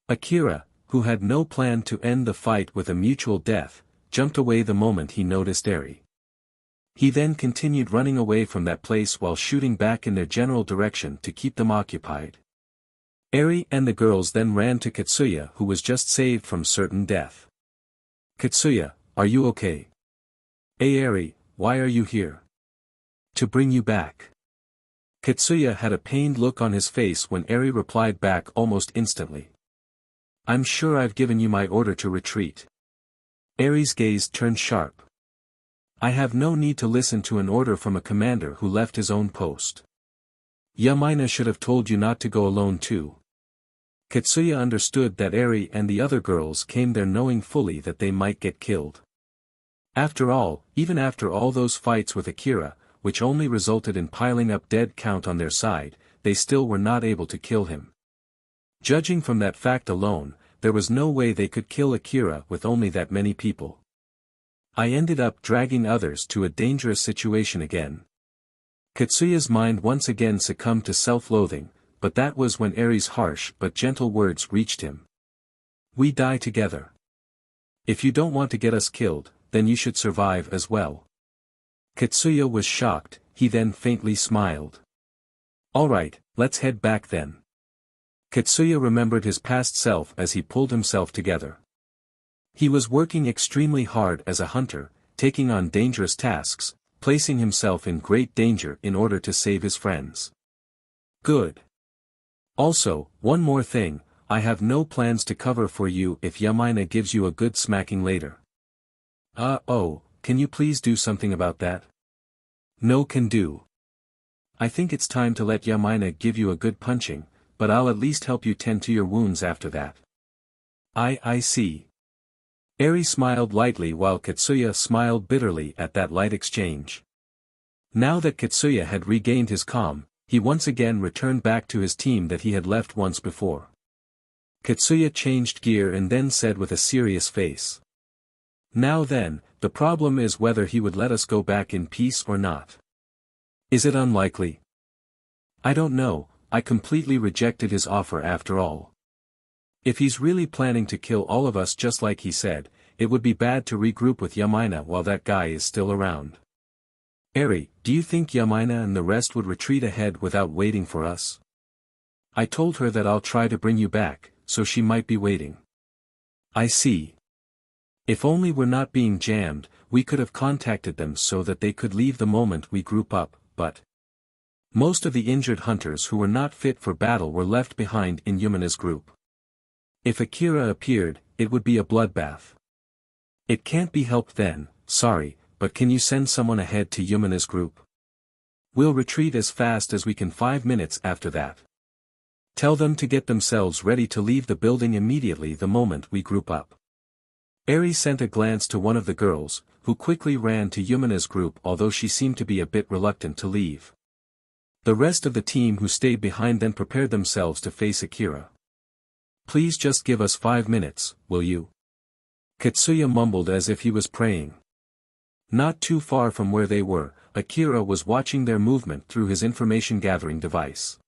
Akira, who had no plan to end the fight with a mutual death, jumped away the moment he noticed Eri. He then continued running away from that place while shooting back in their general direction to keep them occupied. Eri and the girls then ran to Katsuya, who was just saved from certain death. "Katsuya, are you okay?" "Hey Eri, why are you here?" "To bring you back." Katsuya had a pained look on his face when Eri replied back almost instantly. "I'm sure I've given you my order to retreat." Eri's gaze turned sharp. "I have no need to listen to an order from a commander who left his own post. Yamaina should have told you not to go alone too." Katsuya understood that Eri and the other girls came there knowing fully that they might get killed. After all, even after all those fights with Akira, which only resulted in piling up dead count on their side, they still were not able to kill him. Judging from that fact alone, there was no way they could kill Akira with only that many people. "I ended up dragging others to a dangerous situation again." Katsuya's mind once again succumbed to self-loathing, but that was when Eri's harsh but gentle words reached him. "We die together. If you don't want to get us killed, then you should survive as well." Katsuya was shocked, he then faintly smiled. "Alright, let's head back then." Katsuya remembered his past self as he pulled himself together. He was working extremely hard as a hunter, taking on dangerous tasks, placing himself in great danger in order to save his friends. "Good. Also, one more thing, I have no plans to cover for you if Yamaina gives you a good smacking later." Can you please do something about that?" "No can do. I think it's time to let Yamaina give you a good punching, but I'll at least help you tend to your wounds after that." I see." Eri smiled lightly while Katsuya smiled bitterly at that light exchange. Now that Katsuya had regained his calm, he once again returned back to his team that he had left once before. Katsuya changed gear and then said with a serious face. "Now then, the problem is whether he would let us go back in peace or not. Is it unlikely? I don't know, I completely rejected his offer after all. If he's really planning to kill all of us just like he said, it would be bad to regroup with Yamaina while that guy is still around. Eri, do you think Yamaina and the rest would retreat ahead without waiting for us? I told her that I'll try to bring you back, so she might be waiting." "I see. If only we're not being jammed, we could have contacted them so that they could leave the moment we group up, but..." Most of the injured hunters who were not fit for battle were left behind in Yumina's group. If Akira appeared, it would be a bloodbath. "It can't be helped then, sorry, but can you send someone ahead to Yumina's group? We'll retreat as fast as we can 5 minutes after that. Tell them to get themselves ready to leave the building immediately the moment we group up." Eri sent a glance to one of the girls, who quickly ran to Yumina's group although she seemed to be a bit reluctant to leave. The rest of the team who stayed behind then prepared themselves to face Akira. "Please just give us 5 minutes, will you?" Katsuya mumbled as if he was praying. Not too far from where they were, Akira was watching their movement through his information-gathering device.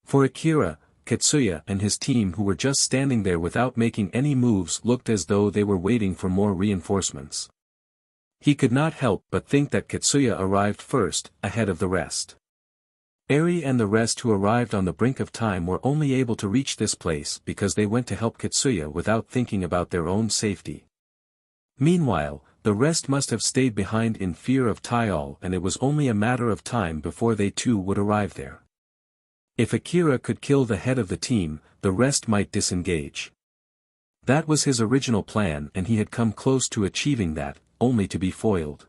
For Akira, Katsuya and his team who were just standing there without making any moves looked as though they were waiting for more reinforcements. He could not help but think that Katsuya arrived first, ahead of the rest. Eri and the rest who arrived on the brink of time were only able to reach this place because they went to help Katsuya without thinking about their own safety. Meanwhile, the rest must have stayed behind in fear of Taial, and it was only a matter of time before they too would arrive there. If Akira could kill the head of the team, the rest might disengage. That was his original plan and he had come close to achieving that, only to be foiled.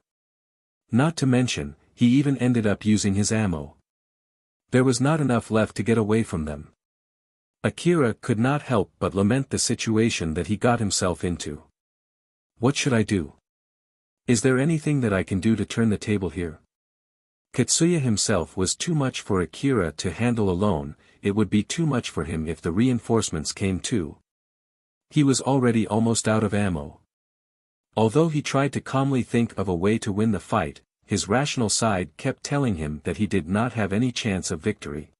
Not to mention, he even ended up using his ammo. There was not enough left to get away from them. Akira could not help but lament the situation that he got himself into. What should I do? Is there anything that I can do to turn the table here? Katsuya himself was too much for Akira to handle alone, it would be too much for him if the reinforcements came too. He was already almost out of ammo. Although he tried to calmly think of a way to win the fight, his rational side kept telling him that he did not have any chance of victory.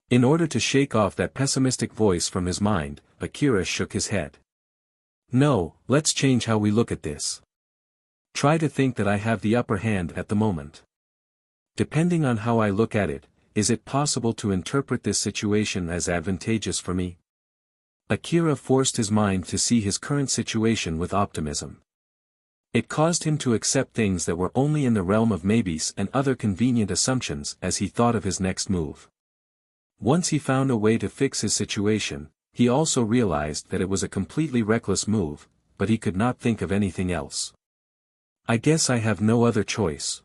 In order to shake off that pessimistic voice from his mind, Akira shook his head. No, let's change how we look at this. Try to think that I have the upper hand at the moment. Depending on how I look at it, is it possible to interpret this situation as advantageous for me? Akira forced his mind to see his current situation with optimism. It caused him to accept things that were only in the realm of maybes and other convenient assumptions as he thought of his next move. Once he found a way to fix his situation, he also realized that it was a completely reckless move, but he could not think of anything else. I guess I have no other choice.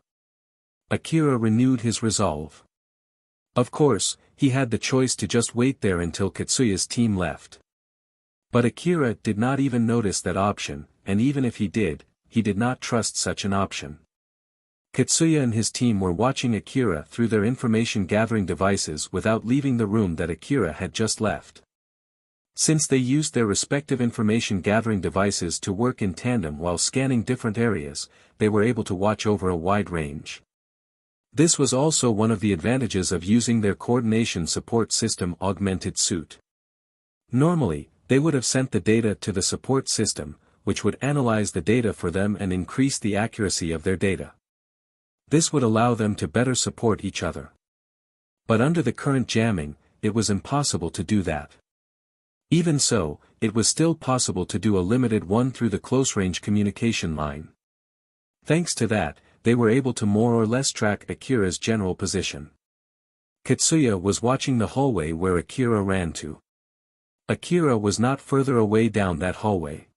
Akira renewed his resolve. Of course, he had the choice to just wait there until Katsuya's team left. But Akira did not even notice that option, and even if he did not trust such an option. Katsuya and his team were watching Akira through their information-gathering devices without leaving the room that Akira had just left. Since they used their respective information-gathering devices to work in tandem while scanning different areas, they were able to watch over a wide range. This was also one of the advantages of using their coordination support system augmented suit. Normally, they would have sent the data to the support system, which would analyze the data for them and increase the accuracy of their data. This would allow them to better support each other. But under the current jamming, it was impossible to do that. Even so, it was still possible to do a limited one through the close-range communication line. Thanks to that, they were able to more or less track Akira's general position. Katsuya was watching the hallway where Akira ran to. Akira was not further away down that hallway.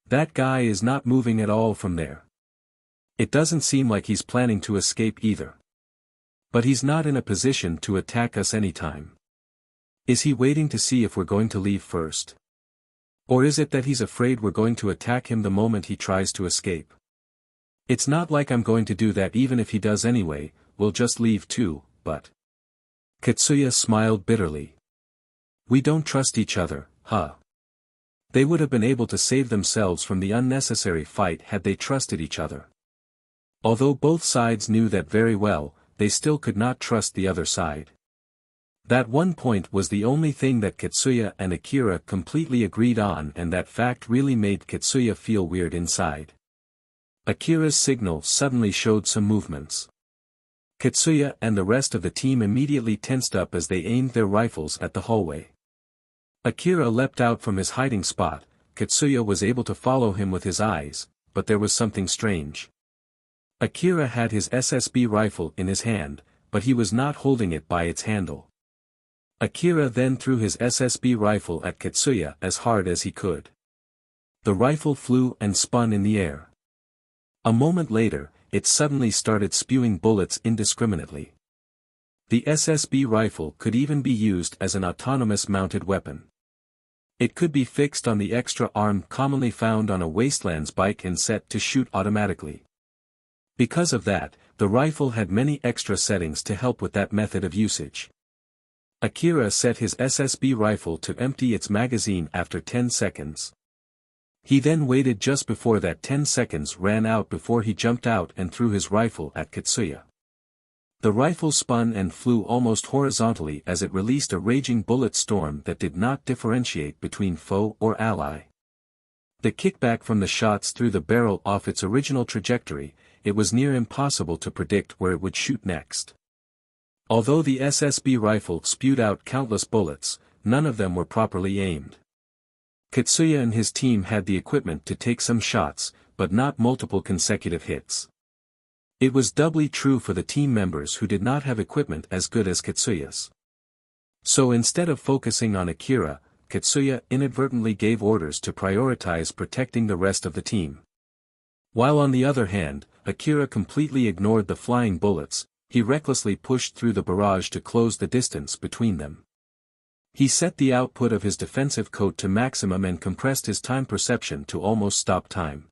That guy is not moving at all from there. It doesn't seem like he's planning to escape either. But he's not in a position to attack us anytime. Is he waiting to see if we're going to leave first? Or is it that he's afraid we're going to attack him the moment he tries to escape? It's not like I'm going to do that even if he does anyway, we'll just leave too, but... Katsuya smiled bitterly. We don't trust each other, huh? They would have been able to save themselves from the unnecessary fight had they trusted each other. Although both sides knew that very well, they still could not trust the other side. That one point was the only thing that Katsuya and Akira completely agreed on, and that fact really made Katsuya feel weird inside. Akira's signal suddenly showed some movements. Katsuya and the rest of the team immediately tensed up as they aimed their rifles at the hallway. Akira leapt out from his hiding spot. Katsuya was able to follow him with his eyes, but there was something strange. Akira had his SSB rifle in his hand, but he was not holding it by its handle. Akira then threw his SSB rifle at Katsuya as hard as he could. The rifle flew and spun in the air. A moment later, it suddenly started spewing bullets indiscriminately. The SSB rifle could even be used as an autonomous mounted weapon. It could be fixed on the extra arm commonly found on a wastelands bike and set to shoot automatically. Because of that, the rifle had many extra settings to help with that method of usage. Akira set his SSB rifle to empty its magazine after 10 seconds. He then waited just before that 10 seconds ran out before he jumped out and threw his rifle at Katsuya. The rifle spun and flew almost horizontally as it released a raging bullet storm that did not differentiate between foe or ally. The kickback from the shots threw the barrel off its original trajectory. It was near impossible to predict where it would shoot next. Although the SSB rifle spewed out countless bullets, none of them were properly aimed. Katsuya and his team had the equipment to take some shots, but not multiple consecutive hits. It was doubly true for the team members who did not have equipment as good as Katsuya's. So instead of focusing on Akira, Katsuya inadvertently gave orders to prioritize protecting the rest of the team. While on the other hand, Akira completely ignored the flying bullets. he recklessly pushed through the barrage to close the distance between them. He set the output of his defensive coat to maximum and compressed his time perception to almost stop time.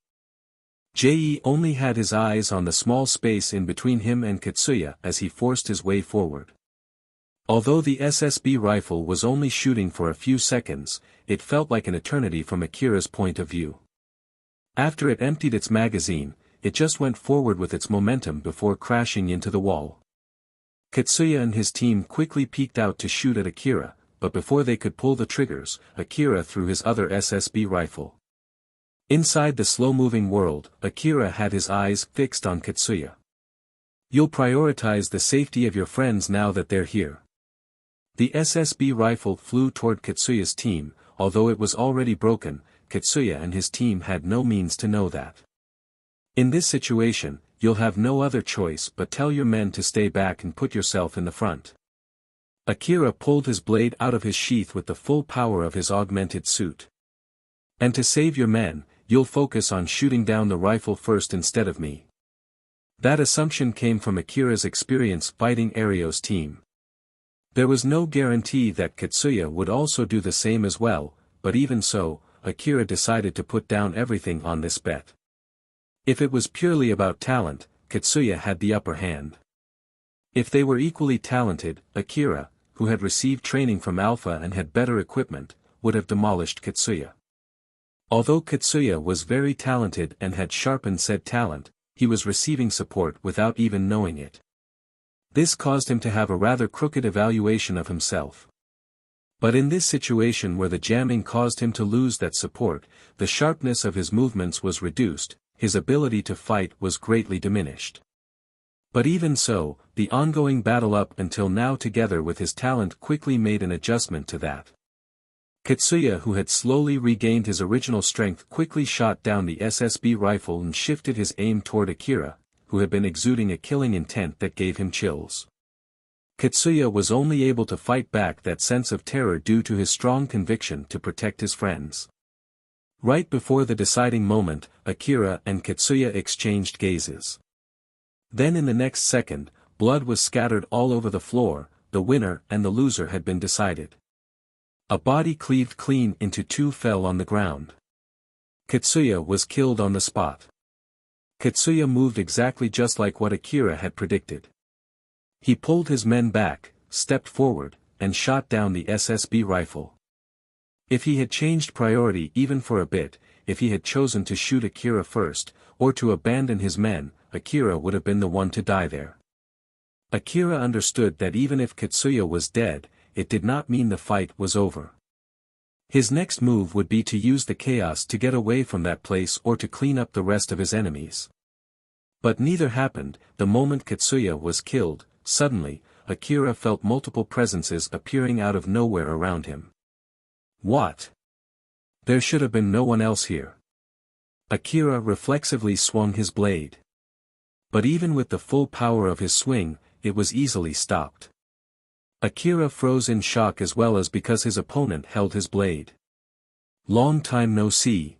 Jie only had his eyes on the small space in between him and Katsuya as he forced his way forward. Although the SSB rifle was only shooting for a few seconds, it felt like an eternity from Akira's point of view. After it emptied its magazine, it just went forward with its momentum before crashing into the wall. Katsuya and his team quickly peeked out to shoot at Akira, but before they could pull the triggers, Akira threw his other SSB rifle. Inside the slow-moving world, Akira had his eyes fixed on Katsuya. You'll prioritize the safety of your friends now that they're here. The SSB rifle flew toward Katsuya's team, although it was already broken. Katsuya and his team had no means to know that. In this situation, you'll have no other choice but tell your men to stay back and put yourself in the front. Akira pulled his blade out of his sheath with the full power of his augmented suit. And to save your men, you'll focus on shooting down the rifle first instead of me. That assumption came from Akira's experience fighting Ario's team. There was no guarantee that Katsuya would also do the same as well, but even so, Akira decided to put down everything on this bet. If it was purely about talent, Katsuya had the upper hand. If they were equally talented, Akira, who had received training from Alpha and had better equipment, would have demolished Katsuya. Although Katsuya was very talented and had sharpened said talent, he was receiving support without even knowing it. This caused him to have a rather crooked evaluation of himself. But in this situation where the jamming caused him to lose that support, the sharpness of his movements was reduced, his ability to fight was greatly diminished. But even so, the ongoing battle up until now together with his talent quickly made an adjustment to that. Katsuya, who had slowly regained his original strength, quickly shot down the SSB rifle and shifted his aim toward Akira, who had been exuding a killing intent that gave him chills. Katsuya was only able to fight back that sense of terror due to his strong conviction to protect his friends. Right before the deciding moment, Akira and Katsuya exchanged gazes. Then in the next second, blood was scattered all over the floor, the winner and the loser had been decided. A body cleaved clean into two fell on the ground. Katsuya was killed on the spot. Katsuya moved exactly just like what Akira had predicted. He pulled his men back, stepped forward, and shot down the SSB rifle. If he had changed priority even for a bit, if he had chosen to shoot Akira first, or to abandon his men, Akira would have been the one to die there. Akira understood that even if Katsuya was dead, it did not mean the fight was over. His next move would be to use the chaos to get away from that place or to clean up the rest of his enemies. But neither happened. The moment Katsuya was killed, suddenly, Akira felt multiple presences appearing out of nowhere around him. What? There should have been no one else here. Akira reflexively swung his blade. But even with the full power of his swing, it was easily stopped. Akira froze in shock as well as because his opponent held his blade. Long time no see.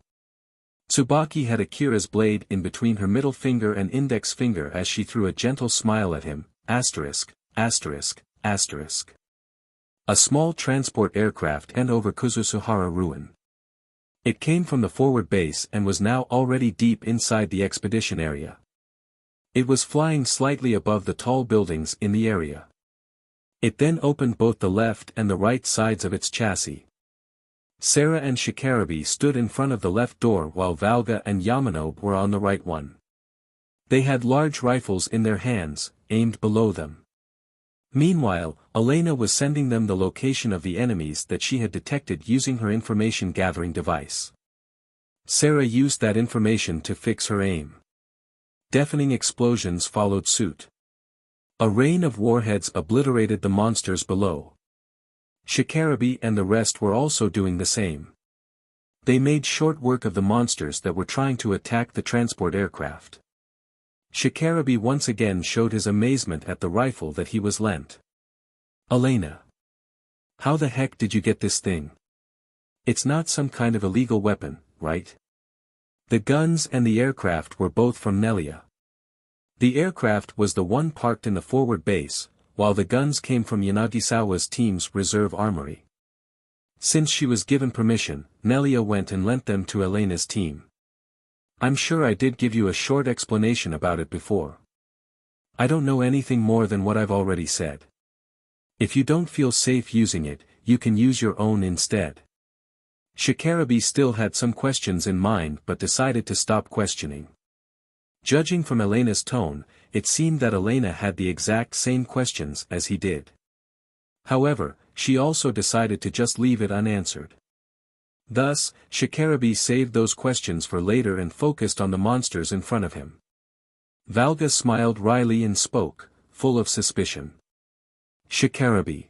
Tsubaki had Akira's blade in between her middle finger and index finger as she threw a gentle smile at him, asterisk, asterisk, asterisk. A small transport aircraft went over Kuzusuhara ruin. It came from the forward base and was now already deep inside the expedition area. It was flying slightly above the tall buildings in the area. It then opened both the left and the right sides of its chassis. Sarah and Shikarabe stood in front of the left door while Valga and Yamanobe were on the right one. They had large rifles in their hands, aimed below them. Meanwhile, Elena was sending them the location of the enemies that she had detected using her information-gathering device. Sarah used that information to fix her aim. Deafening explosions followed suit. A rain of warheads obliterated the monsters below. Shikarabe and the rest were also doing the same. They made short work of the monsters that were trying to attack the transport aircraft. Shikarabe once again showed his amazement at the rifle that he was lent. Elena. How the heck did you get this thing? It's not some kind of illegal weapon, right? The guns and the aircraft were both from Nelia. The aircraft was the one parked in the forward base, while the guns came from Yanagisawa's team's reserve armory. Since she was given permission, Nelia went and lent them to Elena's team. I'm sure I did give you a short explanation about it before. I don't know anything more than what I've already said. If you don't feel safe using it, you can use your own instead. Shikarabe still had some questions in mind but decided to stop questioning. Judging from Elena's tone, it seemed that Elena had the exact same questions as he did. However, she also decided to just leave it unanswered. Thus, Shikarabe saved those questions for later and focused on the monsters in front of him. Valga smiled wryly and spoke, full of suspicion. Shikarabe.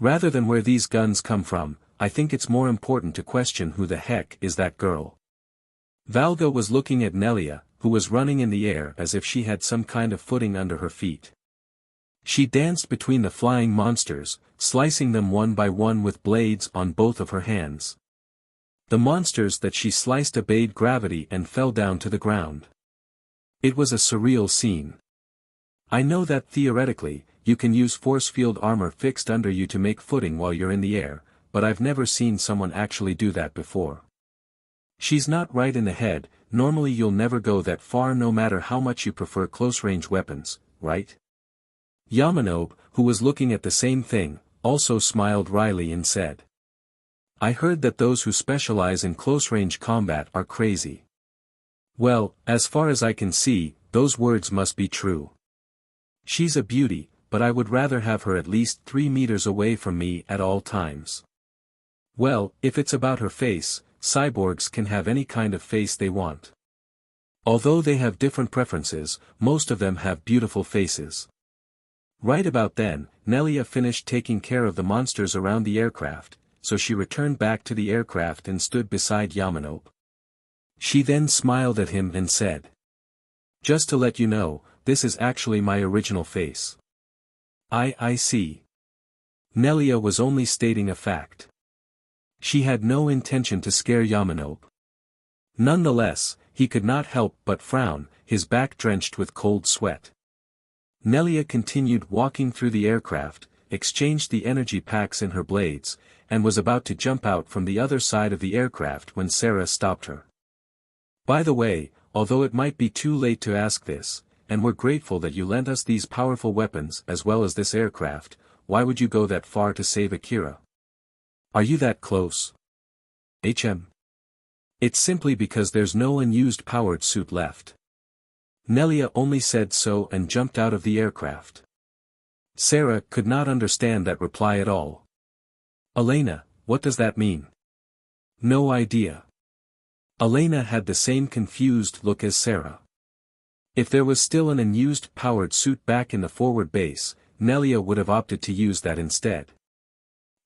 Rather than where these guns come from, I think it's more important to question who the heck is that girl. Valga was looking at Nelia, who was running in the air as if she had some kind of footing under her feet. She danced between the flying monsters, slicing them one by one with blades on both of her hands. The monsters that she sliced obeyed gravity and fell down to the ground. It was a surreal scene. I know that theoretically, you can use force field armor fixed under you to make footing while you're in the air, but I've never seen someone actually do that before. She's not right in the head. Normally you'll never go that far no matter how much you prefer close-range weapons, right? Yamanobe, who was looking at the same thing, also smiled wryly and said. I heard that those who specialize in close-range combat are crazy. Well, as far as I can see, those words must be true. She's a beauty, but I would rather have her at least 3 meters away from me at all times. Well, if it's about her face, cyborgs can have any kind of face they want. Although they have different preferences, most of them have beautiful faces. Right about then, Nelia finished taking care of the monsters around the aircraft, so she returned back to the aircraft and stood beside Yamanobe. She then smiled at him and said. Just to let you know, this is actually my original face. I see. Nelia was only stating a fact. She had no intention to scare Yamanobe. Nonetheless, he could not help but frown, his back drenched with cold sweat. Nelia continued walking through the aircraft, exchanged the energy packs in her blades, and was about to jump out from the other side of the aircraft when Sarah stopped her. By the way, although it might be too late to ask this, and we're grateful that you lent us these powerful weapons as well as this aircraft, why would you go that far to save Akira? Are you that close? It's simply because there's no unused powered suit left. Nelia only said so and jumped out of the aircraft. Sarah could not understand that reply at all. Elena, what does that mean? No idea. Elena had the same confused look as Sarah. If there was still an unused powered suit back in the forward base, Nelia would have opted to use that instead.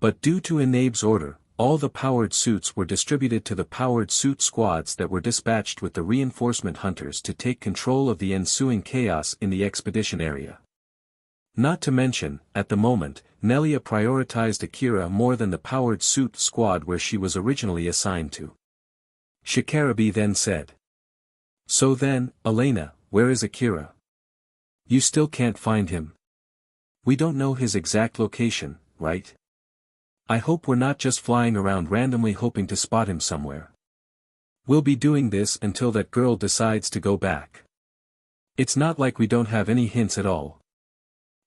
But due to Inabe's order, all the powered suits were distributed to the powered suit squads that were dispatched with the reinforcement hunters to take control of the ensuing chaos in the expedition area. Not to mention, at the moment, Nelia prioritized Akira more than the powered suit squad where she was originally assigned to. Shikarabe then said. So then, Elena, where is Akira? You still can't find him. We don't know his exact location, right? I hope we're not just flying around randomly hoping to spot him somewhere. We'll be doing this until that girl decides to go back. It's not like we don't have any hints at all.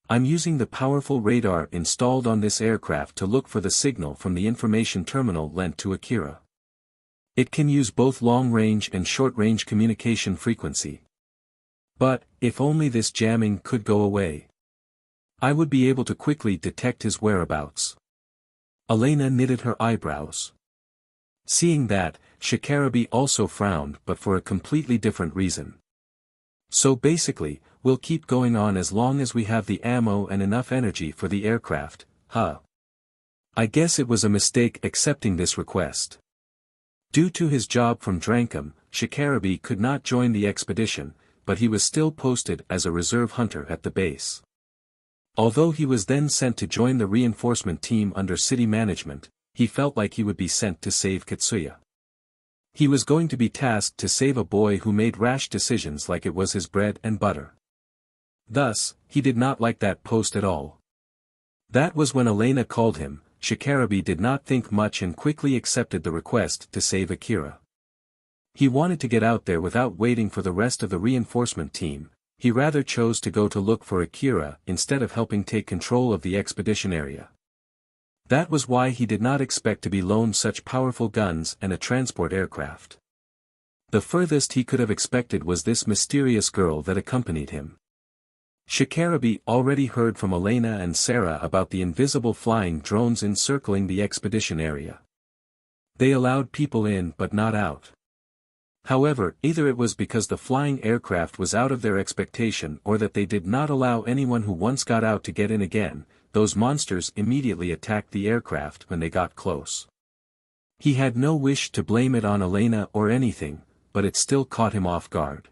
I'm using the powerful radar installed on this aircraft to look for the signal from the information terminal lent to Akira. It can use both long-range and short-range communication frequency. But, if only this jamming could go away. I would be able to quickly detect his whereabouts. Elena knitted her eyebrows. Seeing that, Shikarabe also frowned but for a completely different reason. So basically, we'll keep going on as long as we have the ammo and enough energy for the aircraft, huh? I guess it was a mistake accepting this request. Due to his job from Drankum, Shikarabe could not join the expedition, but he was still posted as a reserve hunter at the base. Although he was then sent to join the reinforcement team under city management, he felt like he would be sent to save Katsuya. He was going to be tasked to save a boy who made rash decisions like it was his bread and butter. Thus, he did not like that post at all. That was when Elena called him. Shikarabe did not think much and quickly accepted the request to save Akira. He wanted to get out there without waiting for the rest of the reinforcement team. He rather chose to go to look for Akira instead of helping take control of the expedition area. That was why he did not expect to be loaned such powerful guns and a transport aircraft. The furthest he could have expected was this mysterious girl that accompanied him. Shikarabe already heard from Elena and Sarah about the invisible flying drones encircling the expedition area. They allowed people in but not out. However, either it was because the flying aircraft was out of their expectation or that they did not allow anyone who once got out to get in again. Those monsters immediately attacked the aircraft when they got close. He had no wish to blame it on Elena or anything, but it still caught him off guard.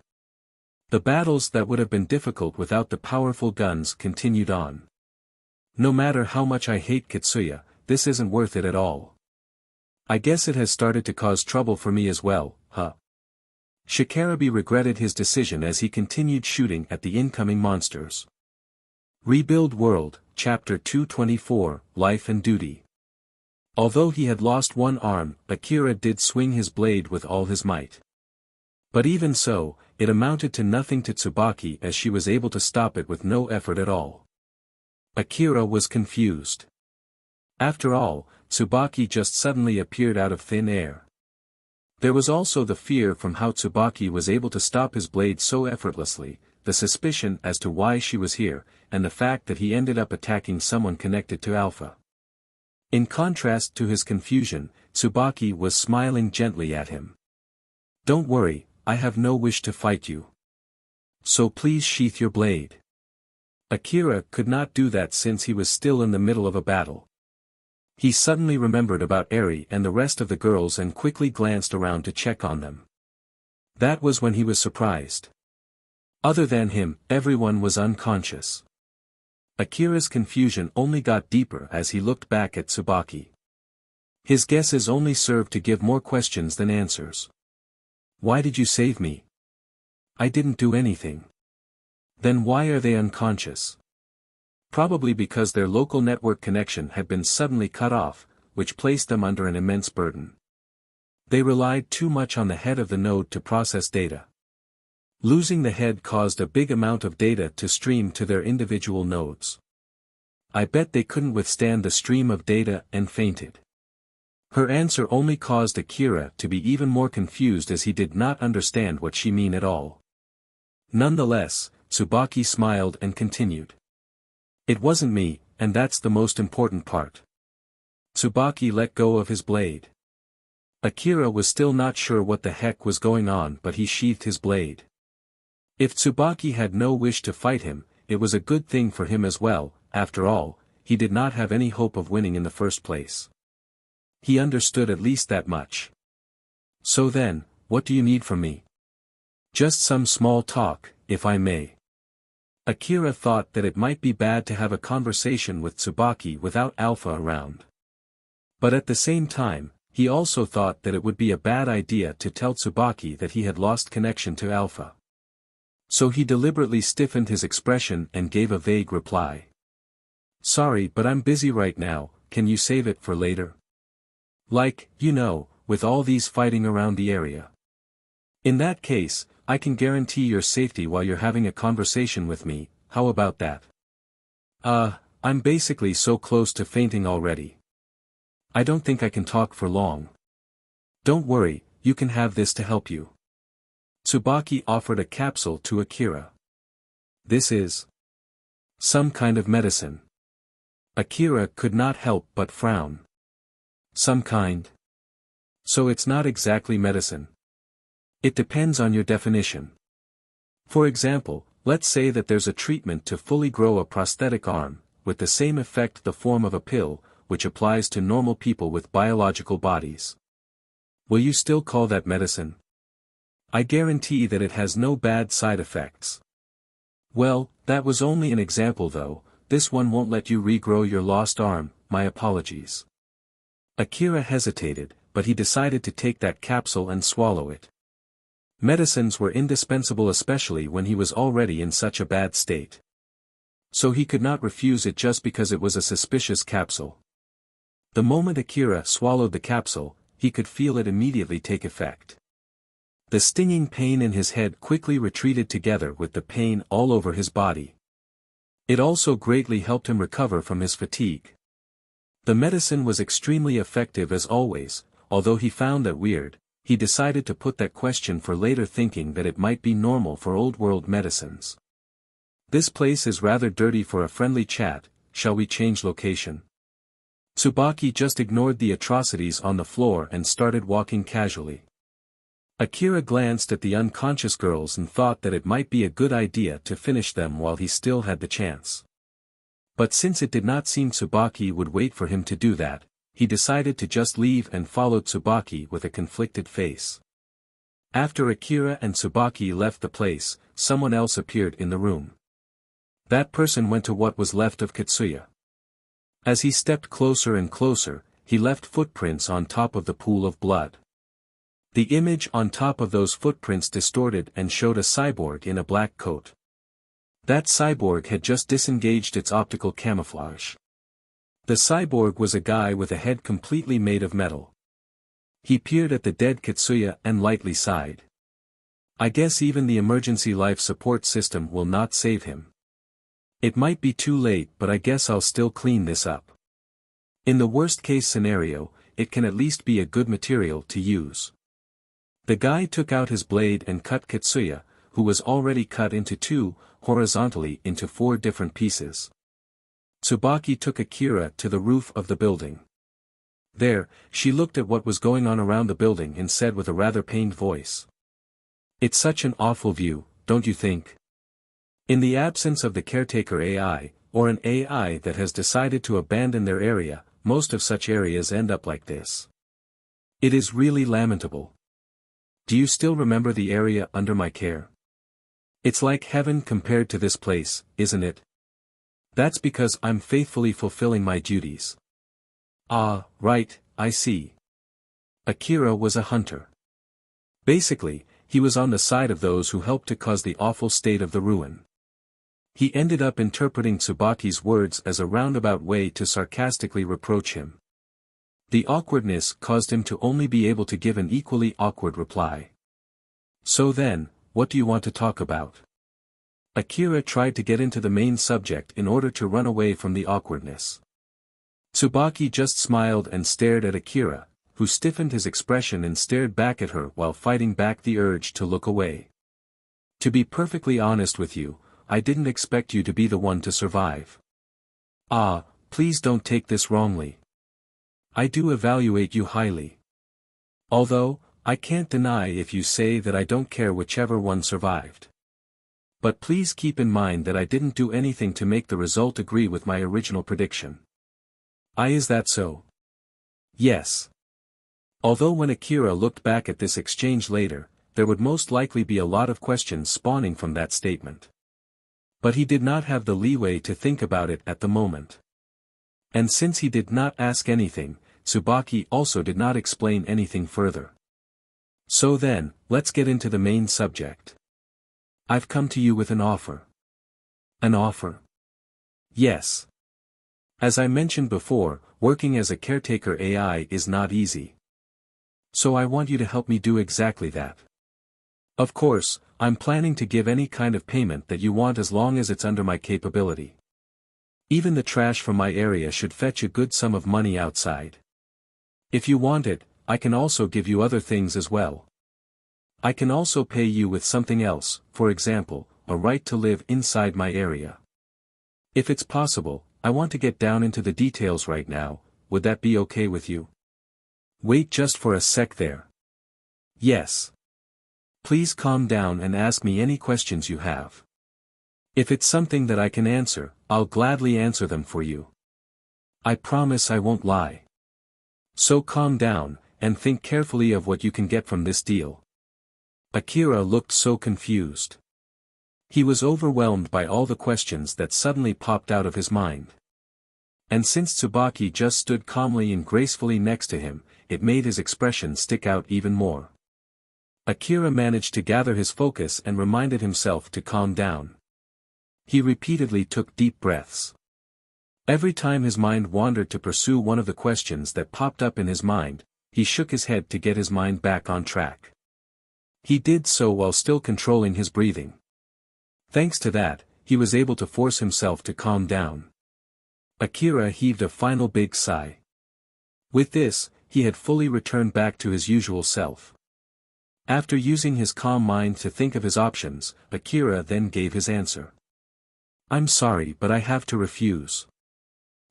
The battles that would have been difficult without the powerful guns continued on. No matter how much I hate Kitsuya, this isn't worth it at all. I guess it has started to cause trouble for me as well, huh? Shikarabe regretted his decision as he continued shooting at the incoming monsters. Rebuild World, Chapter 224, Life and Duty. Although he had lost one arm, Akira did swing his blade with all his might. But even so, it amounted to nothing to Tsubaki as she was able to stop it with no effort at all. Akira was confused. After all, Tsubaki just suddenly appeared out of thin air. There was also the fear from how Tsubaki was able to stop his blade so effortlessly, the suspicion as to why she was here, and the fact that he ended up attacking someone connected to Alpha. In contrast to his confusion, Tsubaki was smiling gently at him. "Don't worry, I have no wish to fight you. So please sheath your blade." Akira could not do that since he was still in the middle of a battle. He suddenly remembered about Eri and the rest of the girls and quickly glanced around to check on them. That was when he was surprised. Other than him, everyone was unconscious. Akira's confusion only got deeper as he looked back at Tsubaki. His guesses only served to give more questions than answers. "Why did you save me?" "I didn't do anything." "Then why are they unconscious?" Probably because their local network connection had been suddenly cut off, which placed them under an immense burden. They relied too much on the head of the node to process data. Losing the head caused a big amount of data to stream to their individual nodes. "I bet they couldn't withstand the stream of data and fainted." Her answer only caused Akira to be even more confused as he did not understand what she meant at all. Nonetheless, Tsubaki smiled and continued. "It wasn't me, and that's the most important part." Tsubaki let go of his blade. Akira was still not sure what the heck was going on, but he sheathed his blade. If Tsubaki had no wish to fight him, it was a good thing for him as well. After all, he did not have any hope of winning in the first place. He understood at least that much. "So then, what do you need from me?" "Just some small talk, if I may." Akira thought that it might be bad to have a conversation with Tsubaki without Alpha around. But at the same time, he also thought that it would be a bad idea to tell Tsubaki that he had lost connection to Alpha. So he deliberately stiffened his expression and gave a vague reply. "Sorry, but I'm busy right now, can you save it for later? Like, with all these fighting around the area. In that case, I can guarantee your safety while you're having a conversation with me, how about that?" I'm basically so close to fainting already. I don't think I can talk for long." "Don't worry, you can have this to help you." Tsubaki offered a capsule to Akira. "This is some kind of medicine." Akira could not help but frown. "Some kind? So it's not exactly medicine." "It depends on your definition. For example, let's say that there's a treatment to fully grow a prosthetic arm, with the same effect the form of a pill, which applies to normal people with biological bodies. Will you still call that medicine? I guarantee that it has no bad side effects." "Well, that was only an example though, this one won't let you regrow your lost arm, my apologies." Akira hesitated, but he decided to take that capsule and swallow it. Medicines were indispensable, especially when he was already in such a bad state. So he could not refuse it just because it was a suspicious capsule. The moment Akira swallowed the capsule, he could feel it immediately take effect. The stinging pain in his head quickly retreated together with the pain all over his body. It also greatly helped him recover from his fatigue. The medicine was extremely effective as always, although he found that weird. He decided to put that question for later, thinking that it might be normal for old-world medicines. This place is rather dirty for a friendly chat, shall we change location? Tsubaki just ignored the atrocities on the floor and started walking casually. Akira glanced at the unconscious girls and thought that it might be a good idea to finish them while he still had the chance. But since it did not seem Tsubaki would wait for him to do that, he decided to just leave and followed Tsubaki with a conflicted face. After Akira and Tsubaki left the place, someone else appeared in the room. That person went to what was left of Katsuya. As he stepped closer and closer, he left footprints on top of the pool of blood. The image on top of those footprints distorted and showed a cyborg in a black coat. That cyborg had just disengaged its optical camouflage. The cyborg was a guy with a head completely made of metal. He peered at the dead Katsuya and lightly sighed. I guess even the emergency life support system will not save him. It might be too late, but I guess I'll still clean this up. In the worst case scenario, it can at least be a good material to use. The guy took out his blade and cut Katsuya, who was already cut into two, horizontally into 4 different pieces. Tsubaki took Akira to the roof of the building. There, she looked at what was going on around the building and said with a rather pained voice. It's such an awful view, don't you think? In the absence of the caretaker AI, or an AI that has decided to abandon their area, most of such areas end up like this. It is really lamentable. Do you still remember the area under my care? It's like heaven compared to this place, isn't it? That's because I'm faithfully fulfilling my duties. Ah, right, I see. Akira was a hunter. Basically, he was on the side of those who helped to cause the awful state of the ruin. He ended up interpreting Tsubaki's words as a roundabout way to sarcastically reproach him. The awkwardness caused him to only be able to give an equally awkward reply. So then, what do you want to talk about? Akira tried to get into the main subject in order to run away from the awkwardness. Tsubaki just smiled and stared at Akira, who stiffened his expression and stared back at her while fighting back the urge to look away. To be perfectly honest with you, I didn't expect you to be the one to survive. Ah, please don't take this wrongly. I do evaluate you highly. Although, I can't deny if you say that I don't care whichever one survived. But please keep in mind that I didn't do anything to make the result agree with my original prediction. Is that so? Yes. Although when Akira looked back at this exchange later, there would most likely be a lot of questions spawning from that statement. But he did not have the leeway to think about it at the moment. And since he did not ask anything, Tsubaki also did not explain anything further. So then, let's get into the main subject. I've come to you with an offer. An offer? Yes. As I mentioned before, working as a caretaker AI is not easy. So I want you to help me do exactly that. Of course, I'm planning to give any kind of payment that you want as long as it's under my capability. Even the trash from my area should fetch a good sum of money outside. If you want it, I can also give you other things as well. I can also pay you with something else, for example, a right to live inside my area. If it's possible, I want to get down into the details right now, would that be okay with you? Wait just for a sec there. Yes. Please calm down and ask me any questions you have. If it's something that I can answer, I'll gladly answer them for you. I promise I won't lie. So calm down, and think carefully of what you can get from this deal. Akira looked so confused. He was overwhelmed by all the questions that suddenly popped out of his mind. And since Tsubaki just stood calmly and gracefully next to him, it made his expression stick out even more. Akira managed to gather his focus and reminded himself to calm down. He repeatedly took deep breaths. Every time his mind wandered to pursue one of the questions that popped up in his mind, he shook his head to get his mind back on track. He did so while still controlling his breathing. Thanks to that, he was able to force himself to calm down. Akira heaved a final big sigh. With this, he had fully returned back to his usual self. After using his calm mind to think of his options, Akira then gave his answer. "I'm sorry, but I have to refuse."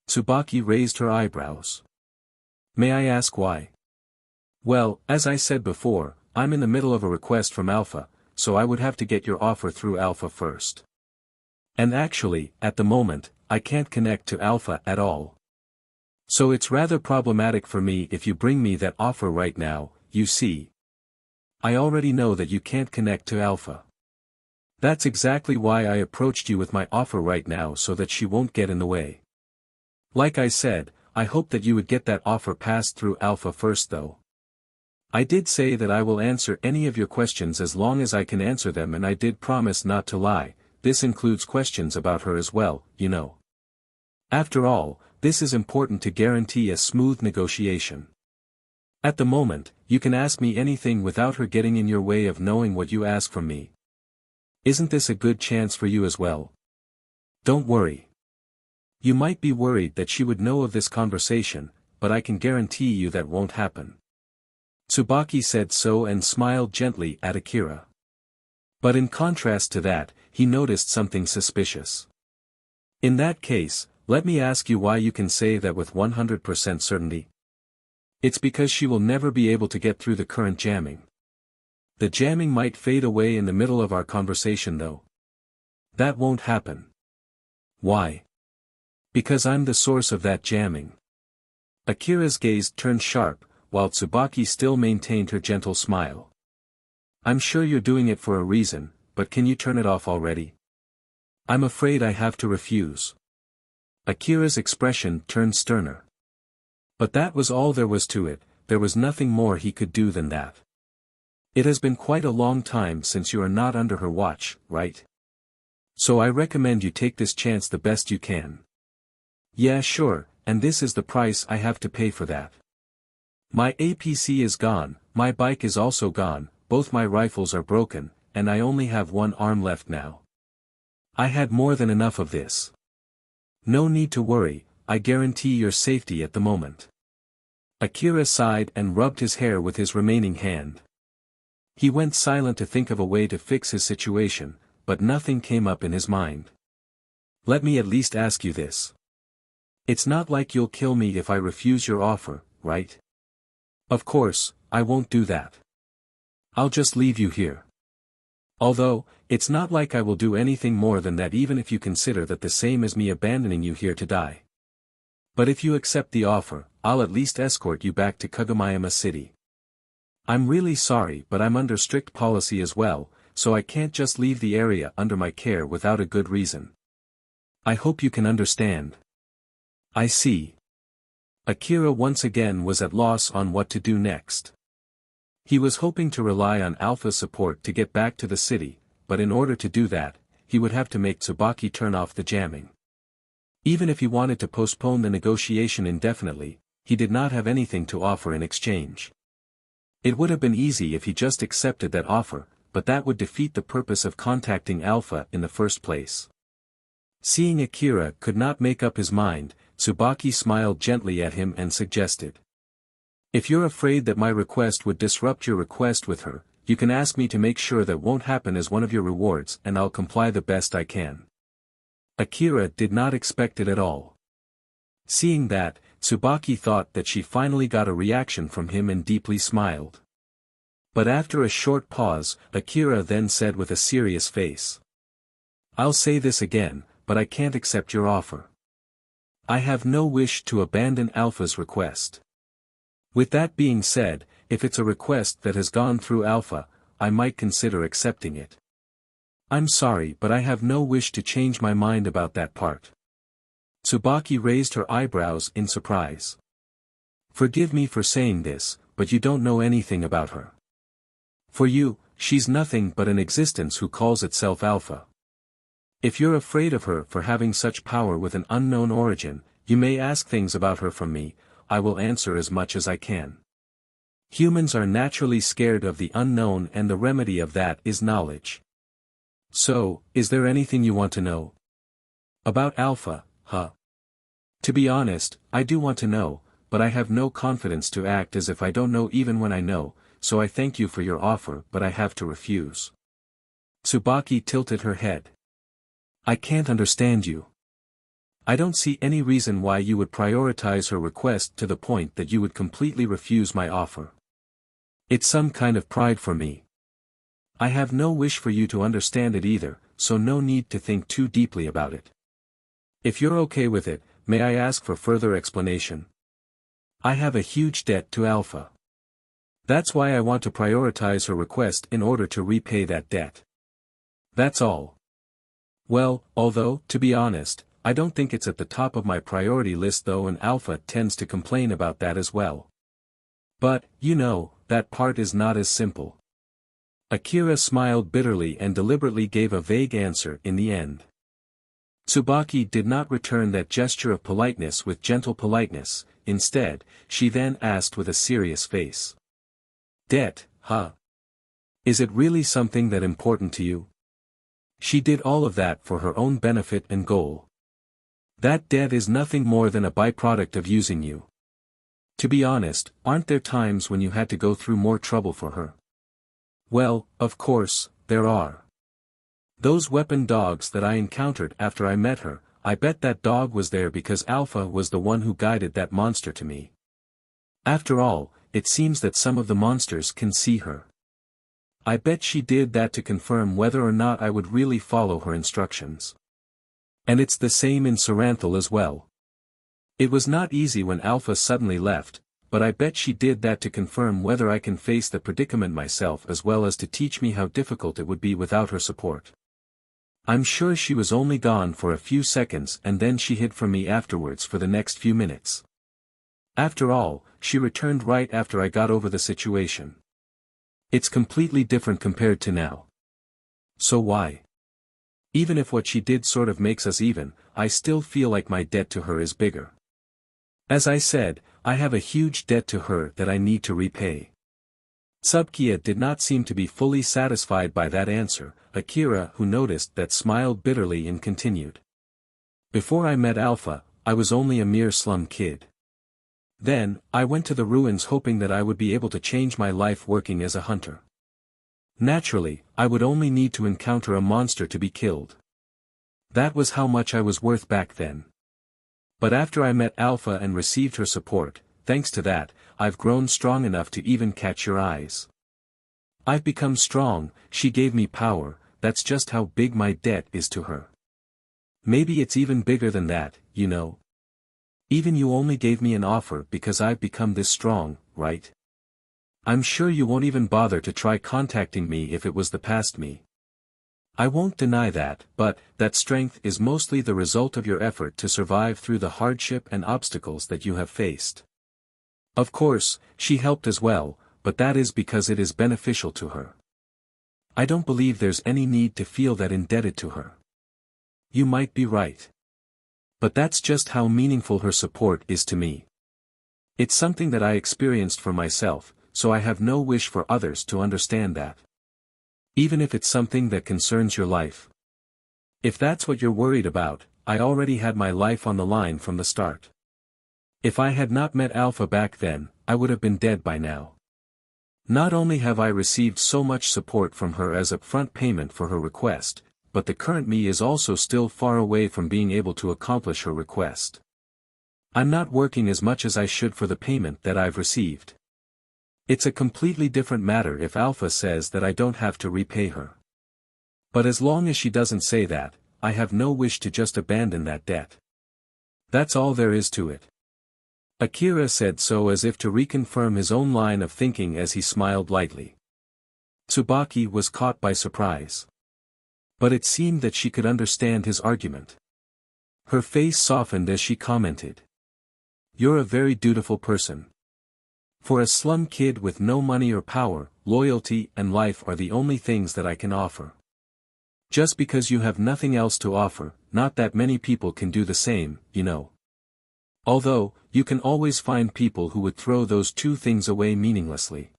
Tsubaki raised her eyebrows. "May I ask why?" "Well, as I said before, I'm in the middle of a request from Alpha, so I would have to get your offer through Alpha first. And actually, at the moment, I can't connect to Alpha at all. So it's rather problematic for me if you bring me that offer right now, you see. I already know that you can't connect to Alpha. That's exactly why I approached you with my offer right now, so that she won't get in the way. Like I said, I hope that you would get that offer passed through Alpha first though. I did say that I will answer any of your questions as long as I can answer them, and I did promise not to lie. This includes questions about her as well, you know. After all, this is important to guarantee a smooth negotiation. At the moment, you can ask me anything without her getting in your way of knowing what you ask from me. Isn't this a good chance for you as well? Don't worry. You might be worried that she would know of this conversation, but I can guarantee you that won't happen." Tsubaki said so and smiled gently at Akira. But in contrast to that, he noticed something suspicious. "In that case, let me ask you why you can say that with 100% certainty?" "It's because she will never be able to get through the current jamming. The jamming might fade away in the middle of our conversation though." "That won't happen." "Why?" "Because I'm the source of that jamming." Akira's gaze turned sharp, while Tsubaki still maintained her gentle smile. "I'm sure you're doing it for a reason, but can you turn it off already?" "I'm afraid I have to refuse." Akira's expression turned sterner. But that was all there was to it, there was nothing more he could do than that. "It has been quite a long time since you are not under her watch, right? So I recommend you take this chance the best you can." "Yeah, sure, and this is the price I have to pay for that. My APC is gone, my bike is also gone, both my rifles are broken, and I only have one arm left now. I had more than enough of this. No need to worry, I guarantee your safety at the moment." Akira sighed and rubbed his hair with his remaining hand. He went silent to think of a way to fix his situation, but nothing came up in his mind. "Let me at least ask you this. It's not like you'll kill me if I refuse your offer, right?" "Of course, I won't do that. I'll just leave you here. Although, it's not like I will do anything more than that, even if you consider that the same as me abandoning you here to die. But if you accept the offer, I'll at least escort you back to Kagomayama City. I'm really sorry, but I'm under strict policy as well, so I can't just leave the area under my care without a good reason. I hope you can understand." "I see." Akira once again was at loss on what to do next. He was hoping to rely on Alpha's support to get back to the city, but in order to do that, he would have to make Tsubaki turn off the jamming. Even if he wanted to postpone the negotiation indefinitely, he did not have anything to offer in exchange. It would have been easy if he just accepted that offer, but that would defeat the purpose of contacting Alpha in the first place. Seeing Akira could not make up his mind, Tsubaki smiled gently at him and suggested, "If you're afraid that my request would disrupt your request with her, you can ask me to make sure that won't happen as one of your rewards, and I'll comply the best I can." Akira did not expect it at all. Seeing that, Tsubaki thought that she finally got a reaction from him and deeply smiled. But after a short pause, Akira then said with a serious face, "I'll say this again, but I can't accept your offer. I have no wish to abandon Alpha's request. With that being said, if it's a request that has gone through Alpha, I might consider accepting it. I'm sorry, but I have no wish to change my mind about that part." Tsubaki raised her eyebrows in surprise. Forgive me for saying this, but you don't know anything about her. For you, she's nothing but an existence who calls itself Alpha. If you're afraid of her for having such power with an unknown origin, you may ask things about her from me, I will answer as much as I can. Humans are naturally scared of the unknown, and the remedy of that is knowledge. So, is there anything you want to know? About Alpha, huh? To be honest, I do want to know, but I have no confidence to act as if I don't know even when I know, so I thank you for your offer, but I have to refuse. Tsubaki tilted her head. I can't understand you. I don't see any reason why you would prioritize her request to the point that you would completely refuse my offer. It's some kind of pride for me. I have no wish for you to understand it either, so no need to think too deeply about it. If you're okay with it, may I ask for further explanation? I have a huge debt to Alpha. That's why I want to prioritize her request in order to repay that debt. That's all. Well, although, to be honest, I don't think it's at the top of my priority list though, and Alpha tends to complain about that as well. But, you know, that part is not as simple. Akira smiled bitterly and deliberately gave a vague answer in the end. Tsubaki did not return that gesture of politeness with gentle politeness. Instead, she then asked with a serious face. Debt, huh? Is it really something that important to you? She did all of that for her own benefit and goal. That debt is nothing more than a byproduct of using you. To be honest, aren't there times when you had to go through more trouble for her? Well, of course, there are. Those weapon dogs that I encountered after I met her, I bet that dog was there because Alpha was the one who guided that monster to me. After all, it seems that some of the monsters can see her. I bet she did that to confirm whether or not I would really follow her instructions. And it's the same in Saranthal as well. It was not easy when Alpha suddenly left, but I bet she did that to confirm whether I can face the predicament myself as well as to teach me how difficult it would be without her support. I'm sure she was only gone for a few seconds and then she hid from me afterwards for the next few minutes. After all, she returned right after I got over the situation. It's completely different compared to now. So why? Even if what she did sort of makes us even, I still feel like my debt to her is bigger. As I said, I have a huge debt to her that I need to repay. Tsubaki did not seem to be fully satisfied by that answer. Akira, who noticed that, smiled bitterly and continued. Before I met Alpha, I was only a mere slum kid. Then, I went to the ruins hoping that I would be able to change my life working as a hunter. Naturally, I would only need to encounter a monster to be killed. That was how much I was worth back then. But after I met Alpha and received her support, thanks to that, I've grown strong enough to even catch your eyes. I've become strong, she gave me power, that's just how big my debt is to her. Maybe it's even bigger than that, you know. Even you only gave me an offer because I've become this strong, right? I'm sure you won't even bother to try contacting me if it was the past me. I won't deny that, but that strength is mostly the result of your effort to survive through the hardship and obstacles that you have faced. Of course, she helped as well, but that is because it is beneficial to her. I don't believe there's any need to feel that indebted to her. You might be right. But that's just how meaningful her support is to me. It's something that I experienced for myself, so I have no wish for others to understand that. Even if it's something that concerns your life. If that's what you're worried about, I already had my life on the line from the start. If I had not met Alpha back then, I would have been dead by now. Not only have I received so much support from her as upfront payment for her request, but the current me is also still far away from being able to accomplish her request. I'm not working as much as I should for the payment that I've received. It's a completely different matter if Alpha says that I don't have to repay her. But as long as she doesn't say that, I have no wish to just abandon that debt. That's all there is to it. Akira said so as if to reconfirm his own line of thinking as he smiled lightly. Tsubaki was caught by surprise. But it seemed that she could understand his argument. Her face softened as she commented. You're a very dutiful person. For a slum kid with no money or power, loyalty and life are the only things that I can offer. Just because you have nothing else to offer, not that many people can do the same, you know. Although, you can always find people who would throw those two things away meaninglessly.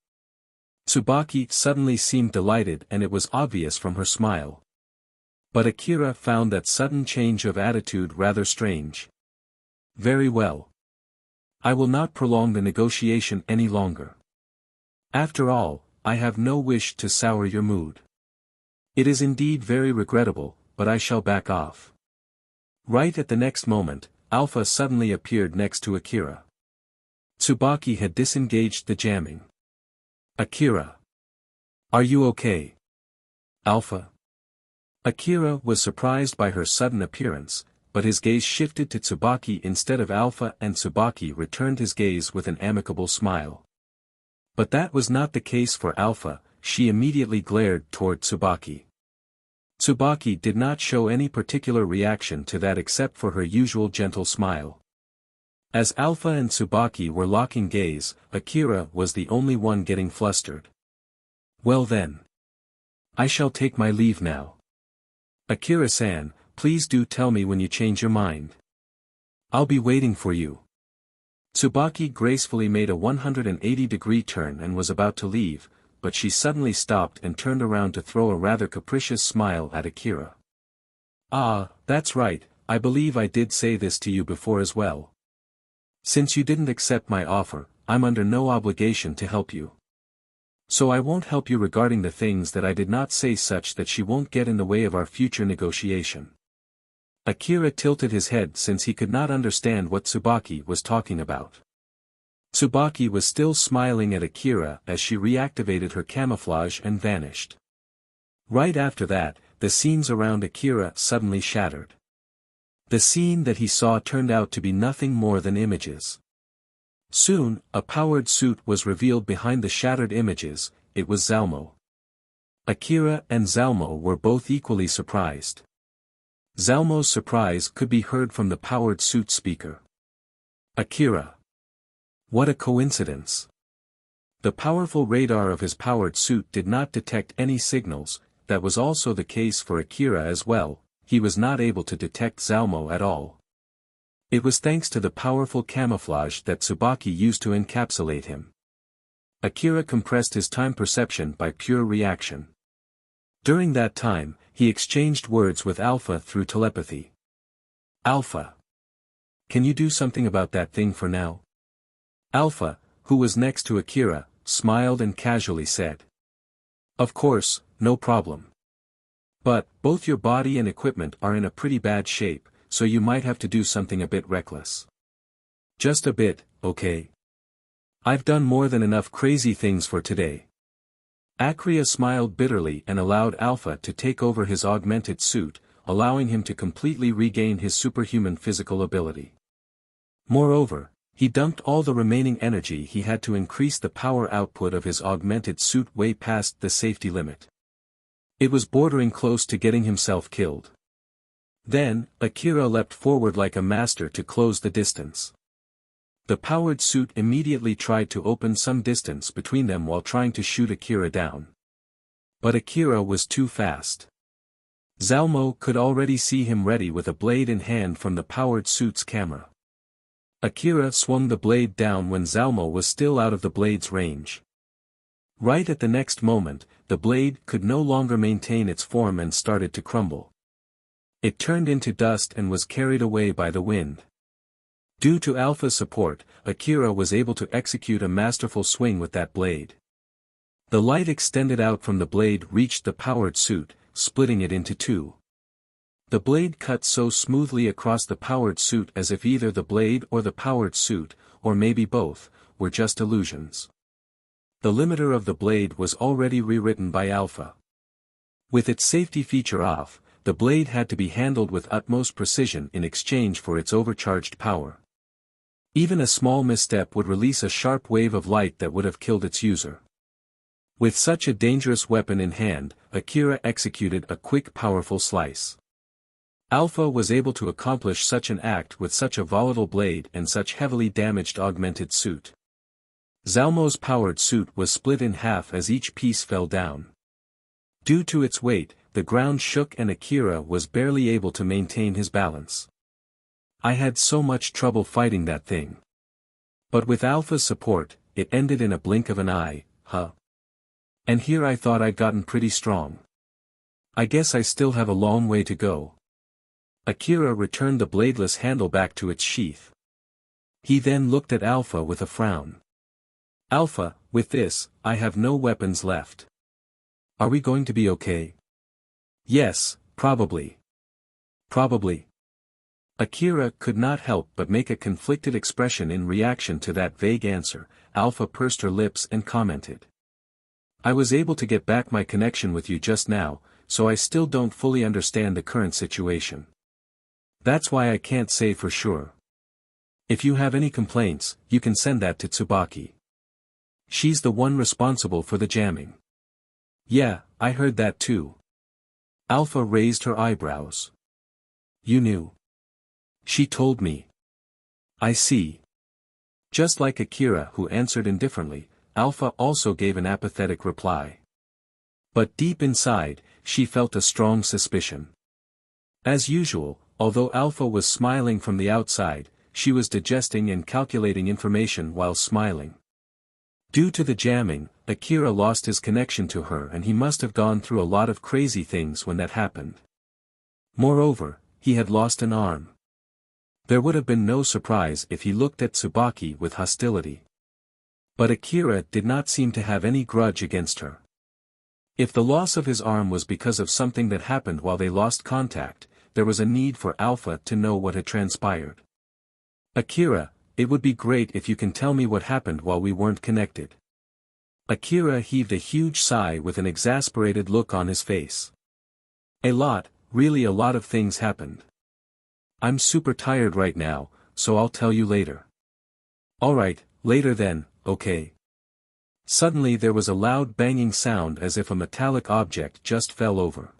Tsubaki suddenly seemed delighted, and it was obvious from her smile. But Akira found that sudden change of attitude rather strange. Very well. I will not prolong the negotiation any longer. After all, I have no wish to sour your mood. It is indeed very regrettable, but I shall back off. Right at the next moment, Alpha suddenly appeared next to Akira. Tsubaki had disengaged the jamming. Akira. Are you okay? Alpha. Akira was surprised by her sudden appearance, but his gaze shifted to Tsubaki instead of Alpha, and Tsubaki returned his gaze with an amicable smile. But that was not the case for Alpha. She immediately glared toward Tsubaki. Tsubaki did not show any particular reaction to that except for her usual gentle smile. As Alpha and Tsubaki were locking gaze, Akira was the only one getting flustered. Well then. I shall take my leave now. Akira-san, please do tell me when you change your mind. I'll be waiting for you. Tsubaki gracefully made a 180-degree turn and was about to leave, but she suddenly stopped and turned around to throw a rather capricious smile at Akira. Ah, that's right, I believe I did say this to you before as well. Since you didn't accept my offer, I'm under no obligation to help you. So I won't help you regarding the things that I did not say, such that she won't get in the way of our future negotiation. Akira tilted his head since he could not understand what Tsubaki was talking about. Tsubaki was still smiling at Akira as she reactivated her camouflage and vanished. Right after that, the scenes around Akira suddenly shattered. The scene that he saw turned out to be nothing more than images. Soon, a powered suit was revealed behind the shattered images. It was Zalmo. Akira and Zalmo were both equally surprised. Zalmo's surprise could be heard from the powered suit speaker. Akira. What a coincidence. The powerful radar of his powered suit did not detect any signals. That was also the case for Akira as well. He was not able to detect Zalmo at all. It was thanks to the powerful camouflage that Tsubaki used to encapsulate him. Akira compressed his time perception by pure reaction. During that time, he exchanged words with Alpha through telepathy. Alpha. Can you do something about that thing for now? Alpha, who was next to Akira, smiled and casually said. Of course, no problem. But, both your body and equipment are in a pretty bad shape, so you might have to do something a bit reckless. Just a bit, okay? I've done more than enough crazy things for today. Akira smiled bitterly and allowed Alpha to take over his augmented suit, allowing him to completely regain his superhuman physical ability. Moreover, he dumped all the remaining energy he had to increase the power output of his augmented suit way past the safety limit. It was bordering close to getting himself killed. Then, Akira leapt forward like a master to close the distance. The powered suit immediately tried to open some distance between them while trying to shoot Akira down. But Akira was too fast. Zalmo could already see him ready with a blade in hand from the powered suit's camera. Akira swung the blade down when Zalmo was still out of the blade's range. Right at the next moment, the blade could no longer maintain its form and started to crumble. It turned into dust and was carried away by the wind. Due to Alpha's support, Akira was able to execute a masterful swing with that blade. The light extended out from the blade reached the powered suit, splitting it into two. The blade cut so smoothly across the powered suit as if either the blade or the powered suit, or maybe both, were just illusions. The limiter of the blade was already rewritten by Alpha. With its safety feature off, the blade had to be handled with utmost precision in exchange for its overcharged power. Even a small misstep would release a sharp wave of light that would have killed its user. With such a dangerous weapon in hand, Akira executed a quick, powerful slice. Alpha was able to accomplish such an act with such a volatile blade and such heavily damaged augmented suit. Zalmo's powered suit was split in half as each piece fell down. Due to its weight, the ground shook and Akira was barely able to maintain his balance. I had so much trouble fighting that thing. But with Alpha's support, it ended in a blink of an eye, huh? And here I thought I'd gotten pretty strong. I guess I still have a long way to go. Akira returned the bladeless handle back to its sheath. He then looked at Alpha with a frown. Alpha, with this, I have no weapons left. Are we going to be okay? Yes, probably. Probably. Akira could not help but make a conflicted expression in reaction to that vague answer. Alpha pursed her lips and commented. I was able to get back my connection with you just now, so I still don't fully understand the current situation. That's why I can't say for sure. If you have any complaints, you can send that to Tsubaki. She's the one responsible for the jamming. Yeah, I heard that too. Alpha raised her eyebrows. You knew. She told me. I see. Just like Akira, who answered indifferently, Alpha also gave an apathetic reply. But deep inside, she felt a strong suspicion. As usual, although Alpha was smiling from the outside, she was digesting and calculating information while smiling. Due to the jamming, Akira lost his connection to her and he must have gone through a lot of crazy things when that happened. Moreover, he had lost an arm. There would have been no surprise if he looked at Tsubaki with hostility. But Akira did not seem to have any grudge against her. If the loss of his arm was because of something that happened while they lost contact, there was a need for Alpha to know what had transpired. Akira, it would be great if you can tell me what happened while we weren't connected. Akira heaved a huge sigh with an exasperated look on his face. Really a lot of things happened. I'm super tired right now, so I'll tell you later. Alright, later then, okay. Suddenly there was a loud banging sound as if a metallic object just fell over.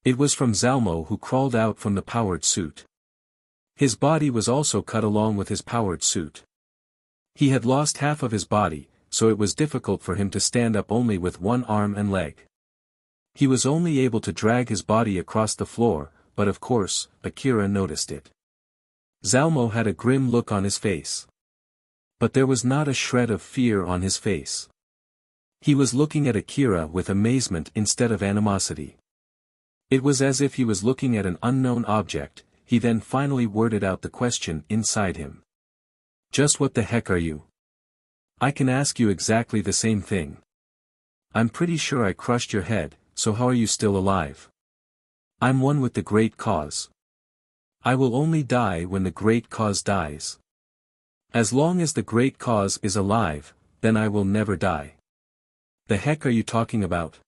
It was from Zalmo, who crawled out from the powered suit. His body was also cut along with his powered suit. He had lost half of his body, so it was difficult for him to stand up only with one arm and leg. He was only able to drag his body across the floor, but of course, Akira noticed it. Zalmo had a grim look on his face. But there was not a shred of fear on his face. He was looking at Akira with amazement instead of animosity. It was as if he was looking at an unknown object. He then finally worded out the question inside him. Just what the heck are you? I can ask you exactly the same thing. I'm pretty sure I crushed your head, so how are you still alive? I'm one with the great cause. I will only die when the great cause dies. As long as the great cause is alive, then I will never die. The heck are you talking about?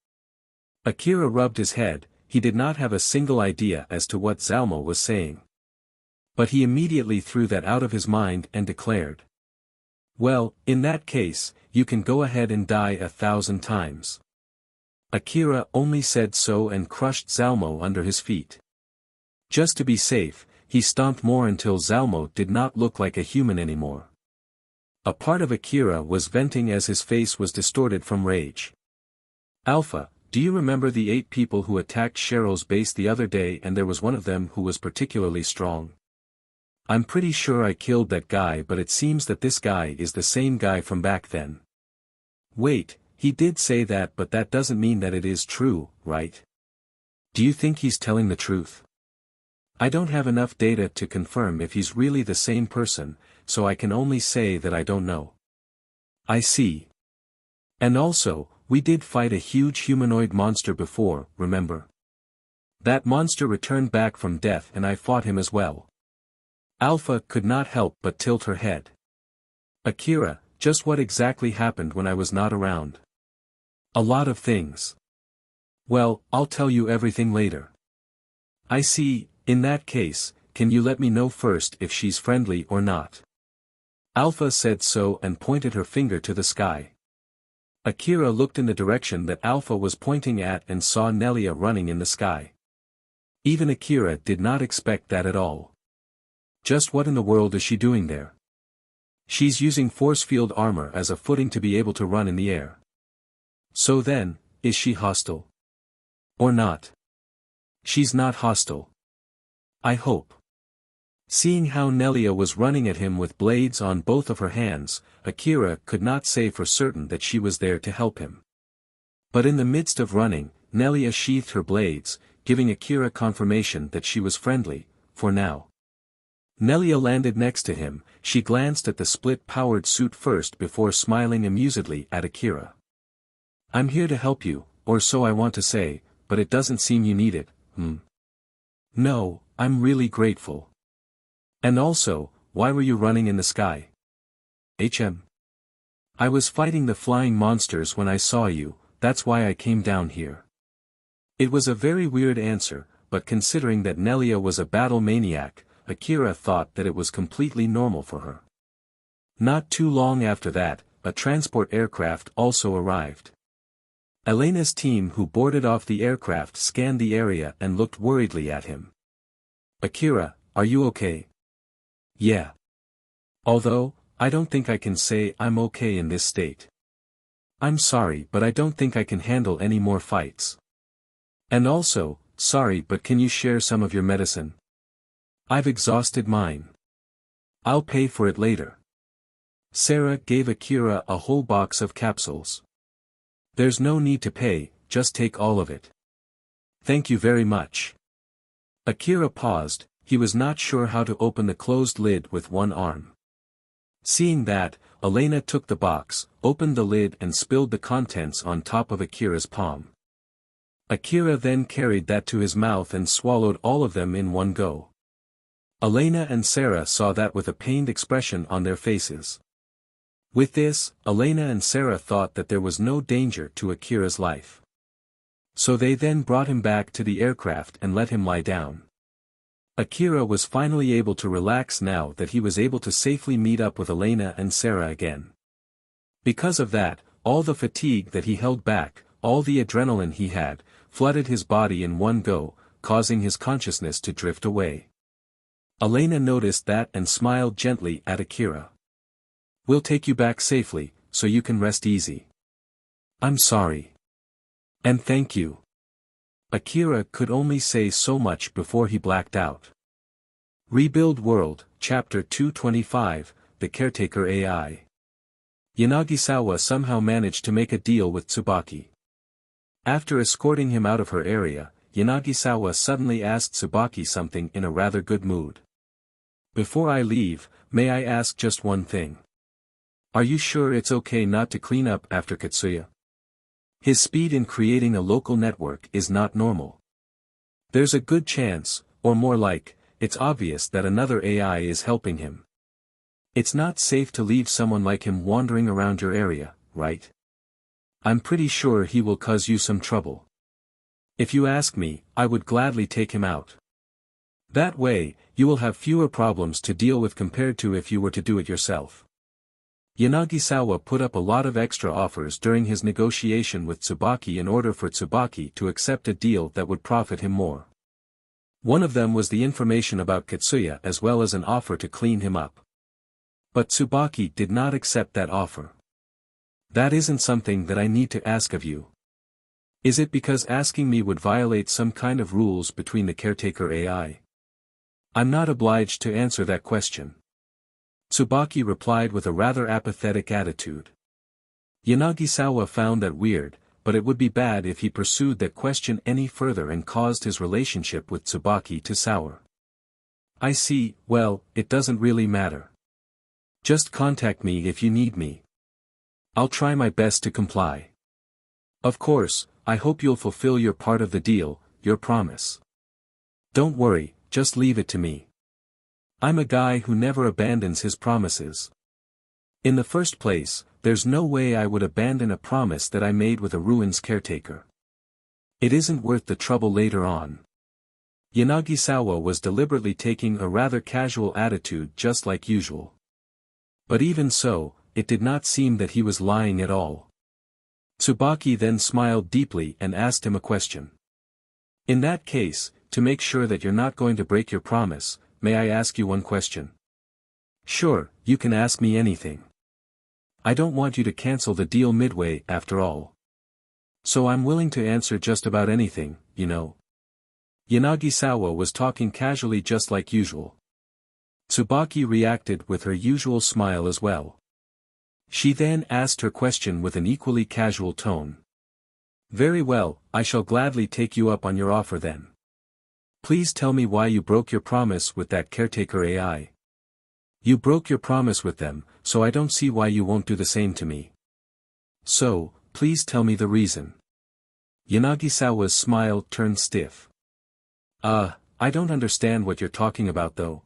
Akira rubbed his head. He did not have a single idea as to what Zalmo was saying. But he immediately threw that out of his mind and declared. Well, in that case, you can go ahead and die 1,000 times. Akira only said so and crushed Zalmo under his feet. Just to be safe, he stomped more until Zalmo did not look like a human anymore. A part of Akira was venting as his face was distorted from rage. Alpha, do you remember the 8 people who attacked Shero's base the other day and there was one of them who was particularly strong? I'm pretty sure I killed that guy, but it seems that this guy is the same guy from back then. Wait, he did say that, but that doesn't mean that it is true, right? Do you think he's telling the truth? I don't have enough data to confirm if he's really the same person, so I can only say that I don't know. I see. And also, we did fight a huge humanoid monster before, remember? That monster returned back from death and I fought him as well. Alpha could not help but tilt her head. Akira, just what exactly happened when I was not around? A lot of things. Well, I'll tell you everything later. I see, in that case, can you let me know first if she's friendly or not? Alpha said so and pointed her finger to the sky. Akira looked in the direction that Alpha was pointing at and saw Nelia running in the sky. Even Akira did not expect that at all. Just what in the world is she doing there? She's using force field armor as a footing to be able to run in the air. So then, is she hostile? Or not? She's not hostile. I hope. Seeing how Nelia was running at him with blades on both of her hands, Akira could not say for certain that she was there to help him. But in the midst of running, Nelia sheathed her blades, giving Akira confirmation that she was friendly, for now. Nelia landed next to him. She glanced at the split-powered suit first before smiling amusedly at Akira. I'm here to help you, or so I want to say, but it doesn't seem you need it, No, I'm really grateful. And also, why were you running in the sky? I was fighting the flying monsters when I saw you, that's why I came down here. It was a very weird answer, but considering that Nelia was a battle maniac, Akira thought that it was completely normal for her. Not too long after that, a transport aircraft also arrived. Elena's team who boarded off the aircraft scanned the area and looked worriedly at him. Akira, are you okay? Yeah. Although, I don't think I can say I'm okay in this state. I'm sorry but I don't think I can handle any more fights. And also, sorry but can you share some of your medicine? I've exhausted mine. I'll pay for it later. Sarah gave Akira a whole box of capsules. There's no need to pay, just take all of it. Thank you very much. Akira paused, he was not sure how to open the closed lid with one arm. Seeing that, Elena took the box, opened the lid and spilled the contents on top of Akira's palm. Akira then carried that to his mouth and swallowed all of them in one go. Elena and Sarah saw that with a pained expression on their faces. With this, Elena and Sarah thought that there was no danger to Akira's life. So they then brought him back to the aircraft and let him lie down. Akira was finally able to relax now that he was able to safely meet up with Elena and Sarah again. Because of that, all the fatigue that he held back, all the adrenaline he had, flooded his body in one go, causing his consciousness to drift away. Elena noticed that and smiled gently at Akira. We'll take you back safely, so you can rest easy. I'm sorry. And thank you. Akira could only say so much before he blacked out. Rebuild World, Chapter 225, The Caretaker AI. Yanagisawa somehow managed to make a deal with Tsubaki. After escorting him out of her area, Yanagisawa suddenly asked Tsubaki something in a rather good mood. Before I leave, may I ask just one thing? Are you sure it's okay not to clean up after Katsuya? His speed in creating a local network is not normal. There's a good chance, or more like, it's obvious that another AI is helping him. It's not safe to leave someone like him wandering around your area, right? I'm pretty sure he will cause you some trouble. If you ask me, I would gladly take him out. That way, you will have fewer problems to deal with compared to if you were to do it yourself. Yanagisawa put up a lot of extra offers during his negotiation with Tsubaki in order for Tsubaki to accept a deal that would profit him more. One of them was the information about Katsuya as well as an offer to clean him up. But Tsubaki did not accept that offer. That isn't something that I need to ask of you. Is it because asking me would violate some kind of rules between the caretaker AI? I'm not obliged to answer that question. Tsubaki replied with a rather apathetic attitude. Yanagisawa found that weird, but it would be bad if he pursued that question any further and caused his relationship with Tsubaki to sour. I see, well, it doesn't really matter. Just contact me if you need me. I'll try my best to comply. Of course, I hope you'll fulfill your part of the deal, your promise. Don't worry, just leave it to me. I'm a guy who never abandons his promises. In the first place, there's no way I would abandon a promise that I made with a ruins caretaker. It isn't worth the trouble later on. Yanagisawa was deliberately taking a rather casual attitude just like usual. But even so, it did not seem that he was lying at all. Tsubaki then smiled deeply and asked him a question. In that case, to make sure that you're not going to break your promise, may I ask you one question? Sure, you can ask me anything. I don't want you to cancel the deal midway after all. So I'm willing to answer just about anything, you know. Yanagisawa was talking casually just like usual. Tsubaki reacted with her usual smile as well. She then asked her question with an equally casual tone. Very well, I shall gladly take you up on your offer then. Please tell me why you broke your promise with that caretaker AI. You broke your promise with them, so I don't see why you won't do the same to me. So, please tell me the reason. Yanagisawa's smile turned stiff. I don't understand what you're talking about though.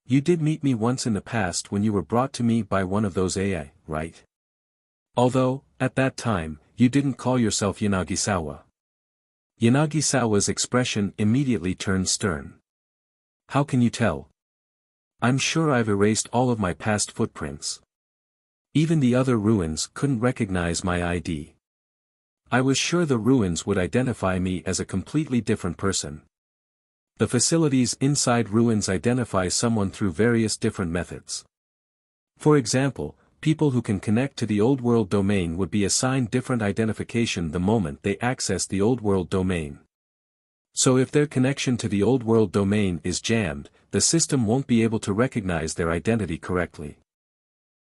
You did meet me once in the past when you were brought to me by one of those AI, right? Although, at that time, you didn't call yourself Yanagisawa. Yanagisawa's expression immediately turned stern. How can you tell? I'm sure I've erased all of my past footprints. Even the other ruins couldn't recognize my ID. I was sure the ruins would identify me as a completely different person. The facilities inside ruins identify someone through various different methods. For example, people who can connect to the Old World domain would be assigned different identification the moment they access the Old World domain. So if their connection to the Old World domain is jammed, the system won't be able to recognize their identity correctly.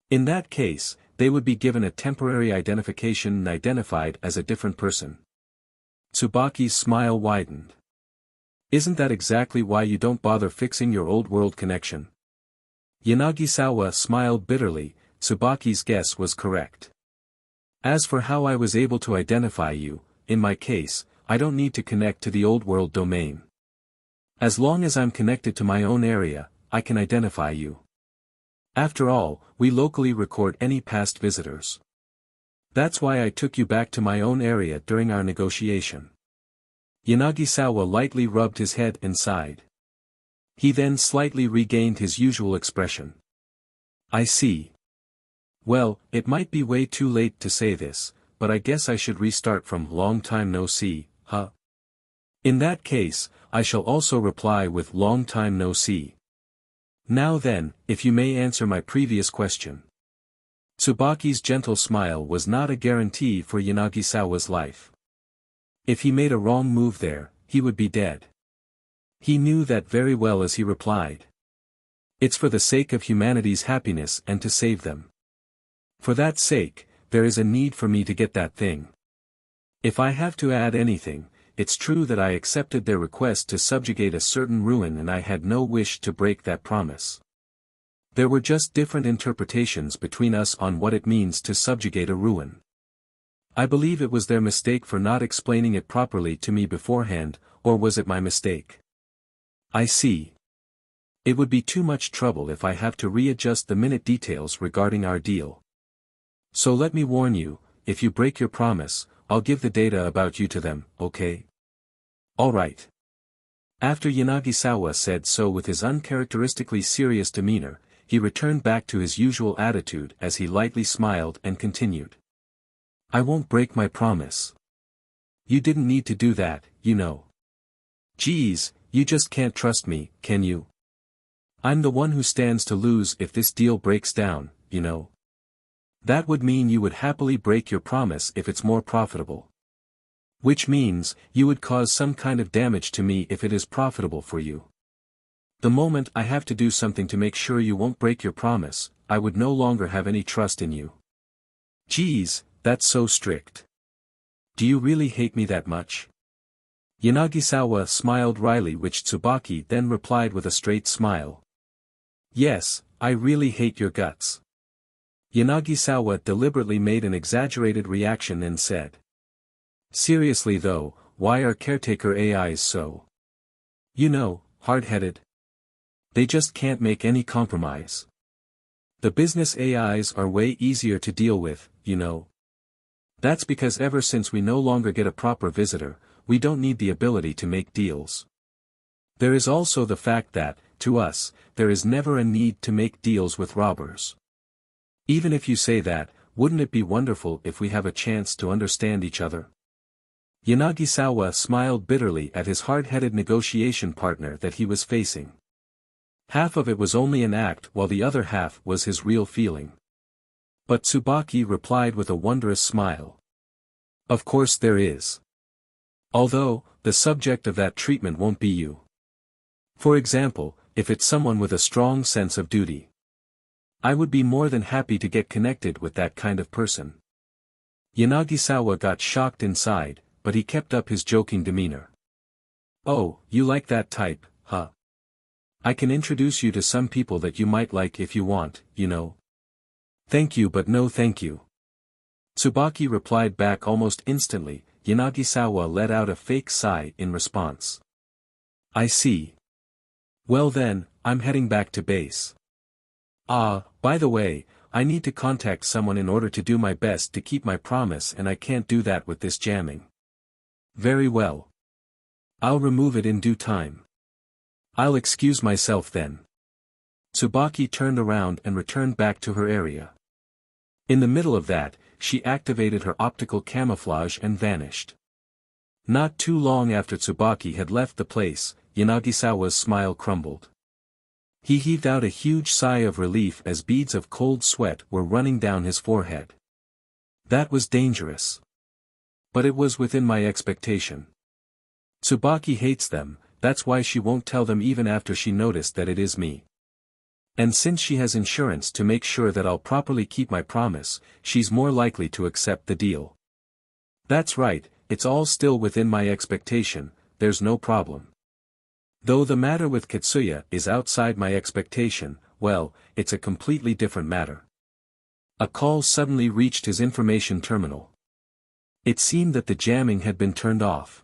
In that case, they would be given a temporary identification and identified as a different person. Tsubaki's smile widened. Isn't that exactly why you don't bother fixing your Old World connection? Yanagisawa smiled bitterly. Tsubaki's guess was correct. As for how I was able to identify you, in my case, I don't need to connect to the Old World domain. As long as I'm connected to my own area, I can identify you. After all, we locally record any past visitors. That's why I took you back to my own area during our negotiation. Yanagisawa lightly rubbed his head and sighed. He then slightly regained his usual expression. I see. Well, it might be way too late to say this, but I guess I should restart from long time no see, huh? In that case, I shall also reply with long time no see. Now then, if you may answer my previous question. Tsubaki's gentle smile was not a guarantee for Yanagisawa's life. If he made a wrong move there, he would be dead. He knew that very well as he replied. It's for the sake of humanity's happiness and to save them. For that sake, there is a need for me to get that thing. If I have to add anything, it's true that I accepted their request to subjugate a certain ruin and I had no wish to break that promise. There were just different interpretations between us on what it means to subjugate a ruin. I believe it was their mistake for not explaining it properly to me beforehand, or was it my mistake? I see. It would be too much trouble if I have to readjust the minute details regarding our deal. So let me warn you, if you break your promise, I'll give the data about you to them, okay? Alright. After Yanagisawa said so with his uncharacteristically serious demeanor, he returned back to his usual attitude as he lightly smiled and continued. I won't break my promise. You didn't need to do that, you know. Geez, you just can't trust me, can you? I'm the one who stands to lose if this deal breaks down, you know. That would mean you would happily break your promise if it's more profitable. Which means, you would cause some kind of damage to me if it is profitable for you. The moment I have to do something to make sure you won't break your promise, I would no longer have any trust in you. Geez, that's so strict. Do you really hate me that much? Yanagisawa smiled wryly, which Tsubaki then replied with a straight smile. Yes, I really hate your guts. Yanagisawa deliberately made an exaggerated reaction and said. Seriously though, why are caretaker AIs so, you know, hard-headed? They just can't make any compromise. The business AIs are way easier to deal with, you know. That's because ever since we no longer get a proper visitor, we don't need the ability to make deals. There is also the fact that, to us, there is never a need to make deals with robbers. Even if you say that, wouldn't it be wonderful if we have a chance to understand each other? Yanagisawa smiled bitterly at his hard-headed negotiation partner that he was facing. Half of it was only an act while the other half was his real feeling. But Tsubaki replied with a wondrous smile. Of course there is. Although, the subject of that treatment won't be you. For example, if it's someone with a strong sense of duty. I would be more than happy to get connected with that kind of person. Yanagisawa got shocked inside, but he kept up his joking demeanor. Oh, you like that type, huh? I can introduce you to some people that you might like if you want, you know. Thank you but no thank you. Tsubaki replied back almost instantly. Yanagisawa let out a fake sigh in response. I see. Well then, I'm heading back to base. By the way, I need to contact someone in order to do my best to keep my promise, and I can't do that with this jamming. Very well. I'll remove it in due time. I'll excuse myself then. Tsubaki turned around and returned back to her area. In the middle of that, she activated her optical camouflage and vanished. Not too long after Tsubaki had left the place, Yanagisawa's smile crumbled. He heaved out a huge sigh of relief as beads of cold sweat were running down his forehead. That was dangerous. But it was within my expectation. Tsubaki hates them, that's why she won't tell them even after she noticed that it is me. And since she has insurance to make sure that I'll properly keep my promise, she's more likely to accept the deal. That's right, it's all still within my expectation, there's no problem. Though the matter with Katsuya is outside my expectation, well, it's a completely different matter. A call suddenly reached his information terminal. It seemed that the jamming had been turned off.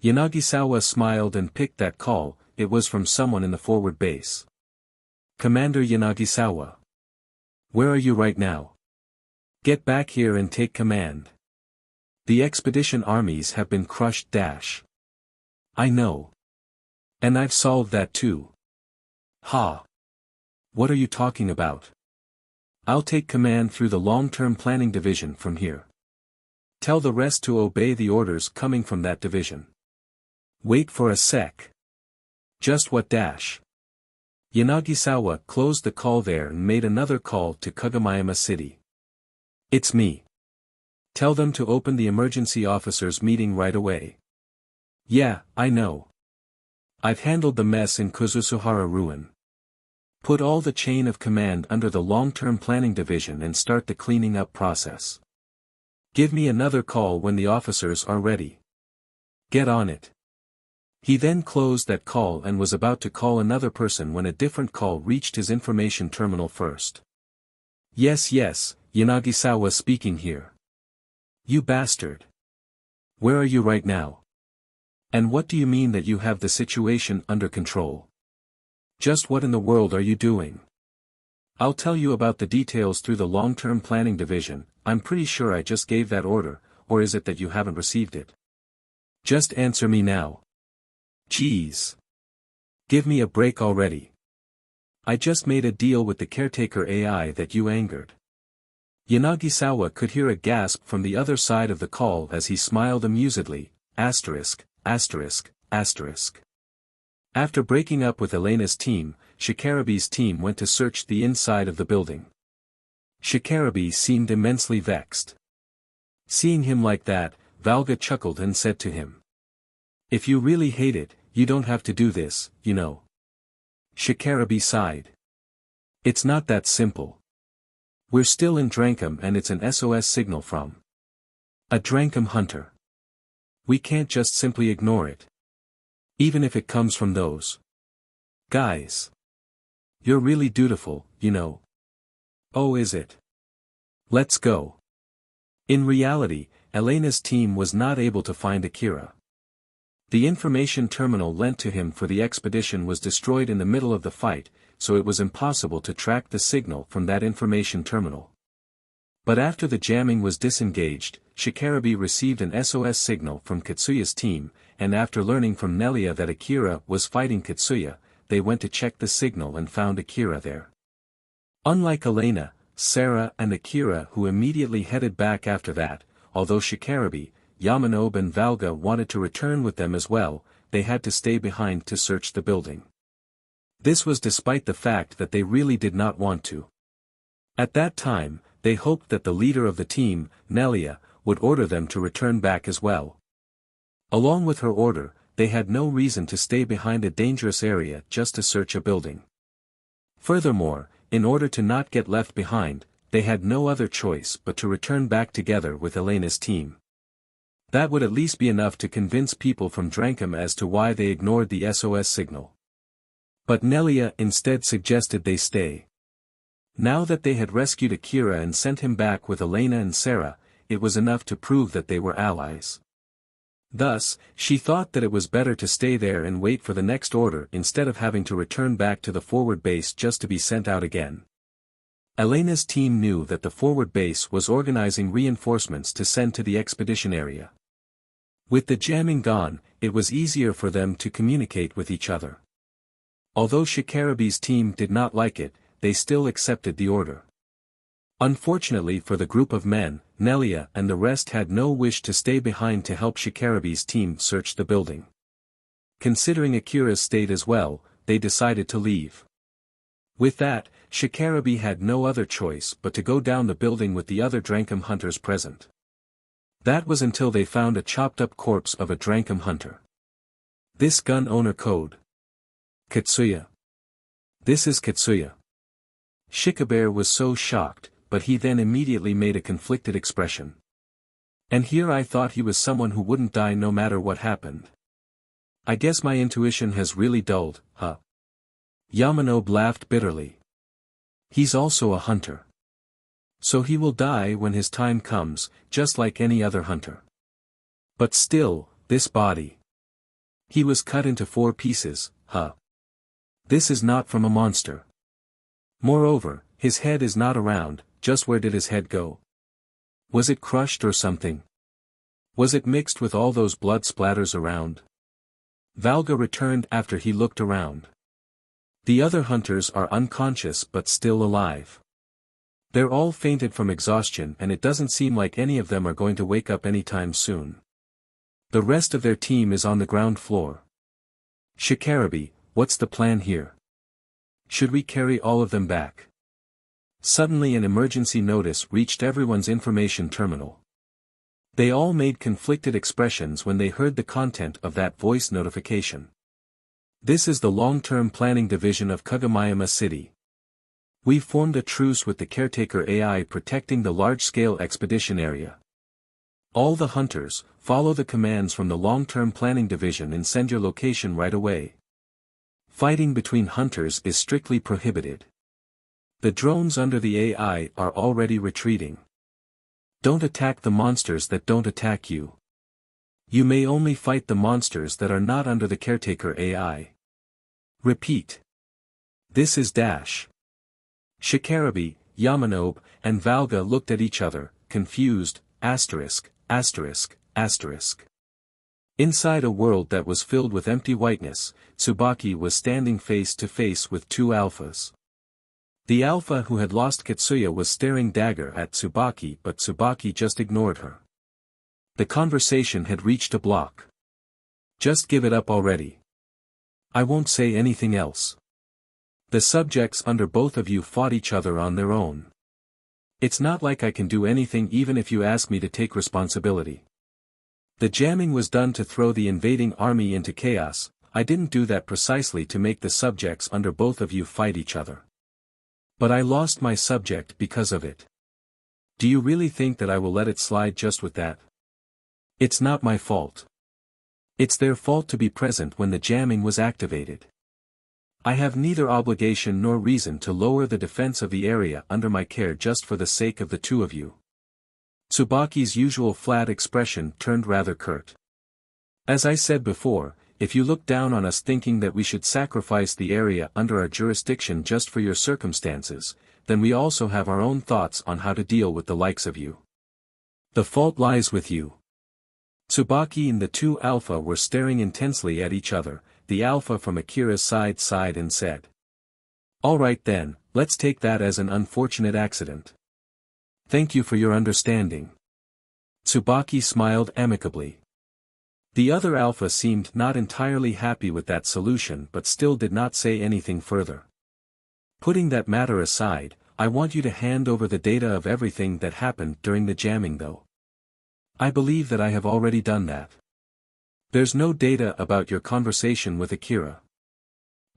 Yanagisawa smiled and picked that call. It was from someone in the forward base. Commander Yanagisawa. Where are you right now? Get back here and take command. The expedition armies have been crushed. I know. And I've solved that too. Ha! What are you talking about? I'll take command through the long-term planning division from here. Tell the rest to obey the orders coming from that division. Wait for a sec. Just what? Yanagisawa closed the call there and made another call to Kagamayama City. It's me. Tell them to open the emergency officers meeting right away. Yeah, I know. I've handled the mess in Kuzusuhara ruin. Put all the chain of command under the long-term planning division and start the cleaning up process. Give me another call when the officers are ready. Get on it. He then closed that call and was about to call another person when a different call reached his information terminal first. Yes, Yanagisawa speaking here. You bastard. Where are you right now? And what do you mean that you have the situation under control? Just what in the world are you doing? I'll tell you about the details through the long-term planning division. I'm pretty sure I just gave that order, or is it that you haven't received it? Just answer me now. Jeez. Give me a break already. I just made a deal with the caretaker AI that you angered. Yanagisawa could hear a gasp from the other side of the call as he smiled amusedly. After breaking up with Elena's team, Shikarabe's team went to search the inside of the building. Shikarabe seemed immensely vexed. Seeing him like that, Valga chuckled and said to him. If you really hate it, you don't have to do this, you know. Shikarabe sighed. It's not that simple. We're still in Drankum and it's an SOS signal from a Drankum hunter. We can't just simply ignore it. Even if it comes from those guys. You're really dutiful, you know. Oh, is it? Let's go. In reality, Elena's team was not able to find Akira. The information terminal lent to him for the expedition was destroyed in the middle of the fight, so it was impossible to track the signal from that information terminal. But after the jamming was disengaged, Shikarabe received an SOS signal from Katsuya's team, and after learning from Nelia that Akira was fighting Katsuya, they went to check the signal and found Akira there. Unlike Elena, Sarah and Akira who immediately headed back after that, although Shikarabe, Yamanobe and Valga wanted to return with them as well, they had to stay behind to search the building. This was despite the fact that they really did not want to. At that time, they hoped that the leader of the team, Nelia, would order them to return back as well. Along with her order, they had no reason to stay behind a dangerous area just to search a building. Furthermore, in order to not get left behind, they had no other choice but to return back together with Elena's team. That would at least be enough to convince people from Drankum as to why they ignored the SOS signal. But Nelia instead suggested they stay. Now that they had rescued Akira and sent him back with Elena and Sarah, it was enough to prove that they were allies. Thus, she thought that it was better to stay there and wait for the next order instead of having to return back to the forward base just to be sent out again. Elena's team knew that the forward base was organizing reinforcements to send to the expedition area. With the jamming gone, it was easier for them to communicate with each other. Although Shikarabe's team did not like it, they still accepted the order. Unfortunately for the group of men, Nelia and the rest had no wish to stay behind to help Shikarabe's team search the building. Considering Akira's state as well, they decided to leave. With that, Shikarabe had no other choice but to go down the building with the other Drankum hunters present. That was until they found a chopped-up corpse of a Drankum hunter. This gun owner code. Katsuya. This is Katsuya. Shikabare was so shocked, but he then immediately made a conflicted expression. And here I thought he was someone who wouldn't die no matter what happened. I guess my intuition has really dulled, huh? Yamanobe laughed bitterly. He's also a hunter. So he will die when his time comes, just like any other hunter. But still, this body. He was cut into 4 pieces, huh? This is not from a monster. Moreover, his head is not around, just where did his head go? Was it crushed or something? Was it mixed with all those blood splatters around? Valga returned after he looked around. The other hunters are unconscious but still alive. They're all fainted from exhaustion and it doesn't seem like any of them are going to wake up anytime soon. The rest of their team is on the ground floor. Shikarabe, what's the plan here? Should we carry all of them back? Suddenly an emergency notice reached everyone's information terminal. They all made conflicted expressions when they heard the content of that voice notification. This is the long-term planning division of Kagomayama City. We've formed a truce with the caretaker AI protecting the large-scale expedition area. All the hunters, follow the commands from the long-term planning division and send your location right away. Fighting between hunters is strictly prohibited. The drones under the AI are already retreating. Don't attack the monsters that don't attack you. You may only fight the monsters that are not under the caretaker AI. Repeat. This is Dash. Shikarabe, Yamanobe, and Valga looked at each other, confused, asterisk, asterisk, asterisk. Inside a world that was filled with empty whiteness, Tsubaki was standing face to face with 2 alphas. The alpha who had lost Katsuya was staring dagger at Tsubaki but Tsubaki just ignored her. The conversation had reached a block. Just give it up already. I won't say anything else. The subjects under both of you fought each other on their own. It's not like I can do anything even if you ask me to take responsibility. The jamming was done to throw the invading army into chaos. I didn't do that precisely to make the subjects under both of you fight each other. But I lost my subject because of it. Do you really think that I will let it slide just with that? It's not my fault. It's their fault to be present when the jamming was activated. I have neither obligation nor reason to lower the defense of the area under my care just for the sake of the 2 of you. Tsubaki's usual flat expression turned rather curt. As I said before, if you look down on us thinking that we should sacrifice the area under our jurisdiction just for your circumstances, then we also have our own thoughts on how to deal with the likes of you. The fault lies with you. Tsubaki and the 2 alpha were staring intensely at each other. The alpha from Akira's side sighed and said. Alright then, let's take that as an unfortunate accident. Thank you for your understanding. Tsubaki smiled amicably. The other alpha seemed not entirely happy with that solution but still did not say anything further. Putting that matter aside, I want you to hand over the data of everything that happened during the jamming though. I believe that I have already done that. There's no data about your conversation with Akira.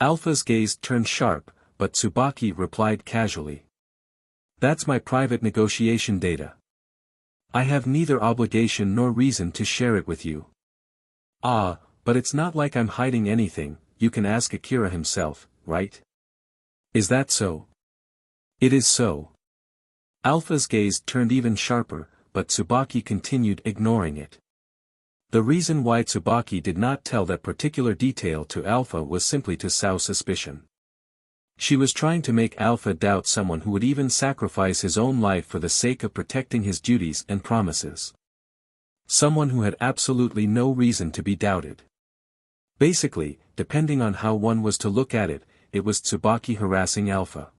Alpha's gaze turned sharp, but Tsubaki replied casually. That's my private negotiation data. I have neither obligation nor reason to share it with you. Ah, but it's not like I'm hiding anything, you can ask Akira himself, right? Is that so? It is so. Alpha's gaze turned even sharper, but Tsubaki continued ignoring it. The reason why Tsubaki did not tell that particular detail to Alpha was simply to sow suspicion. She was trying to make Alpha doubt someone who would even sacrifice his own life for the sake of protecting his duties and promises. Someone who had absolutely no reason to be doubted. Basically, depending on how one was to look at it, it was Tsubaki harassing Alpha.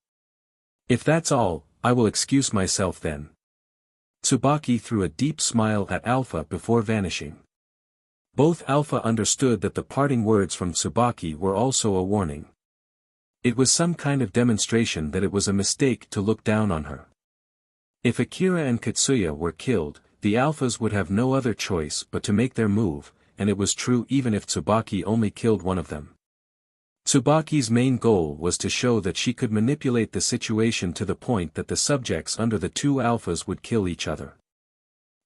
If that's all, I will excuse myself then. Tsubaki threw a deep smile at Alpha before vanishing. Both Alpha understood that the parting words from Tsubaki were also a warning. It was some kind of demonstration that it was a mistake to look down on her. If Akira and Katsuya were killed, the Alphas would have no other choice but to make their move, and it was true even if Tsubaki only killed one of them. Tsubaki's main goal was to show that she could manipulate the situation to the point that the subjects under the two Alphas would kill each other.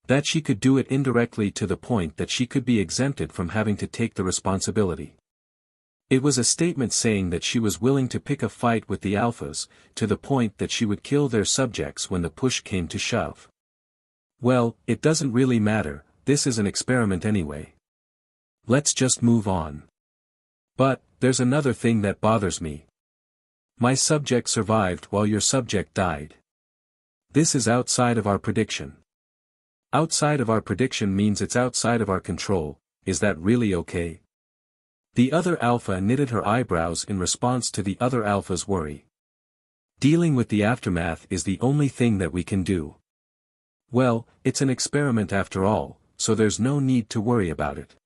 That she could do it indirectly to the point that she could be exempted from having to take the responsibility. It was a statement saying that she was willing to pick a fight with the Alphas, to the point that she would kill their subjects when the push came to shove. Well, it doesn't really matter, this is an experiment anyway. Let's just move on. But, there's another thing that bothers me. My subject survived while your subject died. This is outside of our prediction. Outside of our prediction means it's outside of our control, is that really okay? The other alpha knitted her eyebrows in response to the other alpha's worry. Dealing with the aftermath is the only thing that we can do. Well, it's an experiment after all, so there's no need to worry about it.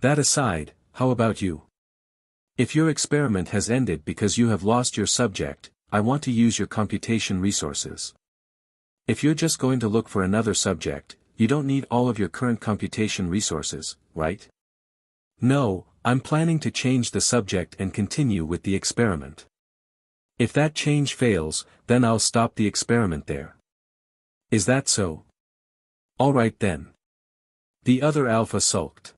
That aside, how about you? If your experiment has ended because you have lost your subject, I want to use your computation resources. If you're just going to look for another subject, you don't need all of your current computation resources, right? No, I'm planning to change the subject and continue with the experiment. If that change fails, then I'll stop the experiment there. Is that so? Alright then. The other alpha sulked.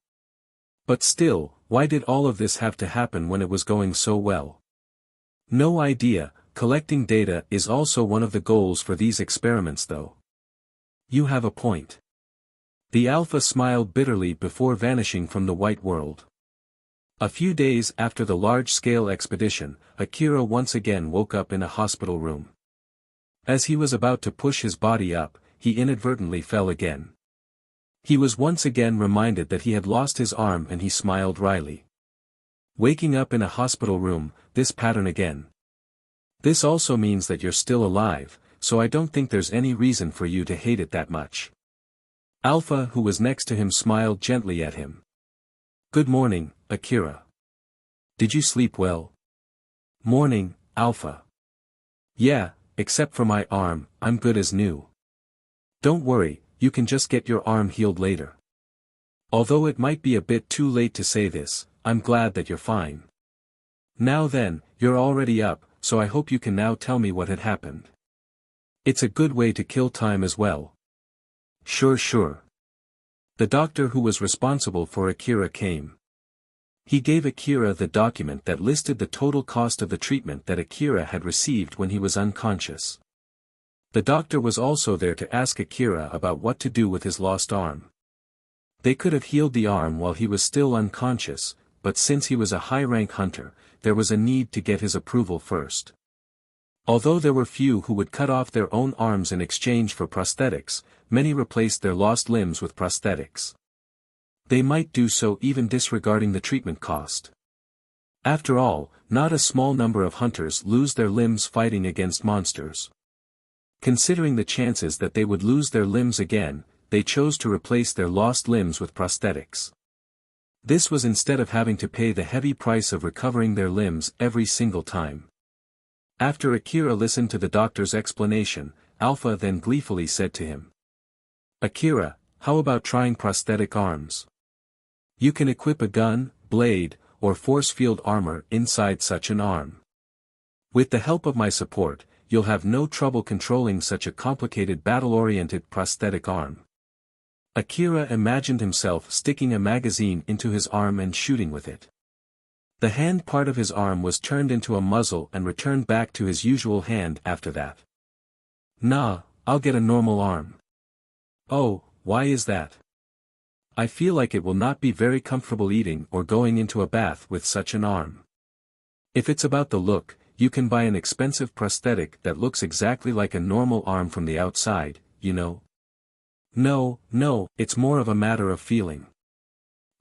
But still, why did all of this have to happen when it was going so well? No idea, collecting data is also one of the goals for these experiments though. You have a point. The alpha smiled bitterly before vanishing from the white world. A few days after the large-scale expedition, Akira once again woke up in a hospital room. As he was about to push his body up, he inadvertently fell again. He was once again reminded that he had lost his arm and he smiled wryly. Waking up in a hospital room, this pattern again. This also means that you're still alive, so I don't think there's any reason for you to hate it that much. Alpha, who was next to him, smiled gently at him. Good morning, Akira. Did you sleep well? Morning, Alpha. Yeah, except for my arm, I'm good as new. Don't worry, you can just get your arm healed later. Although it might be a bit too late to say this, I'm glad that you're fine. Now then, you're already up, so I hope you can now tell me what had happened. It's a good way to kill time as well. Sure. The doctor who was responsible for Akira came. He gave Akira the document that listed the total cost of the treatment that Akira had received when he was unconscious. The doctor was also there to ask Akira about what to do with his lost arm. They could have healed the arm while he was still unconscious, but since he was a high-rank hunter, there was a need to get his approval first. Although there were few who would cut off their own arms in exchange for prosthetics, many replaced their lost limbs with prosthetics. They might do so even disregarding the treatment cost. After all, not a small number of hunters lose their limbs fighting against monsters. Considering the chances that they would lose their limbs again, they chose to replace their lost limbs with prosthetics. This was instead of having to pay the heavy price of recovering their limbs every single time. After Akira listened to the doctor's explanation, Alpha then gleefully said to him, "Akira, how about trying prosthetic arms? You can equip a gun, blade, or force field armor inside such an arm. With the help of my support, you'll have no trouble controlling such a complicated battle-oriented prosthetic arm." Akira imagined himself sticking a magazine into his arm and shooting with it. The hand part of his arm was turned into a muzzle and returned back to his usual hand after that. "Nah, I'll get a normal arm." "Oh, why is that?" "I feel like it will not be very comfortable eating or going into a bath with such an arm." "If it's about the look, you can buy an expensive prosthetic that looks exactly like a normal arm from the outside, you know." No, it's more of a matter of feeling."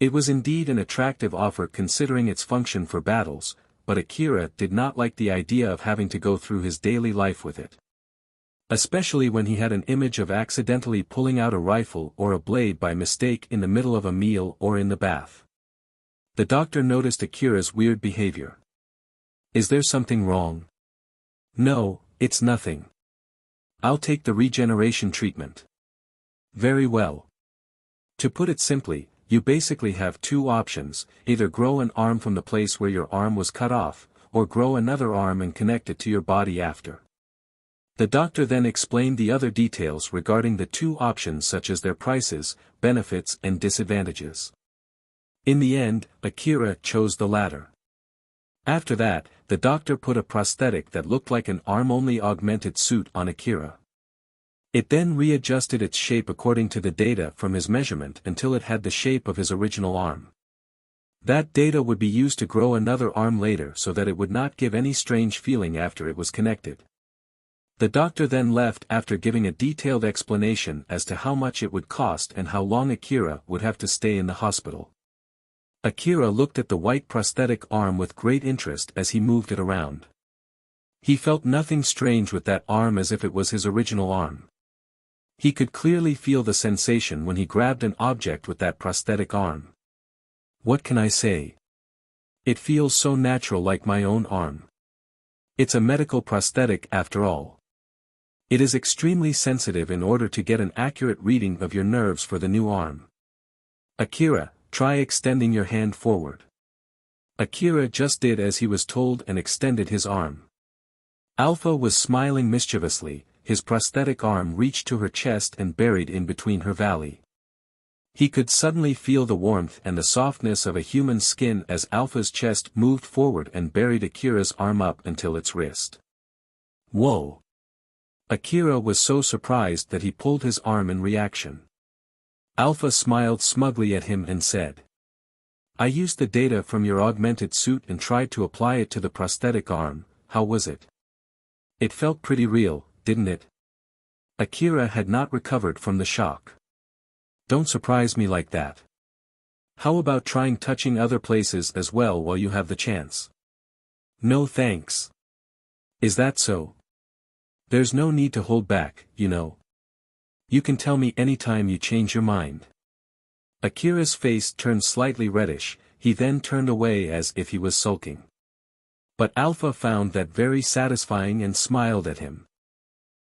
It was indeed an attractive offer considering its function for battles, but Akira did not like the idea of having to go through his daily life with it. Especially when he had an image of accidentally pulling out a rifle or a blade by mistake in the middle of a meal or in the bath. The doctor noticed Akira's weird behavior. "Is there something wrong?" "No, it's nothing. I'll take the regeneration treatment." "Very well. To put it simply, you basically have two options, either grow an arm from the place where your arm was cut off, or grow another arm and connect it to your body after." The doctor then explained the other details regarding the two options such as their prices, benefits and disadvantages. In the end, Akira chose the latter. After that, the doctor put a prosthetic that looked like an arm-only augmented suit on Akira. It then readjusted its shape according to the data from his measurement until it had the shape of his original arm. That data would be used to grow another arm later so that it would not give any strange feeling after it was connected. The doctor then left after giving a detailed explanation as to how much it would cost and how long Akira would have to stay in the hospital. Akira looked at the white prosthetic arm with great interest as he moved it around. He felt nothing strange with that arm as if it was his original arm. He could clearly feel the sensation when he grabbed an object with that prosthetic arm. "What can I say? It feels so natural like my own arm. It's a medical prosthetic after all. It is extremely sensitive in order to get an accurate reading of your nerves for the new arm. Akira, try extending your hand forward." Akira just did as he was told and extended his arm. Alpha was smiling mischievously, his prosthetic arm reached to her chest and buried in between her valley. He could suddenly feel the warmth and the softness of a human skin as Alpha's chest moved forward and buried Akira's arm up until its wrist. Whoa! Akira was so surprised that he pulled his arm in reaction. Alpha smiled smugly at him and said, "I used the data from your augmented suit and tried to apply it to the prosthetic arm. How was it? It felt pretty real, didn't it?" Akira had not recovered from the shock. "Don't surprise me like that. How about trying touching other places as well while you have the chance?" "No thanks." "Is that so? There's no need to hold back, you know. You can tell me anytime you change your mind." Akira's face turned slightly reddish, he then turned away as if he was sulking. But Alpha found that very satisfying and smiled at him.